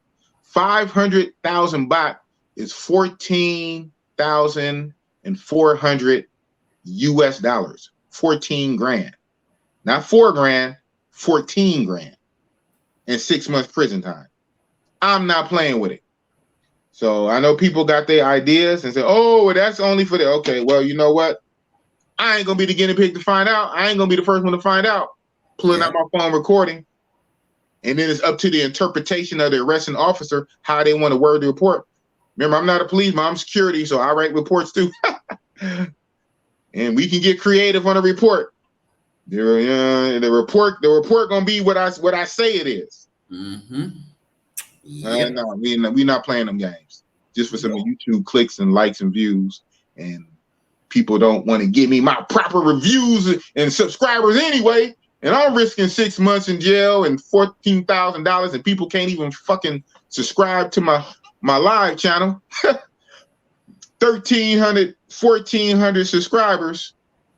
500,000 baht is 14,400 US dollars. 14 grand. Not 4 grand, 14 grand. And 6 months prison time. I'm not playing with it. So I know people got their ideas and say, oh, well, that's only for the, okay, well, you know what? I ain't going to be the guinea pig to find out. I ain't going to be the first one to find out. Pulling out my phone recording. And then it's up to the interpretation of the arresting officer, how they want to word the report. Remember, I'm not a policeman, I'm security, so I write reports too. And we can get creative on a report. The report gonna be what I say it is. Mm-hmm. Yep. No, we not playing them games just for some YouTube clicks and likes and views. And people don't want to give me my proper reviews and subscribers anyway. And I'm risking 6 months in jail and $14,000, and people can't even fucking subscribe to my live channel. 1,300, 1,400 subscribers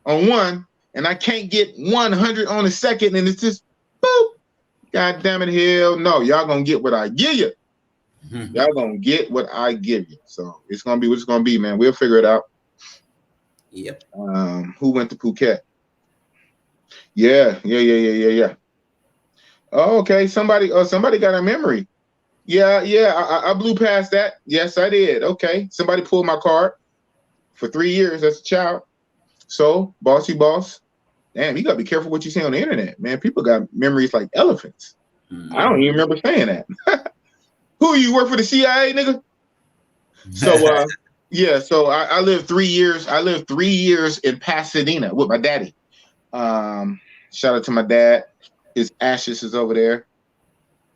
on one, and I can't get 100 on the second, and it's just boop. God damn it, hell no. Y'all gonna get what I give you. Y'all gonna get what I give you. So it's gonna be what it's gonna be, man. We'll figure it out. Yep. Who went to Phuket? Yeah. Oh, okay. Somebody got a memory. Yeah. I blew past that. Yes, I did. Okay. Somebody pulled my card for 3 years as a child. So, Bossy Boss, damn, you gotta be careful what you say on the internet, man. People got memories like elephants. I don't even remember saying that. Who you work for the CIA, nigga? So, yeah. So I lived 3 years. I lived 3 years in Pasadena with my daddy. Shout out to my dad. His ashes is over there.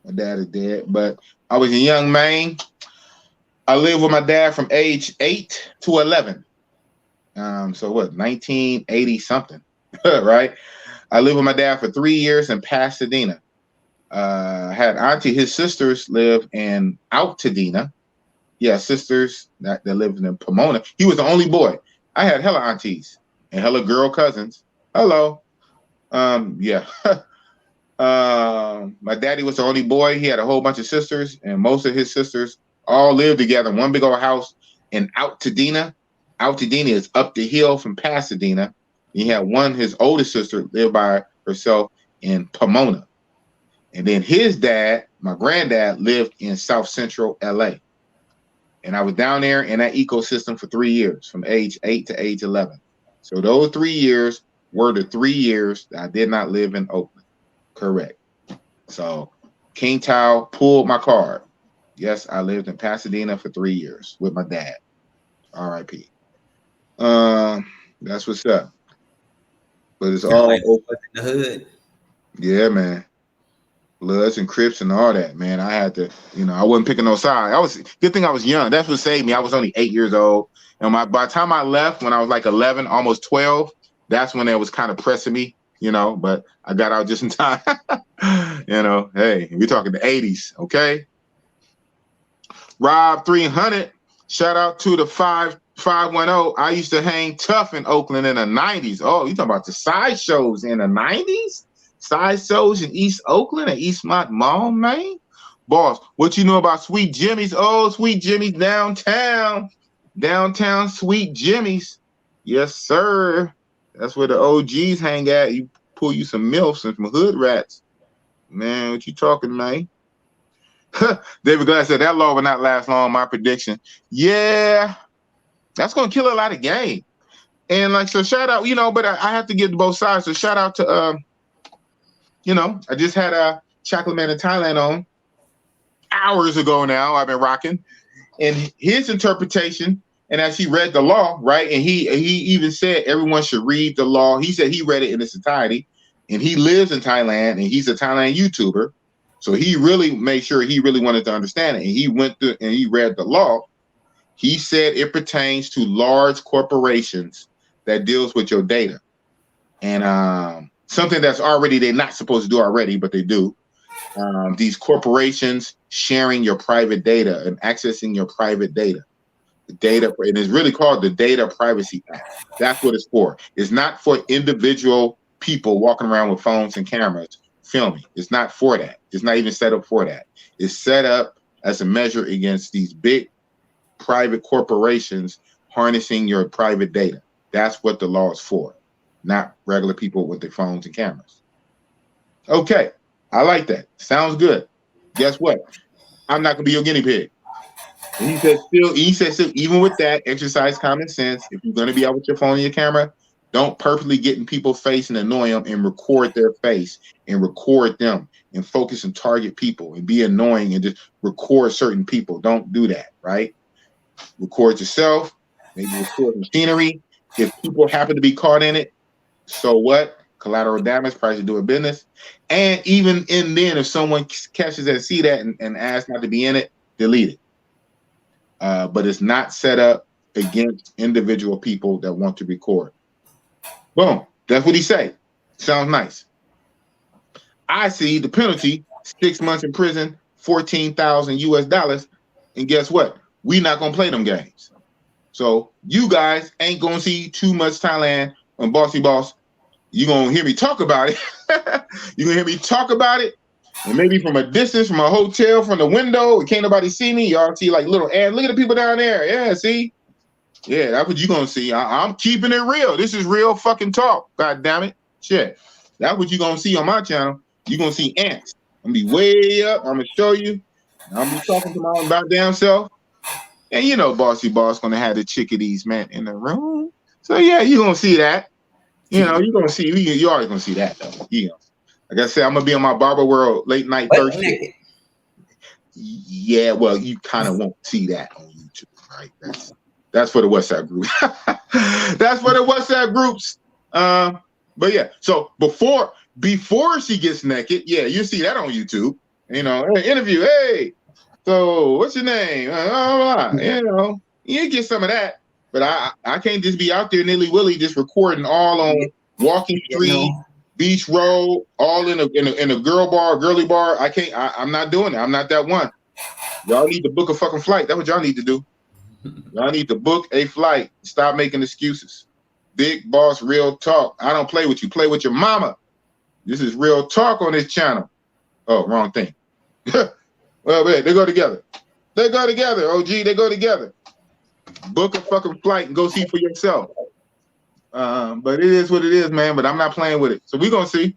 My dad is dead, but I was a young man. I lived with my dad from age 8 to 11. So what, 1980 something, right? I lived with my dad for 3 years in Pasadena. Had auntie, his sisters live in Altadena. Yeah, sisters that lived in Pomona. He was the only boy. I had hella aunties and hella girl cousins. Hello. Yeah. My daddy was the only boy. He had a whole bunch of sisters, and most of his sisters all lived together in one big old house in Altadena. Altadena is up the hill from Pasadena. He had his oldest sister lived by herself in Pomona. And then his dad, my granddad, lived in South Central LA. And I was down there in that ecosystem for 3 years, from age 8 to age 11. So those 3 years were the 3 years that I did not live in Oakland. Correct. So King Tao pulled my card. Yes, I lived in Pasadena for 3 years with my dad. R.I.P. That's what's up. But it's all in the hood. Yeah, man. Bloods and Crips and all that, man. I had to, I wasn't picking no side. Good thing I was young. That's what saved me. I was only 8 years old. And by the time I left, when I was like 11, almost 12, that's when it was kind of pressing me, but I got out just in time. Hey, we're talking the 80s, okay? Rob 300, shout out to the 510. I used to hang tough in Oakland in the 90s. Oh, you talking about the side shows in the 90s? Side shows in East Oakland and Eastmont Mall, man? Boss, what you know about Sweet Jimmy's? Oh, Sweet Jimmy's downtown. Downtown Sweet Jimmy's. Yes, sir. That's where the OGs hang at. You pull you some MILFs and some hood rats. Man, what you talking, man? David Glass said that law will not last long, my prediction. Yeah, that's going to kill a lot of game. And so shout out, but I have to give both sides. So shout out to You know, I just had a Chocolate Man in Thailand on hours ago now. I've been rocking. And his interpretation, and as he read the law, right? And he even said everyone should read the law. He said he read it in its entirety. And he lives in Thailand, and he's a Thailand YouTuber. So he really made sure he really wanted to understand it. And he went through and he read the law. He said it pertains to large corporations that deals with your data. And something that's already they're not supposed to do already, but they do. These corporations sharing your private data and accessing your private data. The data, and it's really called the Data Privacy Act. That's what it's for. It's not for individual people walking around with phones and cameras filming. It's not for that. It's not even set up for that. It's set up as a measure against these big private corporations harnessing your private data. That's what the law is for, not regular people with their phones and cameras. Okay, I like that. Sounds good. Guess what? I'm not gonna be your guinea pig. And he said still, even with that, exercise common sense. If you're gonna be out with your phone and your camera, don't purposely get in people's face and annoy them and record their face and record them and focus and target people and be annoying and just record certain people. Don't do that, right? Record yourself, maybe record machinery. If people happen to be caught in it, so what? Collateral damage, price of doing business. And even in then, if someone catches that, see that and asks not to be in it, delete it. But it's not set up against individual people that want to record. Boom. That's what he said. Sounds nice. I see the penalty, 6 months in prison, $14,000 US. And guess what? We not gonna play them games. So you guys ain't gonna see too much Thailand on Bossy Boss. You're gonna hear me talk about it. You're gonna hear me talk about it. And maybe from a distance, from a hotel, from the window, can't nobody see me. Y'all see like little ads. Look at the people down there. Yeah, see? Yeah, that's what you're gonna see. I'm keeping it real. This is real fucking talk. God damn it. Shit. That's what you're gonna see on my channel. You're gonna see ants. I'm gonna be way up. I'm gonna show you. I'm gonna be talking to my own about damn self. And you know, Bossy Boss gonna have the chickadees, man, in the room. So yeah, you're gonna see that. You know, you're gonna see. You always gonna see that though. You know, like I said, I'm gonna be on my Barber World late night Thursday. Yeah, well, you kind of won't see that on YouTube, right? That's for the WhatsApp group. That's for the WhatsApp groups. But yeah, so before she gets naked, yeah, you see that on YouTube. You know, hey, interview. Hey, so what's your name? You know, you get some of that. But I can't just be out there nilly-willy just recording all on Walking Street, Beach Road, all in a girly bar. I can't. I'm not doing it. I'm not that one. Y'all need to book a fucking flight. That's what y'all need to do. Y'all need to book a flight. Stop making excuses. Big Boss Real Talk. I don't play with you. Play with your mama. This is real talk on this channel. Oh, wrong thing. Well, wait, they go together. They go together, OG. They go together. Book a fucking flight and go see for yourself. But it is what it is, man. But I'm not playing with it. So we're going to see.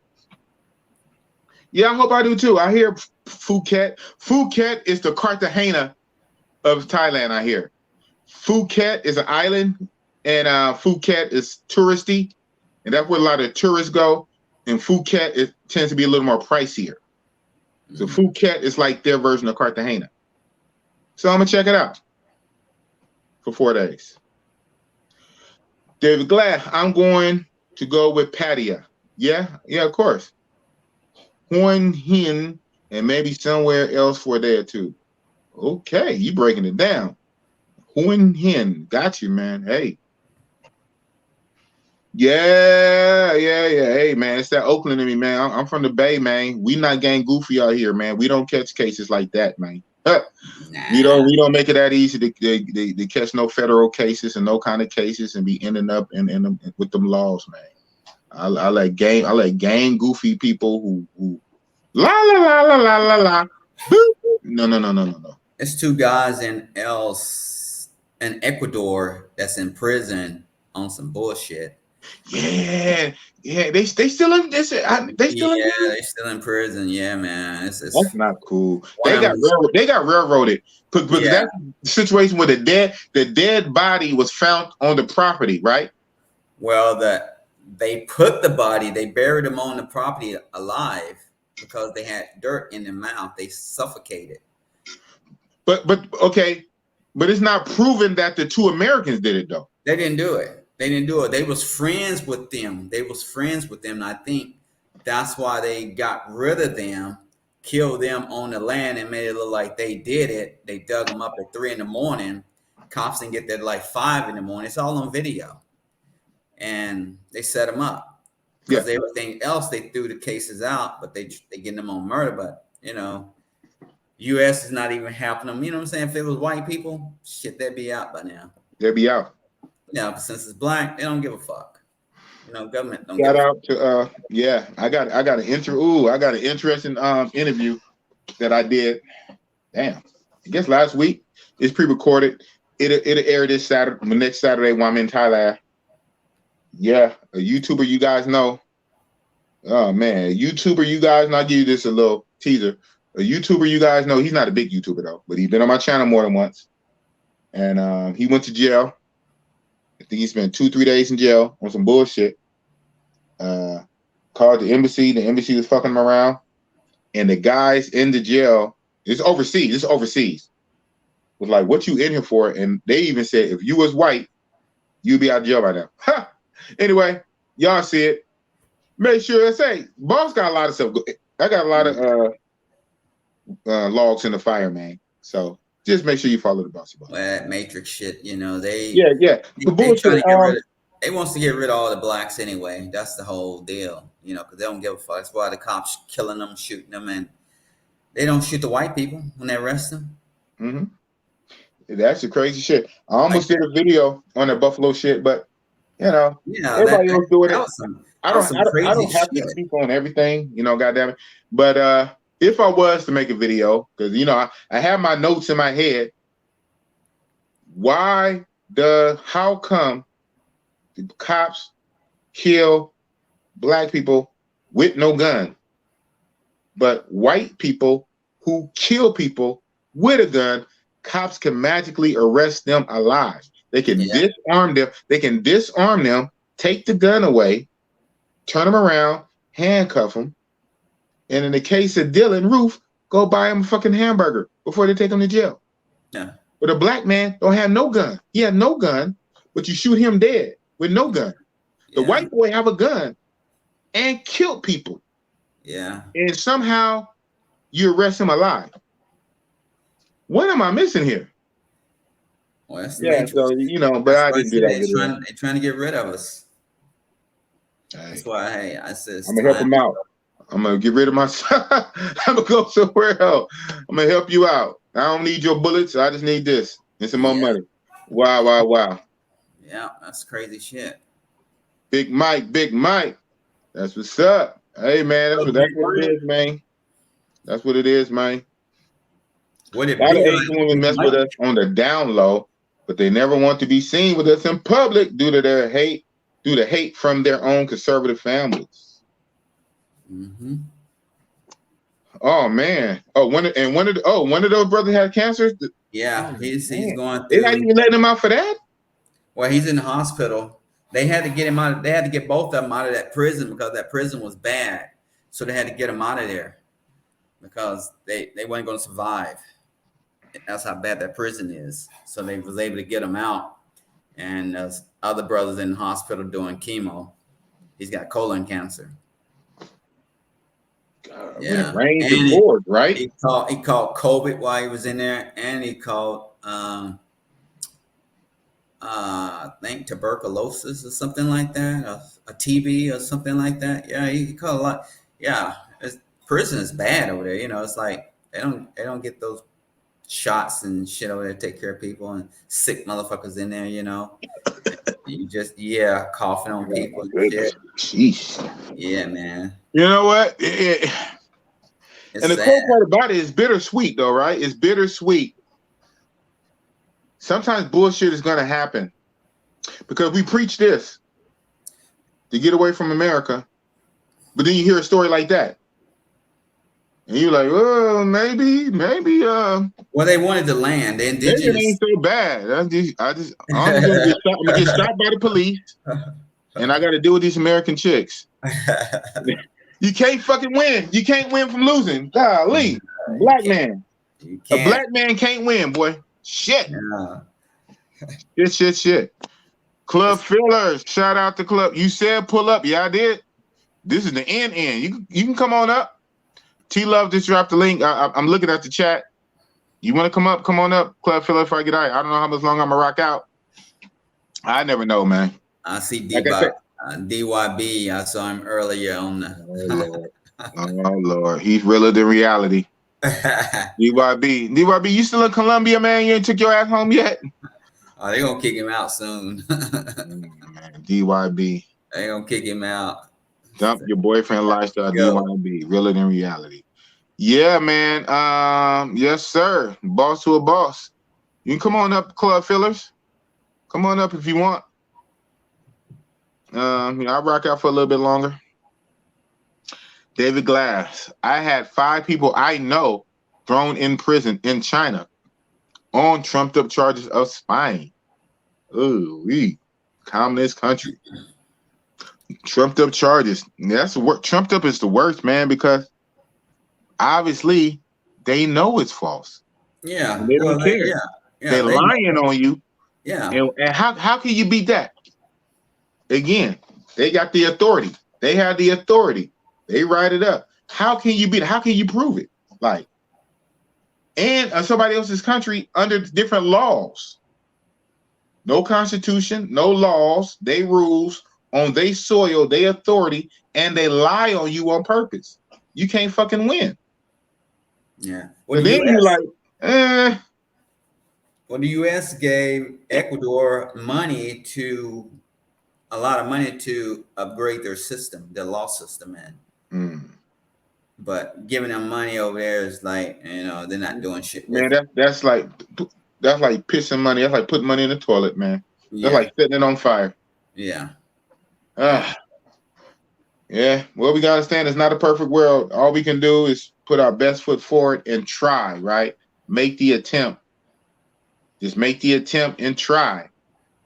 Yeah, I hope I do too. I hear Phuket. Phuket is the Cartagena of Thailand, I hear. Phuket is an island, and Phuket is touristy. And that's where a lot of tourists go. And Phuket, it tends to be a little more pricier. So Phuket is like their version of Cartagena. So I'm going to check it out for 4 days. David Glad, I'm going to go with Pattaya. Yeah, of course. Hon Hin, and maybe somewhere else for a day or two. Okay, you breaking it down. Hon Hin, got you, man. Hey. Yeah. Hey, man, it's that Oakland in me, man. I'm from the Bay, man. We not gang goofy out here, man. We don't catch cases like that, man. We don't make it that easy to catch no federal cases and no kind of cases and be ending up in with them laws, man. I like gang goofy people who la. No. It's 2 guys in Ecuador that's in prison on some bullshit. Yeah. They still in this. They still in prison. Yeah, man. It's that's not cool. They got railroaded because that's the situation where the dead body was found on the property, right? Well, they put the body, they buried him on the property alive because they had dirt in their mouth. They suffocated. But okay, but it's not proven that the 2 Americans did it though. They didn't do it. They didn't do it. They was friends with them. And I think that's why they got rid of them, killed them on the land, and made it look like they did it. They dug them up at 3 in the morning. Cops didn't get there like 5 in the morning. It's all on video. And they set them up. Because everything else, they threw the cases out, but they getting them on murder. But, you know, U.S. is not even helping them. You know what I'm saying? If it was white people, shit, they'd be out by now. They'd be out. Yeah, but since it's black, they don't give a fuck. You know, government don't. Shout out to I got an interesting interview that I did. Damn, I guess last week. It's pre-recorded. It'll air this Saturday, next Saturday when I'm in Thailand. Yeah, a YouTuber you guys know. Oh man, a YouTuber you guys know. I'll give you this a little teaser. A YouTuber you guys know. He's not a big YouTuber though, but he's been on my channel more than once. And he went to jail. I think he spent 2-3 days in jail on some bullshit. Called the embassy. The embassy was fucking him around. And the guys in the jail, it's overseas. Was like, what you in here for? And they even said, if you was white, you'd be out of jail by now. Ha! Anyway, y'all see it. Make sure I say, boss got a lot of stuff. I got a lot of logs in the fire, man. So just make sure you follow the Bossy-Boss. Well, that Matrix shit, you know, they wants to get rid of all the blacks anyway. That's the whole deal, you know, because they don't give a fuck. That's why the cops killing them, shooting them, and they don't shoot the white people when they arrest them. Mm-hmm. That's the crazy shit. I almost did a video on the Buffalo shit, but you know, everybody else doing it. I don't have to speak on everything, you know, goddamn it. But if I was to make a video, because you know, I have my notes in my head. How come the cops kill black people with no gun, but white people who kill people with a gun, cops can magically arrest them alive? They can disarm them. They can disarm them, take the gun away, turn them around, handcuff them, and in the case of Dylan Roof, go buy him a fucking hamburger before they take him to jail. Yeah. But a black man don't have no gun. He had no gun, but you shoot him dead with no gun. The white boy have a gun and killed people. Yeah. And somehow you arrest him alive. What am I missing here? Well, that's so you know, but I didn't do that. They're trying to get rid of us. That's why I said I'm gonna help them out. I'm gonna get rid of myself. I'm gonna go somewhere else. I'm gonna help you out. I don't need your bullets. I just need this and some more money. Wow. Yeah, that's crazy shit. Big Mike. That's what's up. Hey man, that's what it is, man. That's what it is, man. What it a lot of Asian women mess with us on the down low, but they never want to be seen with us in public due to their hate, from their own conservative families. Mm-hmm. Oh man. One of those brothers had cancer. Yeah, he's going through. They're not even letting him out for that. Well, he's in the hospital. They had to get him out. They had to get both of them out of that prison because that prison was bad. So they had to get him out of there because they weren't going to survive. That's how bad that prison is. So they was able to get him out. And other brothers in the hospital doing chemo. He's got colon cancer. Yeah, right? He called COVID while he was in there, and he called I think tuberculosis or something like that, a TB or something like that. Yeah, he called a lot. Yeah, prison is bad over there. You know, it's like they don't get those shots and shit over there to take care of people and sick motherfuckers in there. You know, you just coughing on people and shit. Jeez. Yeah, man. You know what? And the cool part about it is bittersweet, though, right? It's bittersweet. Sometimes bullshit is going to happen because we preach this to get away from America, but then you hear a story like that, and you're like, "Oh, maybe." Well, they wanted the land. The indigenous. It ain't so bad. I'm gonna get shot by the police. and I got to deal with these American chicks. You can't fucking win. You can't win from losing. Golly, black man. A black man can't win, boy. Shit. Shit. Club fillers. Shout out to club. You said pull up. Yeah, I did. This is the end. You can come on up. T Love just dropped the link. I'm looking at the chat. You want to come up? Come on up, club filler. If I get out, I don't know how much longer I'm gonna rock out. I never know, man. I see DYB. I saw him earlier on the. Oh Lord, he's realer than reality. DYB, you still in Colombia, man? You ain't took your ass home yet? Oh, they gonna kick him out soon. DYB, they gonna kick him out. Dump your boyfriend lifestyle. DYB, realer than reality. Yeah, man. Yes, sir. Boss to a boss. You can come on up, club fillers. Come on up if you want. I'll rock out for a little bit longer. David Glass. I had 5 people I know thrown in prison in China on trumped up charges of spying. Ooh, communist country. Trumped up charges. That's what trumped up is the worst, man, because obviously they know it's false. Yeah. They don't care. They're lying on you. Yeah. And how can you beat that? Again, they got the authority. They have the authority. They write it up. How can you beat it? How can you prove it? Like, and somebody else's country under different laws. No constitution, no laws, they rules on their soil, their authority, and they lie on you on purpose. You can't fucking win. Yeah. Well, then you're like, Well, the U.S. gave Ecuador a lot of money to upgrade their system, their law system, but giving them money over there is like, they're not doing shit. Man, that's like pissing money. That's like putting money in the toilet, man. That's like setting it on fire. Yeah. Yeah. Well, we gotta understand it's not a perfect world. All we can do is put our best foot forward and try, right? Make the attempt. Just make the attempt and try.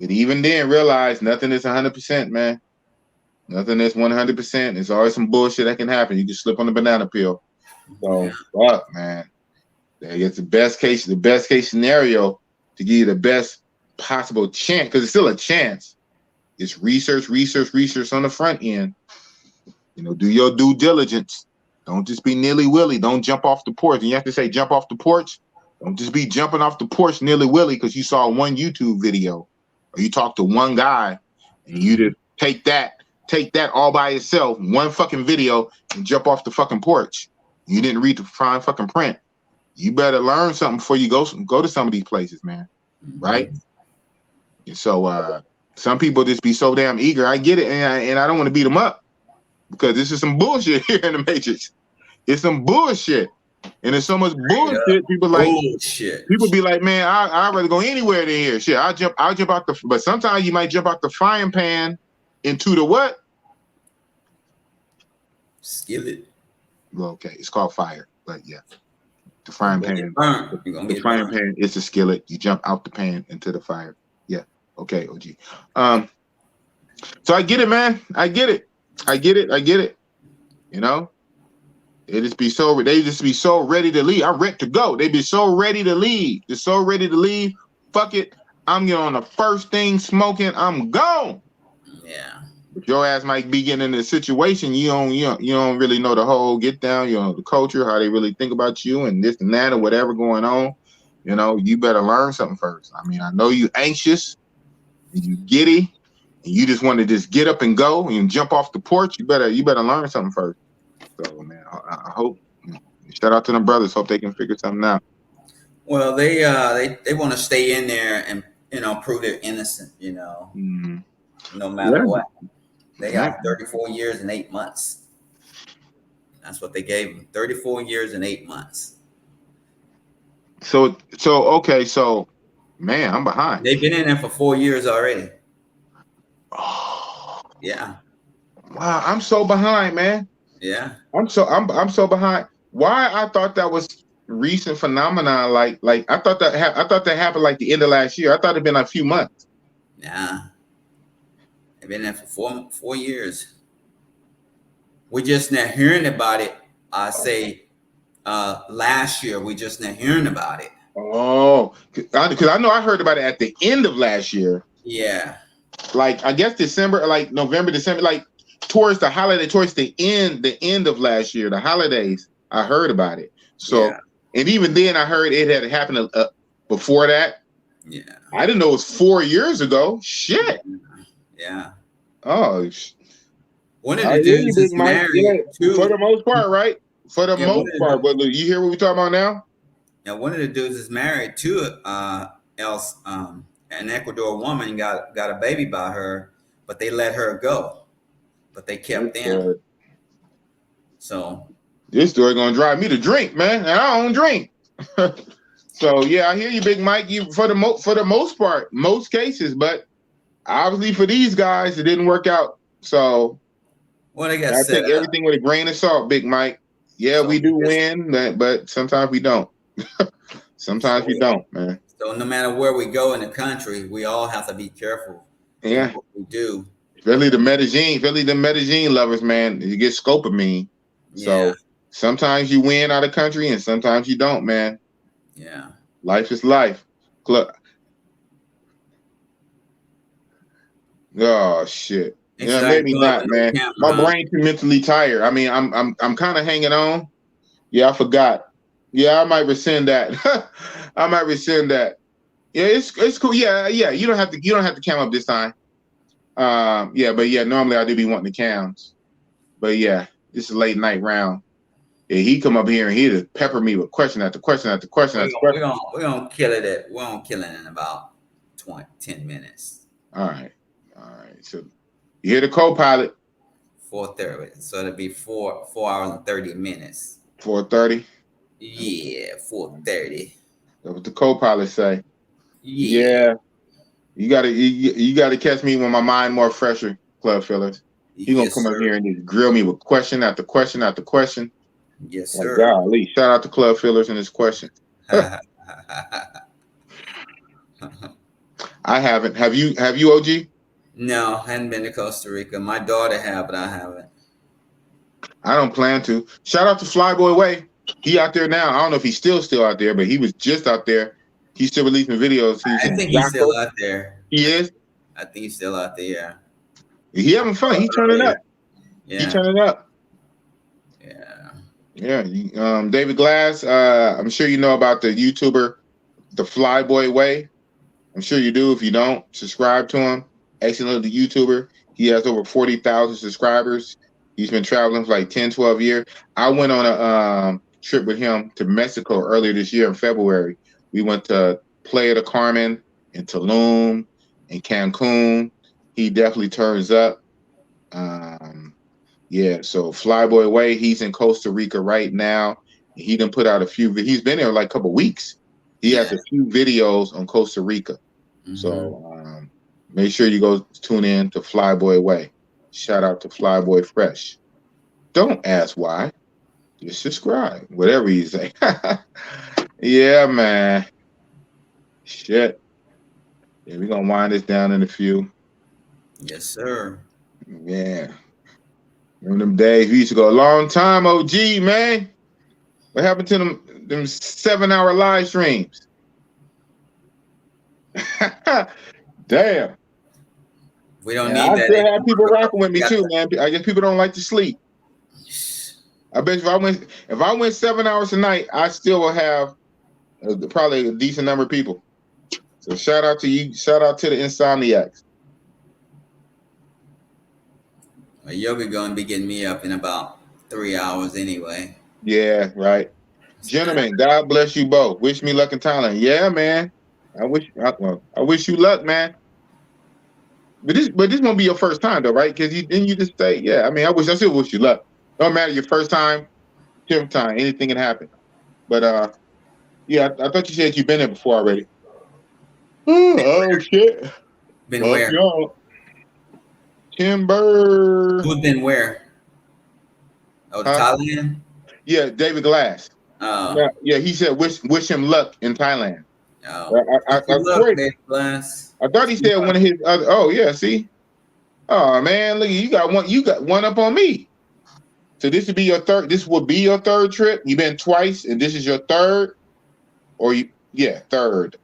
But even then, realize nothing is 100%, man. Nothing is 100%. There's always some bullshit that can happen. You can slip on the banana peel. So, fuck, man. It's the best case scenario to give you the best possible chance, because it's still a chance. It's research on the front end. Do your due diligence. Don't just be nilly-willy. Don't jump off the porch. And you have to say jump off the porch. Don't just be jumping off the porch nilly-willy because you saw one YouTube video or you talked to one guy and you just take that all by itself, one fucking video, and jump off the fucking porch. You didn't read the fine fucking print. You better learn something before you go to some of these places, man. Right? And so some people just be so damn eager. I get it, and I don't want to beat them up because this is some bullshit here in the Matrix. It's some bullshit. And there's so much bullshit. People be like, man, I'd rather go anywhere than here. Shit, I'll jump out but sometimes you might jump out the frying pan into the what? Skillet. Well, okay, it's called fire, but yeah. The frying pan. The frying pan is a skillet. You jump out the pan into the fire. Yeah. Okay, OG. So I get it, man. I get it. They just be so ready to leave. I'm ready to go. They be so ready to leave. They're so ready to leave. Fuck it. I'm getting on the first thing smoking. I'm gone. Yeah. If your ass might be getting in a situation, you don't really know the whole get down, the culture, how they really think about you and this and that or whatever going on. You better learn something first. I mean, I know you anxious and you giddy and you just want to just get up and go and jump off the porch. You better learn something first. So, man, I hope. Shout out to them brothers. Hope they can figure something out. Well, they want to stay in there and prove they're innocent. No matter what. They got 34 years and 8 months. That's what they gave them. 34 years and 8 months. So man, I'm behind. They've been in there for 4 years already. Oh. Yeah. Wow, I'm so behind, man. Yeah. I'm so behind. Why I thought that was recent phenomenon, like I thought that happened like the end of last year. I thought it'd been like a few months. Yeah. They've been there for 4 years. We're just not hearing about it. I say last year, we just not hearing about it. Oh, because I know I heard about it at the end of last year. Yeah. Like I guess December, like November, December, like towards the holiday, towards the end of last year, the holidays, I heard about it. So, yeah. And even then I heard it had happened before that. Yeah. I didn't know it was 4 years ago. Shit. Yeah. Oh, one of the dudes is married too. For the most part, right? For the most part. But look, you hear what we're talking about now? Yeah, one of the dudes is married to an Ecuador woman, got a baby by her, but they let her go. But they kept them. So this story gonna drive me to drink, man. And I don't drink. So yeah, I hear you, Big Mike. You for the most part, most cases, but obviously for these guys, it didn't work out. So well, I take everything with a grain of salt, Big Mike. Yeah, so we do win, but sometimes we don't. Sometimes we don't, man. So no matter where we go in the country, we all have to be careful. Yeah, what we do. Philly the Medellin lovers, man. You get scopolamine. So sometimes you win out of country, and sometimes you don't, man. Yeah, life is life. Oh shit. Yeah, maybe not, man. My brain too mentally tired. I mean, I'm kind of hanging on. Yeah, I forgot. Yeah, I might rescind that. I might rescind that. Yeah, it's cool. Yeah. You don't have to cam up this time. Yeah, but yeah, normally I do be wanting the cams. But yeah, this is a late night round. Yeah, he come up here and he just pepper me with question after question after question after question. We're gonna kill it. We're gonna kill it in about 10 minutes. All right. So you hear the co-pilot? 4:30. So it'll be 4 hours and 30 minutes. 4:30. Yeah, 4:30. That's what the co-pilot say. Yeah. You gotta catch me when my mind more fresher, club fillers. He gonna come up here and just grill me with question after question after question. Yes, sir. Golly, shout out to club fillers and his question. I haven't. Have you, OG? No, I hadn't been to Costa Rica. My daughter have, but I haven't. I don't plan to. Shout out to Flyboy Way. He out there now. I don't know if he's still out there, but he was just out there. He's still releasing videos. I think he's still out there. He is? I think he's still out there, yeah. He having fun. He turning up. Yeah. He turning up. Yeah. David Glass, I'm sure you know about the YouTuber, the Flyboy Way. I'm sure you do. If you don't, subscribe to him. Excellent YouTuber. He has over 40,000 subscribers. He's been traveling for like 10, 12 years. I went on a trip with him to Mexico earlier this year in February. We went to Playa del Carmen and Tulum and Cancun. He definitely turns up. Yeah, so Flyboy Way, he's in Costa Rica right now. He done put out a few. He's been there like a couple weeks. He has a few videos on Costa Rica. Mm-hmm. So make sure you go tune in to Flyboy Way. Shout out to Flyboy Fresh. Don't ask why. Just subscribe. Whatever you say. Yeah, man. Shit. Yeah, we're gonna wind this down in a few. Yes, sir. Yeah. Remember them days we used to go a long time, OG, man. What happened to them 7-hour live streams? Damn. We don't need that. I still have people rocking with me too, man. I guess people don't like to sleep. I bet if I went 7 hours a night, I still will have probably a decent number of people. So shout out to you. Shout out to the Insomniacs. Yoga gonna be getting me up in about 3 hours anyway. Yeah, right. Gentlemen, God bless you both. Wish me luck in Thailand. Yeah, man. I wish you luck, man. But this won't be your first time though, right? Because you just say, yeah. I mean, I still wish you luck. Don't matter your first time, 10th time, anything can happen. But yeah, I thought you said you've been there before already. Oh shit. Been where? Timber. Who's been where? Oh, Thailand? Yeah, David Glass. Oh. Yeah, he said wish him luck in Thailand. Oh. I thought he said one of his other. Oh yeah, see. Oh man, look, you got one up on me. So this would be your third. This will be your third trip. You've been twice, and this is your third, or third.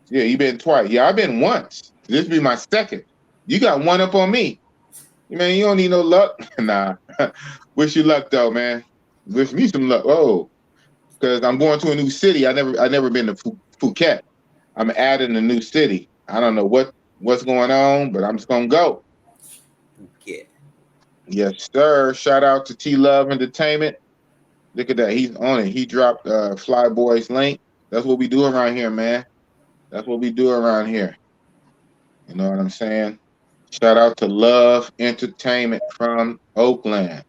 Yeah, you've been twice. Yeah, I've been once. This will be my second. You got one up on me. Man, you don't need no luck. Nah. Wish you luck though, man. Wish me some luck. Oh, because I'm going to a new city. I never been to Phuket. I'm adding a new city. I don't know what's going on, but I'm just gonna go. Yeah. Yes, sir. Shout out to T Love Entertainment. Look at that. He's on it. He dropped Flyboy's link. That's what we do around here, man. That's what we do around here. You know what I'm saying? Shout out to Love Entertainment from Oakland.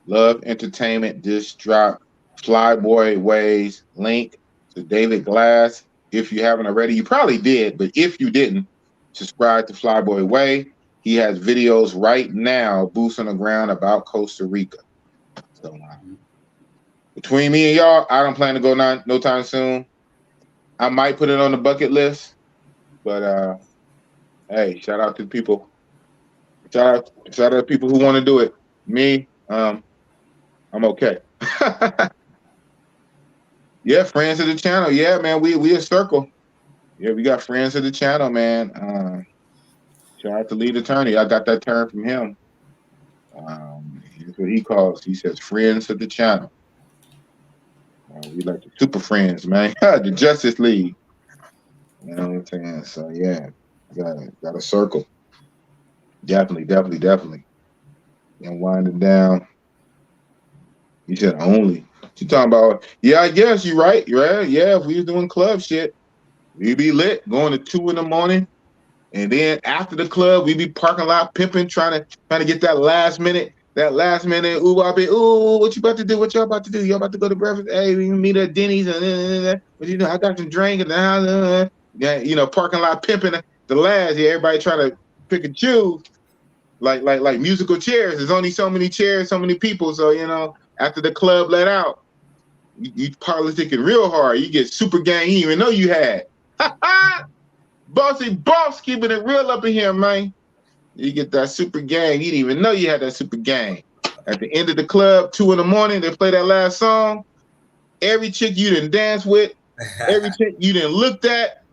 Love Entertainment just dropped Flyboy Way's link to David Glass. If you haven't already, you probably did, but if you didn't, subscribe to Flyboy Way. He has videos right now, boots on the ground about Costa Rica. So between me and y'all, I don't plan to go no time soon. I might put it on the bucket list, but hey, shout out to the people. Shout out to people who want to do it. Me, I'm okay. Yeah, friends of the channel. Yeah, man, we a circle. Yeah, we got friends of the channel, man. Shout out to Lead Attorney. I got that term from him. That's what he calls. He says friends of the channel. We like the super friends, man. The Justice League. You know what I'm saying? So yeah, got a circle. Definitely. And winding down. You said only. You talking about? Yeah, I guess you're right. Right? Yeah, if we was doing club shit, we'd be lit, going to 2 in the morning, and then after the club, we'd be parking lot pimping, trying to get that last minute. Ooh, what you about to do? What y'all about to do? Y'all about to go to breakfast? Hey, we can meet at Denny's. But you know, I got some drink in the house. Yeah, you know, parking lot pimping the last. Yeah, everybody trying to pick and choose. Like musical chairs. There's only so many chairs, so many people. So, you know, after the club let out, you politicking real hard. You get super gang you didn't even know you had. Bossy-Boss keeping it real up in here, man. You get that super gang. You didn't even know you had that super gang. At the end of the club, 2 in the morning, they play that last song. Every chick you didn't dance with, every chick you didn't looked at,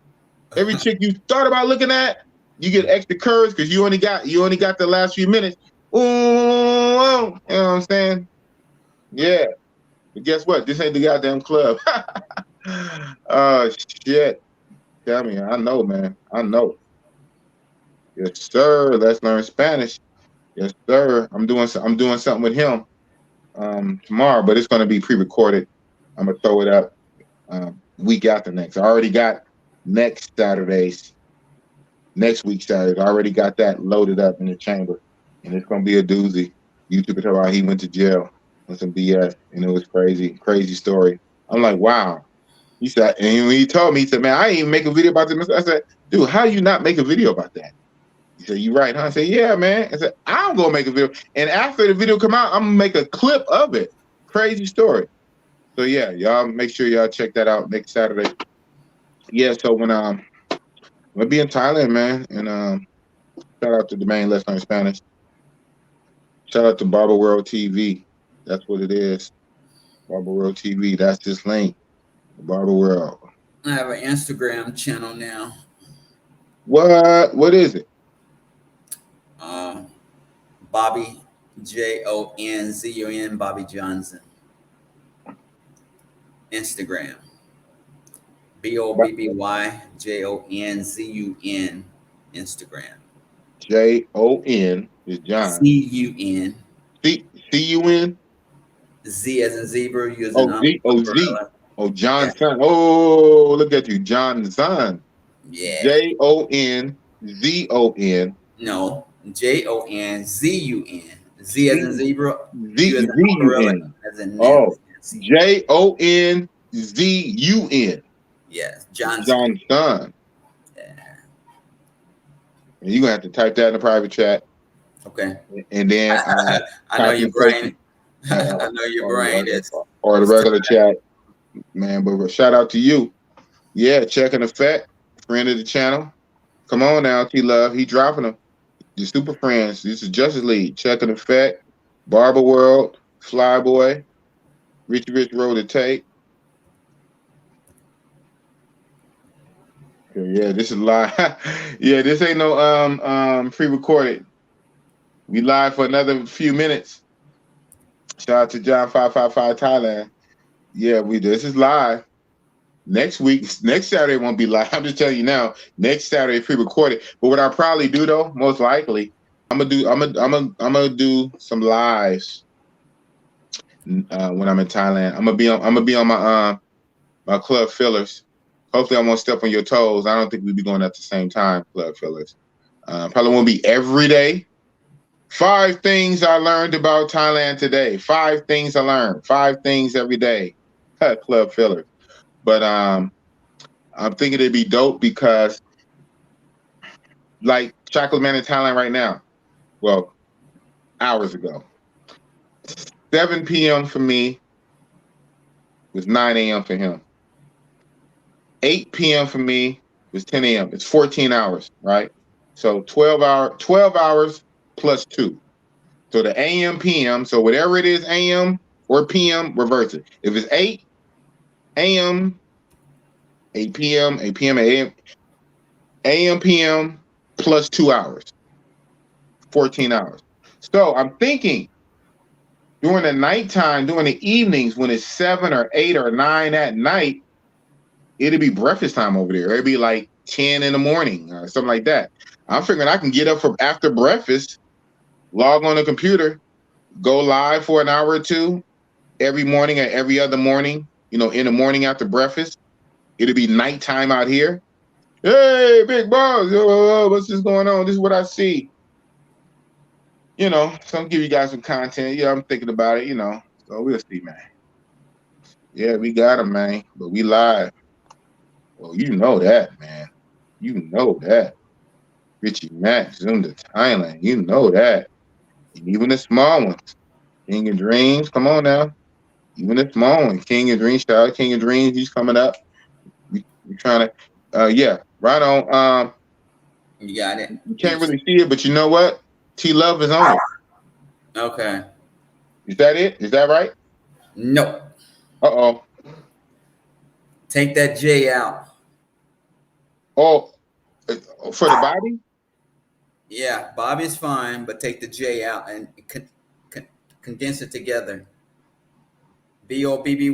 every chick you thought about looking at, you get extra curves because you only got the last few minutes. Ooh, you know what I'm saying? Yeah. But guess what? This ain't the goddamn club. Oh shit. Tell me, I know, man. I know. Yes, sir. Let's learn Spanish. Yes, sir. I'm doing something with him tomorrow, but it's gonna be pre-recorded. I'm gonna throw it up week after next. I already got next week Saturday. I already got that loaded up in the chamber, and it's gonna be a doozy. YouTube talk about he went to jail on some BS, and it was crazy story. I'm like, wow. He said, and when he told me, he said, man, I ain't even make a video about this. I said, dude, how you not make a video about that? He said, you right, huh? I said, yeah, man. I said, I'm gonna make a video, and after the video come out, I'm gonna make a clip of it. Crazy story. So yeah, y'all make sure y'all check that out next Saturday. Yeah, so when we'll be in Thailand, man, and shout out to the main Let's Learn Spanish. Shout out to Barber World TV. That's what it is. Barber World TV. That's this link. Barber World. I have an Instagram channel now. What is it? Bobby JONZUN Bobby Johnson. Instagram. BOBBYJONZUN Instagram. JON is John. CUN. CUN. Z as in zebra. U as Oh, in Z. Oh, John Son. Oh, look at you, John Son. Yeah. JONZON. No, JONZUN. Z as in zebra. Z as in oh, JONZUN. Yes, John Son. Yeah. You're gonna have to type that in the private chat. Okay. And then I know your brain. I know your brain is or the regular chat, man. But shout out to you. Yeah, checking effect, friend of the channel. Come on now, T Love. He dropping them. The Super Friends. This is Justice League. Check and Effect, Barber World, Flyboy, Richie Rich Roll the Tape. Yeah, this is live. Yeah, this ain't no pre-recorded. We live for another few minutes. Shout out to John 555 Thailand. Yeah, this is live. Next Saturday won't be live. I'm just telling you now. Next Saturday pre-recorded. But what I'll probably do though, most likely, I'm gonna do some lives when I'm in Thailand. I'm gonna be on my club fillers. Hopefully, I won't step on your toes. I don't think we'll be going at the same time, club fillers. Probably won't be every day. 5 things I learned about Thailand today. 5 things I learned. 5 things every day. Club fillers. But I'm thinking it'd be dope because, like Chocolate Man in Thailand right now. Well, hours ago. 7 p.m. for me was 9 a.m. for him. 8 p.m. for me was 10 a.m. It's 14 hours, right? So 12 hours plus 2. So the AM, PM, so whatever it is, AM or PM, reverse it. If it's 8 AM, 8 PM, 8 PM, AM, PM plus 2 hours, 14 hours. So I'm thinking during the nighttime, during the evenings, when it's 7 or 8 or 9 at night, it'd be breakfast time over there. It'd be like 10 in the morning or something like that. I'm figuring I can get up from after breakfast, log on the computer, go live for an hour or 2 every morning or every other morning, in the morning after breakfast. It'll be nighttime out here. Hey, big boss, what's this going on? This is what I see. So I'm give you guys some content. Yeah, I'm thinking about it, So we'll see, man. Yeah, we got him, man. But we live. Well, you know that, man. You know that. Richie Mack, Zoom to Thailand. You know that. Even the small ones. King of Dreams, come on now. Even the small one. King of Dreams, shout out King of Dreams. He's coming up. We're trying to, yeah, right on. You got it. You can't really see it, but you know what? T-Love is on it. Okay. Is that it? Is that right? No. Uh-oh. Take that J out. Oh, for the body? Yeah, Bobby's fine, but take the J out and condense it together. BOBBYJONZUN.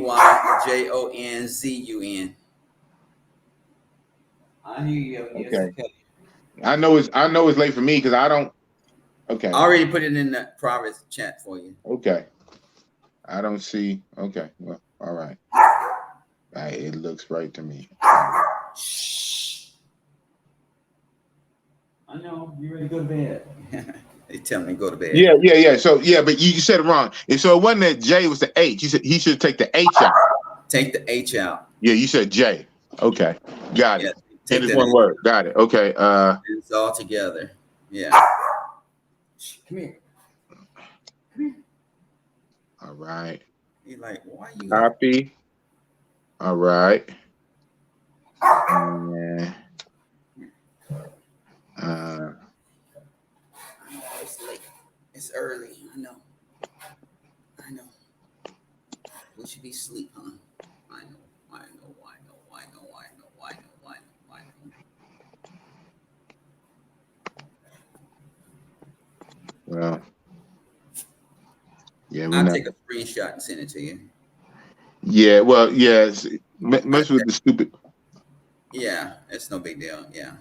I hear you. Yes, okay. I know it's late for me because I don't. Okay. I already put it in the private chat for you. Okay. I don't see. Okay. Well, all right. It looks right to me. Shh. I know. You ready to go to bed? They tell me to go to bed. Yeah. So but you said it wrong. And so it wasn't that J, it was the H. You said he should take the H out. Take the H out. Yeah, you said J. Okay. Got it. And it's one word. Got it. Okay. It's all together. Yeah. Come here. All right. He's like, why you copy? All right. And, it's late. It's early. I know. We should be asleep, huh? I know. Well, yeah, I'll take a screenshot and send it to you. Yeah, well, yeah, mess with the stupid. Yeah, it's no big deal. Yeah.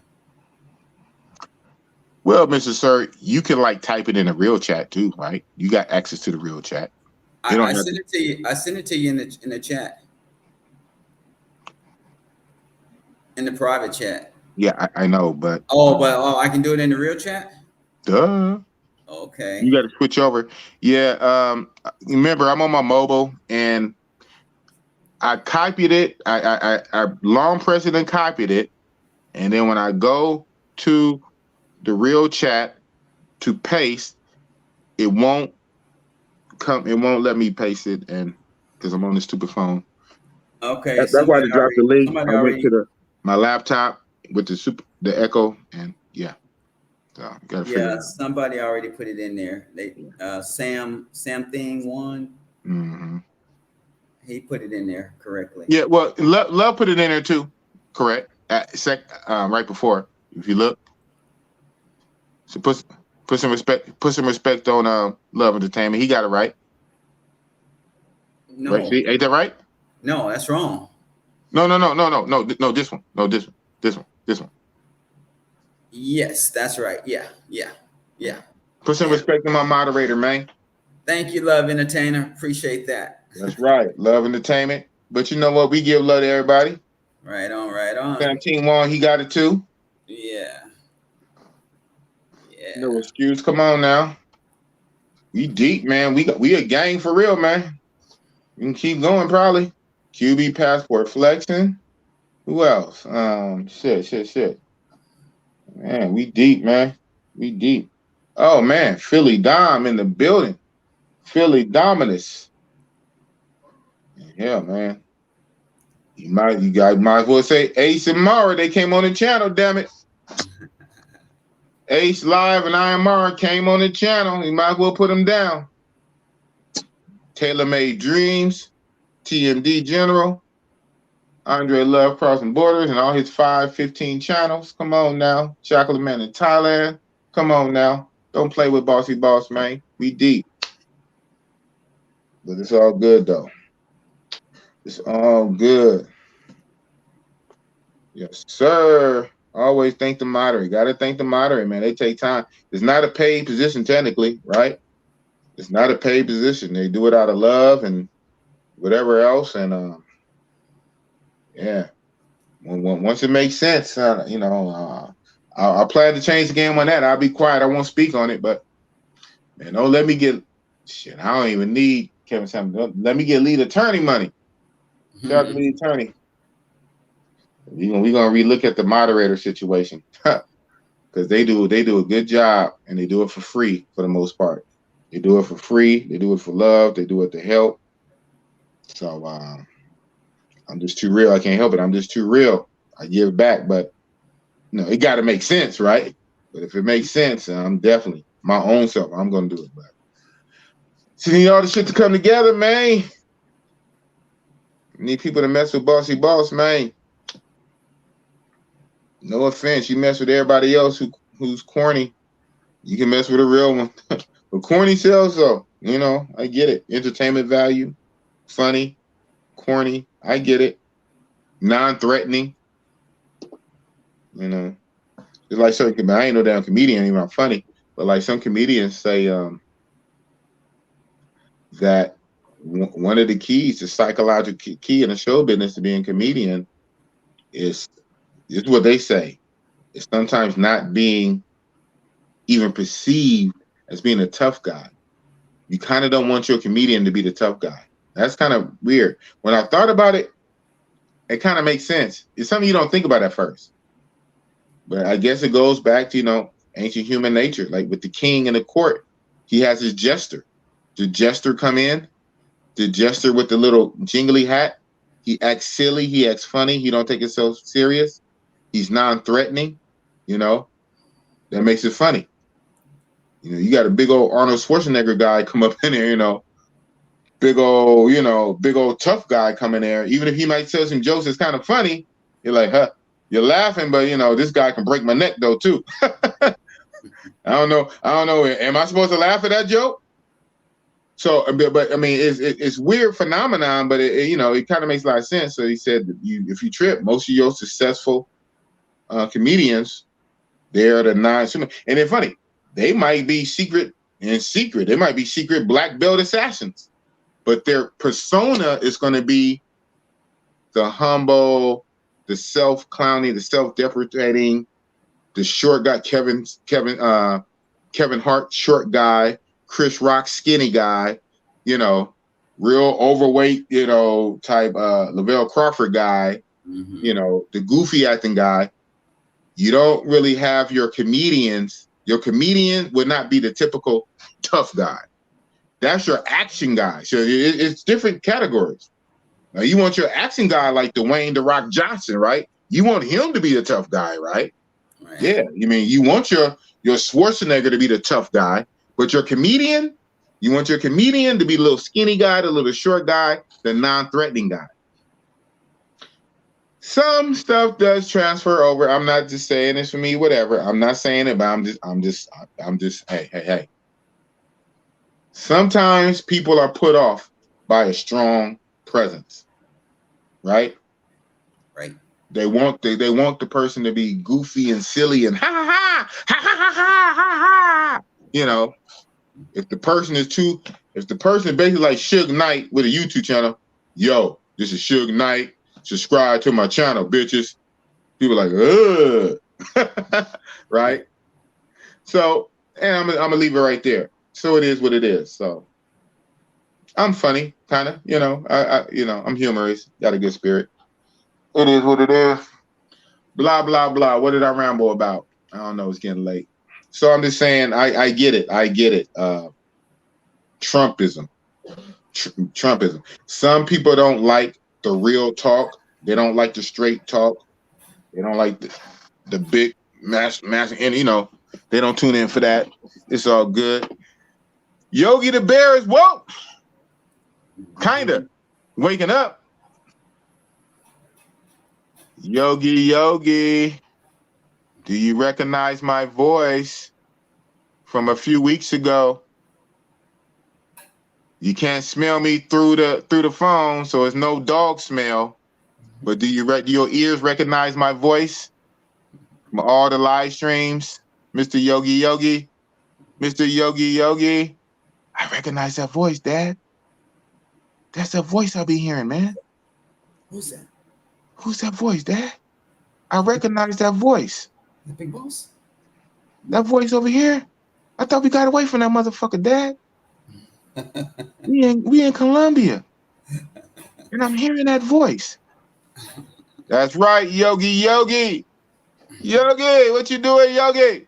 Well, Mr. Sir, you can type it in a real chat too, right? You got access to the real chat. I sent it to you. I sent it to you in the chat. In the private chat. Yeah, I know, but I can do it in the real chat? Duh. Okay. You got to switch over. Yeah. Remember, I'm on my mobile and I copied it. I long pressed it and copied it. And then when I go to the real chat to paste, it won't let me paste it, and because I'm on the stupid phone. Okay. That's why I dropped the link. I went to my laptop with the Echo, and yeah. So gotta figure it out. Somebody already put it in there. They Sam Thing one. Mm-hmm. He put it in there correctly. Yeah, well, Love put it in there too. Correct. Right before, if you look. So put some respect on Love Entertainment. He got it right. No, right? See, ain't that right? No, that's wrong. No. This one. No, this one. Yes, that's right. Yeah. Put some respect on my moderator, man. Thank you, Love Entertainer. Appreciate that. That's right. Love Entertainment. But you know what? We give love to everybody. Right on. Sam Team One, he got it too. Yeah. No excuse. Come on now. We deep, man. We a gang for real, man. We can keep going probably. QB Passport flexing. Who else? Shit. Man, we deep, man. We deep. Oh man, Philly Dom in the building. Philly Dominus. Yeah, man. You guys might as well say Ace and Mara. They came on the channel, damn it. Ace Live and I and Mara came on the channel. You might as well put them down. Tailor Made Dreams, TMD General, Andre Love Crossing Borders, and all his 515 channels. Come on now. Chocolate Man in Thailand. Come on now. Don't play with Bossy Boss, man. We deep. But it's all good, though. It's all good. Yes, sir. Always thank the moderator. Got to thank the moderator, man. They take time. It's not a paid position, technically, right? It's not a paid position. They do it out of love and whatever else. And, yeah. Once it makes sense, I'll plan to change the game on that. I'll be quiet. I won't speak on it. But, man, don't let me get shit. I don't even need Kevin Samuel. Let me get lead attorney money. Shout out to lead attorney. We're gonna relook at the moderator situation because they do a good job and they do it for free for the most part. They do it for free. They do it for love. They do it to help. So I'm just too real. I can't help it. I'm just too real. I give back, but it got to make sense, right? But if it makes sense, I'm definitely my own self. I'm gonna do it. But so you need all the shit to come together, man. You need people to mess with Bossy Boss, man. No offense, you mess with everybody else who's corny. You can mess with a real one. But corny sells, though. I get it. Entertainment value, funny, corny. I get it. Non-threatening. It's like certain. I ain't no damn comedian. Even I'm funny, but like some comedians say that one of the keys, the psychological key in the show business to being a comedian is what they say. It's sometimes not being even perceived as being a tough guy. You kind of don't want your comedian to be the tough guy. That's kind of weird. When I thought about it, it kind of makes sense. It's something you don't think about at first. But I guess it goes back to, ancient human nature. Like with the king in the court, he has his jester. The jester come in, the jester with the little jingly hat. He acts silly. He acts funny. He don't take himself serious. He's non-threatening, that makes it funny. You got a big old Arnold Schwarzenegger guy come up in there, big old tough guy come in there. Even if he might tell some jokes that's kind of funny, you're like, huh, you're laughing, but this guy can break my neck though too. I don't know. Am I supposed to laugh at that joke? So, but I mean, it's weird phenomenon, but it kind of makes a lot of sense. So he said, if you trip, most of your successful comedians, they're the non-human. And it's funny, they might be secret. They might be secret black belt assassins, but their persona is going to be the humble, the self-clowning, the self-deprecating, the short guy, Kevin Hart, short guy, Chris Rock, skinny guy, real overweight, type Lavelle Crawford guy, the goofy acting guy. You don't really have your comedians. Your comedian would not be the typical tough guy. That's your action guy. So it's different categories. Now you want your action guy like Dwayne "The Rock" Johnson, right? You want him to be the tough guy, right? Yeah. You want your Schwarzenegger to be the tough guy, but your comedian, you want your comedian to be a little skinny guy, the little short guy, the non-threatening guy. Some stuff does transfer over. I'm not just saying this for me, whatever. I'm not saying it, but I'm just, hey. Sometimes people are put off by a strong presence, right? Right. They want the person to be goofy and silly and ha ha ha ha ha ha ha ha. You know, if the person is basically like Suge Knight with a YouTube channel, yo, this is Suge Knight. Subscribe to my channel, bitches. People are like, ugh. Right? So, and I'm gonna leave it right there. So it is what it is. So I'm funny, kind of, you know. I'm humorous, got a good spirit. It is what it is. Blah blah blah. What did I ramble about? I don't know. It's getting late. So I'm just saying, I get it. Trumpism. Trumpism. Some people don't like the real talk. They don't like the straight talk. They don't like the big mass, and you know, they don't tune in for that. It's all good. Yogi the Bear is woke. Kinda. Waking up. Yogi, do you recognize my voice from a few weeks ago? You can't smell me through the phone, so it's no dog smell. But do your ears recognize my voice from all the live streams, Mr. Yogi? Mr. Yogi, I recognize that voice, Dad. That's the voice I'll be hearing, man. Who's that? Who's that voice, Dad? I recognize that voice. The big boss? That voice over here? I thought we got away from that motherfucker, Dad. we in Colombia. And I'm hearing that voice. That's right, Yogi. Yogi, what you doing, Yogi?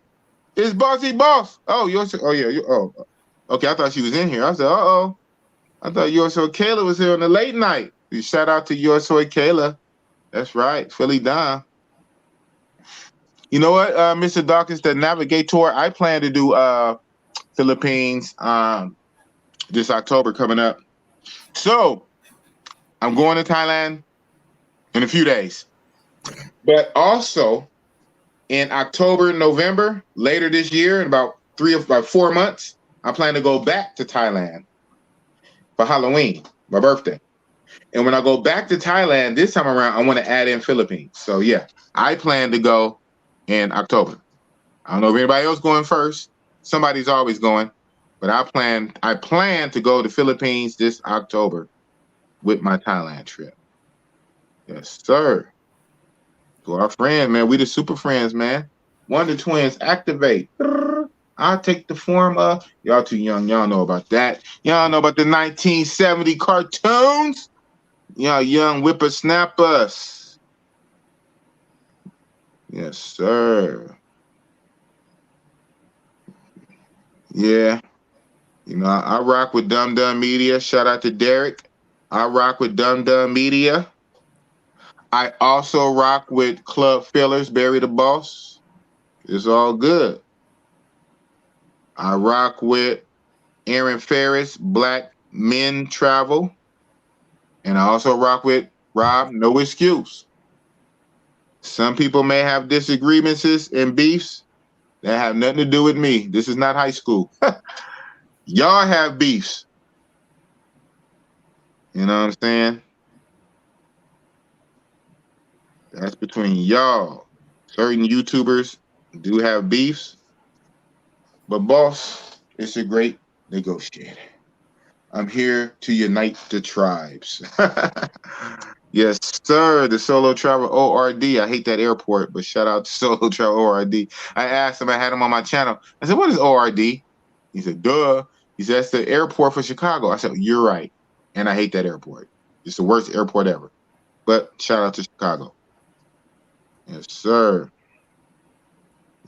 It's Bossy Boss. Oh, okay. I thought she was in here. I said, uh-oh. I thought Your Soy Kayla was here on the late night. Shout out to Your Soy Kayla. That's right, Philly Don. You know what, Mr. Dawkins, the Navigator, I plan to do Philippines this October coming up. So I'm going to Thailand in a few days. But also in October, November, later this year, in about 4 months, I plan to go back to Thailand for Halloween, my birthday. And when I go back to Thailand this time around, I want to add in Philippines. So yeah, I plan to go in October. I don't know if anybody else going first. Somebody's always going, but I plan to go to Philippines this October with my Thailand trip. Yes, sir. To our friend, man, we the super friends, man. Wonder Twins, activate. I'll take the form of. Y'all too young. Y'all know about that. Y'all know about the 1970 cartoons. Y'all young whippersnappers. Yes, sir. Yeah. You know, I rock with Dum Dum Media. Shout out to Derek. I rock with Dum Dum Media. I also rock with Club Fillers, Barry the Boss. It's all good. I rock with Aaron Ferris, Black Men Travel. And I also rock with Rob, No Excuse. Some people may have disagreements and beefs that have nothing to do with me. This is not high school. Y'all have beefs. You know what I'm saying? That's between y'all. Certain YouTubers do have beefs. But boss, it's a great negotiator. I'm here to unite the tribes. Yes, sir. The Solo Travel ORD. I hate that airport, but shout out to Solo Travel ORD. I asked him, I had him on my channel. I said, what is ORD? He said, duh. He said, that's the airport for Chicago. I said, you're right. And I hate that airport. It's the worst airport ever. But shout out to Chicago. Yes, sir.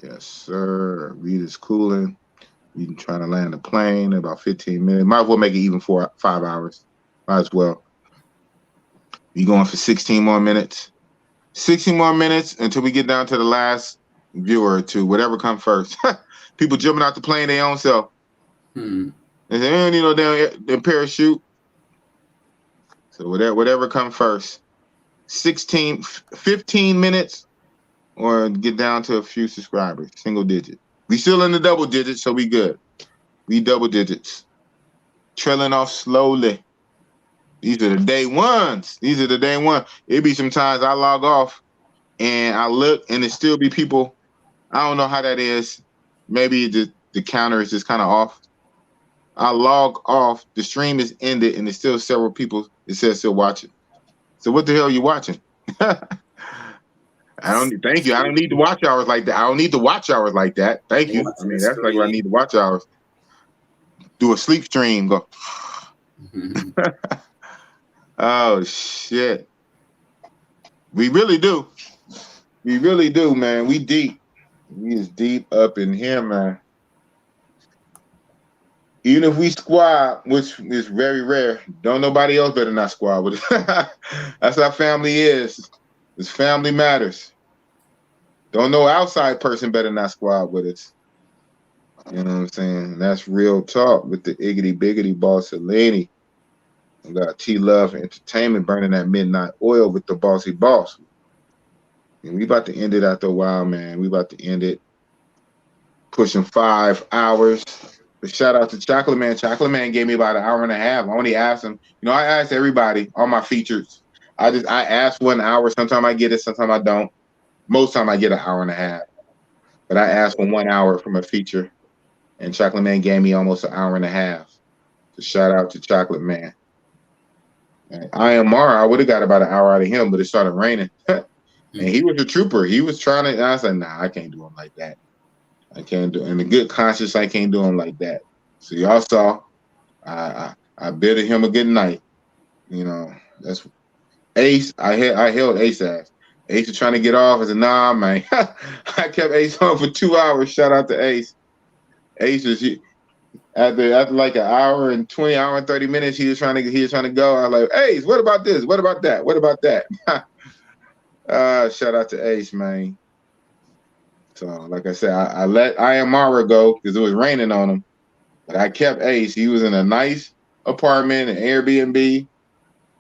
Yes, sir. Reed is cooling. We can try to land a plane in about 15 minutes. Might as well make it even 5 hours. Might as well. We going for 16 more minutes. 16 more minutes until we get down to the last viewer or two, whatever come first. People jumping out the plane their own self. And then, you know, damn parachute. So whatever come first. 15 minutes or get down to a few subscribers, single digit. We still in the double digits, so we good. We double digits. Trailing off slowly. These are the day ones. These are the day one. It be sometimes I log off and I look and it still be people. I don't know how that is. Maybe the counter is just kind of off. I log off, the stream is ended, and there's still several people it says still watching. So what the hell are you watching? Thank you. I don't need to watch hours like that. I don't need to watch hours like that. Thank you. I mean, that's like what I need to watch hours. Do a sleep stream. Go. Oh shit. We really do. We really do, man. We deep. We is deep up in here, man. Even if we squad, which is very rare, don't nobody else better not squad with us. That's how family is. This family matters. Don't no outside person better not squad with us. You know what I'm saying? That's real talk with the Iggitty Biggitty Bossy-Leeny. We got T-Love Entertainment burning that midnight oil with the Bossy Boss. And we about to end it after a while, man. We about to end it. Pushing 5 hours. But shout out to Chocolate Man. Chocolate Man gave me about an hour and a half. I only asked him. You know, I asked everybody, all my features. I asked 1 hour. Sometimes I get it, sometimes I don't. Most time I get an hour and a half. But I asked for 1 hour from a feature. And Chocolate Man gave me almost an hour and a half. So shout out to Chocolate Man. And IMR, I would have got about an hour out of him, but it started raining. And he was a trooper. He was trying to, and I was like, nah, I can't do him like that. I can't do, in the good conscience, I can't do him like that. So y'all saw, I bid him a good night. You know, that's Ace. I held Ace ass. Ace was trying to get off. I said, nah, man. I kept Ace on for 2 hours. Shout out to Ace. Ace was after like an hour and 20, hour and 30 minutes, he was trying to go. I was like, Ace, what about this? What about that? What about that? Shout out to Ace, man. So, like I said, I let Ayamara go because it was raining on him. But I kept Ace. He was in a nice apartment, an Airbnb.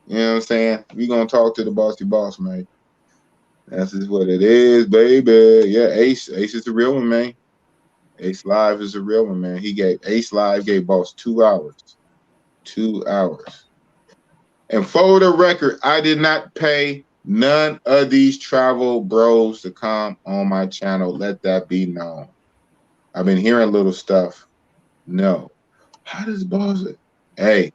You know what I'm saying? We gonna talk to the Bossy Boss, man. That's just what it is, baby. Yeah, Ace is the real one, man. Ace Live is the real one, man. Ace Live gave Boss 2 hours. 2 hours. And for the record, I did not pay none of these travel bros to come on my channel. Let that be known. I've been hearing little stuff. No. How does Boss? Hey,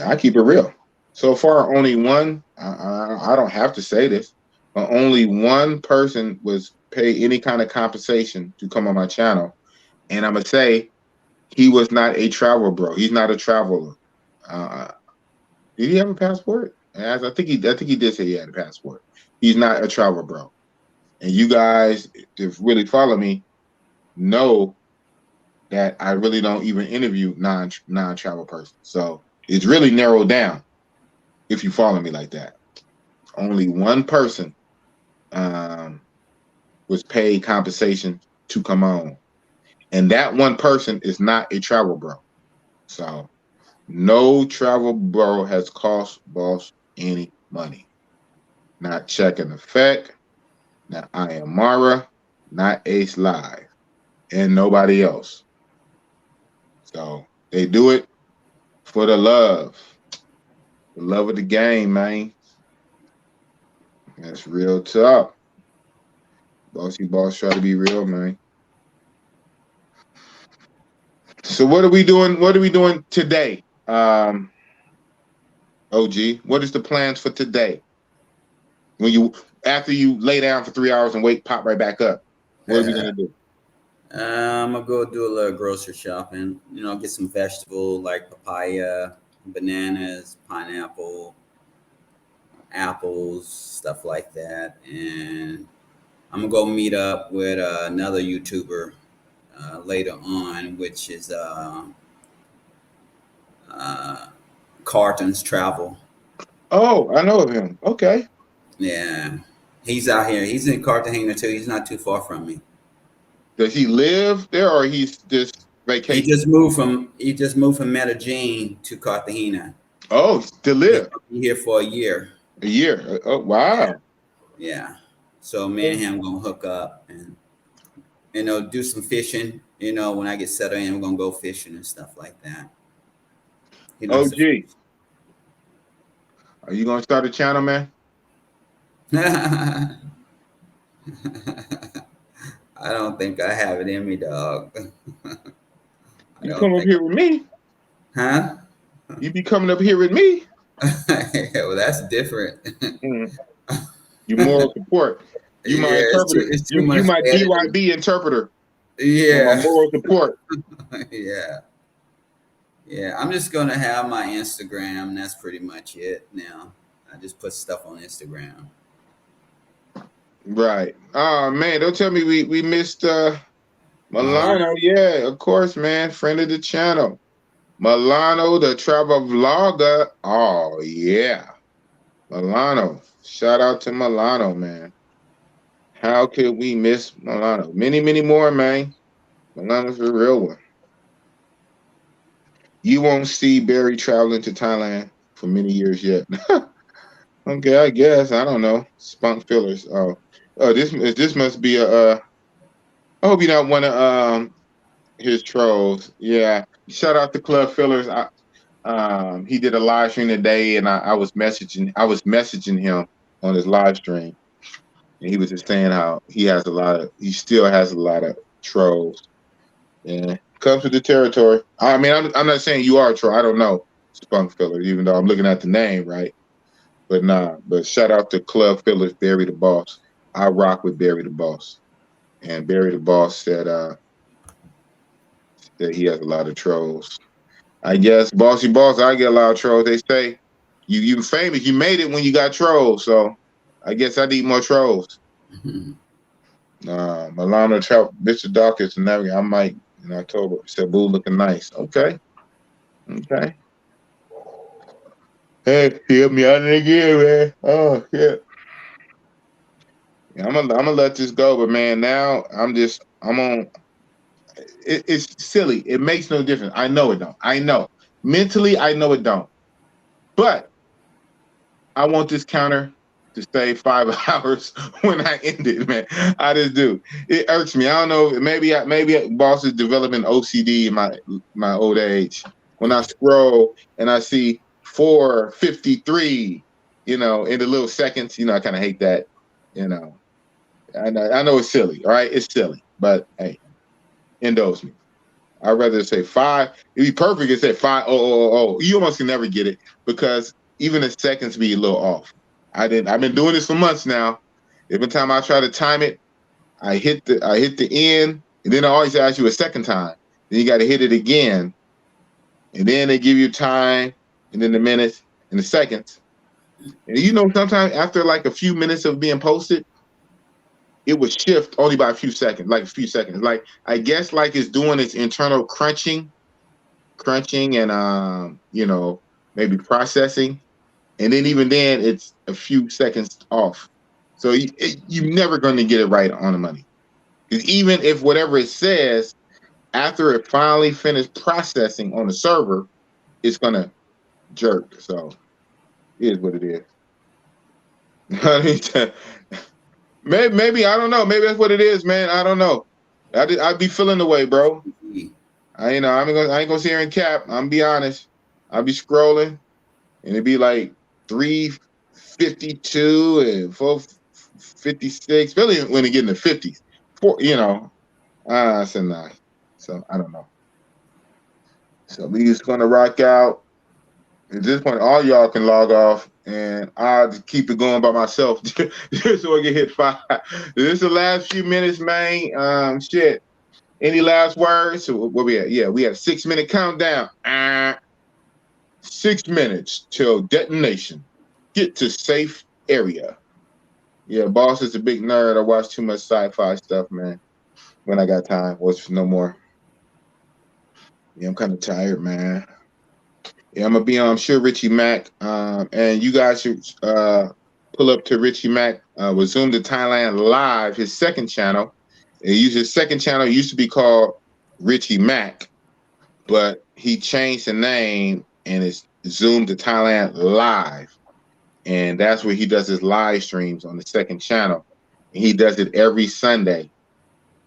I keep it real. So far, only one, I don't have to say this, but only one person was paid any kind of compensation to come on my channel. And I'm going to say he was not a travel bro. He's not a traveler. Did he have a passport? I think he did say he had a passport. He's not a travel bro. And you guys, if really follow me, know that I really don't even interview non-travel persons. So it's really narrowed down if you follow me like that. Only one person was paid compensation to come on. And that one person is not a travel bro. So no travel bro has cost Boss any money. Not Check in Effect, not I Am Mara, not Ace Live, and nobody else. So they do it for the love of the game, man. That's real talk. Bossy Boss try to be real, man. So what are we doing? What are we doing today? OG, what is the plans for today? After you lay down for 3 hours and wake, pop right back up. What are we gonna do? I'm gonna go do a little grocery shopping. You know, get some vegetables like papaya, bananas, pineapple, apples, stuff like that. And I'm gonna go meet up with another YouTuber later on, which is Carton's Travel. Oh, I know of him. Okay. Yeah. He's out here. He's in Cartagena too. He's not too far from me. Does he live there, or he's just vacation? He just moved from Medellin to Cartagena. Oh, to live. He's here for a year. A year. Oh, wow. Yeah. So me and him gonna hook up and do some fishing. When I get settled in, we're gonna go fishing and stuff like that. Oh, gee. Are you gonna start a channel, man? I don't think I have it in me, dog. You come up here with me. Huh? You be coming up here with me. Well, that's different. You moral support. You my interpreter. You my DYB interpreter. Yeah. My moral support. Yeah. Yeah. I'm just gonna have my Instagram. That's pretty much it now. I just put stuff on Instagram. Right. Oh man, don't tell me we missed Milano. Yeah, of course, man. Friend of the channel. Milano, the travel vlogger. Oh yeah. Milano. Shout out to Milano, man. How could we miss Milano? Many, many more, man. Milano's a real one. You won't see Barry traveling to Thailand for many years yet. Okay, I guess. I don't know. Spunk fillers. Oh, this must be a. I hope you not one of his trolls. Yeah. Shout out to Club Fillers. He did a live stream today, and I was messaging him on his live stream, and he was just saying how he still has a lot of trolls. Yeah, comes with the territory. I mean, I'm not saying you are a troll. I don't know Spunk Filler, even though I'm looking at the name, right? But nah. But shout out to Club Fillers, Barry the Boss. I rock with Barry the Boss, and Barry the Boss said that he has a lot of trolls. I guess Bossy Boss, I get a lot of trolls. They say you famous, you made it when you got trolls. So I guess I need more trolls. Milano Trout, Mr. Dawkins, and everything. I might in October. Cebu looking nice. Okay. Hey, help me out again, man. Oh shit. Yeah, I'm gonna let this go, but man, now I'm on. It's silly. It makes no difference. I know it don't. I know. Mentally, I know it don't. But I want this counter to stay 5 hours when I end it, man. I just do. It irks me. I don't know. Maybe boss is developing OCD in my old age. When I scroll and I see 4:53, in the little seconds, I kind of hate that. I know it's silly. All right, it's silly, but hey. Indulge me. I'd rather say 5. It'd be perfect if it said 5:00. You almost can never get it because even the seconds be a little off. I've been doing this for months now. Every time I try to time it, I hit the end, and then I always ask you a second time. Then you got to hit it again, and then they give you time, and then the minutes and the seconds. And sometimes after like a few minutes of being posted, it would shift only by a few seconds. Like I guess like it's doing its internal crunching and maybe processing, and then even then it's a few seconds off. So you're never going to get it right on the money. Because even if whatever it says after it finally finished processing on the server, it's gonna jerk. So it is what it is. Maybe I don't know. Maybe that's what it is, man. I don't know. I'd be feeling the way, bro. I ain't gonna sit here and cap. I'm gonna be honest. I'll be scrolling, and it'd be like 3:52 and 4:56. Especially when it get in the 50s. I said nah. So I don't know. So we just gonna rock out. At this point, all y'all can log off, and I'll just keep it going by myself just so I can hit 5. This is the last few minutes, man. Shit. Any last words? So where we at? Yeah, we had a 6-minute countdown. 6 minutes till detonation. Get to safe area. Yeah, boss is a big nerd. I watch too much sci-fi stuff, man. When I got time, what's no more. Yeah, I'm kind of tired, man. Yeah, I'm gonna be on. I'm sure Richie Mack, and you guys should pull up to Richie Mack with Zoom to Thailand Live, his second channel. His second channel used to be called Richie Mack, but he changed the name and it's Zoom to Thailand Live. And that's where he does his live streams on the second channel. And he does it every Sunday.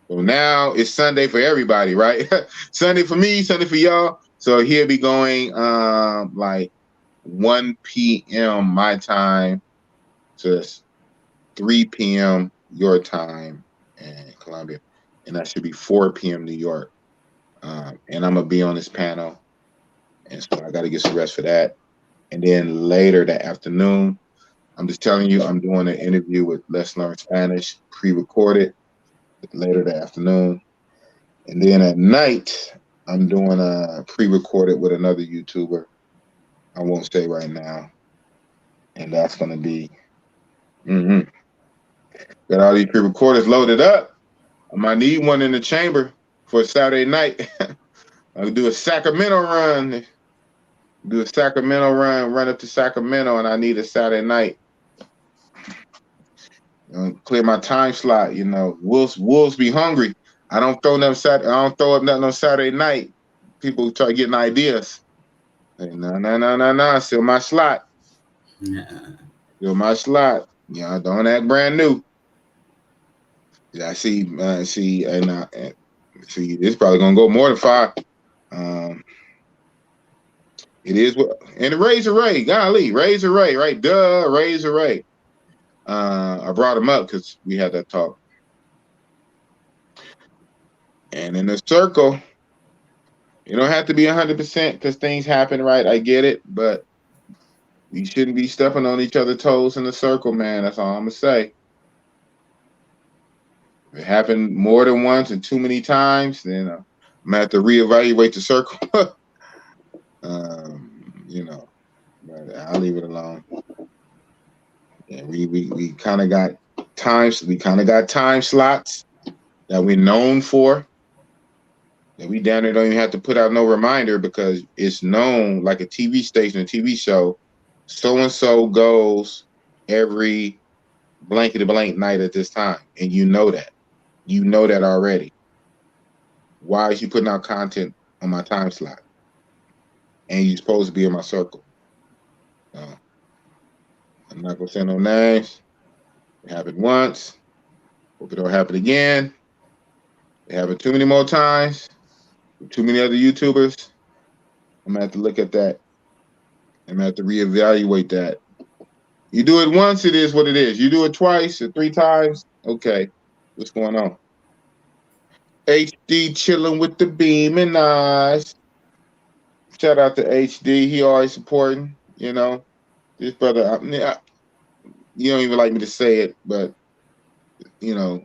So now it's Sunday for everybody, right? Sunday for me, Sunday for y'all. So he'll be going like 1 p.m. my time to 3 p.m. your time in Colombia. And that should be 4 p.m. New York. And I'm going to be on this panel. And so I got to get some rest for that. And then later that afternoon, I'm just telling you, I'm doing an interview with Let's Learn Spanish, pre-recorded later that afternoon. And then at night, I'm doing a pre-recorded with another YouTuber. I won't say right now. And that's going to be, got all these pre-recorders loaded up. I might need one in the chamber for Saturday night. I'll do a Sacramento run. Run up to Sacramento, and I need a Saturday night. Clear my time slot. You know, wolves be hungry. I don't throw up nothing on Saturday night. People try getting ideas. Hey, no. Still my slot. Still my slot. Yeah, don't act brand new. Yeah, I see. See, it's probably gonna go more than 5. It is what, and the Razor Ray, golly, Razor Ray, right? Duh, Razor Ray. I brought him up because we had that talk. And in the circle, you don't have to be 100% because things happen, right? I get it, but you shouldn't be stepping on each other's toes in the circle, man. That's all I'm gonna say. If it happened more than once and too many times, then I'm gonna have to reevaluate the circle. You know, but I'll leave it alone. Yeah, we kind of got times. We kind of got time slots that we're known for. That we down there don't even have to put out no reminder because it's known, like a TV station, a TV show. So and so goes every blankety blank night at this time, and you know that. You know that already. Why is you putting out content on my time slot? And you're supposed to be in my circle. So I'm not gonna say no names. It happened once. Hope it don't happen again. It happened too many more times with too many other YouTubers. I'm gonna have to look at that. I'm gonna have to reevaluate that. You do it once, it is what it is. You do it twice or 3 times, okay. What's going on? HD chilling with the beaming eyes. Shout out to HD. He always supporting, you know. This brother, you don't even like me to say it, but, you know,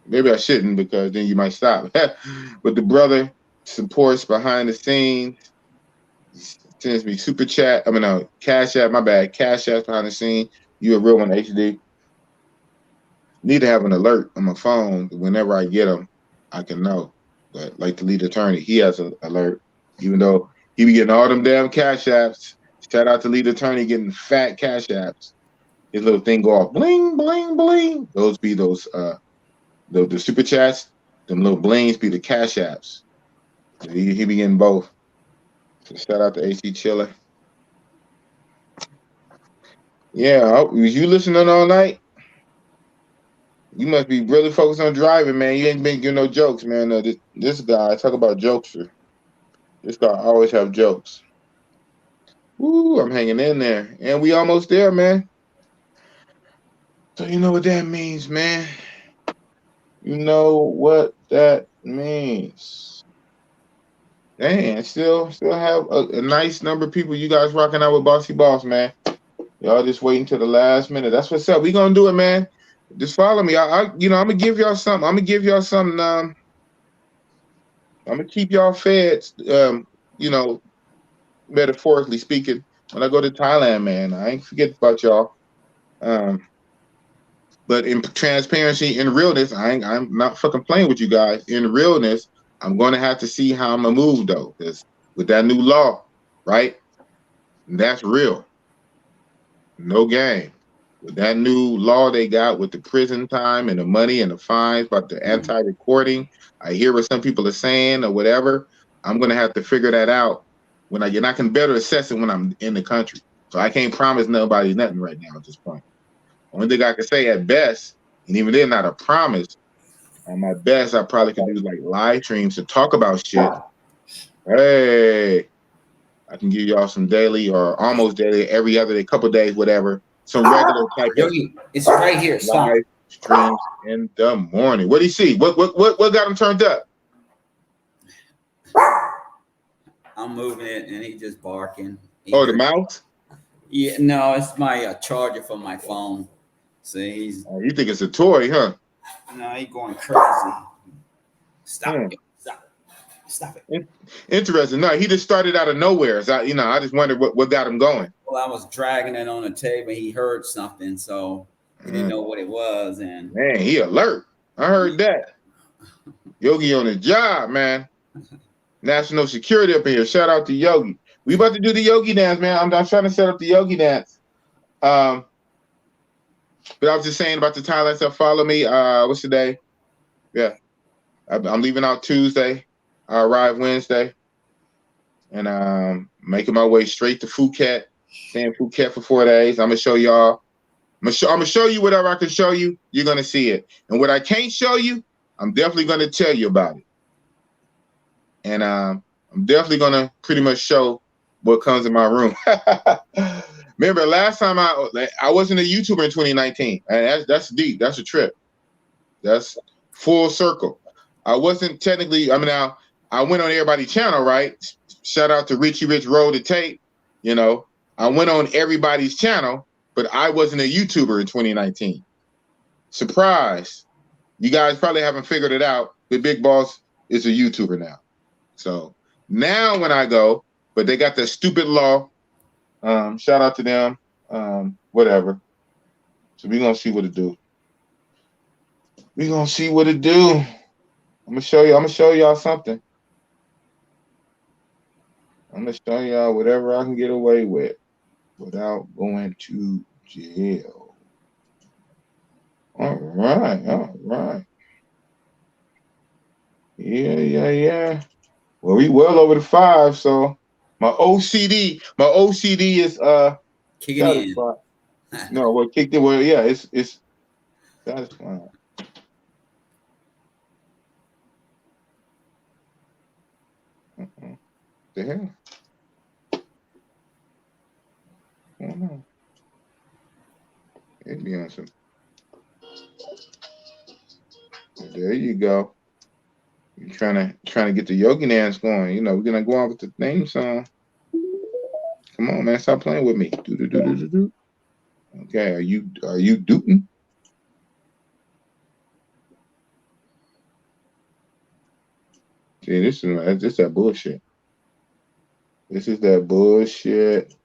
maybe I shouldn't because then you might stop. But the brother supports behind the scenes, sends me super chat. I mean, no, Cash App, my bad. Cash App behind the scene. You a real one, HD. Need to have an alert on my phone. Whenever I get them, I can know. But like the lead attorney, he has an alert, even though he be getting all them damn Cash Apps. Shout out to lead attorney getting fat Cash Apps. His little thing go off, bling, bling, bling. Those be those, the super chats. Them little blings be the Cash Apps. He be getting both. So shout out to AC Chiller. Yeah, was you listening all night? You must be really focused on driving, man. You ain't been getting no jokes, man. This guy, talk about jokester. This guy always have jokes. Woo, I'm hanging in there. And we almost there, man. So you know what that means, man. You know what that means. Dang, still have a nice number of people. You guys rocking out with Bossy Boss, man. Y'all just waiting till the last minute. That's what's up. We gonna do it, man. Just follow me. I'm gonna give y'all something. I'm gonna keep y'all fed. You know, metaphorically speaking, when I go to Thailand, man, I ain't forget about y'all. But in transparency, in realness, I'm not fucking playing with you guys. In realness, I'm gonna have to see how I'm gonna move though, because with that new law, right? That's real. No game. with that new law they got with the prison time and the money and the fines about the anti-recording. I hear what some people are saying or whatever. I'm gonna have to figure that out when I get. I can better assess it when I'm in the country. So I can't promise nobody nothing right now at this point. Only thing I can say at best, and even then not a promise. At my best, I probably can do like live streams to talk about shit. Hey, I can give y'all some daily or almost daily, every other day, couple days, whatever. Some regular type of It's right here. Stop. live streams in the morning. What do you see? What got him turned up? I'm moving it, and he just barking. The mouse? Yeah, no, it's my charger for my phone. See, he's. You think it's a toy, huh? No, he's going crazy. Stop it! Stop it! Interesting. No, he just started out of nowhere. So I just wondered what got him going. Well, I was dragging it on the table. He heard something, so he didn't know what it was. And man, he alert. I heard that. Yogi on the job, man. National security up in here. Shout out to Yogi. We about to do the Yogi dance, man. I'm trying to set up the Yogi dance. But I was just saying about the Thailand stuff. Follow me. What's the day? Yeah, I'm leaving out Tuesday. I arrive Wednesday, and making my way straight to Phuket. Staying in Phuket for 4 days. I'm gonna show y'all. I'm gonna show you whatever I can show you. You're gonna see it, and what I can't show you, I'm definitely gonna tell you about it. And I'm definitely gonna pretty much show what comes in my room. Remember last time I wasn't a YouTuber in 2019, and that's deep. That's a trip. That's full circle. I wasn't technically. I mean, now I went on everybody's channel, right? Shout out to Richie Rich Roll the Tape. I went on everybody's channel, but I wasn't a YouTuber in 2019. Surprise! You guys probably haven't figured it out, but Big Boss is a YouTuber now. So now when I go, but they got that stupid law. Shout out to them. Whatever. So we're gonna see what it do. We're gonna see what it do. I'm gonna show y'all something. I'm gonna show y'all whatever I can get away with without going to jail. All right. Yeah. Well, we well over the 5, so my OCD is kicking in. No, what kicked it? Well, yeah, it's satisfying. The hell? I don't know. It'd be on some. There you go. You're trying to get the yogi dance going. We're gonna go on with the theme song. Come on, man, stop playing with me. Do. Okay, are you dooting? See, this is that bullshit. This is that bullshit.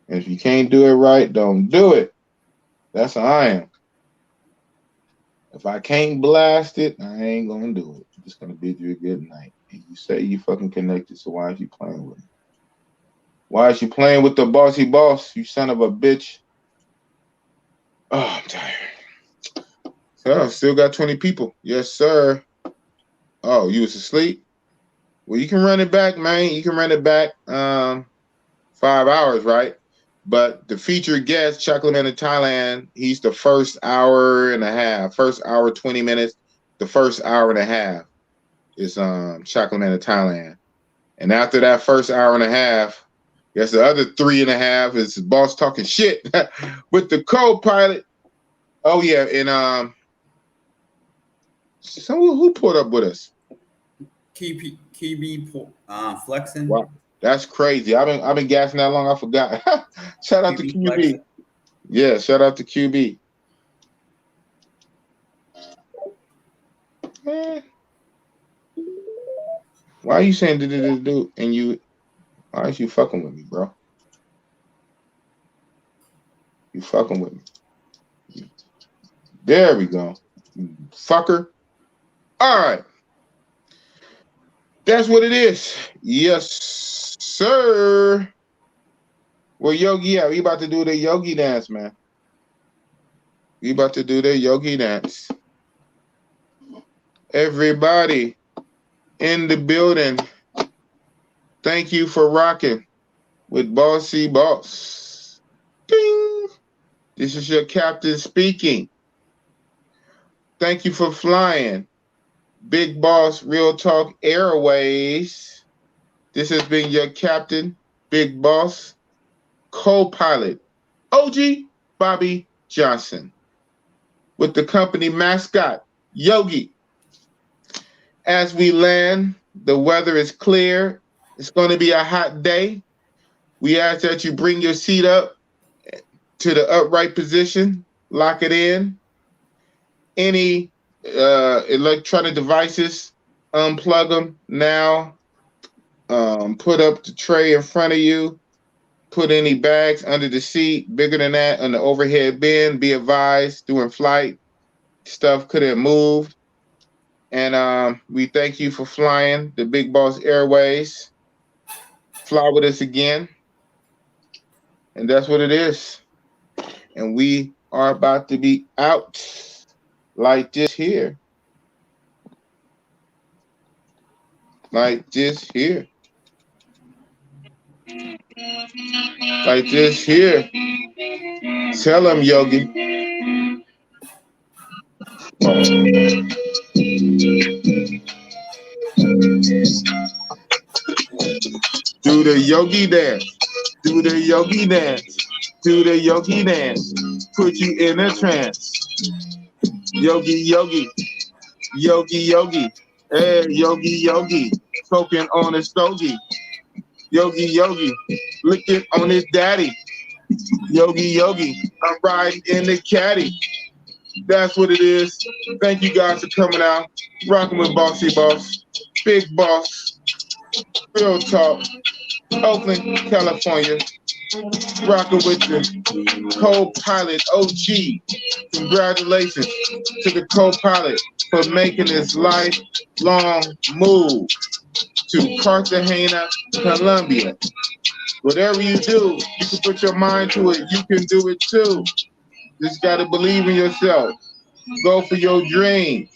And if you can't do it right, don't do it. That's how I am. If I can't blast it, I ain't gonna do it. I'm just gonna bid you a good night. And you say you fucking connected, so why is you playing with me? Why is you playing with the bossy boss, you son of a bitch? Oh, I'm tired. So, still got 20 people. Yes, sir. Oh, you was asleep? Well, you can run it back, man. You can run it back 5 hours, right? But the featured guest, Chocolate Man in Thailand, he's the first hour and a half, first hour, 20 minutes. The first hour and a half is Chocolate Man in Thailand. And after that first hour and a half, guess the other 3.5 is Boss talking shit with the co-pilot. Oh, yeah. And so who pulled up with us? QB flexing. Wow. That's crazy. I've been gassing that long. I forgot. Shout out to QB. Flexing. Yeah, shout out to QB. Man. Why are you saying do and you? Why are you fucking with me, bro? You fucking with me. There we go, fucker. All right. That's what it is. Yes, sir. Well, Yogi, yeah, we about to do the Yogi dance, man. We about to do the yogi dance. Everybody in the building, thank you for rocking with Bossy Boss. Ding. This is your captain speaking. Thank you for flying Big Boss Real Talk Airways. This has been your captain, Big Boss, co-pilot, OG Bobby Johnson, with the company mascot, Yogi. As we land, the weather is clear. It's going to be a hot day. We ask that you bring your seat up to the upright position, lock it in. Any electronic devices, unplug them now. Put up the tray in front of you. Put any bags under the seat, bigger than that, on the overhead bin. Be advised, during flight, stuff could have moved. And we thank you for flying the Big Boss Airways. Fly with us again. And that's what it is. And we are about to be out like this here. Like this here. Like this here. Tell them, Yogi. Do the yogi dance. Do the yogi dance. Do the yogi dance. Put you in a trance. Yogi, yogi. Yogi, yogi. Hey, yogi, yogi. Smoking on a stogie. Yogi, yogi. Licking on his daddy. Yogi, yogi. I'm riding in the caddy. That's what it is. Thank you guys for coming out. Rocking with Bossy Boss. Big Boss. Real Talk. Oakland, California. Rocking with the co-pilot OG. Congratulations to the co-pilot for making this lifelong move to Cartagena, Colombia. Whatever you do, you can put your mind to it. You can do it too. Just got to believe in yourself. Go for your dreams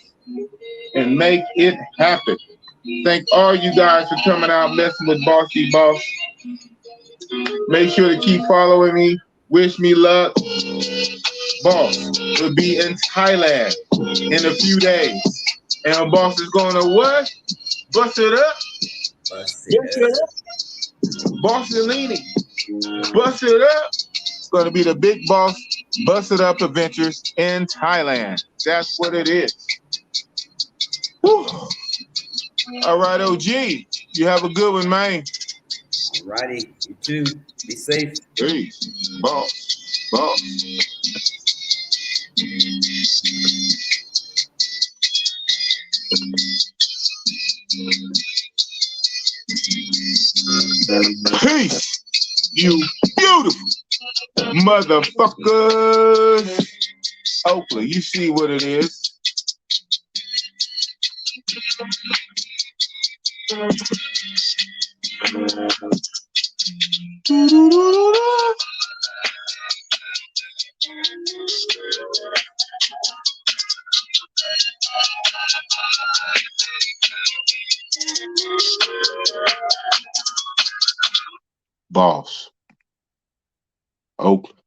and make it happen. Thank all you guys for coming out messing with Bossy Boss. Make sure to keep following me. Wish me luck. Boss will be in Thailand in a few days. And Boss is going to what? Bust it up. Bust it up. Bossy-Leeny. Bust it up. It's going to be the Big Boss Bust It Up Adventures in Thailand. That's what it is. Whew. All right, OG. You have a good one, man. All righty. You too. Be safe. Peace. Boss. Boss. Peace, you beautiful motherfuckers. Oakland, you see what it is. Boss. Oakland.